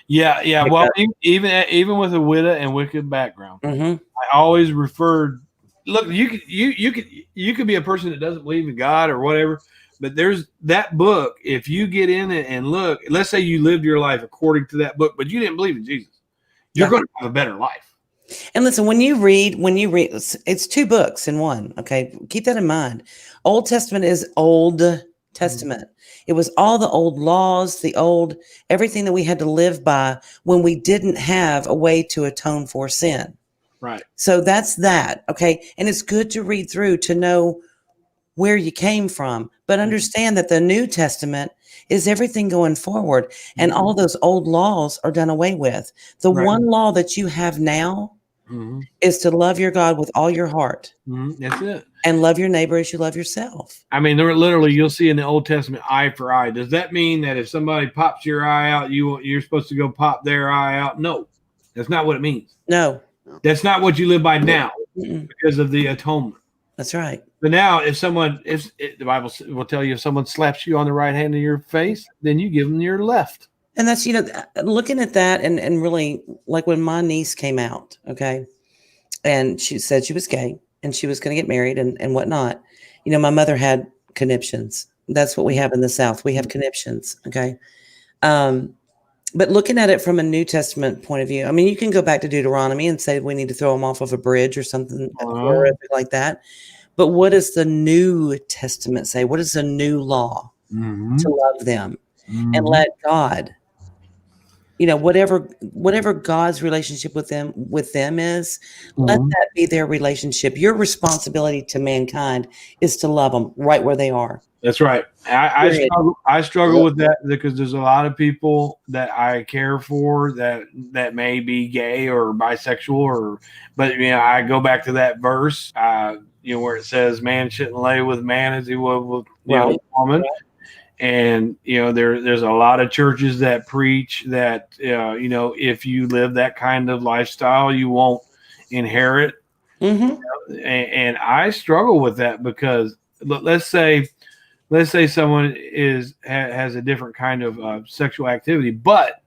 Yeah. Well, even with a Wicca and Wicca background, I always referred. Look, you could be a person that doesn't believe in God or whatever, but there's that book. If you get in it and look, let's say you lived your life according to that book, but you didn't believe in Jesus, you're going to have a better life. And listen, when you read, it's two books in one. Okay. Keep that in mind. Old Testament is Old Testament. It was all the old laws, everything that we had to live by when we didn't have a way to atone for sin. Right. So that's that. Okay. And it's good to read through to know where you came from, but understand that the New Testament is everything going forward. And all those old laws are done away with. The one law that you have now is to love your God with all your heart. That's it. And love your neighbor as you love yourself. I mean, there literally, you'll see in the Old Testament, eye for eye. Does that mean that if somebody pops your eye out, you're supposed to go pop their eye out? No, that's not what it means. No. That's not what you live by now because of the atonement. That's right. But now, if the Bible will tell you, if someone slaps you on the right hand of your face, then you give them your left. And that's, looking at that and really, like when my niece came out, okay, and she said she was gay and she was going to get married and whatnot. My mother had conniptions. That's what we have in the South. We have conniptions, okay? But looking at it from a New Testament point of view, I mean, you can go back to Deuteronomy and say we need to throw them off of a bridge or something horrific like that. But what does the New Testament say? What is the new law? To love them and let God, whatever God's relationship with them is, let that be their relationship. Your responsibility to mankind is to love them right where they are. That's right. I struggle with that because there's a lot of people that I care for that may be gay or bisexual but I go back to that verse, where it says man shouldn't lay with man as he would with woman. And there's a lot of churches that preach that if you live that kind of lifestyle, you won't inherit. And I struggle with that because let's say someone has a different kind of sexual activity, but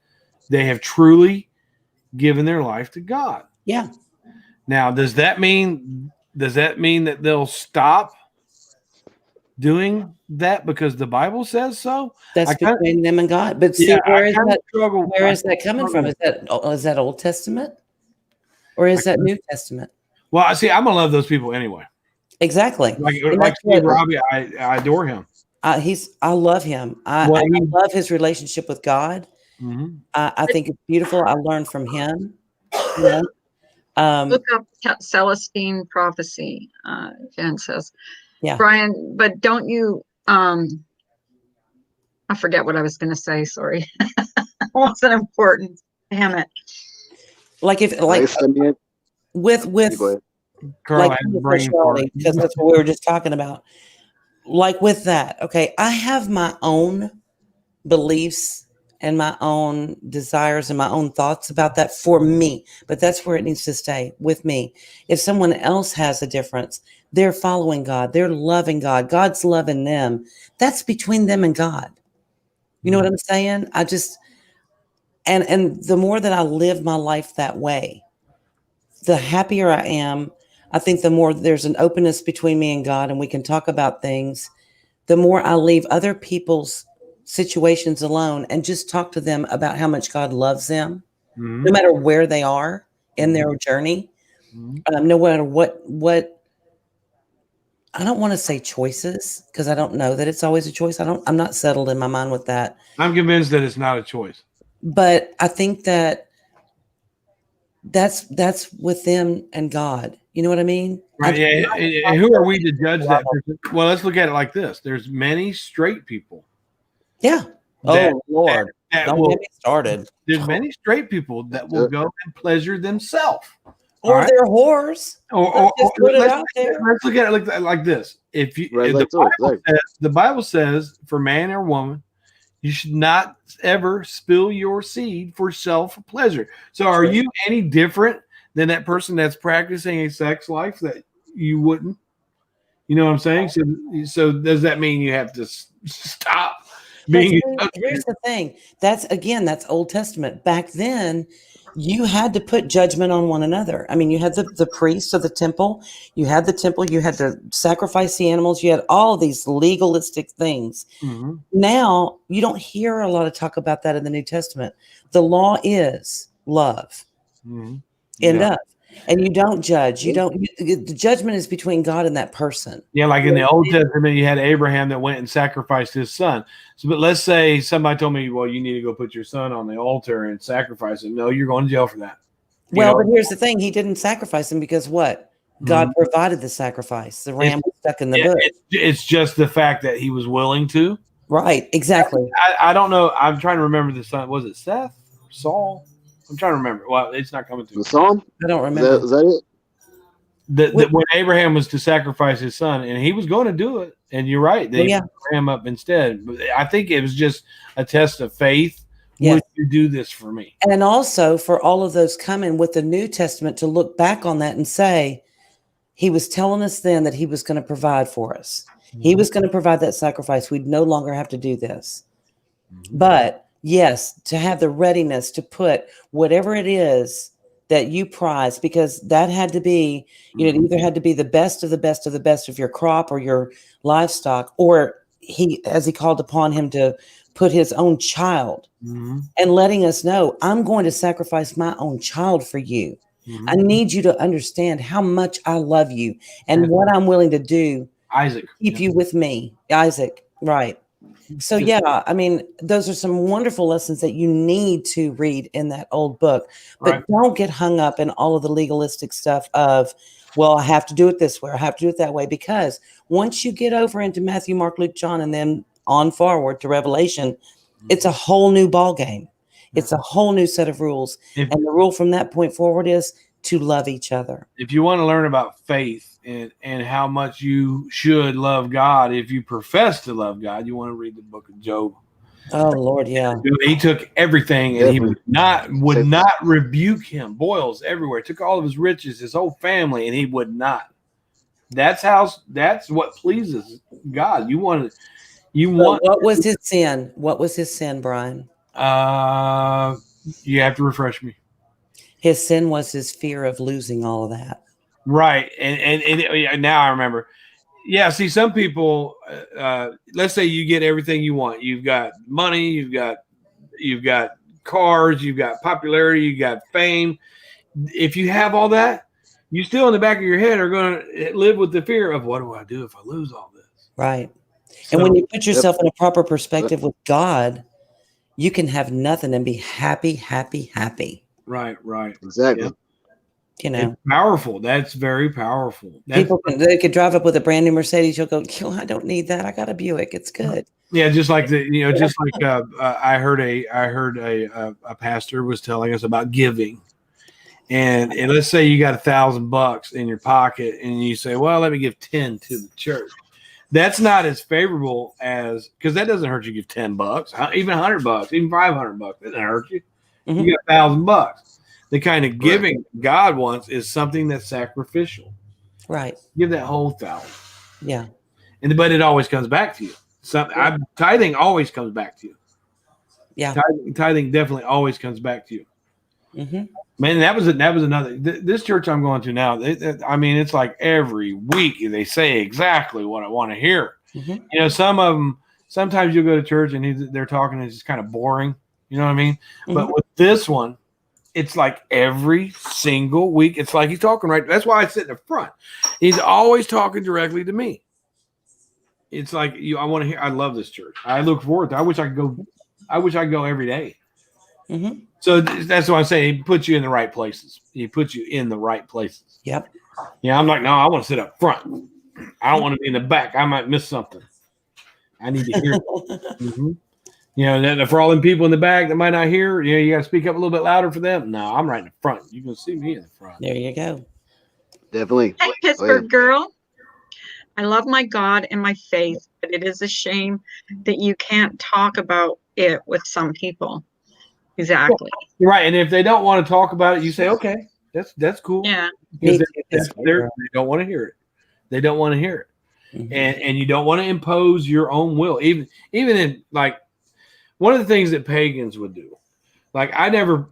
they have truly given their life to God. Yeah. Now, does that mean that they'll stop doing that because the Bible says so? That's between them and God. But see, where is that coming from? Is that Old Testament or is that New Testament? Well, see, I'm gonna love those people anyway. Exactly. Like Steve Robbie, I adore him. I love him. I love his relationship with God. I think it's beautiful. I learned from him. Look up Celestine prophecy. Jen says, yeah, Brian, but don't you? I forget what I was going to say. Sorry, it wasn't important. Damn it. With Carl like has brain fart. Because that's what we were just talking about. Like with that, okay, I have my own beliefs and my own desires and my own thoughts about that for me, but that's where it needs to stay with me. If someone else has a difference, they're following God, they're loving God, God's loving them. That's between them and God. You know what I'm saying? And the more that I live my life that way, the happier I am. I think the more there's an openness between me and God and we can talk about things, the more I leave other people's situations alone and just talk to them about how much God loves them, no matter where they are in their journey, no matter what, I don't want to say choices because I don't know that it's always a choice. I'm not settled in my mind with that. I'm convinced that it's not a choice. But I think that's with them and God. You know what I mean? Right. And who are we to judge that person? Well, let's look at it like this. There's many straight people. Yeah. Lord. Don't get me started. There's many straight people that will go and pleasure themselves. Or they're whores. Or let's look at it like this. The Bible says for man or woman, you should not ever spill your seed for self-pleasure. So are you any different than that person that's practicing a sex life that you wouldn't? You know what I'm saying? So does that mean you have to stop being? Here's the thing. That's Old Testament. Back then, you had to put judgment on one another. I mean, you had the priests of the temple. You had to sacrifice the animals. You had all these legalistic things. Now, you don't hear a lot of talk about that in the New Testament. The law is love. End up. And you don't judge. The judgment is between God and that person. Yeah, like in the Old Testament, you had Abraham that went and sacrificed his son. So, but let's say somebody told me, well, you need to go put your son on the altar and sacrifice him. No, you're going to jail for that. But here's the thing. He didn't sacrifice him because what? God provided the sacrifice. The ram was stuck in the bush. It's just the fact that he was willing to. Right. Exactly. I don't know. I'm trying to remember the son. Was it Seth or Saul? I'm trying to remember. Well, it's not coming to me. The psalm? I don't remember. Is that it? When Abraham was to sacrifice his son, and he was going to do it, and you're right, they put him up instead. But I think it was just a test of faith. Yes. Would you do this for me? And also for all of those coming with the New Testament to look back on that and say, he was telling us then that he was going to provide for us. He was going to provide that sacrifice. We'd no longer have to do this. But yes, to have the readiness to put whatever it is that you prize, because that had to be, it either had to be the best of the best of the best of your crop or your livestock, or as he called upon him to put his own child and letting us know, I'm going to sacrifice my own child for you. I need you to understand how much I love you and what I'm willing to do. Isaac. Keep you with me. Isaac. Right. So, yeah, I mean, those are some wonderful lessons that you need to read in that old book, but don't get hung up in all of the legalistic stuff of, well, I have to do it this way, or I have to do it that way, because once you get over into Matthew, Mark, Luke, John, and then on forward to Revelation, it's a whole new ball game. It's a whole new set of rules. And the rule from that point forward is to love each other. If you want to learn about faith and how much you should love God, if you profess to love God, you want to read the book of Job. Oh, Lord, yeah. He took everything and he would not rebuke him. Boils everywhere. Took all of his riches, his whole family, and he would not. That's what pleases God. What was his sin? What was his sin, Brian? You have to refresh me. His sin was his fear of losing all of that. Right. And now I remember. Yeah. See, some people, let's say you get everything you want. You've got money, you've got cars, you've got popularity, you got fame. If you have all that, you still in the back of your head are going to live with the fear of, what do I do if I lose all this? Right. So, and when you put yourself in a proper perspective with God, you can have nothing and be happy, happy, happy. Right. Exactly. Yep. It's powerful. That's very powerful. People they could drive up with a brand new Mercedes. You'll go, I don't need that. I got a Buick. It's good. Yeah, just like I heard a pastor was telling us about giving, and let's say you got $1,000 in your pocket, and you say, well, let me give 10 to the church. That's not as favorable as, because that doesn't hurt you. Give $10, even $100, even $500. That doesn't hurt you. You got $1,000. The kind of giving God wants is something that's sacrificial. Right. Give that whole 1,000. Yeah. But it always comes back to you. Tithing always comes back to you. Yeah. Tithing definitely always comes back to you. Man, that was another. This church I'm going to now. It's like every week they say exactly what I want to hear. Some of them. Sometimes you'll go to church and they're talking and it's just kind of boring. You know what I mean? But with this one, it's like every single week. It's like he's talking right. That's why I sit in the front. He's always talking directly to me. It's like I want to hear. I love this church. I look forward to. I wish I could go. I wish I could go every day. So that's what I'm saying. He puts you in the right places. He puts you in the right places. Yep. Yeah, I'm like, no, I want to sit up front. I don't want to be in the back. I might miss something. I need to hear. For all them people in the back that might not hear, you got to speak up a little bit louder for them. No, I'm right in the front. You can see me in the front. There you go. Definitely. Hey, Pittsburgh girl. I love my God and my faith, but it is a shame that you can't talk about it with some people. Exactly. You're right. And if they don't want to talk about it, you say, okay, that's cool. Yeah. Because they don't want to hear it. They don't want to hear it. And you don't want to impose your own will. Even in, like, one of the things that pagans would do, like,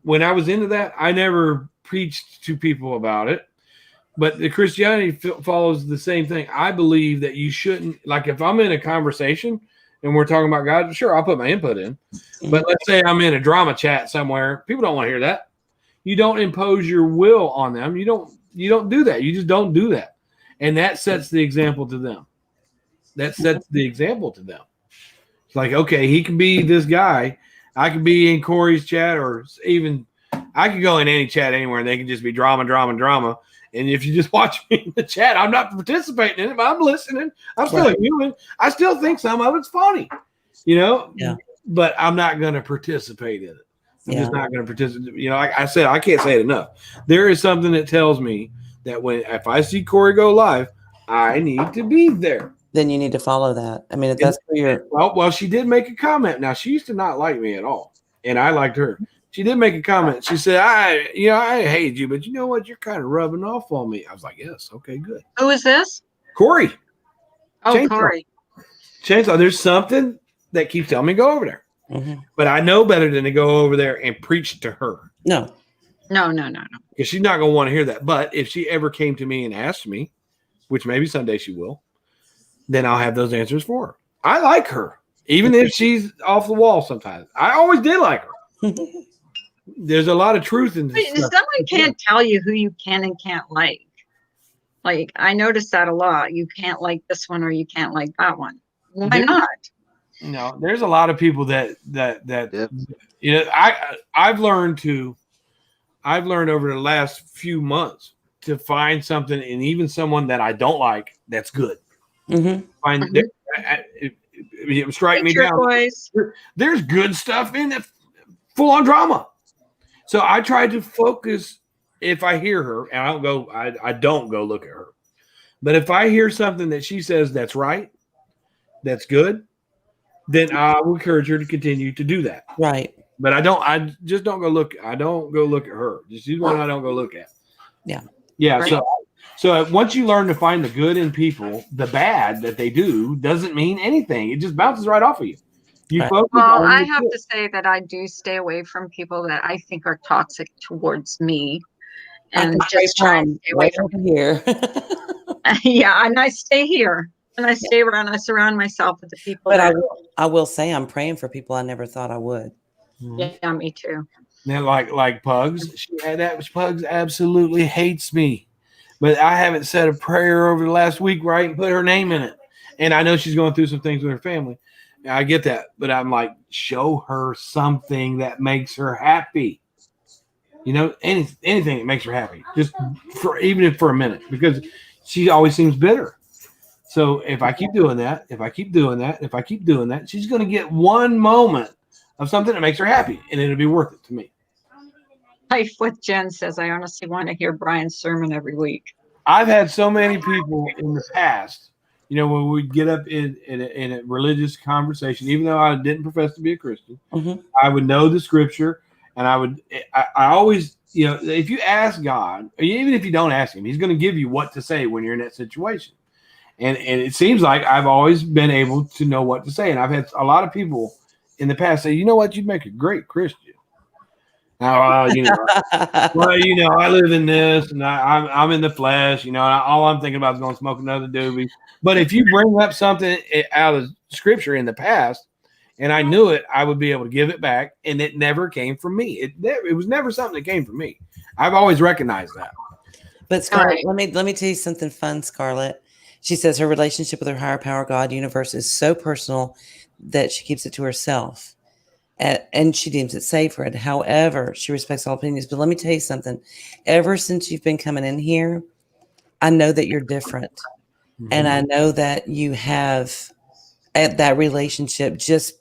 when I was into that, I never preached to people about it. But the Christianity follows the same thing. I believe that you shouldn't, like, if I'm in a conversation and we're talking about God, sure, I'll put my input in. But let's say I'm in a drama chat somewhere. People don't want to hear that. You don't impose your will on them. You don't do that. You just don't do that. And that sets the example to them. It's like, okay, he can be this guy. I could be in Corey's chat, or even I could go in any chat anywhere and they can just be drama. And if you just watch me in the chat, I'm not participating in it, but I'm listening. I'm still human. I still think some of it's funny. you know. Yeah. But I'm not going to participate in it. I'm Yeah. just not going to participate. You know, like I said, I can't say it enough. There is something that tells me that if I see Corey go live, I need to be there. Then you need to follow that. I mean, if that's where you're. Well, she did make a comment. Now, she used to not like me at all, and I liked her. She did make a comment. She said, I hate you, but you know what? You're kind of rubbing off on me. I was like, yes, okay, good. Who is this? Corey. Oh, Chainsaw. Corey. Chainsaw. There's something that keeps telling me to go over there. Mm-hmm. But I know better than to go over there and preach to her. No. Because she's not going to want to hear that. But if she ever came to me and asked me, which maybe someday she will, then I'll have those answers for her. I like her, even if she's off the wall sometimes. I always did like her. There's a lot of truth in this. Someone can't tell you who you can and can't like. Like, I noticed that a lot. You can't like this one or you can't like that one. Why not? No, there's a lot of people that Yep. you know. I've learned over the last few months to find something in even someone that I don't like that's good. Mm-hmm. It strike me down. Voice. There's good stuff in it, full on drama. So I try to focus. If I hear her, and I don't go look at her. But if I hear something that she says that's right, that's good, then I will encourage her to continue to do that. Right. But I just don't go look. I don't go look at her. She's one I don't go look at. Yeah. Yeah. Right. So once you learn to find the good in people, the bad that they do doesn't mean anything. It just bounces right off of you. Right. Focus Well, on I the have good. to say that I do stay away from people that I think are toxic towards me. And just try and stay away right from over here. yeah, and I stay here. And I stay around, I surround myself with the people But that I will say I'm praying for people I never thought I would. yeah, me too. Now, like Pugs, Pugs absolutely hates me, but I haven't said a prayer over the last week, right, and put her name in it. And I know she's going through some things with her family. I get that, but I'm like, show her something that makes her happy. You know, anything that makes her happy, just even if for a minute, because she always seems bitter. So if I keep doing that, if I keep doing that, she's going to get one moment of something that makes her happy, and it'll be worth it to me. Life with Jen says, I honestly want to hear Brian's sermon every week. I've had so many people in the past, you know, when we'd get up in a religious conversation, even though I didn't profess to be a Christian, Mm-hmm. I would know the scripture, and I always, you know, if you ask God, or even if you don't ask him, he's going to give you what to say when you're in that situation. And it seems like I've always been able to know what to say. And I've had a lot of people in the past say, you know what, you'd make a great Christian. Now, you know, well, you know, I live in this, and I'm in the flesh, you know, and all I'm thinking about is going to smoke another doobie. But if you bring up something out of scripture in the past, and I knew it, I would be able to give it back, and it never came from me. It was never something that came from me. I've always recognized that. But Scarlett, Right. let me tell you something fun, Scarlett. She says her relationship with her higher power, God, universe, is so personal that she keeps it to herself. And she deems it sacred. However, she respects all opinions. But let me tell you something. Ever since you've been coming in here, I know that you're different. Mm-hmm. And I know that you have that relationship just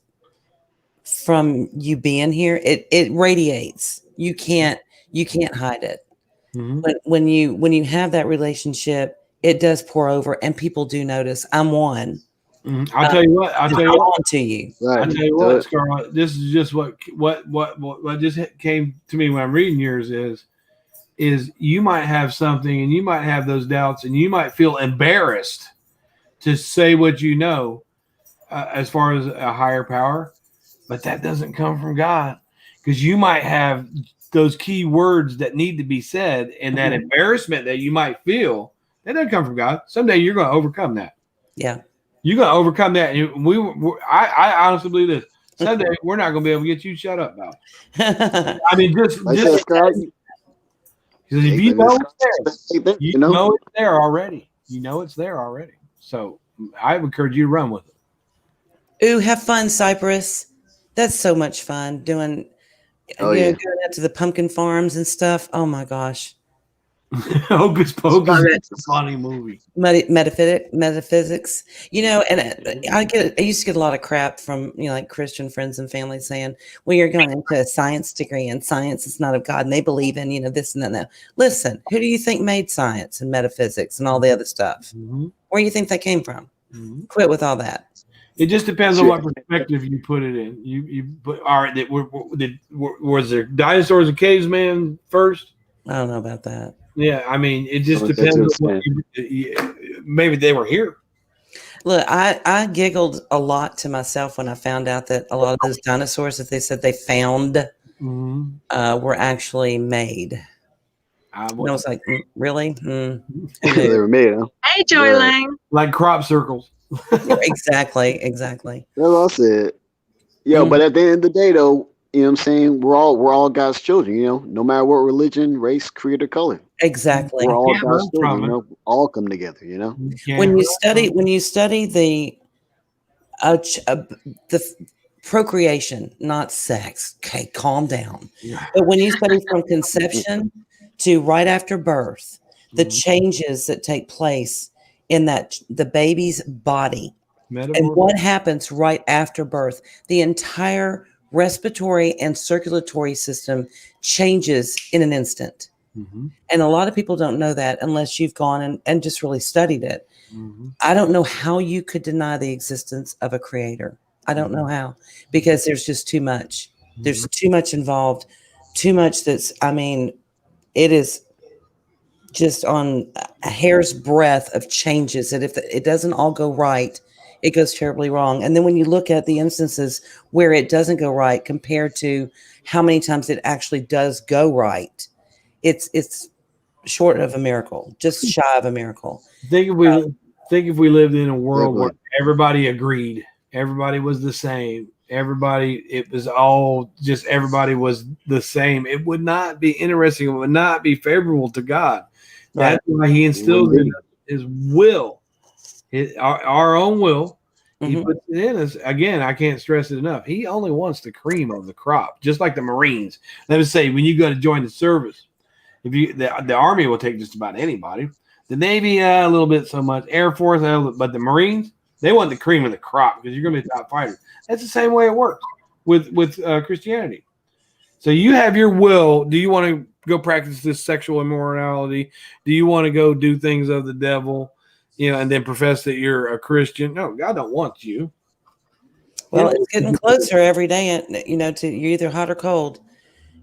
from you being here. It radiates. You can't hide it. Mm-hmm. But when you have that relationship, it does pour over, and people do notice. I'm one. Mm-hmm. I'll tell you what. I'll tell you what, Scarlett. This is just what just came to me when I'm reading yours is you might have something, and you might have those doubts, and you might feel embarrassed to say what you know as far as a higher power, but that doesn't come from God, because you might have those key words that need to be said, and that embarrassment that you might feel, that doesn't come from God. Someday you're going to overcome that. Yeah. You're going to overcome that. And I honestly believe this. Someday we're not going to be able to get you shut up about it. I mean, just because if you know it's there, you know it's there already. You know it's there already. So I would encourage you to run with it. Ooh, have fun, Cypress. That's so much fun doing. Going out to the pumpkin farms and stuff. Oh my gosh. Hocus Pocus Love is it. a funny movie. Metaphysics, and I used to get a lot of crap from like Christian friends and family saying, "Well, you're going into a science degree, and science is not of God, and they believe in this and that." Now, listen, who do you think made science and metaphysics and all the other stuff? Mm-hmm. Where do you think that came from? Mm-hmm. Quit with all that. It just depends on what perspective you put it in. You put all right. Was there dinosaurs and cavemen first? I don't know about that. Yeah, I mean, it just depends on what maybe they were here. Look, I giggled a lot to myself when I found out that a lot of those dinosaurs that they said they found were actually made. I was like, really? They were made, huh? Hey, Joy Lang. Like crop circles. Exactly. That's what I said. Yo, but at the end of the day, though, you know what I'm saying? We're all God's children, no matter what religion, race, creed, or color. Exactly. We're all God's children, all come together, When you study the procreation, not sex. Okay, calm down. Yeah. But when you study from conception to right after birth, the changes that take place in the baby's body and what happens right after birth, the entire respiratory and circulatory system changes in an instant. And a lot of people don't know that unless you've gone and just really studied it. I don't know how you could deny the existence of a creator. I don't know how, because there's just too much. There's too much involved, too much it is just on a hair's breadth of changes that if it doesn't all go right, it goes terribly wrong. And then when you look at the instances where it doesn't go right compared to how many times it actually does go right, it's short of a miracle, just shy of a miracle. Think if we lived in a world where everybody agreed, everybody was the same, it was all just everybody was the same, it would not be interesting. It would not be favorable to God. That's why He instills in us His will. Our own will, He puts it in us. Again, I can't stress it enough. He only wants the cream of the crop, just like the Marines. Let me say, when you go to join the service, the Army will take just about anybody. The Navy, a little bit so much. Air Force, but the Marines, they want the cream of the crop because you're going to be a top fighter. That's the same way it works with Christianity. So you have your will. Do you want to go practice this sexual immorality? Do you want to go do things of the devil? And then profess that you're a Christian. No, God don't want you. Well, it's getting closer every day. To you're either hot or cold.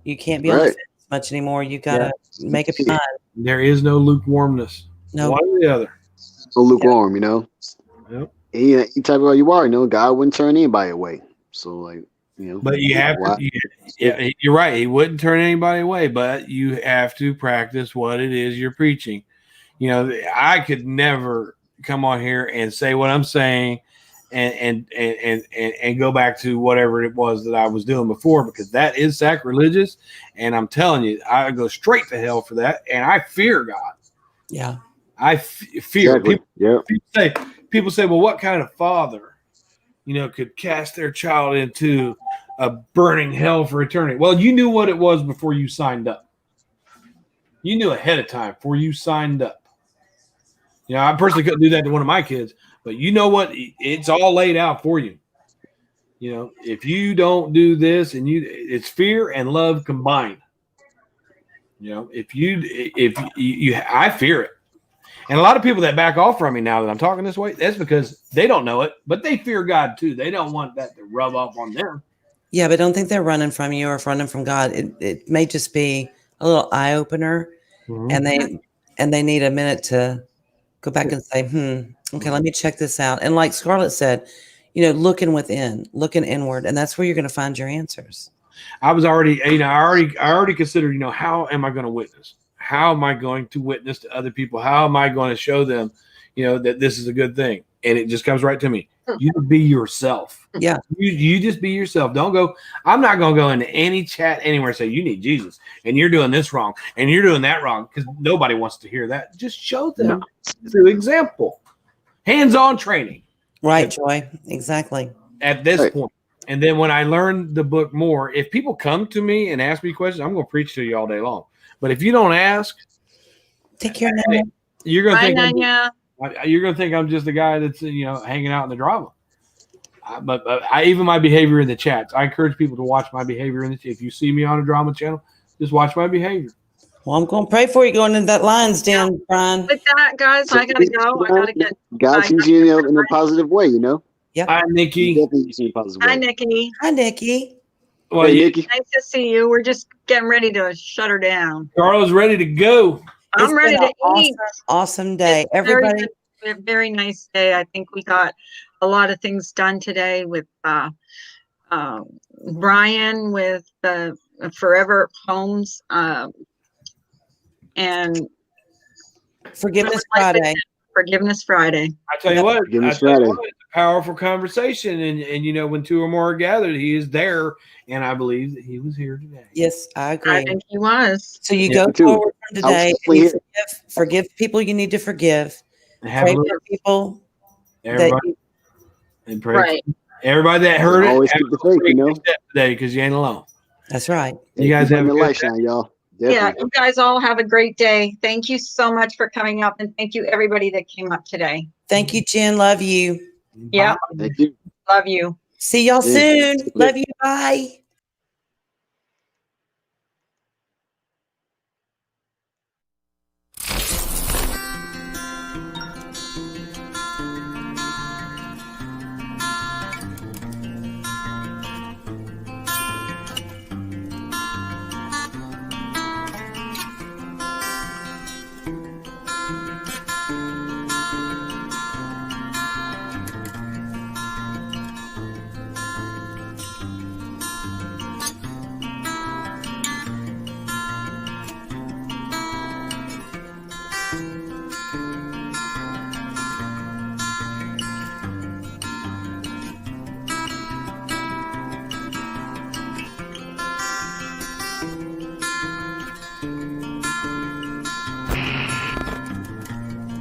You can't be on the fence much anymore. You gotta make up your mind. There is no lukewarmness. No, one or the other. So lukewarm, Yep. You type of you are, God wouldn't turn anybody away. So But you have to. Yeah, you're right. He wouldn't turn anybody away, but you have to practice what it is you're preaching. I could never come on here and say what I'm saying and go back to whatever it was that I was doing before, because that is sacrilegious. And I'm telling you, I go straight to hell for that. And I fear God. Yeah. I fear. Exactly. People say, well, what kind of father, could cast their child into a burning hell for eternity? Well, you knew what it was before you signed up. You knew ahead of time before you signed up. I personally couldn't do that to one of my kids, but you know what? It's all laid out for you. If you don't do this, it's fear and love combined. I fear it. And a lot of people that back off from me now that I'm talking this way, that's because they don't know it, but they fear God too. They don't want that to rub off on them. Yeah, but don't think they're running from you or running from God. It may just be a little eye opener, and they need a minute to go back and say, okay, let me check this out. And like Scarlett said, looking within, looking inward, and that's where you're going to find your answers. I was already, I already considered, how am I going to witness? How am I going to witness to other people? How am I going to show them, that this is a good thing? And it just comes right to me. You be yourself. Yeah. You just be yourself. Don't go. I'm not going to go into any chat anywhere and say, you need Jesus and you're doing this wrong and you're doing that wrong, because nobody wants to hear that. Just show them through example. Hands-on training. Right, Joy. Exactly. At this point. And then when I learn the book more, if people come to me and ask me questions, I'm going to preach to you all day long. But if you don't ask, Take care, Hey, Nana. you're gonna Bye, think Nanya. you're gonna think I'm just the guy that's hanging out in the drama. But I even my behavior in the chats. I encourage people to watch my behavior in the. If you see me on a drama channel, just watch my behavior. Well, I'm going to pray for you going into that lion's den, Brian. With that, guys, I gotta go. I gotta get. God sees you in a positive way, you know. Yep. Hi, Nikki. Definitely sees you in a positive Hi, way. Nikki. Hi, Nikki. Well, Hey, Nikki. Nice to see you. We're just getting ready to shut her down. Carla's ready to go. I'm ready been to an eat. awesome day. It's very Everybody, good- a very nice day. I think we got a lot of things done today with Brian with Forever Holmes and Forgiveness Friday. Forgiveness Friday. I tell you what, Forgiveness it's a Friday. powerful conversation, and when two or more are gathered, he is there, and I believe that he was here today. Yes, I agree. I think he was. So you Yeah, go me too. forward from I was today and definitely you here. forgive people you need to forgive. And have Pray a for little, people that everybody, you, and pray Right. for everybody that heard it. Always have keep a the little faith, you know. step today, because you ain't alone. that's right. You guys Keep have letting a the good light shine, y'all. Yeah, Definitely. you guys all have a great day. Thank you so much for coming up, and thank you everybody that came up today. Thank you, Jen. Love you. Yeah, Thank you. love you. See y'all Yeah. soon. Love you. Bye.